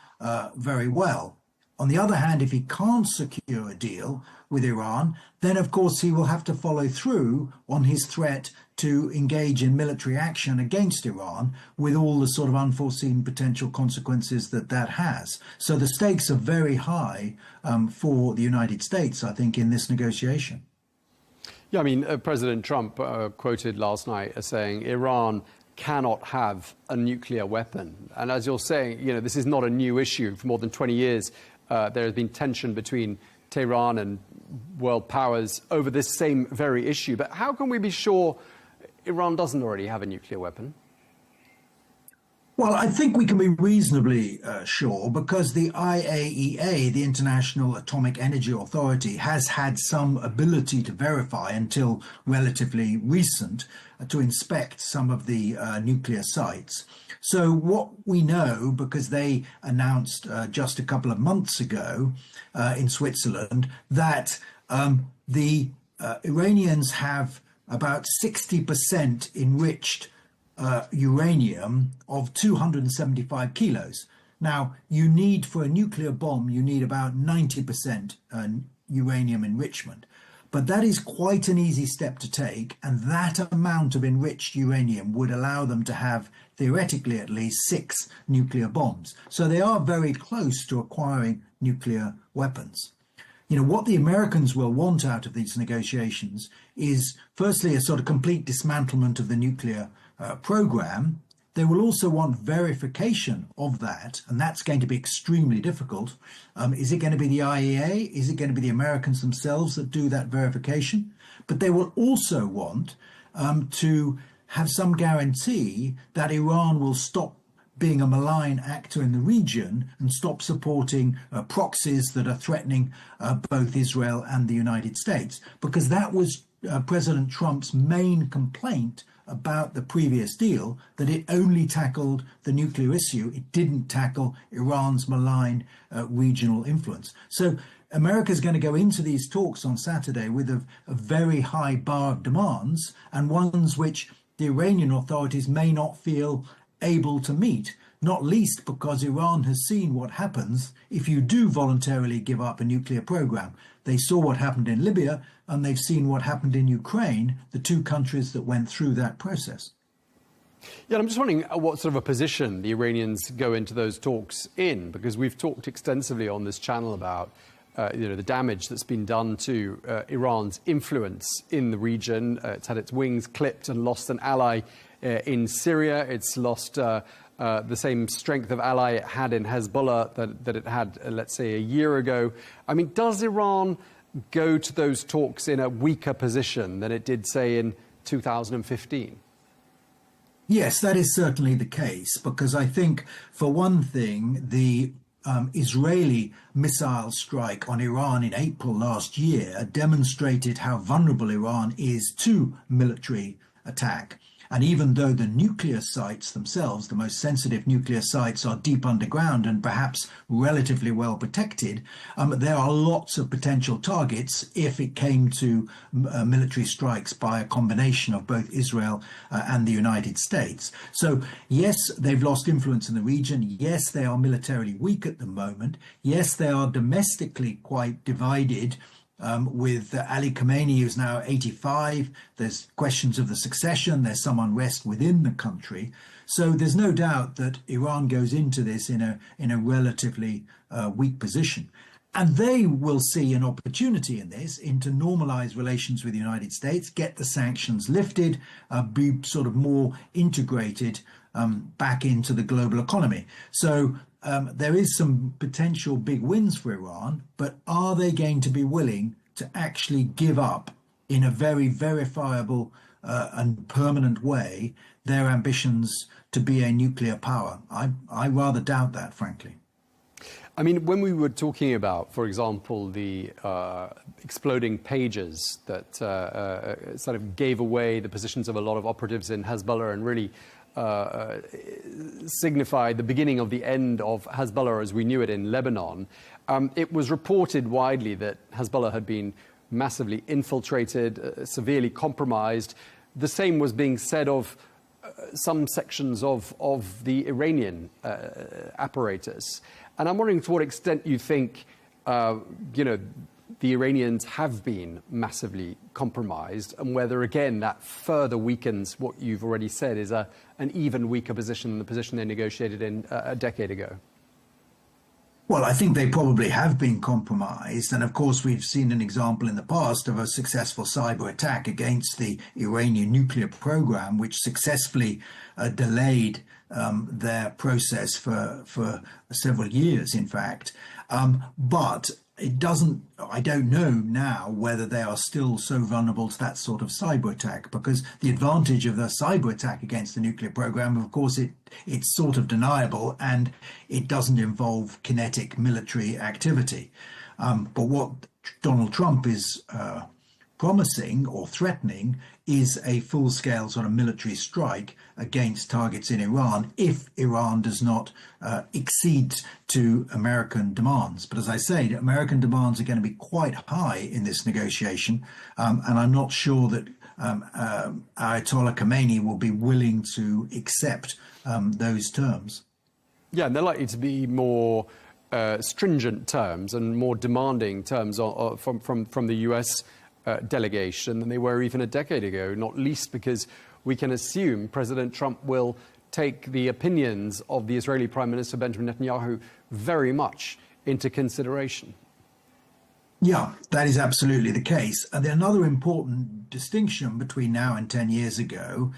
very well. On the other hand, if he can't secure a deal with Iran, then of course he will have to follow through on his threat to engage in military action against Iran, with all the sort of unforeseen potential consequences that that has. So the stakes are very high for the United States, I think, in this negotiation. Yeah, I mean, President Trump quoted last night as saying Iran cannot have a nuclear weapon. And as you're saying, you know, this is not a new issue. For more than 20 years, there has been tension between Tehran and world powers over this same very issue. But how can we be sure Iran doesn't already have a nuclear weapon? Well, I think we can be reasonably sure, because the IAEA, the International Atomic Energy Authority, has had some ability to verify, until relatively recent, to inspect some of the nuclear sites. So what we know, because they announced just a couple of months ago in Switzerland that the Iranians have about 60% enriched uranium of 275 kilos. Now, you need, for a nuclear bomb, you need about 90% uranium enrichment. But that is quite an easy step to take, and that amount of enriched uranium would allow them to have, theoretically at least, 6 nuclear bombs. So they are very close to acquiring nuclear weapons. You know, what the Americans will want out of these negotiations is, firstly, a sort of complete dismantlement of the nuclear program. They will also want verification of that, and that's going to be extremely difficult. Is it going to be the IAEA? Is it going to be the Americans themselves that do that verification? But they will also want to have some guarantee that Iran will stop being a malign actor in the region and stop supporting proxies that are threatening both Israel and the United States, because that was President Trump's main complaint about the previous deal, that it only tackled the nuclear issue. It didn't tackle Iran's malign regional influence. So America's going to go into these talks on Saturday with a very high bar of demands, and ones which the Iranian authorities may not feel able to meet, not least because Iran has seen what happens if you do voluntarily give up a nuclear program. They saw what happened in Libya, and they've seen what happened in Ukraine, the two countries that went through that process. Yeah, I'm just wondering what sort of a position the Iranians go into those talks in, because we've talked extensively on this channel about the damage that's been done to Iran's influence in the region. It's had its wings clipped and lost an ally in Syria. It's lost the same strength of ally it had in Hezbollah that it had, let's say, a year ago. I mean, does Iran go to those talks in a weaker position than it did, say, in 2015? Yes, that is certainly the case, because I think, for one thing, the Israeli missile strike on Iran in April last year demonstrated how vulnerable Iran is to military attack. And even though the nuclear sites themselves, the most sensitive nuclear sites, are deep underground and perhaps relatively well protected, there are lots of potential targets if it came to military strikes by a combination of both Israel and the United States. So yes, they've lost influence in the region. Yes, they are militarily weak at the moment. Yes, they are domestically quite divided. With Ali Khamenei, who's now 85, there's questions of the succession, there's some unrest within the country. So there's no doubt that Iran goes into this in a relatively weak position. And they will see an opportunity in this, to normalize relations with the United States, get the sanctions lifted, be sort of more integrated back into the global economy. So there is some potential big wins for Iran, but are they going to be willing to actually give up in a very verifiable and permanent way their ambitions to be a nuclear power? I rather doubt that, frankly. I mean, when we were talking about, for example, the exploding pages that sort of gave away the positions of a lot of operatives in Hezbollah and really signified the beginning of the end of Hezbollah as we knew it in Lebanon, it was reported widely that Hezbollah had been massively infiltrated, severely compromised. The same was being said of some sections of the Iranian apparatus. And I'm wondering to what extent you think, the Iranians have been massively compromised, and whether, again, that further weakens what you've already said is an even weaker position than the position they negotiated in a decade ago. Well, I think they probably have been compromised. And of course, we've seen an example in the past of a successful cyber attack against the Iranian nuclear program, which successfully delayed their process for several years, in fact. But it doesn't, I don't know now whether they are still so vulnerable to that sort of cyber attack, because the advantage of the cyber attack against the nuclear program, of course, it's sort of deniable and it doesn't involve kinetic military activity. But what Donald Trump is promising or threatening is a full-scale sort of military strike against targets in Iran if Iran does not accede to American demands. But as I say, American demands are going to be quite high in this negotiation, and I'm not sure that Ayatollah Khamenei will be willing to accept those terms. Yeah, and they're likely to be more stringent terms and more demanding terms from the US delegation than they were even a decade ago, not least because we can assume President Trump will take the opinions of the Israeli Prime Minister Benjamin Netanyahu very much into consideration. Yeah, that is absolutely the case. And another important distinction between now and 10 years ago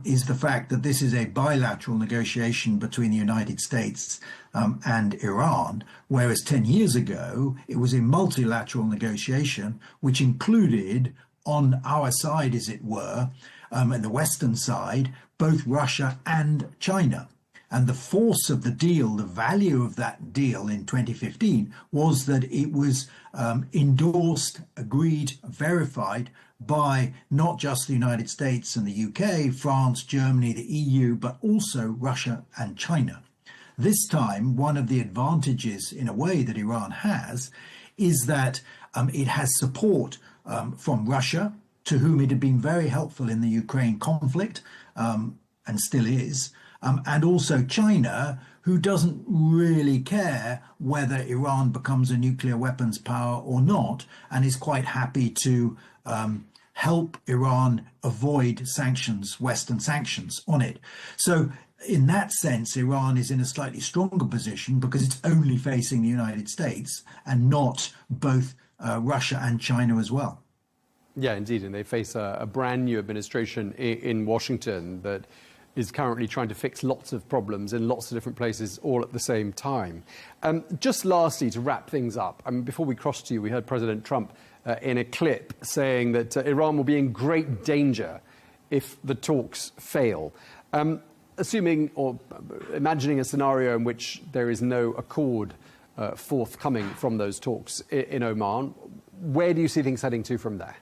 is the fact that this is a bilateral negotiation between the United States and Iran, whereas 10 years ago, it was a multilateral negotiation, which included on our side, as it were, and the Western side, both Russia and China. And the force of the deal, the value of that deal in 2015 was that it was endorsed, agreed, verified by not just the United States and the UK, France, Germany, the EU, but also Russia and China. This time, one of the advantages, in a way, that Iran has is that it has support from Russia, to whom it had been very helpful in the Ukraine conflict, and still is, and also China, who doesn't really care whether Iran becomes a nuclear weapons power or not, and is quite happy to help Iran avoid sanctions, Western sanctions on it. So in that sense, Iran is in a slightly stronger position because it's only facing the United States and not both Russia and China as well. Yeah, indeed. And they face a brand new administration in Washington that is currently trying to fix lots of problems in lots of different places all at the same time. Just lastly, to wrap things up, before we cross to you, we heard President Trump in a clip saying that Iran will be in great danger if the talks fail. Assuming or imagining a scenario in which there is no accord forthcoming from those talks in Oman, where do you see things heading to from there?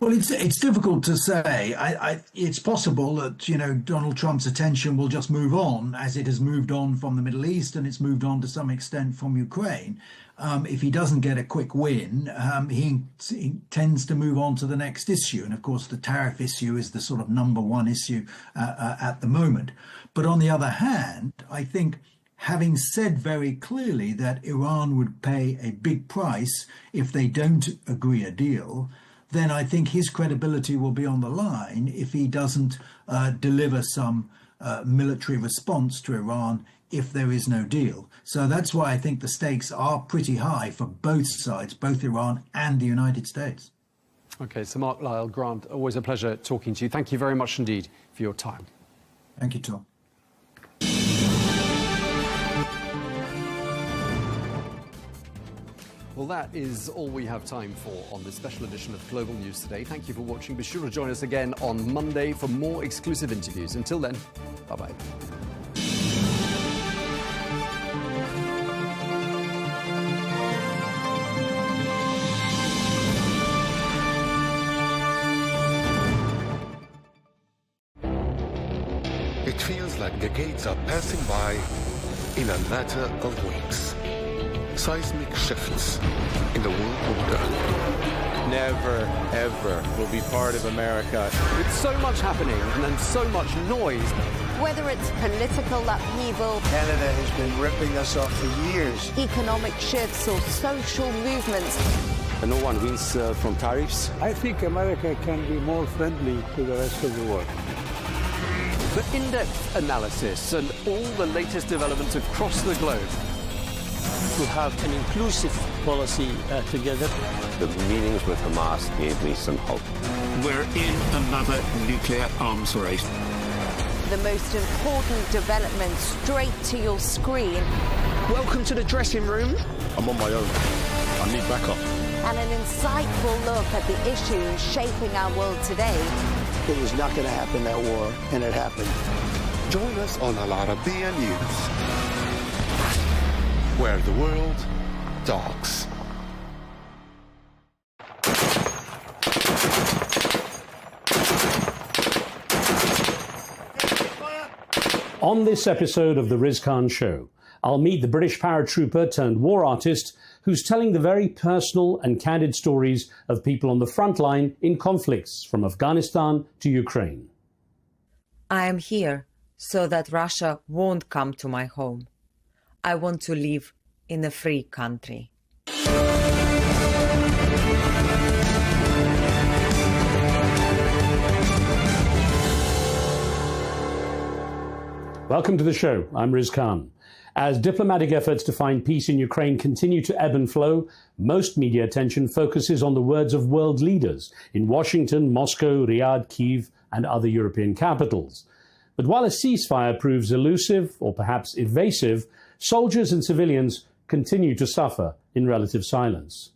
Well, it's difficult to say. It's possible that, you know, Donald Trump's attention will just move on as it has moved on from the Middle East, and it's moved on to some extent from Ukraine. If he doesn't get a quick win, he tends to move on to the next issue. And of course, the tariff issue is the sort of number one issue at the moment. But on the other hand, I think having said very clearly that Iran would pay a big price if they don't agree a deal, then I think his credibility will be on the line if he doesn't deliver some military response to Iran if there is no deal. So that's why I think the stakes are pretty high for both sides, both Iran and the United States. OK, so Mark Lyle, Grant, always a pleasure talking to you. Thank you very much indeed for your time. Thank you, Tom. Well, that is all we have time for on this special edition of Global News Today. Thank you for watching. Be sure to join us again on Monday for more exclusive interviews. Until then, bye-bye. It feels like decades are passing by in a matter of weeks. Seismic shifts in the world order. Never, ever will be part of America. With so much happening and so much noise. Whether it's political upheaval, Canada has been ripping us off for years, economic shifts or social movements. And no one wins from tariffs. I think America can be more friendly to the rest of the world. For in-depth analysis and all the latest developments across the globe. To have an inclusive policy together. The meetings with Hamas gave me some hope. We're in another nuclear arms race. The most important development straight to your screen. Welcome to the dressing room. I'm on my own. I need backup. And an insightful look at the issues shaping our world today. It was not going to happen, that war, and it happened. Join us on Arabiya News, where the world talks. On this episode of The Riz Khan Show, I'll meet the British paratrooper turned war artist who's telling the very personal and candid stories of people on the front line in conflicts from Afghanistan to Ukraine. I am here so that Russia won't come to my home. I want to live in a free country. Welcome to the show. I'm Riz Khan. As diplomatic efforts to find peace in Ukraine continue to ebb and flow, most media attention focuses on the words of world leaders in Washington, Moscow, Riyadh, Kyiv, and other European capitals. But while a ceasefire proves elusive or perhaps evasive, soldiers and civilians continue to suffer in relative silence.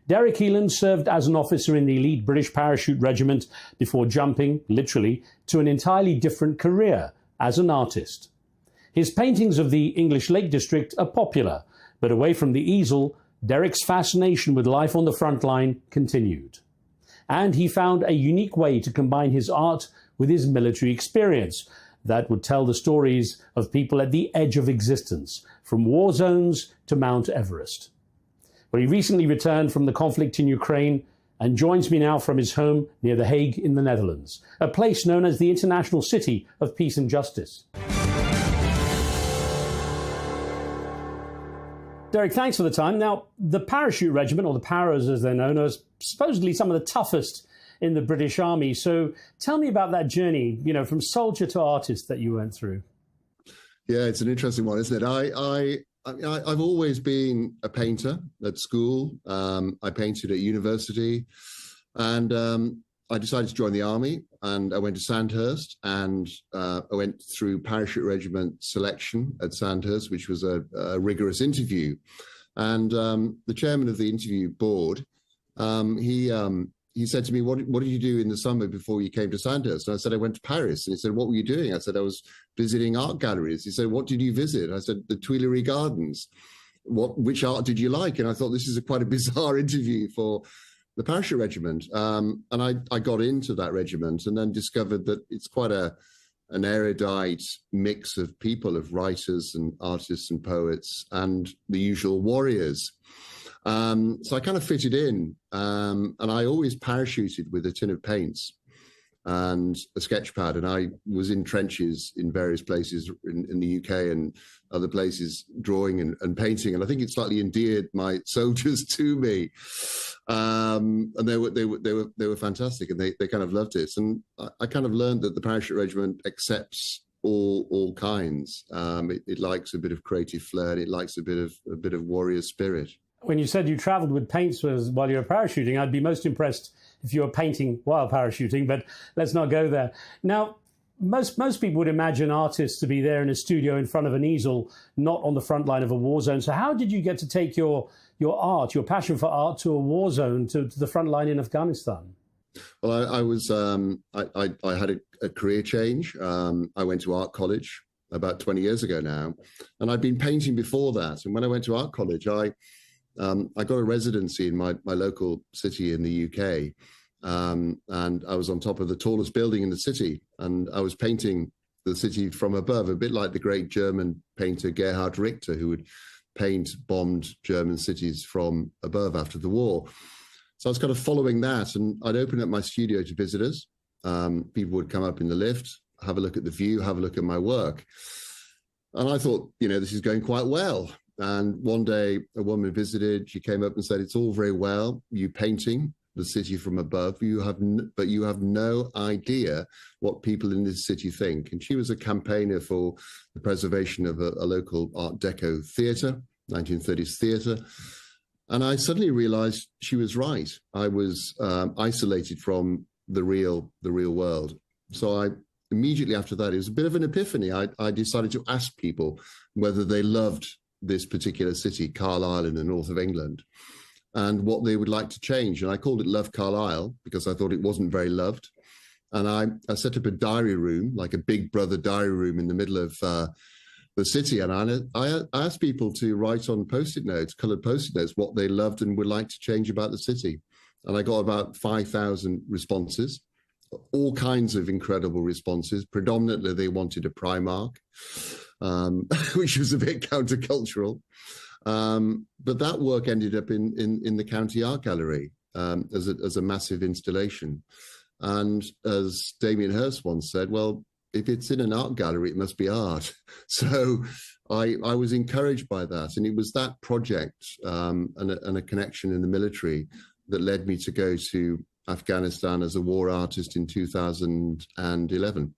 Derek Heelan served as an officer in the elite British Parachute Regiment before jumping, literally, to an entirely different career as an artist. His paintings of the English Lake District are popular, but away from the easel, Derek's fascination with life on the front line continued. And he found a unique way to combine his art with his military experience that would tell the stories of people at the edge of existence, from war zones to Mount Everest. Well, he recently returned from the conflict in Ukraine and joins me now from his home near The Hague in the Netherlands, a place known as the International City of Peace and Justice. Derek, thanks for the time. Now, the Parachute Regiment, or the Paras as they're known, are supposedly some of the toughest in the British Army. So tell me about that journey, you know, from soldier to artist that you went through. Yeah, it's an interesting one, isn't it? I've always been a painter at school. I painted at university, and I decided to join the army, and I went to Sandhurst, and I went through Parachute Regiment selection at Sandhurst, which was a rigorous interview. And the chairman of the interview board, he said to me, what did you do in the summer before you came to Sandhurst? And I said, I went to Paris. And he said, what were you doing? I said, I was visiting art galleries. He said, what did you visit? I said, the Tuileries Gardens. Which art did you like? And I thought this is quite a bizarre interview for the parachute regiment, and I got into that regiment, and then discovered that it's quite an erudite mix of people, of writers and artists and poets, and the usual warriors. So I kind of fitted in, and I always parachuted with a tin of paints and a sketch pad, and I was in trenches in various places in the UK and other places, drawing and painting, and I think it slightly endeared my soldiers to me. And they were fantastic, and they kind of loved it. And I kind of learned that the parachute regiment accepts all kinds. It likes a bit of creative flair, and it likes a bit of warrior spirit. When you said you travelled with paints while you were parachuting, I'd be most impressed if you were painting while parachuting, but let's not go there. Now, most people would imagine artists to be there in a studio in front of an easel, not on the front line of a war zone. So how did you get to take your art, your passion for art, to a war zone, to the front line in Afghanistan? Well, I had a career change. I went to art college about 20 years ago now, and I'd been painting before that. And when I went to art college, I got a residency in my local city in the UK, and I was on top of the tallest building in the city, and I was painting the city from above, a bit like the great German painter Gerhard Richter, who would paint bombed German cities from above after the war. So I was kind of following that, and I'd open up my studio to visitors. People would come up in the lift, have a look at the view, have a look at my work. And I thought, this is going quite well. And one day a woman visited, she came up and said, "It's all very well, you painting the city from above, but you have no idea what people in this city think." And she was a campaigner for the preservation of a local Art Deco theatre, 1930s theatre. And I suddenly realized she was right. I was isolated from the real world. So I immediately after that, it was a bit of an epiphany. I decided to ask people whether they loved this particular city, Carlisle in the north of England, and what they would like to change. And I called it Love Carlisle because I thought it wasn't very loved. And I set up a diary room, like a Big Brother diary room in the middle of the city. And I asked people to write on Post-it notes, coloured Post-it notes, what they loved and would like to change about the city. And I got about 5,000 responses, all kinds of incredible responses. Predominantly, they wanted a Primark, which was a bit countercultural. But that work ended up in the County Art Gallery as a massive installation. And as Damien Hirst once said, well, if it's in an art gallery, it must be art. So I was encouraged by that. And it was that project and a connection in the military that led me to go to Afghanistan as a war artist in 2011.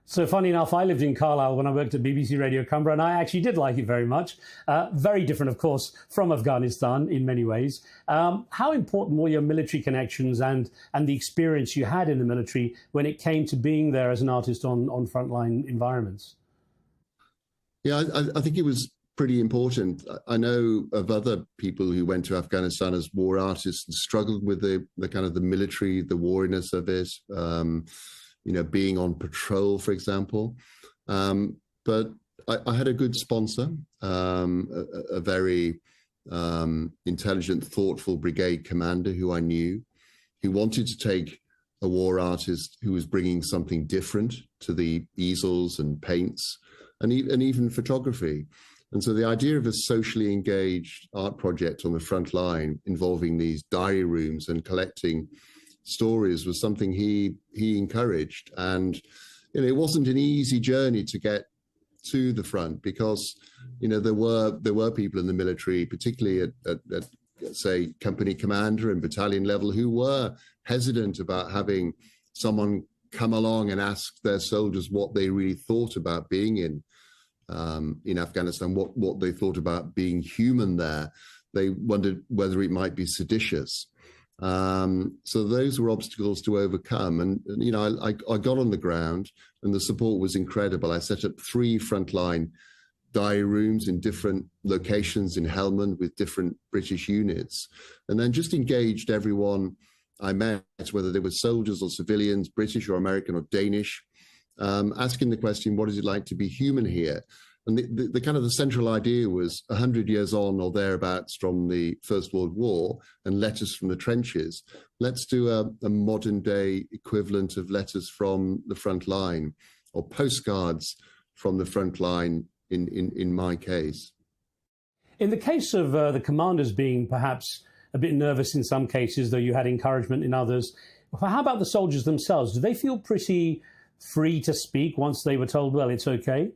So funny enough, I lived in Carlisle when I worked at BBC Radio Cumbria, and I actually did like it very much. Very different, of course, from Afghanistan in many ways. How important were your military connections and the experience you had in the military when it came to being there as an artist on frontline environments? Yeah, I think it was pretty important. I know of other people who went to Afghanistan as war artists and struggled with the kind of the military, the wariness of it. Being on patrol, for example. But I had a good sponsor, a very intelligent, thoughtful brigade commander who I knew, who wanted to take a war artist who was bringing something different to the easels and paints and even photography. And so the idea of a socially engaged art project on the front line involving these diary rooms and collecting stories was something he encouraged. And it wasn't an easy journey to get to the front because there were people in the military, particularly at say company commander and battalion level, who were hesitant about having someone come along and ask their soldiers what they really thought about being in Afghanistan, what they thought about being human there. They wondered whether it might be seditious. So those were obstacles to overcome. And I got on the ground and the support was incredible. I set up 3 frontline diary rooms in different locations in Helmand with different British units, and then just engaged everyone I met, whether they were soldiers or civilians, British or American or Danish, asking the question, what is it like to be human here? And the kind of the central idea was 100 years on or thereabouts from the First World War and letters from the trenches. Let's do a modern day equivalent of letters from the front line or postcards from the front line in my case. In the case of the commanders being perhaps a bit nervous in some cases, though you had encouragement in others, how about the soldiers themselves? Do they feel pretty free to speak once they were told, well, it's okay?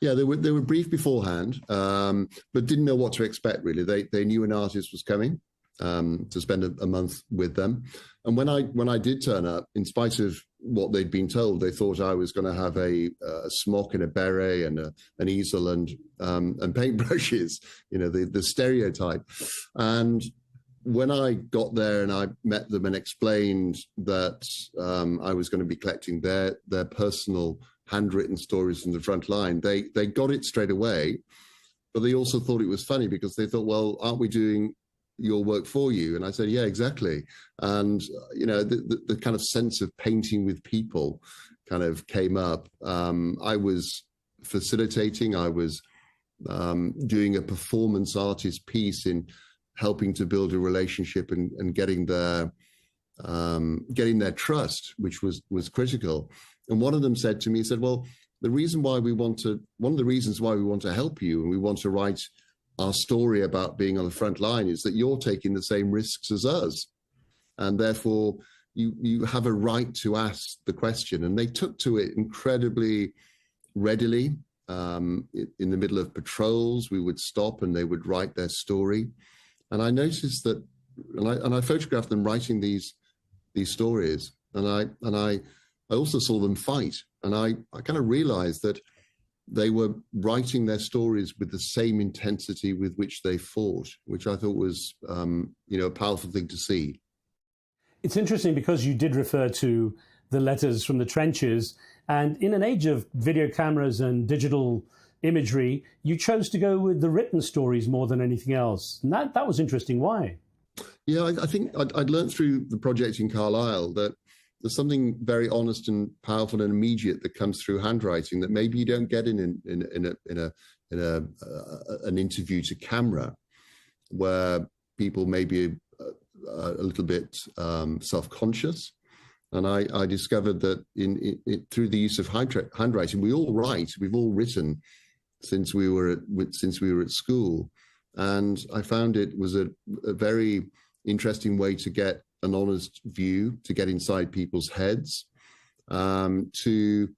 Yeah, they were briefed beforehand, but didn't know what to expect, really. They knew an artist was coming to spend a month with them. And when I did turn up, in spite of what they'd been told, they thought I was going to have a smock and a beret and an easel and paintbrushes, the stereotype. And when I got there and I met them and explained that I was going to be collecting their personal handwritten stories from the front line, they got it straight away, but they also thought it was funny because they thought, well, aren't we doing your work for you? And I said, yeah, exactly. And, the kind of sense of painting with people kind of came up. I was facilitating, I was doing a performance artist piece in helping to build a relationship and getting their trust, which was critical. And one of them said to me, he said, well, one of the reasons why we want to help you and we want to write our story about being on the front line is that you're taking the same risks as us. And therefore you have a right to ask the question. And they took to it incredibly readily. In the middle of patrols, we would stop and they would write their story. And I noticed that, and I photographed them writing these stories, and I also saw them fight, and I kind of realized that they were writing their stories with the same intensity with which they fought, which I thought was, a powerful thing to see. It's interesting because you did refer to the letters from the trenches, and in an age of video cameras and digital imagery, you chose to go with the written stories more than anything else. And that was interesting. Why? Yeah, I think I'd learned through the project in Carlisle that there's something very honest and powerful and immediate that comes through handwriting that maybe you don't get in an interview to camera, where people may be a little bit self-conscious. And I discovered that through the use of handwriting, we all write. We've all written since we were at school, and I found it was a very interesting way to get an honest view, to get inside people's heads, to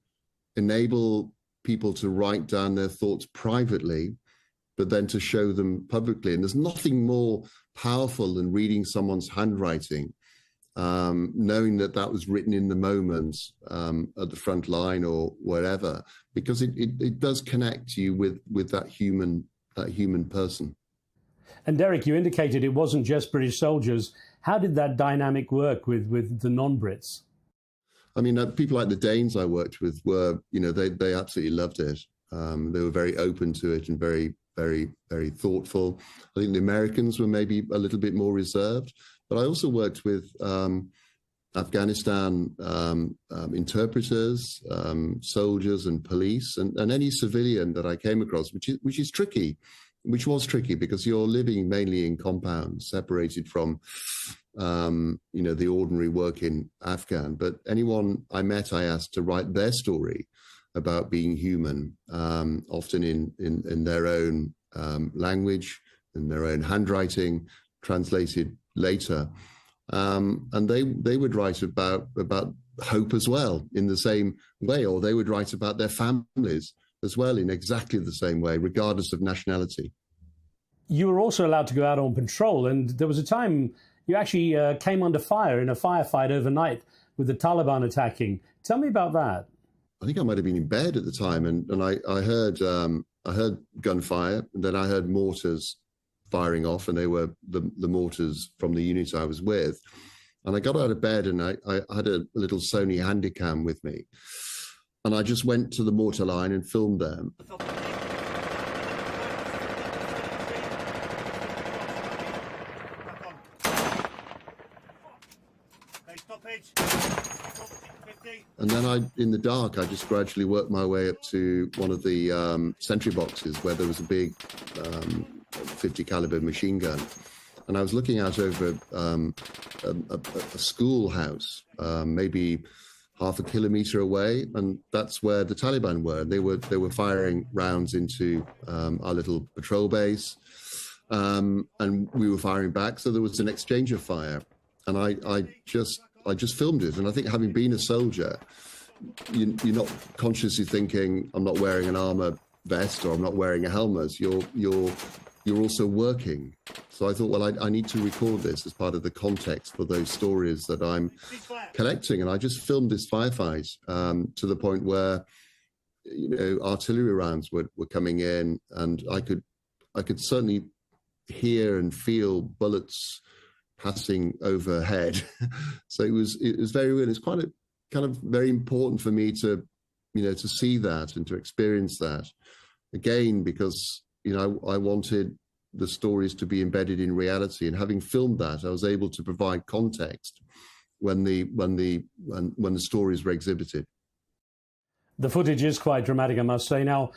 enable people to write down their thoughts privately, but then to show them publicly. And there's nothing more powerful than reading someone's handwriting, knowing that was written in the moment at the front line or wherever, because it does connect you with that human person. And Derek, you indicated it wasn't just British soldiers. How did that dynamic work with the non-Brits? I mean, people like the Danes I worked with were, they absolutely loved it. They were very open to it and very, very, very thoughtful. I think the Americans were maybe a little bit more reserved, but I also worked with Afghanistan interpreters, soldiers and police, and any civilian that I came across, which was tricky because you're living mainly in compounds, separated from, the ordinary working Afghan. But anyone I met, I asked to write their story about being human, often in their own language, in their own handwriting, translated later. And they would write about hope as well in the same way, or they would write about their families as well in exactly the same way, regardless of nationality. You were also allowed to go out on patrol, and there was a time you actually came under fire in a firefight overnight with the Taliban attacking. Tell me about that. I think I might have been in bed at the time, and I heard gunfire, and then I heard mortars firing off, and they were the mortars from the unit I was with. And I got out of bed, and I had a little Sony Handycam with me, and I just went to the mortar line and filmed them. And then in the dark, I just gradually worked my way up to one of the sentry boxes where there was a big 50 caliber machine gun. And I was looking out over a schoolhouse, maybe half a kilometer away, and that's where the Taliban were. They were firing rounds into our little patrol base, and we were firing back. So there was an exchange of fire, and I just filmed it. And I think, having been a soldier, you're not consciously thinking, I'm not wearing an armor vest or I'm not wearing a helmet. You're also working. So I thought, well, I need to record this as part of the context for those stories that I'm collecting. And I just filmed this firefight to the point where, artillery rounds were coming in, and I could certainly hear and feel bullets passing overhead. So it was very real. It's quite a kind of very important for me to see that and to experience that again, because I wanted the stories to be embedded in reality, and having filmed that, I was able to provide context when the stories were exhibited. The footage is quite dramatic, I must say. Now,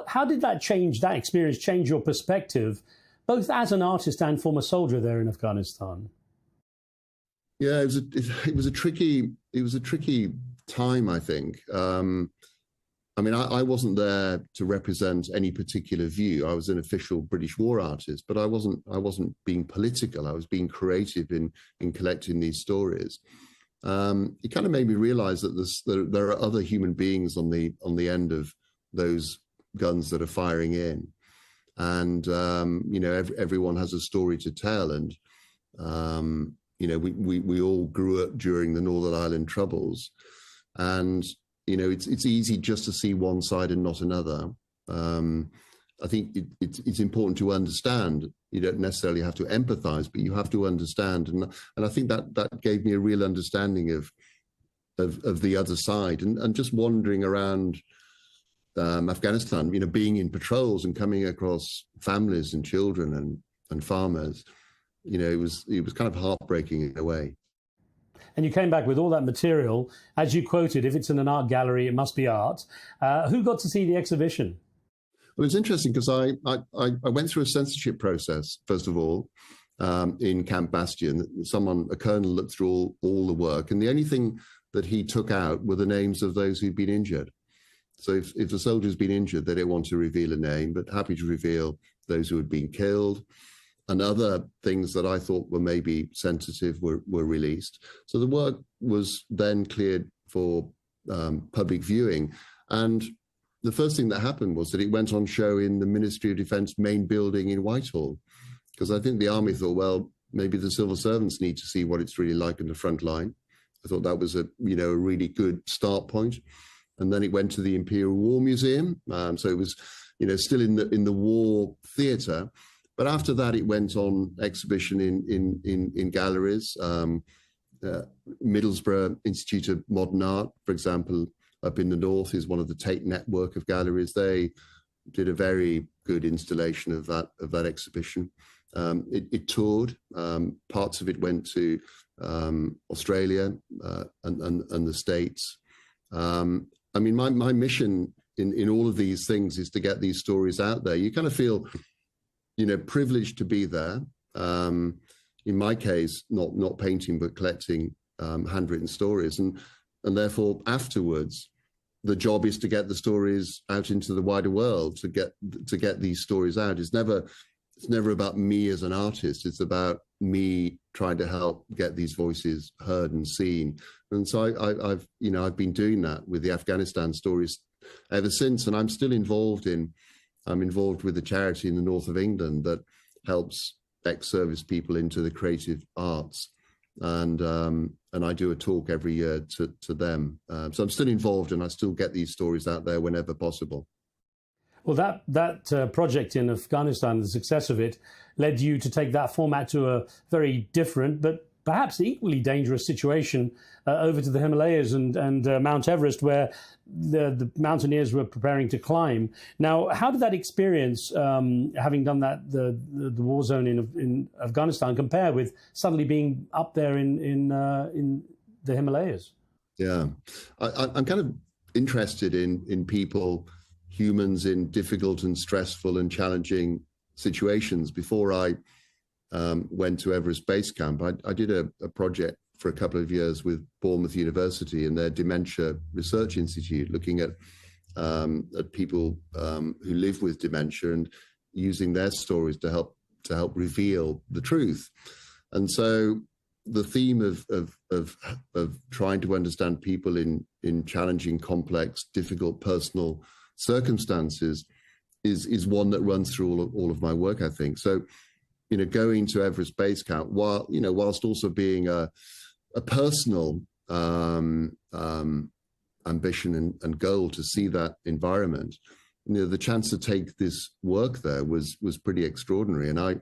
how did that experience change your perspective, both as an artist and former soldier there in Afghanistan? Yeah, it was a tricky time, I think. I wasn't there to represent any particular view. I was an official British war artist, but I wasn't being political. I was being creative in collecting these stories. It kind of made me realize that there are other human beings on the end of those guns that are firing in, and everyone has a story to tell. And we all grew up during the Northern Ireland Troubles, and it's easy just to see one side and not another. I think it's important to understand. You don't necessarily have to empathize, but you have to understand. And I think that gave me a real understanding of the other side. And just wandering around Afghanistan, being in patrols and coming across families and children and farmers, it was kind of heartbreaking in a way. And you came back with all that material. As you quoted, if it's in an art gallery, it must be art. Who got to see the exhibition? Well, it's interesting because I went through a censorship process, first of all, in Camp Bastion. A colonel looked through all the work, and the only thing that he took out were the names of those who'd been injured. So if the soldier's been injured, they didn't want to reveal a name, but happy to reveal those who had been killed. And other things that I thought were maybe sensitive were released. So the work was then cleared for public viewing. And the first thing that happened was that it went on show in the Ministry of Defence main building in Whitehall, because I think the army thought, well, maybe the civil servants need to see what it's really like in the front line. I thought that was a really good start point. And then it went to the Imperial War Museum. So it was, still in the war theatre. But after that, it went on exhibition in galleries. Middlesbrough Institute of Modern Art, for example, up in the north, is one of the Tate network of galleries. They did a very good installation of that exhibition. It toured. Parts of it went to Australia and the States. My mission in all of these things is to get these stories out there. You kind of feel privileged to be there. In my case, not painting, but collecting handwritten stories. And therefore, afterwards, the job is to get the stories out into the wider world, to get these stories out. It's never about me as an artist. It's about me trying to help get these voices heard and seen. And so I've been doing that with the Afghanistan stories ever since. And I'm still involved with a charity in the north of England that helps ex-service people into the creative arts, and I do a talk every year to them. So I'm still involved, and I still get these stories out there whenever possible. Well, that project in Afghanistan, the success of it, led you to take that format to a very different but perhaps equally dangerous situation over to the Himalayas and Mount Everest, where the mountaineers were preparing to climb. Now, how did that experience, having done that, the war zone in Afghanistan, compare with suddenly being up there in the Himalayas. Yeah, I'm kind of interested in people, humans in difficult and stressful and challenging situations. Before I went to Everest Base Camp, I did a project for a couple of years with Bournemouth University and their Dementia Research Institute, looking at people who live with dementia and using their stories to help reveal the truth. And so the theme of trying to understand people in challenging, complex, difficult personal circumstances is one that runs through all of my work, I think. So, going to Everest Base Camp, whilst also being a personal ambition and goal to see that environment, the chance to take this work there was pretty extraordinary. And I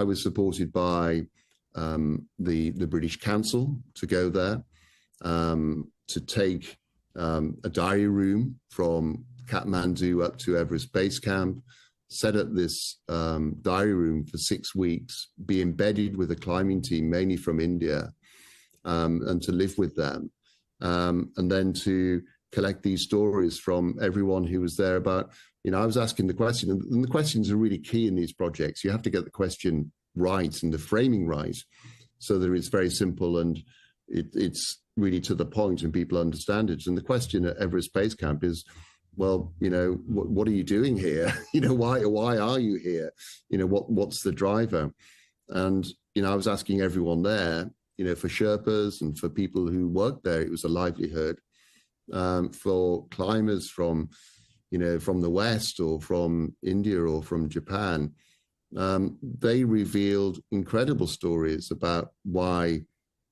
was supported by the British Council to go there, to take a diary room from Kathmandu up to Everest Base Camp, set up this diary room for 6 weeks, be embedded with a climbing team, mainly from India, and to live with them. And then to collect these stories from everyone who was there about, I was asking the question, and the questions are really key in these projects. You have to get the question right and the framing right so that it's very simple and it's really to the point and people understand it. And the question at Everest Base Camp is, well, what are you doing here? Why are you here? What's the driver? And, I was asking everyone there, for Sherpas and for people who worked there, it was a livelihood. For climbers from the West or from India or from Japan, they revealed incredible stories about why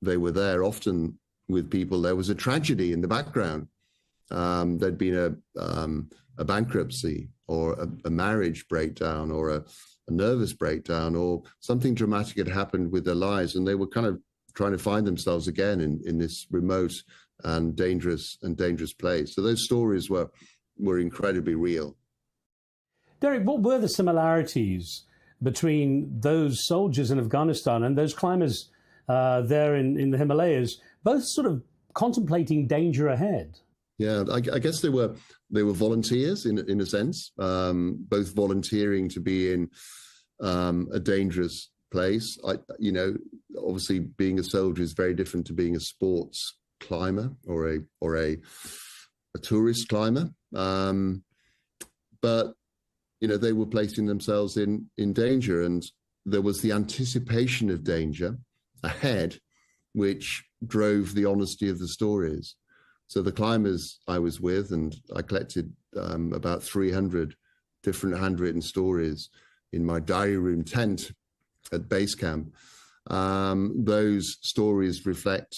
they were there, often with people. There was a tragedy in the background. There'd been a bankruptcy or a marriage breakdown or a nervous breakdown, or something dramatic had happened with their lives, and they were kind of trying to find themselves again in this remote and dangerous place. So those stories were incredibly real. Derek, what were the similarities between those soldiers in Afghanistan and those climbers there in the Himalayas, both sort of contemplating danger ahead? Yeah, I guess they were volunteers in a sense, both volunteering to be in a dangerous place. Obviously being a soldier is very different to being a sports climber or a tourist climber. But they were placing themselves in danger, and there was the anticipation of danger ahead, which drove the honesty of the stories. So the climbers I was with, and I collected about 300 different handwritten stories in my diary room tent at base camp. Those stories reflected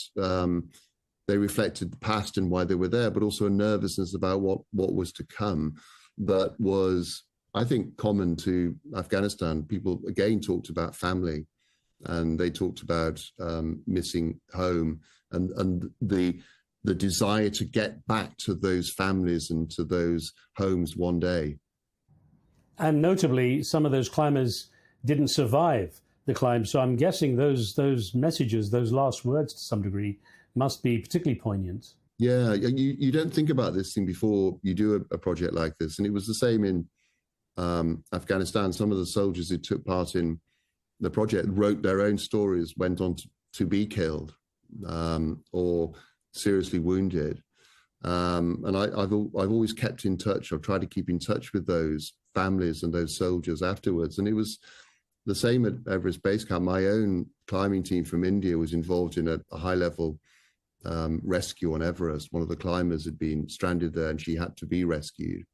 the past and why they were there, but also a nervousness about what was to come. That was, I think, common to Afghanistan. People again talked about family, and they talked about missing home and the desire to get back to those families and to those homes one day. And notably, some of those climbers didn't survive the climb. So I'm guessing those messages, those last words to some degree, must be particularly poignant. Yeah, you don't think about this thing before you do a project like this. And it was the same in Afghanistan. Some of the soldiers who took part in the project wrote their own stories, went on to be killed or seriously wounded. And I've always kept in touch. I've tried to keep in touch with those families and those soldiers afterwards. And it was the same at Everest Base Camp. My own climbing team from India was involved in a high-level rescue on Everest. One of the climbers had been stranded there, and she had to be rescued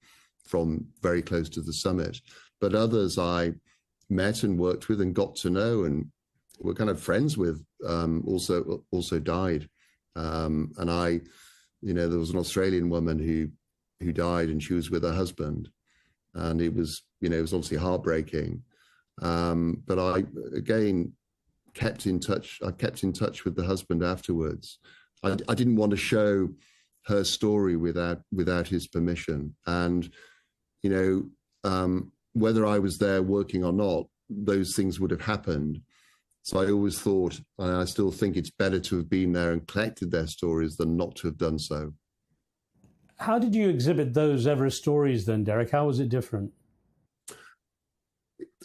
from very close to the summit. But others I met and worked with and got to know and were kind of friends with also died. And there was an Australian woman who died, and she was with her husband, and it was obviously heartbreaking. But I again kept in touch. I kept in touch with the husband afterwards. I didn't want to show her story without his permission. And whether I was there working or not, those things would have happened. So I always thought, and I still think, it's better to have been there and collected their stories than not to have done so. How did you exhibit those Everest stories then, Derek? How was it different?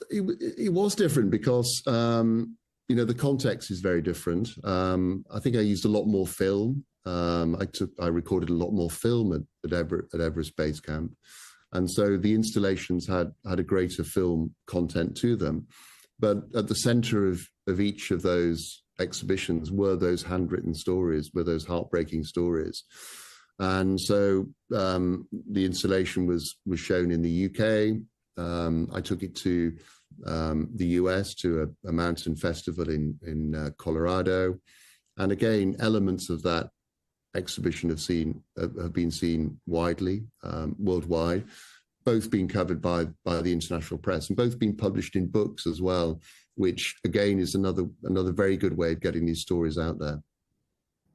It was different because, the context is very different. I think I used a lot more film. I recorded a lot more film at Everest Base Camp. And so the installations had a greater film content to them. But at the center of each of those exhibitions were those handwritten stories, were those heartbreaking stories. And so the installation was shown in the UK. I took it to the US, to a mountain festival in Colorado. And again, elements of that exhibition have been seen widely, worldwide, both being covered by the international press and both being published in books as well, which again is another very good way of getting these stories out there.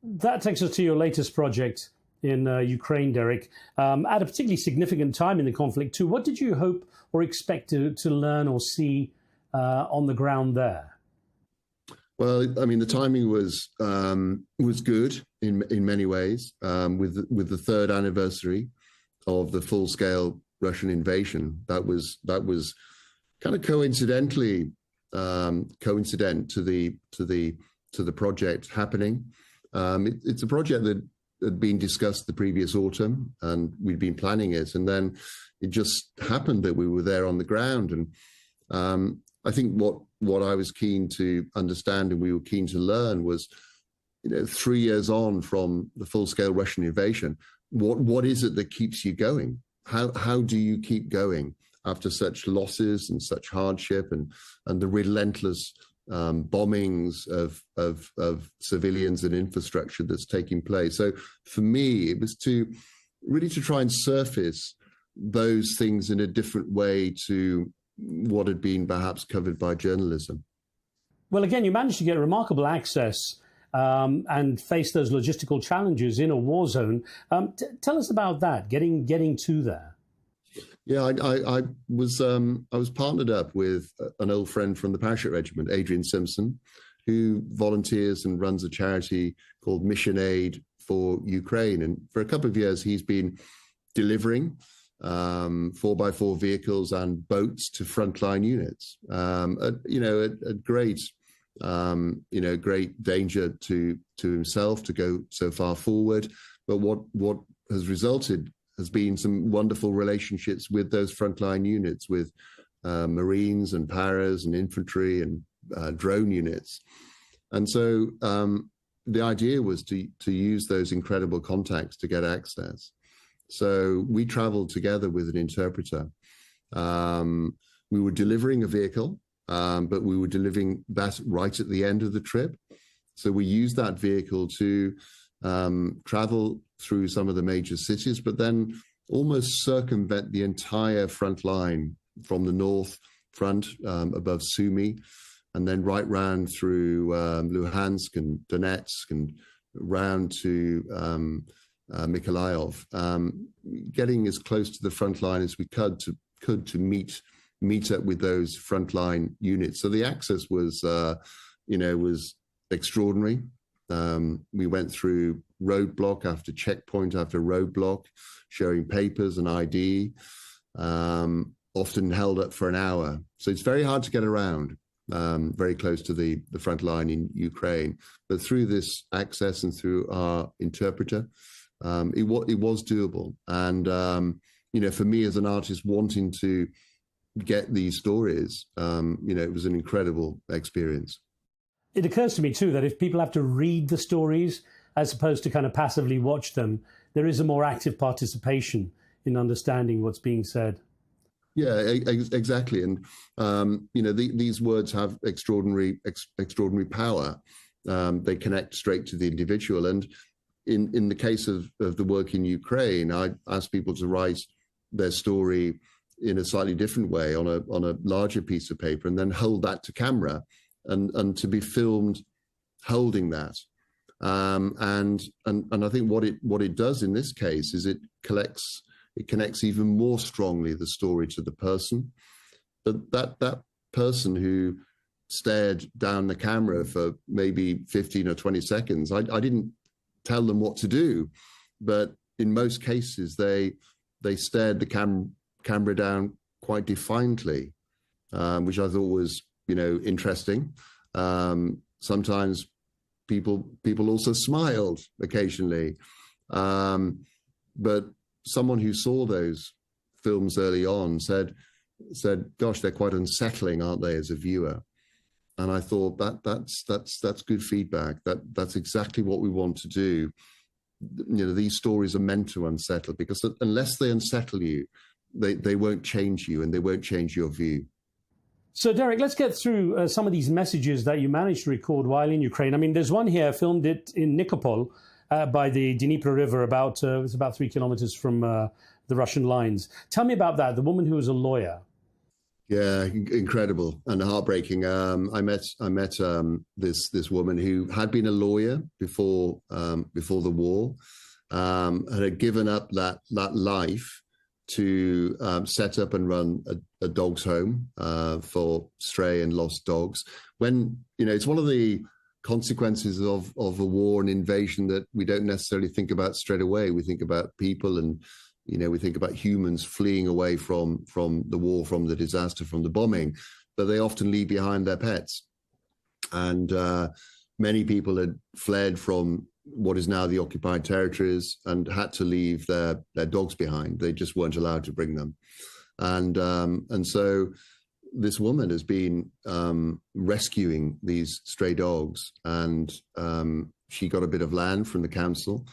That takes us to your latest project in Ukraine, Derek, at a particularly significant time in the conflict too. What did you hope or expect to learn or see on the ground there? Well, I mean, the timing was good in many ways. With the third anniversary of the full-scale Russian invasion, that was kind of coincident to the project happening. It's a project that had been discussed the previous autumn, and we'd been planning it, and then it just happened that we were there on the ground. And I think what I was keen to understand and we were keen to learn was, 3 years on from the full-scale Russian invasion, what is it that keeps you going? How do you keep going after such losses and such hardship and the relentless bombings of civilians and infrastructure that's taking place? So for me, it was to try and surface those things in a different way to what had been perhaps covered by journalism. Well, again, you managed to get remarkable access and face those logistical challenges in a war zone. Tell us about that, getting to there. Yeah, I was partnered up with an old friend from the Parachute Regiment, Adrian Simpson, who volunteers and runs a charity called Mission Aid for Ukraine. And for a couple of years, he's been delivering 4x4 vehicles and boats to frontline units. Great danger to himself to go so far forward. But what has resulted has been some wonderful relationships with those frontline units, with Marines and paras and infantry and drone units. And so the idea was to use those incredible contacts to get access. So we traveled together with an interpreter. We were delivering a vehicle, but we were delivering that right at the end of the trip. So we used that vehicle to travel through some of the major cities, but then almost circumvent the entire front line from the north front above Sumy, and then right round through Luhansk and Donetsk and round to Mykolaiv, getting as close to the front line as we could to meet up with those frontline units. So the access was extraordinary. We went through roadblock after checkpoint after roadblock, showing papers and ID, often held up for an hour. So it's very hard to get around, very close to the front line in Ukraine. But through this access and through our interpreter, it was doable. And, for me as an artist wanting to get these stories, it was an incredible experience. It occurs to me too that if people have to read the stories as opposed to kind of passively watch them, there is a more active participation in understanding what's being said. Yeah, exactly. And, these words have extraordinary power. They connect straight to the individual. And in the case of the work in Ukraine, I asked people to write their story in a slightly different way on a larger piece of paper and then hold that to camera and to be filmed holding that. And I think what it does in this case is it connects even more strongly the story to the person. But that person who stared down the camera for maybe 15 or 20 seconds. I didn't tell them what to do, but in most cases, they stared the camera down quite defiantly, which I thought was, interesting. Sometimes people also smiled occasionally, but someone who saw those films early on said, "Gosh, they're quite unsettling, aren't they, as a viewer?" And I thought that's good feedback. That's exactly what we want to do. These stories are meant to unsettle, because unless they unsettle you, they won't change you, and they won't change your view. So, Derek, let's get through some of these messages that you managed to record while in Ukraine. I mean, there's one here, filmed it in Nikopol by the Dnieper River, it's about 3 kilometers from the Russian lines. Tell me about that, the woman who was a lawyer. Yeah, incredible and heartbreaking. I met this woman who had been a lawyer before the war, and had given up that life to set up and run a dog's home for stray and lost dogs. When it's one of the consequences of a war and invasion that we don't necessarily think about straight away. We think about people, and we think about humans fleeing away from the war, from the disaster, from the bombing, but they often leave behind their pets. And many people had fled from what is now the occupied territories and had to leave their dogs behind. They just weren't allowed to bring them. And so this woman has been rescuing these stray dogs, and she got a bit of land from the council,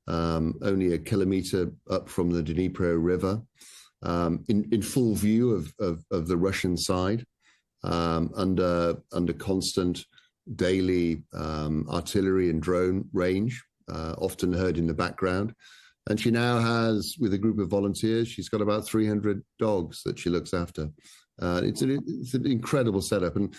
only a kilometer up from the Dnieper River, in full view of the Russian side, under constant daily artillery and drone range, often heard in the background. And she now has, with a group of volunteers, she's got about 300 dogs that she looks after. It's an incredible setup. And,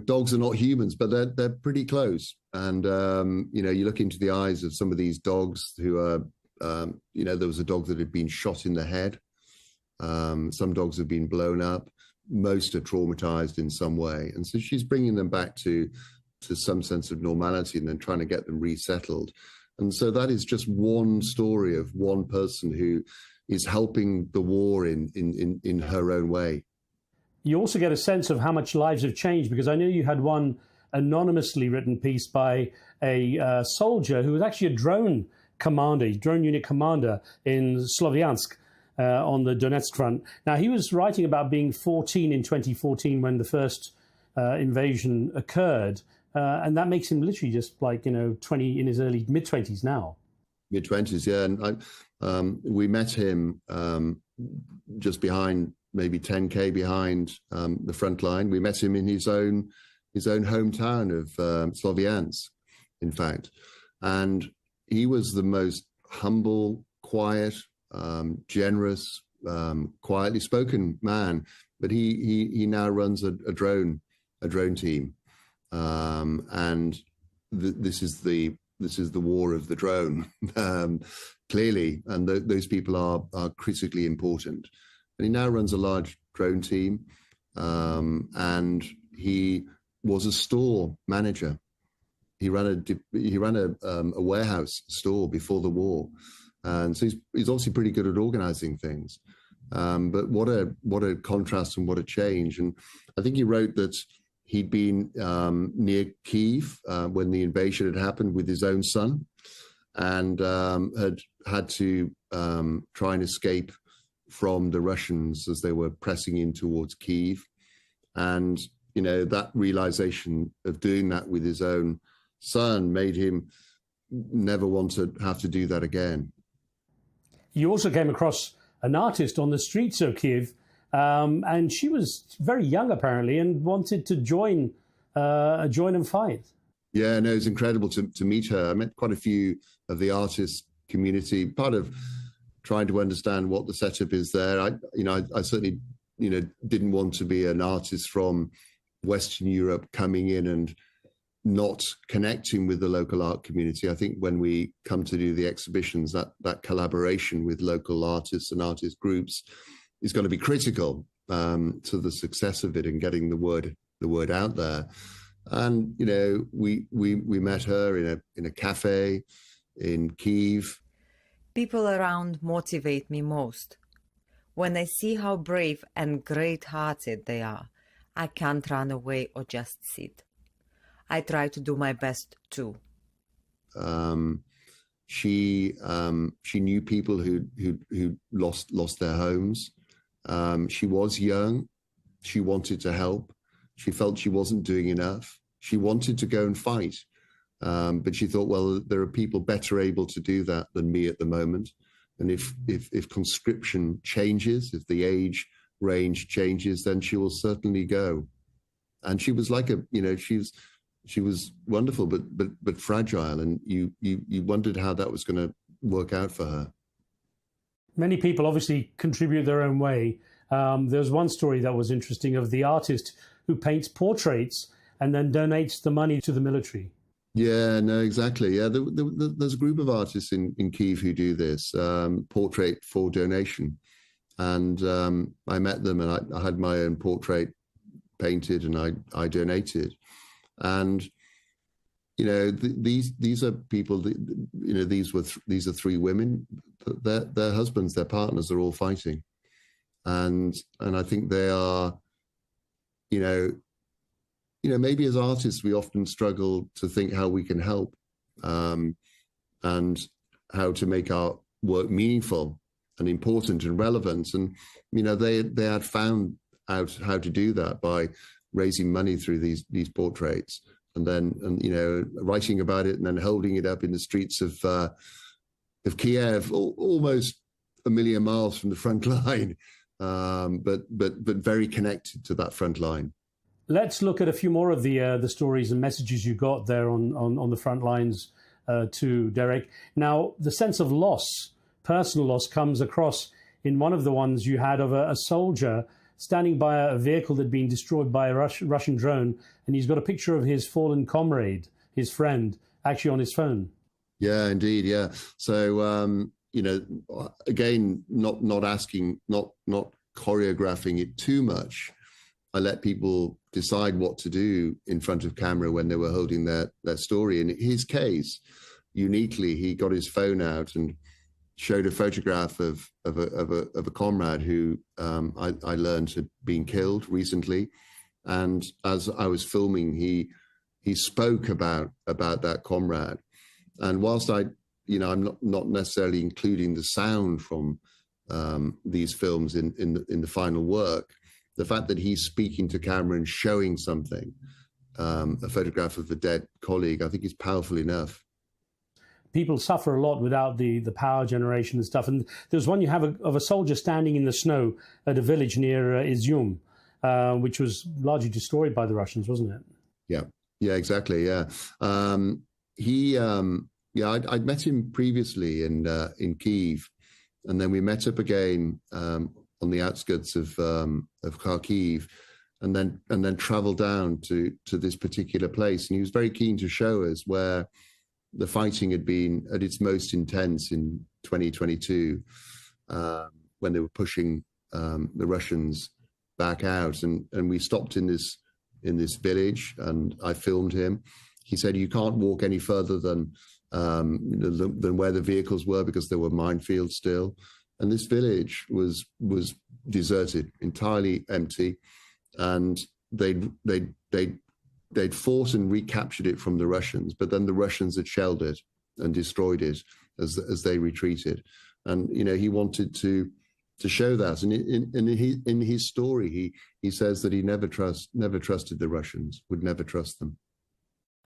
dogs are not humans, but they're pretty close. And, you look into the eyes of some of these dogs who are, there was a dog that had been shot in the head. Some dogs have been blown up. Most are traumatized in some way. And so she's bringing them back to some sense of normality, and then trying to get them resettled. And so that is just one story of one person who is helping the war in her own way. You also get a sense of how much lives have changed, because I know you had one anonymously written piece by a soldier who was actually a drone unit commander in Sloviansk, on the Donetsk front. Now, he was writing about being 14 in 2014 when the first invasion occurred, and that makes him literally just 20 in his early mid-20s now. Mid-20s, yeah. And we met him just behind, maybe 10K behind the front line. We met him in his own hometown of Sloviansk, in fact. And he was the most humble, quiet, generous, quietly spoken man, but he now runs a drone team, and this is the war of the drone, clearly, and those people are critically important. And he now runs a large drone team, and he was a store manager. He ran a warehouse store before the war. And so he's obviously pretty good at organizing things. But what a contrast and what a change. And I think he wrote that he'd been near Kyiv when the invasion had happened with his own son, and had to try and escape from the Russians as they were pressing in towards Kyiv. And, that realization of doing that with his own son made him never want to have to do that again. You also came across an artist on the streets of Kyiv, and she was very young apparently, and wanted to join and fight. Yeah, no, it's incredible to meet her. I met quite a few of the artist community. Part of trying to understand what the setup is there. I certainly didn't want to be an artist from Western Europe coming in and not connecting with the local art community. I think when we come to do the exhibitions, that collaboration with local artists and artist groups is going to be critical to the success of it and getting the word the word out there. And we met her in a cafe in Kyiv. People around motivate me most. When I see how brave and great-hearted they are, I can't run away or just sit. I try to do my best too. She knew people who lost their homes. She was young. She wanted to help. She felt she wasn't doing enough. She wanted to go and fight, but she thought, well, there are people better able to do that than me at the moment. And if conscription changes, if the age range changes, then she will certainly go. And she was like she was wonderful, but fragile, and you wondered how that was going to work out for her. Many people obviously contribute their own way. There's one story that was interesting of the artist who paints portraits and then donates the money to the military. Yeah, no, exactly. Yeah, there's a group of artists in Kyiv who do this, portrait for donation. And I met them, and I had my own portrait painted, and I donated. And these are people. These are three women. Their husbands, their partners are all fighting, and I think they are. Maybe as artists we often struggle to think how we can help, and how to make our work meaningful and important and relevant. And they had found out how to do that by raising money through these portraits, and then writing about it, and then holding it up in the streets of Kyiv, almost a million miles from the front line, but very connected to that front line. Let's look at a few more of the stories and messages you got there on the front lines too, Derek. Now, the sense of loss, personal loss, comes across in one of the ones you had of a soldier standing by a vehicle that had been destroyed by a Russian drone, and he's got a picture of his fallen comrade, his friend, actually on his phone. Yeah, indeed, yeah. So, again, not choreographing it too much. I let people decide what to do in front of camera when they were holding their story. In his case, uniquely, he got his phone out and showed a photograph of a comrade who I learned had been killed recently. And as I was filming, he spoke about that comrade. And whilst I'm not necessarily including the sound from these films in the final work, the fact that he's speaking to camera and showing something, a photograph of a dead colleague, I think is powerful enough. People suffer a lot without the power generation and stuff. And there's one you have of a soldier standing in the snow at a village near Izium, which was largely destroyed by the Russians, wasn't it? Yeah, exactly. Yeah, I'd met him previously in Kyiv, and then we met up again on the outskirts of Kharkiv, and then travelled down to this particular place. And he was very keen to show us where the fighting had been at its most intense in 2022, when they were pushing the Russians back out. And we stopped in this village, and I filmed him. He said, "You can't walk any further than where the vehicles were, because there were minefields still." And this village was deserted, entirely empty, and they'd fought and recaptured it from the Russians, but then the Russians had shelled it and destroyed it as they retreated. And he wanted to show that. And in his story, he says that he never trusted the Russians, would never trust them.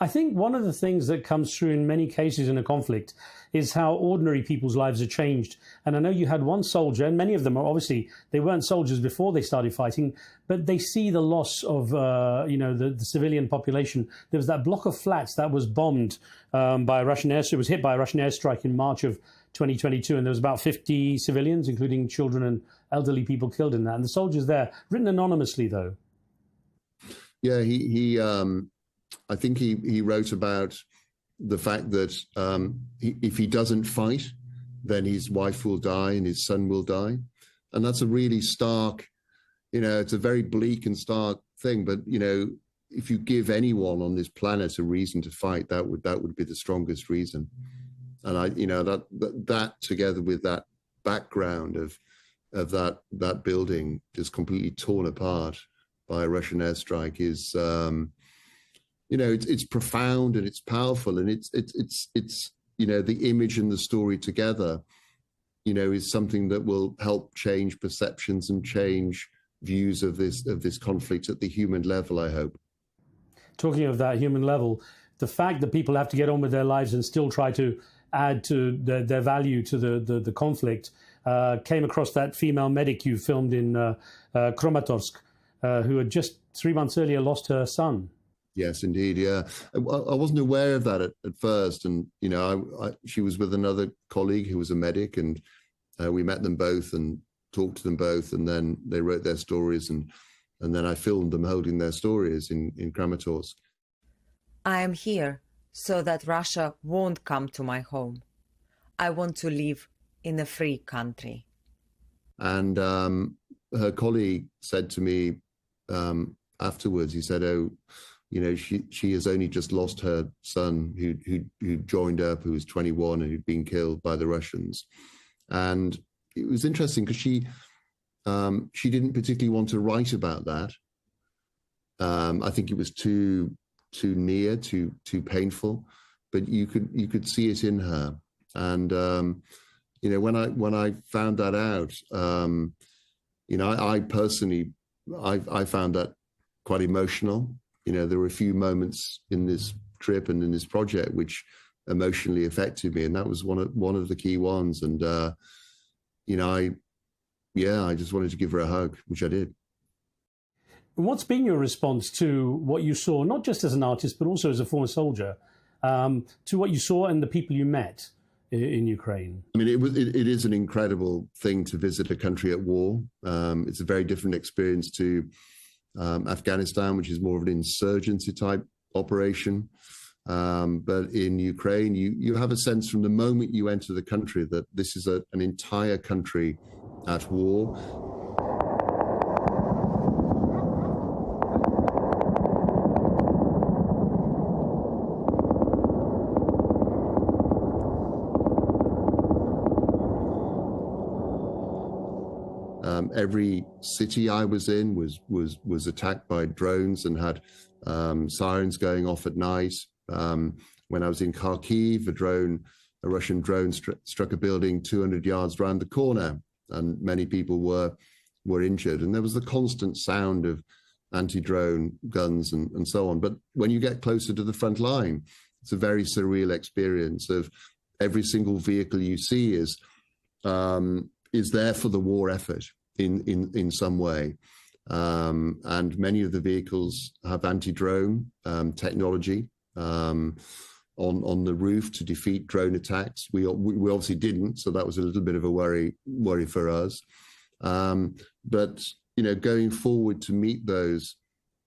I think one of the things that comes through in many cases in a conflict is how ordinary people's lives are changed. And I know you had one soldier, and many of them are obviously, they weren't soldiers before they started fighting, but they see the loss of, the civilian population. There was that block of flats that was bombed by a Russian airstrike. It was hit by a Russian airstrike in March of 2022, and there was about 50 civilians, including children and elderly people, killed in that. And the soldiers there, written anonymously, though. Yeah, I think he wrote about the fact that if he doesn't fight, then his wife will die and his son will die. And that's a really stark it's a very bleak and stark thing, but, if you give anyone on this planet a reason to fight, that would be the strongest reason. And that together with that background of that building just completely torn apart by a Russian airstrike is, it's profound and it's powerful, and it's the image and the story together, is something that will help change perceptions and change views of this conflict at the human level, I hope. Talking of that human level, the fact that people have to get on with their lives and still try to add to their value to the conflict came across that female medic you filmed in Kramatorsk, who had just 3 months earlier lost her son. Yes, indeed. Yeah, I wasn't aware of that at first, and she was with another colleague who was a medic, and we met them both and talked to them both, and then they wrote their stories, and then I filmed them holding their stories in Kramatorsk. I am here so that Russia won't come to my home. I want to live in a free country. And her colleague said to me afterwards, he said, she has only just lost her son who joined up, who was 21 and who'd been killed by the Russians. And it was interesting because she didn't particularly want to write about that. I think it was too near, too painful, but you could see it in her. And when I found that out, I personally found that quite emotional. There were a few moments in this trip and in this project which emotionally affected me, and that was one of the key ones. And I just wanted to give her a hug, which I did. What's been your response to what you saw, not just as an artist, but also as a former soldier, to what you saw and the people you met in Ukraine? I mean, it is an incredible thing to visit a country at war. It's a very different experience to Afghanistan, which is more of an insurgency type operation. But in Ukraine, you have a sense from the moment you enter the country that this is an entire country at war. Every city I was in was attacked by drones and had sirens going off at night. When I was in Kyiv, a Russian drone struck a building 200 yards round the corner, and many people were injured. And there was the constant sound of anti-drone guns and so on. But when you get closer to the front line, it's a very surreal experience of every single vehicle you see is there for the war effort in some way. And many of the vehicles have anti-drone technology on the roof to defeat drone attacks. We obviously didn't, so that was a little bit of a worry for us. But going forward to meet those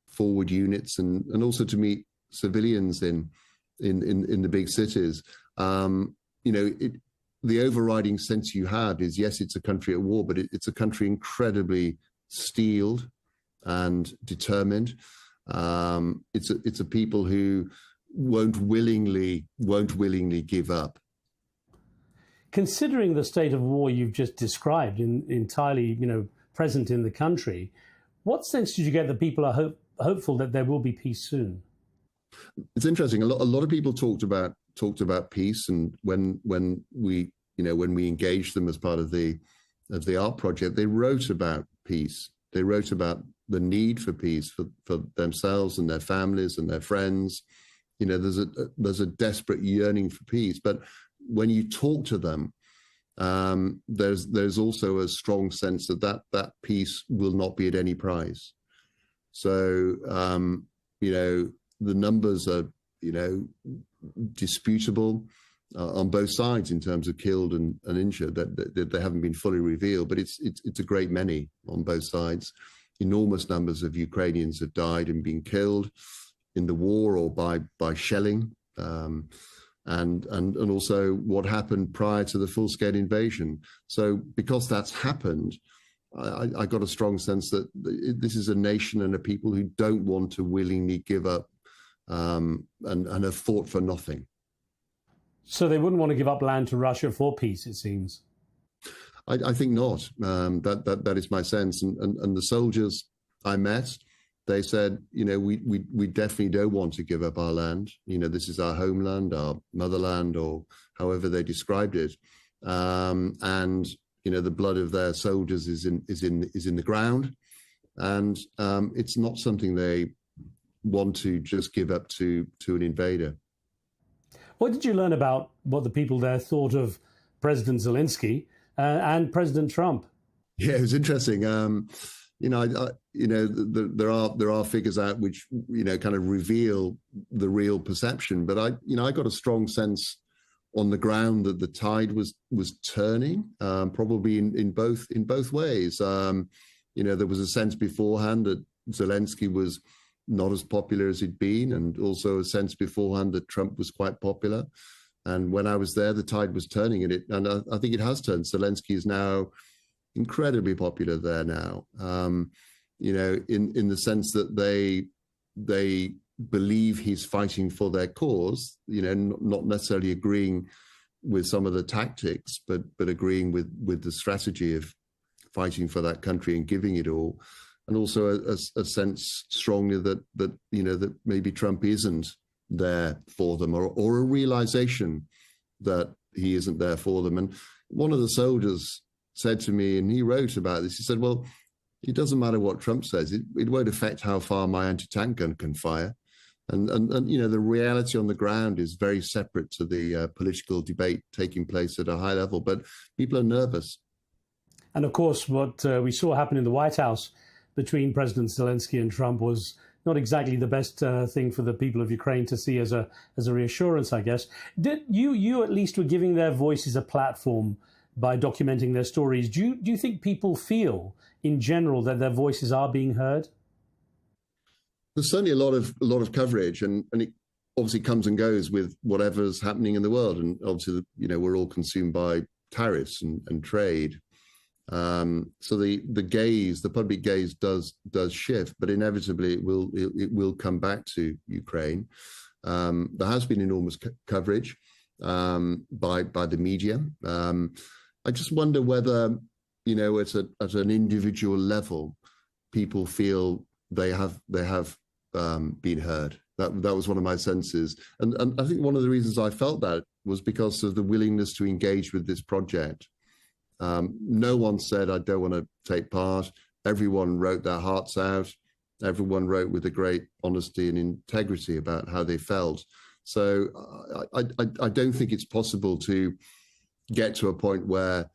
forward units and also to meet civilians in the big cities, the overriding sense you have is, yes, it's a country at war, but it's a country incredibly steeled and determined. It's a people who won't willingly give up. Considering the state of war you've just described, entirely present in the country, what sense did you get that people are hopeful that there will be peace soon? It's interesting. A lot of people talked about peace, and when we engaged them as part of the art project, they wrote about peace. They wrote about the need for peace for themselves and their families and their friends. There's a desperate yearning for peace. But when you talk to them, there's also a strong sense that peace will not be at any price. So the numbers are disputable on both sides in terms of killed and injured. That they haven't been fully revealed, but it's a great many on both sides. Enormous numbers of Ukrainians have died and been killed in the war or by shelling, and also what happened prior to the full-scale invasion. So because that's happened, I got a strong sense that this is a nation and a people who don't want to willingly give up and have fought for nothing. So they wouldn't want to give up land to Russia for peace, it seems. I think not. That is my sense. And the soldiers I met, they said, we definitely don't want to give up our land. This is our homeland, our motherland, or however they described it. And the blood of their soldiers is in the ground, and it's not something they want to just give up to an invader. What did you learn about what the people there thought of President Zelensky and President Trump? Yeah, it was interesting. There are figures out which kind of reveal the real perception, but I got a strong sense on the ground that the tide was turning, probably in both ways. There was a sense beforehand that Zelensky was not as popular as he'd been, and also a sense beforehand that Trump was quite popular. And when I was there, the tide was turning, and I think it has turned. Zelensky is now incredibly popular there now. In the sense that they believe he's fighting for their cause, not necessarily agreeing with some of the tactics, but agreeing with the strategy of fighting for that country and giving it all. And also a sense strongly that maybe Trump isn't there for them, or a realization that he isn't there for them. And one of the soldiers said to me, and he wrote about this, he said, well, it doesn't matter what Trump says, it won't affect how far my anti-tank gun can fire. And the reality on the ground is very separate to the political debate taking place at a high level, but people are nervous. And of course, what we saw happen in the White House between President Zelensky and Trump was not exactly the best thing for the people of Ukraine to see as a reassurance, I guess. Did you at least were giving their voices a platform by documenting their stories? Do you think people feel in general that their voices are being heard? There's certainly a lot of coverage, and it obviously comes and goes with whatever's happening in the world. And obviously, we're all consumed by tariffs and trade. So the public gaze does shift, but inevitably it will come back to Ukraine. There has been enormous coverage by the media. I just wonder whether at an individual level, people feel they have been heard. That was one of my senses, and I think one of the reasons I felt that was because of the willingness to engage with this project. No one said, I don't want to take part. Everyone wrote their hearts out. Everyone wrote with a great honesty and integrity about how they felt. So I don't think it's possible to get to a point where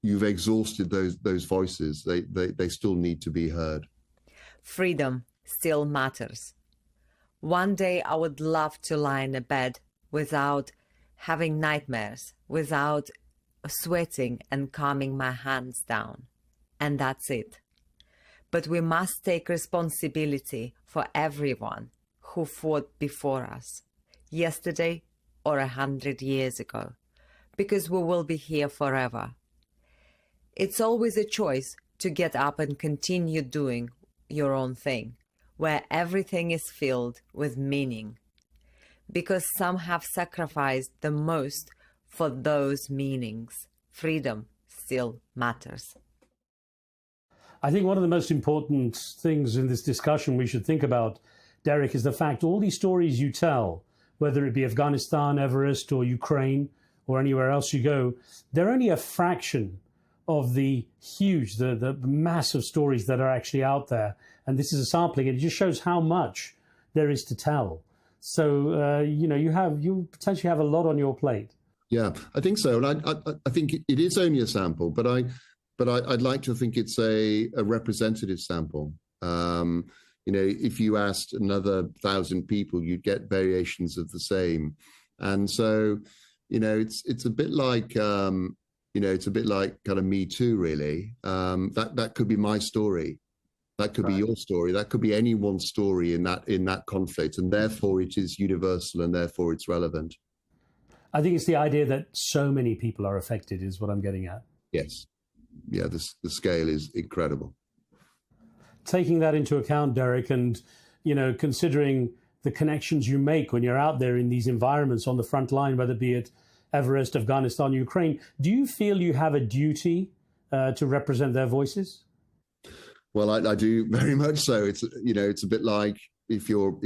you've exhausted those voices. They still need to be heard. Freedom still matters. One day I would love to lie in a bed without having nightmares, without sweating and calming my hands down. And that's it. But we must take responsibility for everyone who fought before us, yesterday or 100 years ago, because we will be here forever. It's always a choice to get up and continue doing your own thing, where everything is filled with meaning, because some have sacrificed the most for those meanings. Freedom still matters. I think one of the most important things in this discussion we should think about, Derek, is the fact all these stories you tell, whether it be Afghanistan, Everest, or Ukraine, or anywhere else you go, they're only a fraction of the huge, the massive stories that are actually out there. And this is a sampling, and it just shows how much there is to tell. So, you potentially have a lot on your plate. Yeah, I think so. And I think it is only a sample, but I'd like to think it's a representative sample. If you asked another 1,000 people, you'd get variations of the same. And so, it's a bit like, it's a bit like kind of Me Too, really. That could be my story. That could be your story. That could be anyone's story in that conflict. And therefore it is universal, and therefore it's relevant. I think it's the idea that so many people are affected is what I'm getting at. Yes. yeah, the scale is incredible. Taking that into account, Derek, and considering the connections you make when you're out there in these environments on the front line, whether it be at Everest, Afghanistan, Ukraine, do you feel you have a duty to represent their voices? Well, I do very much so. It's it's a bit like if you're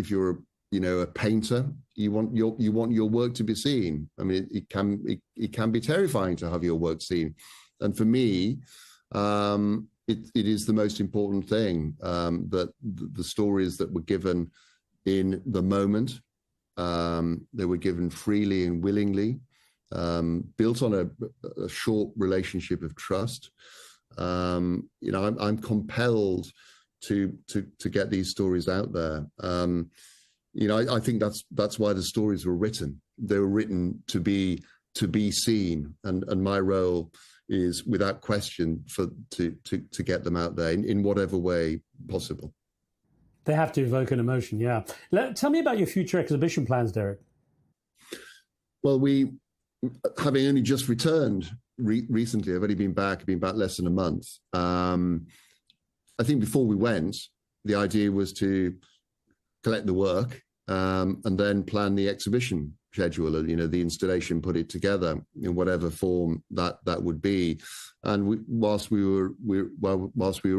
a painter, you want your work to be seen. I mean, it can be terrifying to have your work seen, and for me, it is the most important thing that the stories that were given in the moment, they were given freely and willingly, built on a short relationship of trust. I'm compelled to get these stories out there. I think that's why the stories were written. They were written to be seen, and my role is, without question, to get them out there in whatever way possible. They have to evoke an emotion, yeah. Tell me about your future exhibition plans, Derek. Well, having only just returned recently, I've only been back less than a month. I think before we went, the idea was to collect the work and then plan the exhibition schedule, the installation, put it together in whatever form that would be. And whilst we were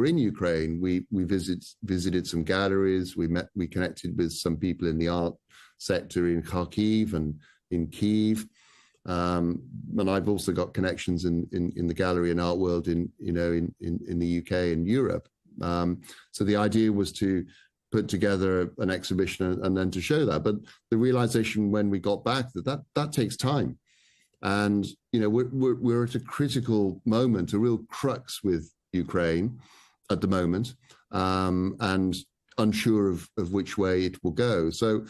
in Ukraine, we visited some galleries. We connected with some people in the art sector in Kyiv and in Kyiv. And I've also got connections in the gallery and art world in the UK and Europe. So the idea was to put together an exhibition and then to show that. But the realization when we got back that takes time, and we're at a critical moment, a real crux with Ukraine at the moment, and unsure of which way it will go. So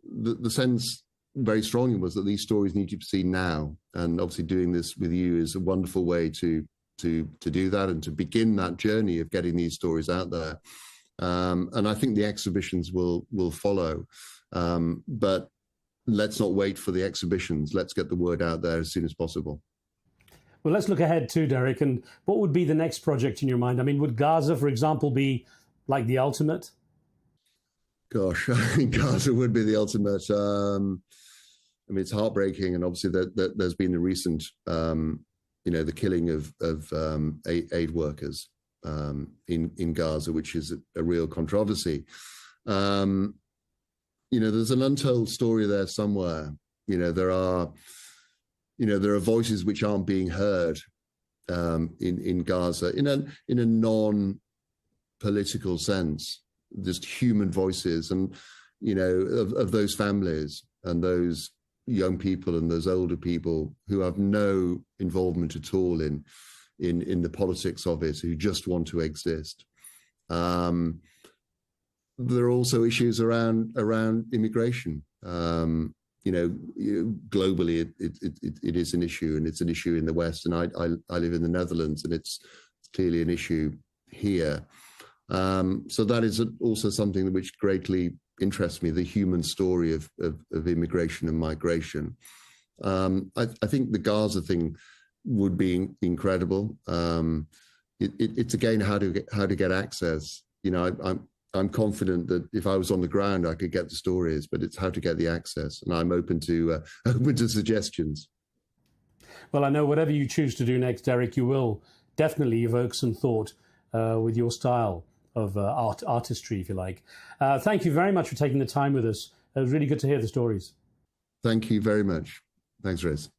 the sense very strongly was that these stories need to be seen now, and obviously doing this with you is a wonderful way to do that and to begin that journey of getting these stories out there. And I think the exhibitions will follow, but let's not wait for the exhibitions. Let's get the word out there as soon as possible. Well, let's look ahead too, Derek. And what would be the next project in your mind? I mean, would Gaza, for example, be like the ultimate? Gosh, I think Gaza would be the ultimate. I mean, it's heartbreaking, and obviously there's been the recent, the killing of aid workers in Gaza, which is a real controversy. There's an untold story there somewhere. There are voices which aren't being heard in Gaza in a non-political sense. Just human voices, and of those families and those young people and those older people who have no involvement at all in the politics of it, who just want to exist. There are also issues around immigration. Globally, it is an issue, and it's an issue in the West. And I live in the Netherlands, and it's clearly an issue here. So that is also something which greatly interests me, the human story of immigration and migration. I think the Gaza thing would be incredible. It's again how to get access. I'm confident that if I was on the ground, I could get the stories, but it's how to get the access, and I'm open to suggestions. Well, I know whatever you choose to do next, Derek, you will definitely evoke some thought with your style of artistry, if you like. Thank you very much for taking the time with us. It was really good to hear the stories. Thank you very much. Thanks, Riz.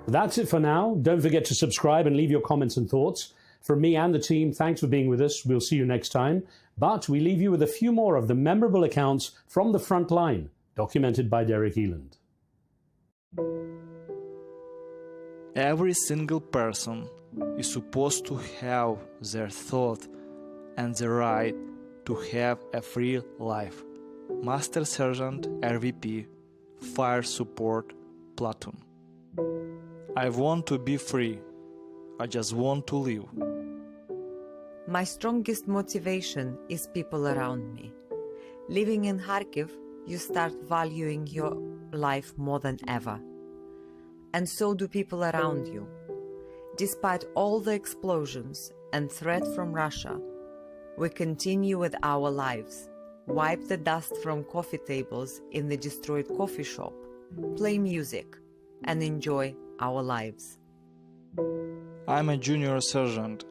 That's it for now. Don't forget to subscribe and leave your comments and thoughts. From me and the team, thanks for being with us. We'll see you next time. But we leave you with a few more of the memorable accounts from the front line, documented by Derek Eland. Every single person is supposed to have their thought and the right to have a free life. Master Sergeant RVP, Fire Support Platoon. I want to be free. I just want to live. My strongest motivation is people around me. Living in Kharkiv, you start valuing your life more than ever. and so do people around you. Despite all the explosions and threat from Russia, we continue with our lives, wipe the dust from coffee tables in the destroyed coffee shop, play music, and enjoy our lives. I'm a junior sergeant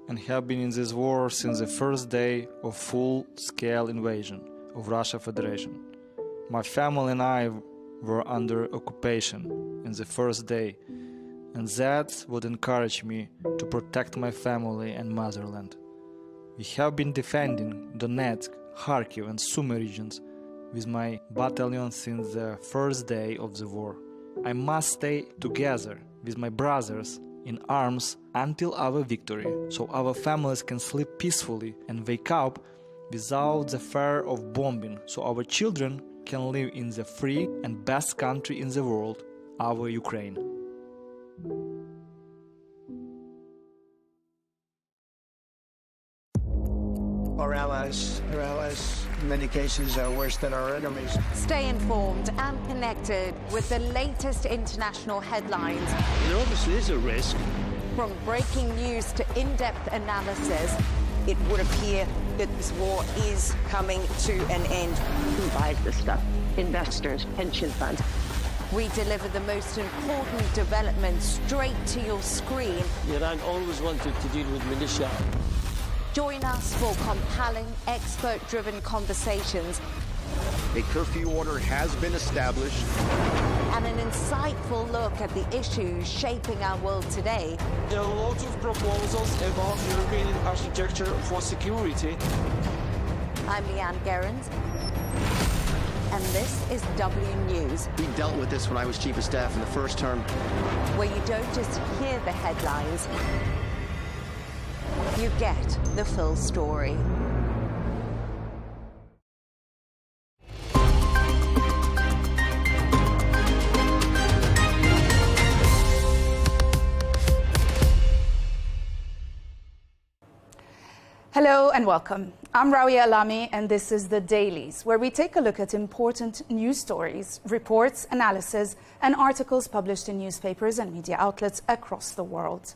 and have been in this war since the first day of full-scale invasion of Russia Federation. My family and I were under occupation in the first day, and that would encourage me to protect my family and motherland. We have been defending Donetsk, Kharkiv and Sumy regions with my battalion since the first day of the war. I must stay together with my brothers in arms until our victory, so our families can sleep peacefully and wake up without the fear of bombing, so our children can live in the free and best country in the world, our Ukraine. Our allies, in many cases, are worse than our enemies. Stay informed and connected with the latest international headlines. There obviously is a risk. From breaking news to in-depth analysis, It would appear that this war is coming to an end. who buys this stuff? Investors, pension funds. We deliver the most important developments straight to your screen. Iran always wanted to deal with militia. Join us for compelling, expert-driven conversations A curfew order has been established. and an insightful look at the issues shaping our world today. There are lots of proposals about European architecture for security. I'm Leigh-Ann Gerrans, and this is W News, We dealt with this when I was chief of staff in the first term. where you don't just hear the headlines, you get the full story. Hello and welcome. I'm Arabiya Alami, and this is The Dailies, where we take a look at important news stories, reports, analysis, and articles published in newspapers and media outlets across the world.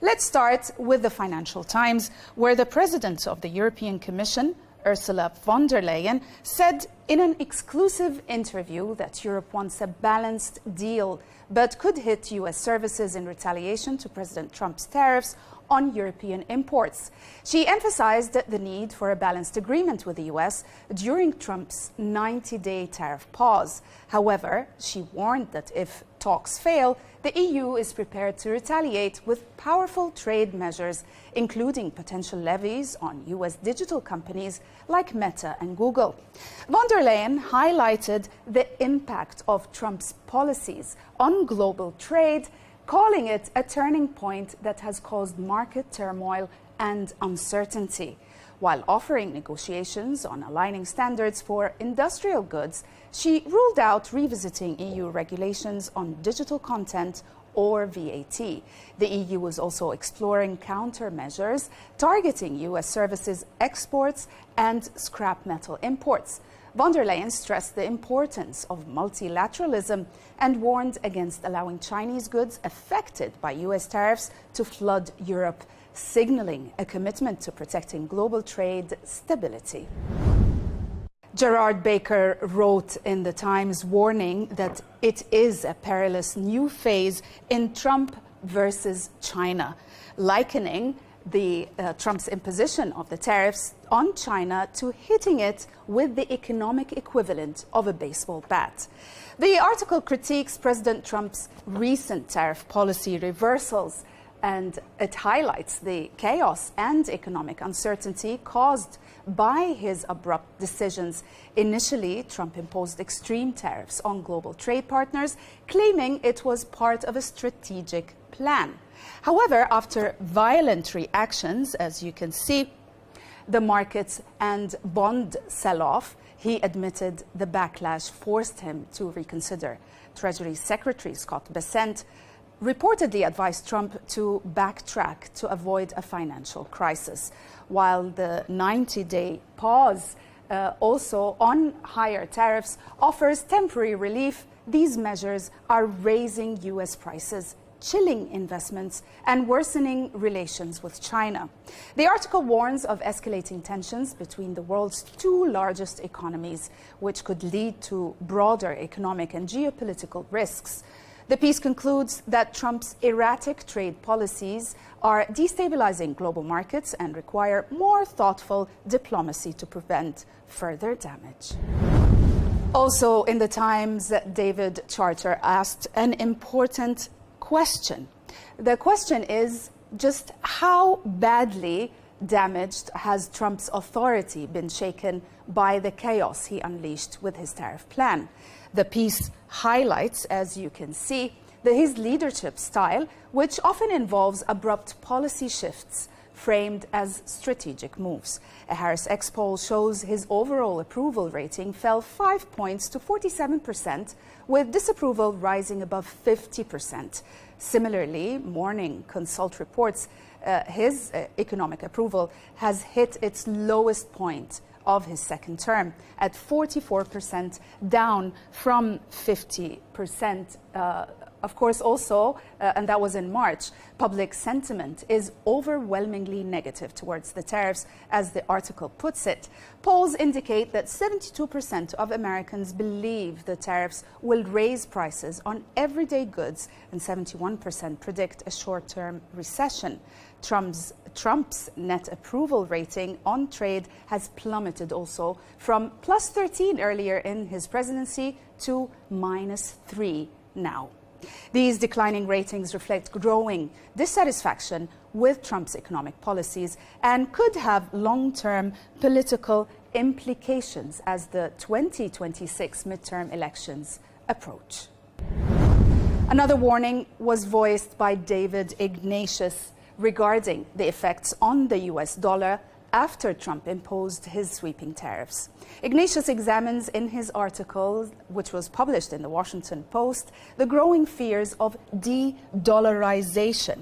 Let's start with the Financial Times, where the president of the European Commission, Ursula von der Leyen, said in an exclusive interview that Europe wants a balanced deal, but could hit US services in retaliation to President Trump's tariffs on European imports. She emphasized the need for a balanced agreement with the US during Trump's 90-day tariff pause. However, she warned that if talks fail, the EU is prepared to retaliate with powerful trade measures, including potential levies on US digital companies like Meta and Google. Von der Leyen highlighted the impact of Trump's policies on global trade, calling it a turning point that has caused market turmoil and uncertainty. While offering negotiations on aligning standards for industrial goods, she ruled out revisiting EU regulations on digital content or VAT. The EU is also exploring countermeasures targeting US services exports and scrap metal imports. Von der Leyen stressed the importance of multilateralism and warned against allowing Chinese goods affected by US tariffs to flood Europe, signaling a commitment to protecting global trade stability. Gerard Baker wrote in the Times, warning that it is a perilous new phase in Trump versus China, likening Trump's imposition of the tariffs on China to hitting it with the economic equivalent of a baseball bat. The article critiques President Trump's recent tariff policy reversals, and it highlights the chaos and economic uncertainty caused by his abrupt decisions. Initially, Trump imposed extreme tariffs on global trade partners, claiming it was part of a strategic plan. However, after violent reactions, as you can see, the markets and bond sell-off, he admitted the backlash forced him to reconsider. Treasury Secretary Scott Bessent reportedly advised Trump to backtrack to avoid a financial crisis, while the 90-day pause also on higher tariffs offers temporary relief. these measures are raising U.S. prices, chilling investments, and worsening relations with China. The article warns of escalating tensions between the world's two largest economies, which could lead to broader economic and geopolitical risks. The piece concludes that Trump's erratic trade policies are destabilizing global markets and require more thoughtful diplomacy to prevent further damage. Also in the Times, David Charter asked an important question. The question is just how badly damaged has Trump's authority been shaken by the chaos he unleashed with his tariff plan? The piece highlights, as you can see, his leadership style, which often involves abrupt policy shifts framed as strategic moves. A Harris X poll shows his overall approval rating fell 5 points to 47%, with disapproval rising above 50%. Similarly, Morning Consult reports his economic approval has hit its lowest point of his second term at 44%, down from 50%. Of course, also, and that was in March, public sentiment is overwhelmingly negative towards the tariffs, as the article puts it. Polls indicate that 72% of Americans believe the tariffs will raise prices on everyday goods, and 71% predict a short-term recession. Trump's net approval rating on trade has plummeted also from plus 13 earlier in his presidency to -3 now. These declining ratings reflect growing dissatisfaction with Trump's economic policies and could have long-term political implications as the 2026 midterm elections approach. Another warning was voiced by David Ignatius regarding the effects on the US dollar after Trump imposed his sweeping tariffs. Ignatius examines in his article, which was published in the Washington Post, the growing fears of de-dollarization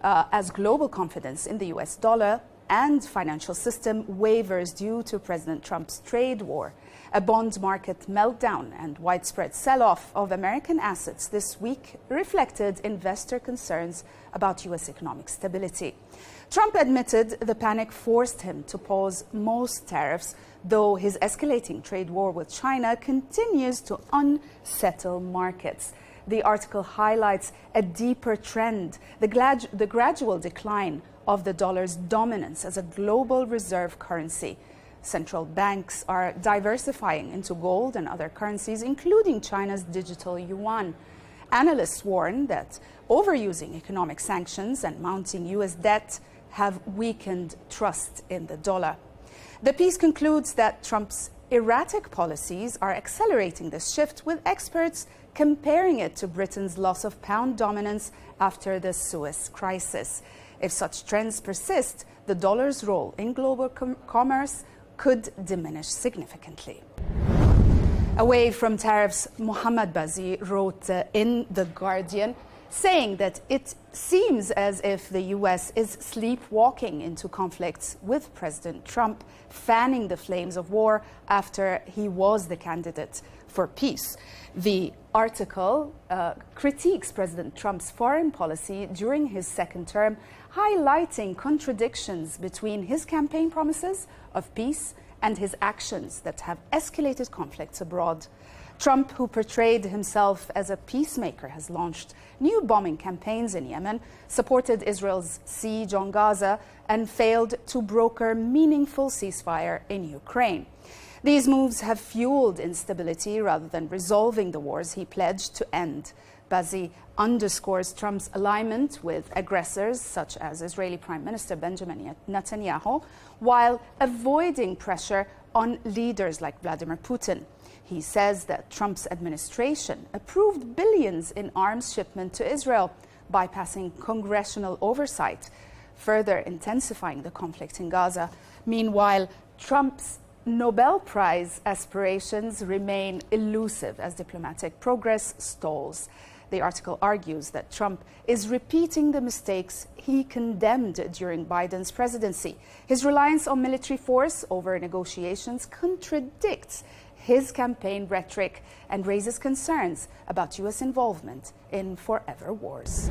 as global confidence in the US dollar and financial system wavers due to President Trump's trade war. A bond market meltdown and widespread sell-off of American assets this week reflected investor concerns about US economic stability. Trump admitted the panic forced him to pause most tariffs, though his escalating trade war with China continues to unsettle markets. The article highlights a deeper trend, the gradual decline of the dollar's dominance as a global reserve currency. Central banks are diversifying into gold and other currencies, including China's digital yuan. Analysts warn that overusing economic sanctions and mounting US debt have weakened trust in the dollar. The piece concludes that Trump's erratic policies are accelerating this shift, with experts comparing it to Britain's loss of pound dominance after the Suez crisis. If such trends persist, the dollar's role in global commerce could diminish significantly. Away from tariffs, Mohammad Bazi wrote in The Guardian, saying that it seems as if the US is sleepwalking into conflicts with President Trump, fanning the flames of war after he was the candidate for peace. The article critiques President Trump's foreign policy during his second term, highlighting contradictions between his campaign promises of peace and his actions that have escalated conflicts abroad. Trump, who portrayed himself as a peacemaker, has launched new bombing campaigns in Yemen, supported Israel's siege on Gaza, and failed to broker meaningful ceasefire in Ukraine. These moves have fueled instability rather than resolving the wars he pledged to end. Bazi underscores Trump's alignment with aggressors such as Israeli Prime Minister Benjamin Netanyahu, while avoiding pressure on leaders like Vladimir Putin. He says that Trump's administration approved billions in arms shipment to Israel, bypassing congressional oversight, further intensifying the conflict in Gaza. Meanwhile, Trump's Nobel Prize aspirations remain elusive as diplomatic progress stalls. The article argues that Trump is repeating the mistakes he condemned during Biden's presidency. His reliance on military force over negotiations contradicts his campaign rhetoric and raises concerns about US involvement in forever wars.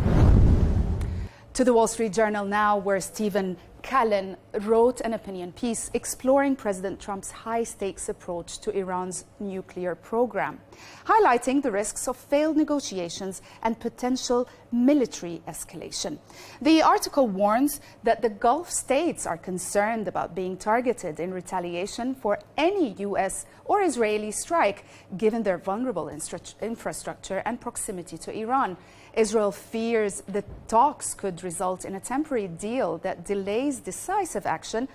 To the Wall Street Journal now, where Stephen Callan wrote an opinion piece exploring President Trump's high-stakes approach to Iran's nuclear program, highlighting the risks of failed negotiations and potential military escalation. The article warns that the Gulf states are concerned about being targeted in retaliation for any US or Israeli strike, given their vulnerable infrastructure and proximity to Iran. Israel fears the talks could result in a temporary deal that delays decisive action,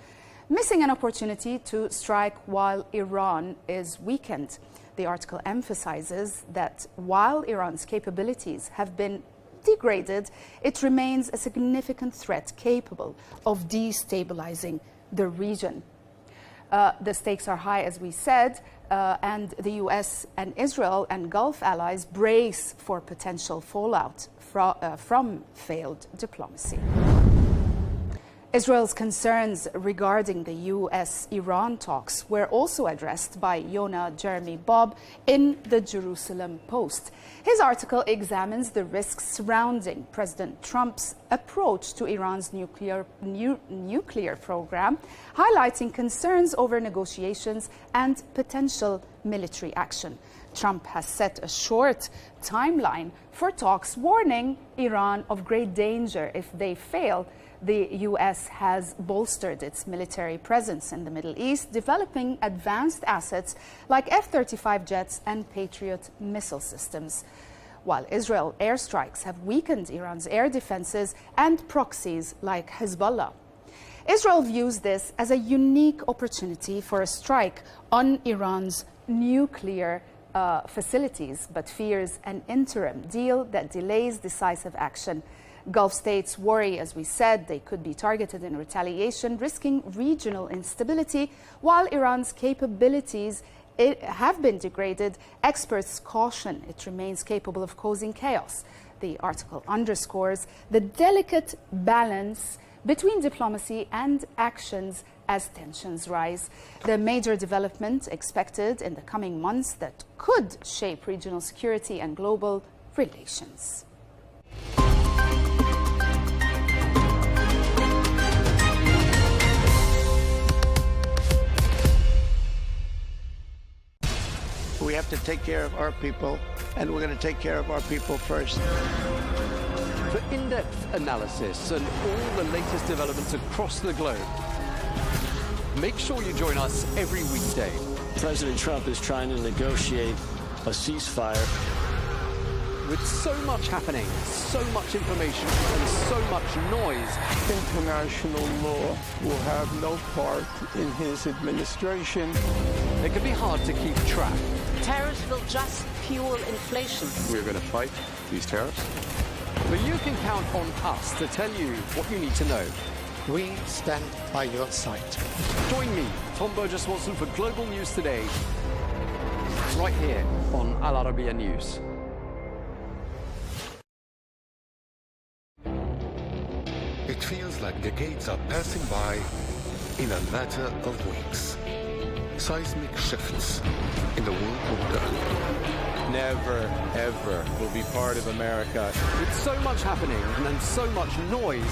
missing an opportunity to strike while Iran is weakened. The article emphasizes that while Iran's capabilities have been degraded, it remains a significant threat capable of destabilizing the region. The stakes are high, as we said, and the US and Israel and Gulf allies brace for potential fallout from failed diplomacy. Israel's concerns regarding the US-Iran talks were also addressed by Yonah Jeremy Bob in the Jerusalem Post. His article examines the risks surrounding President Trump's approach to Iran's nuclear program, highlighting concerns over negotiations and potential military action. Trump has set a short timeline for talks, warning Iran of great danger if they fail. The US has bolstered its military presence in the Middle East, developing advanced assets like F-35 jets and Patriot missile systems, while Israel airstrikes have weakened Iran's air defenses and proxies like Hezbollah. Israel views this as a unique opportunity for a strike on Iran's nuclear facilities, but fears an interim deal that delays decisive action. Gulf states worry, as we said, they could be targeted in retaliation, risking regional instability, while Iran's capabilities have been degraded. Experts caution it remains capable of causing chaos. The article underscores the delicate balance between diplomacy and actions as tensions rise. The major development expected in the coming months that could shape regional security and global relations. We have to take care of our people, and we're going to take care of our people first. For in-depth analysis and all the latest developments across the globe, make sure you join us every weekday. President Trump is trying to negotiate a ceasefire. With so much happening, so much information, and so much noise, International law will have no part in his administration. it can be hard to keep track. Tariffs will just fuel inflation. We're going to fight these tariffs. But you can count on us to tell you what you need to know. We stand by your side. Join me, Tom Burgess-Watson, for Global News Today, right here on Al Arabiya News. It feels like decades are passing by in a matter of weeks. Seismic shifts in the world order. Never, ever will be part of America. With so much happening and so much noise.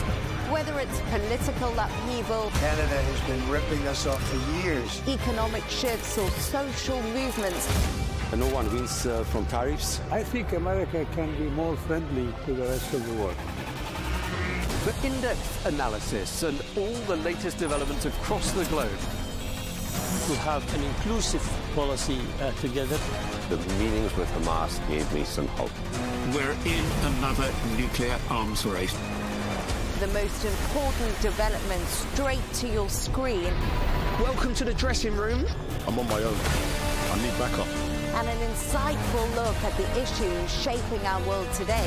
Whether it's political upheaval, Canada has been ripping us off for years. economic shifts, or social movements, And no one wins from tariffs. I think America can be more friendly to the rest of the world. For in-depth analysis and all the latest developments across the globe. To have an inclusive policy together. The meetings with Hamas gave me some hope. We're in another nuclear arms race. the most important development straight to your screen. Welcome to the dressing room. I'm on my own. I need backup. And an insightful look at the issues shaping our world today.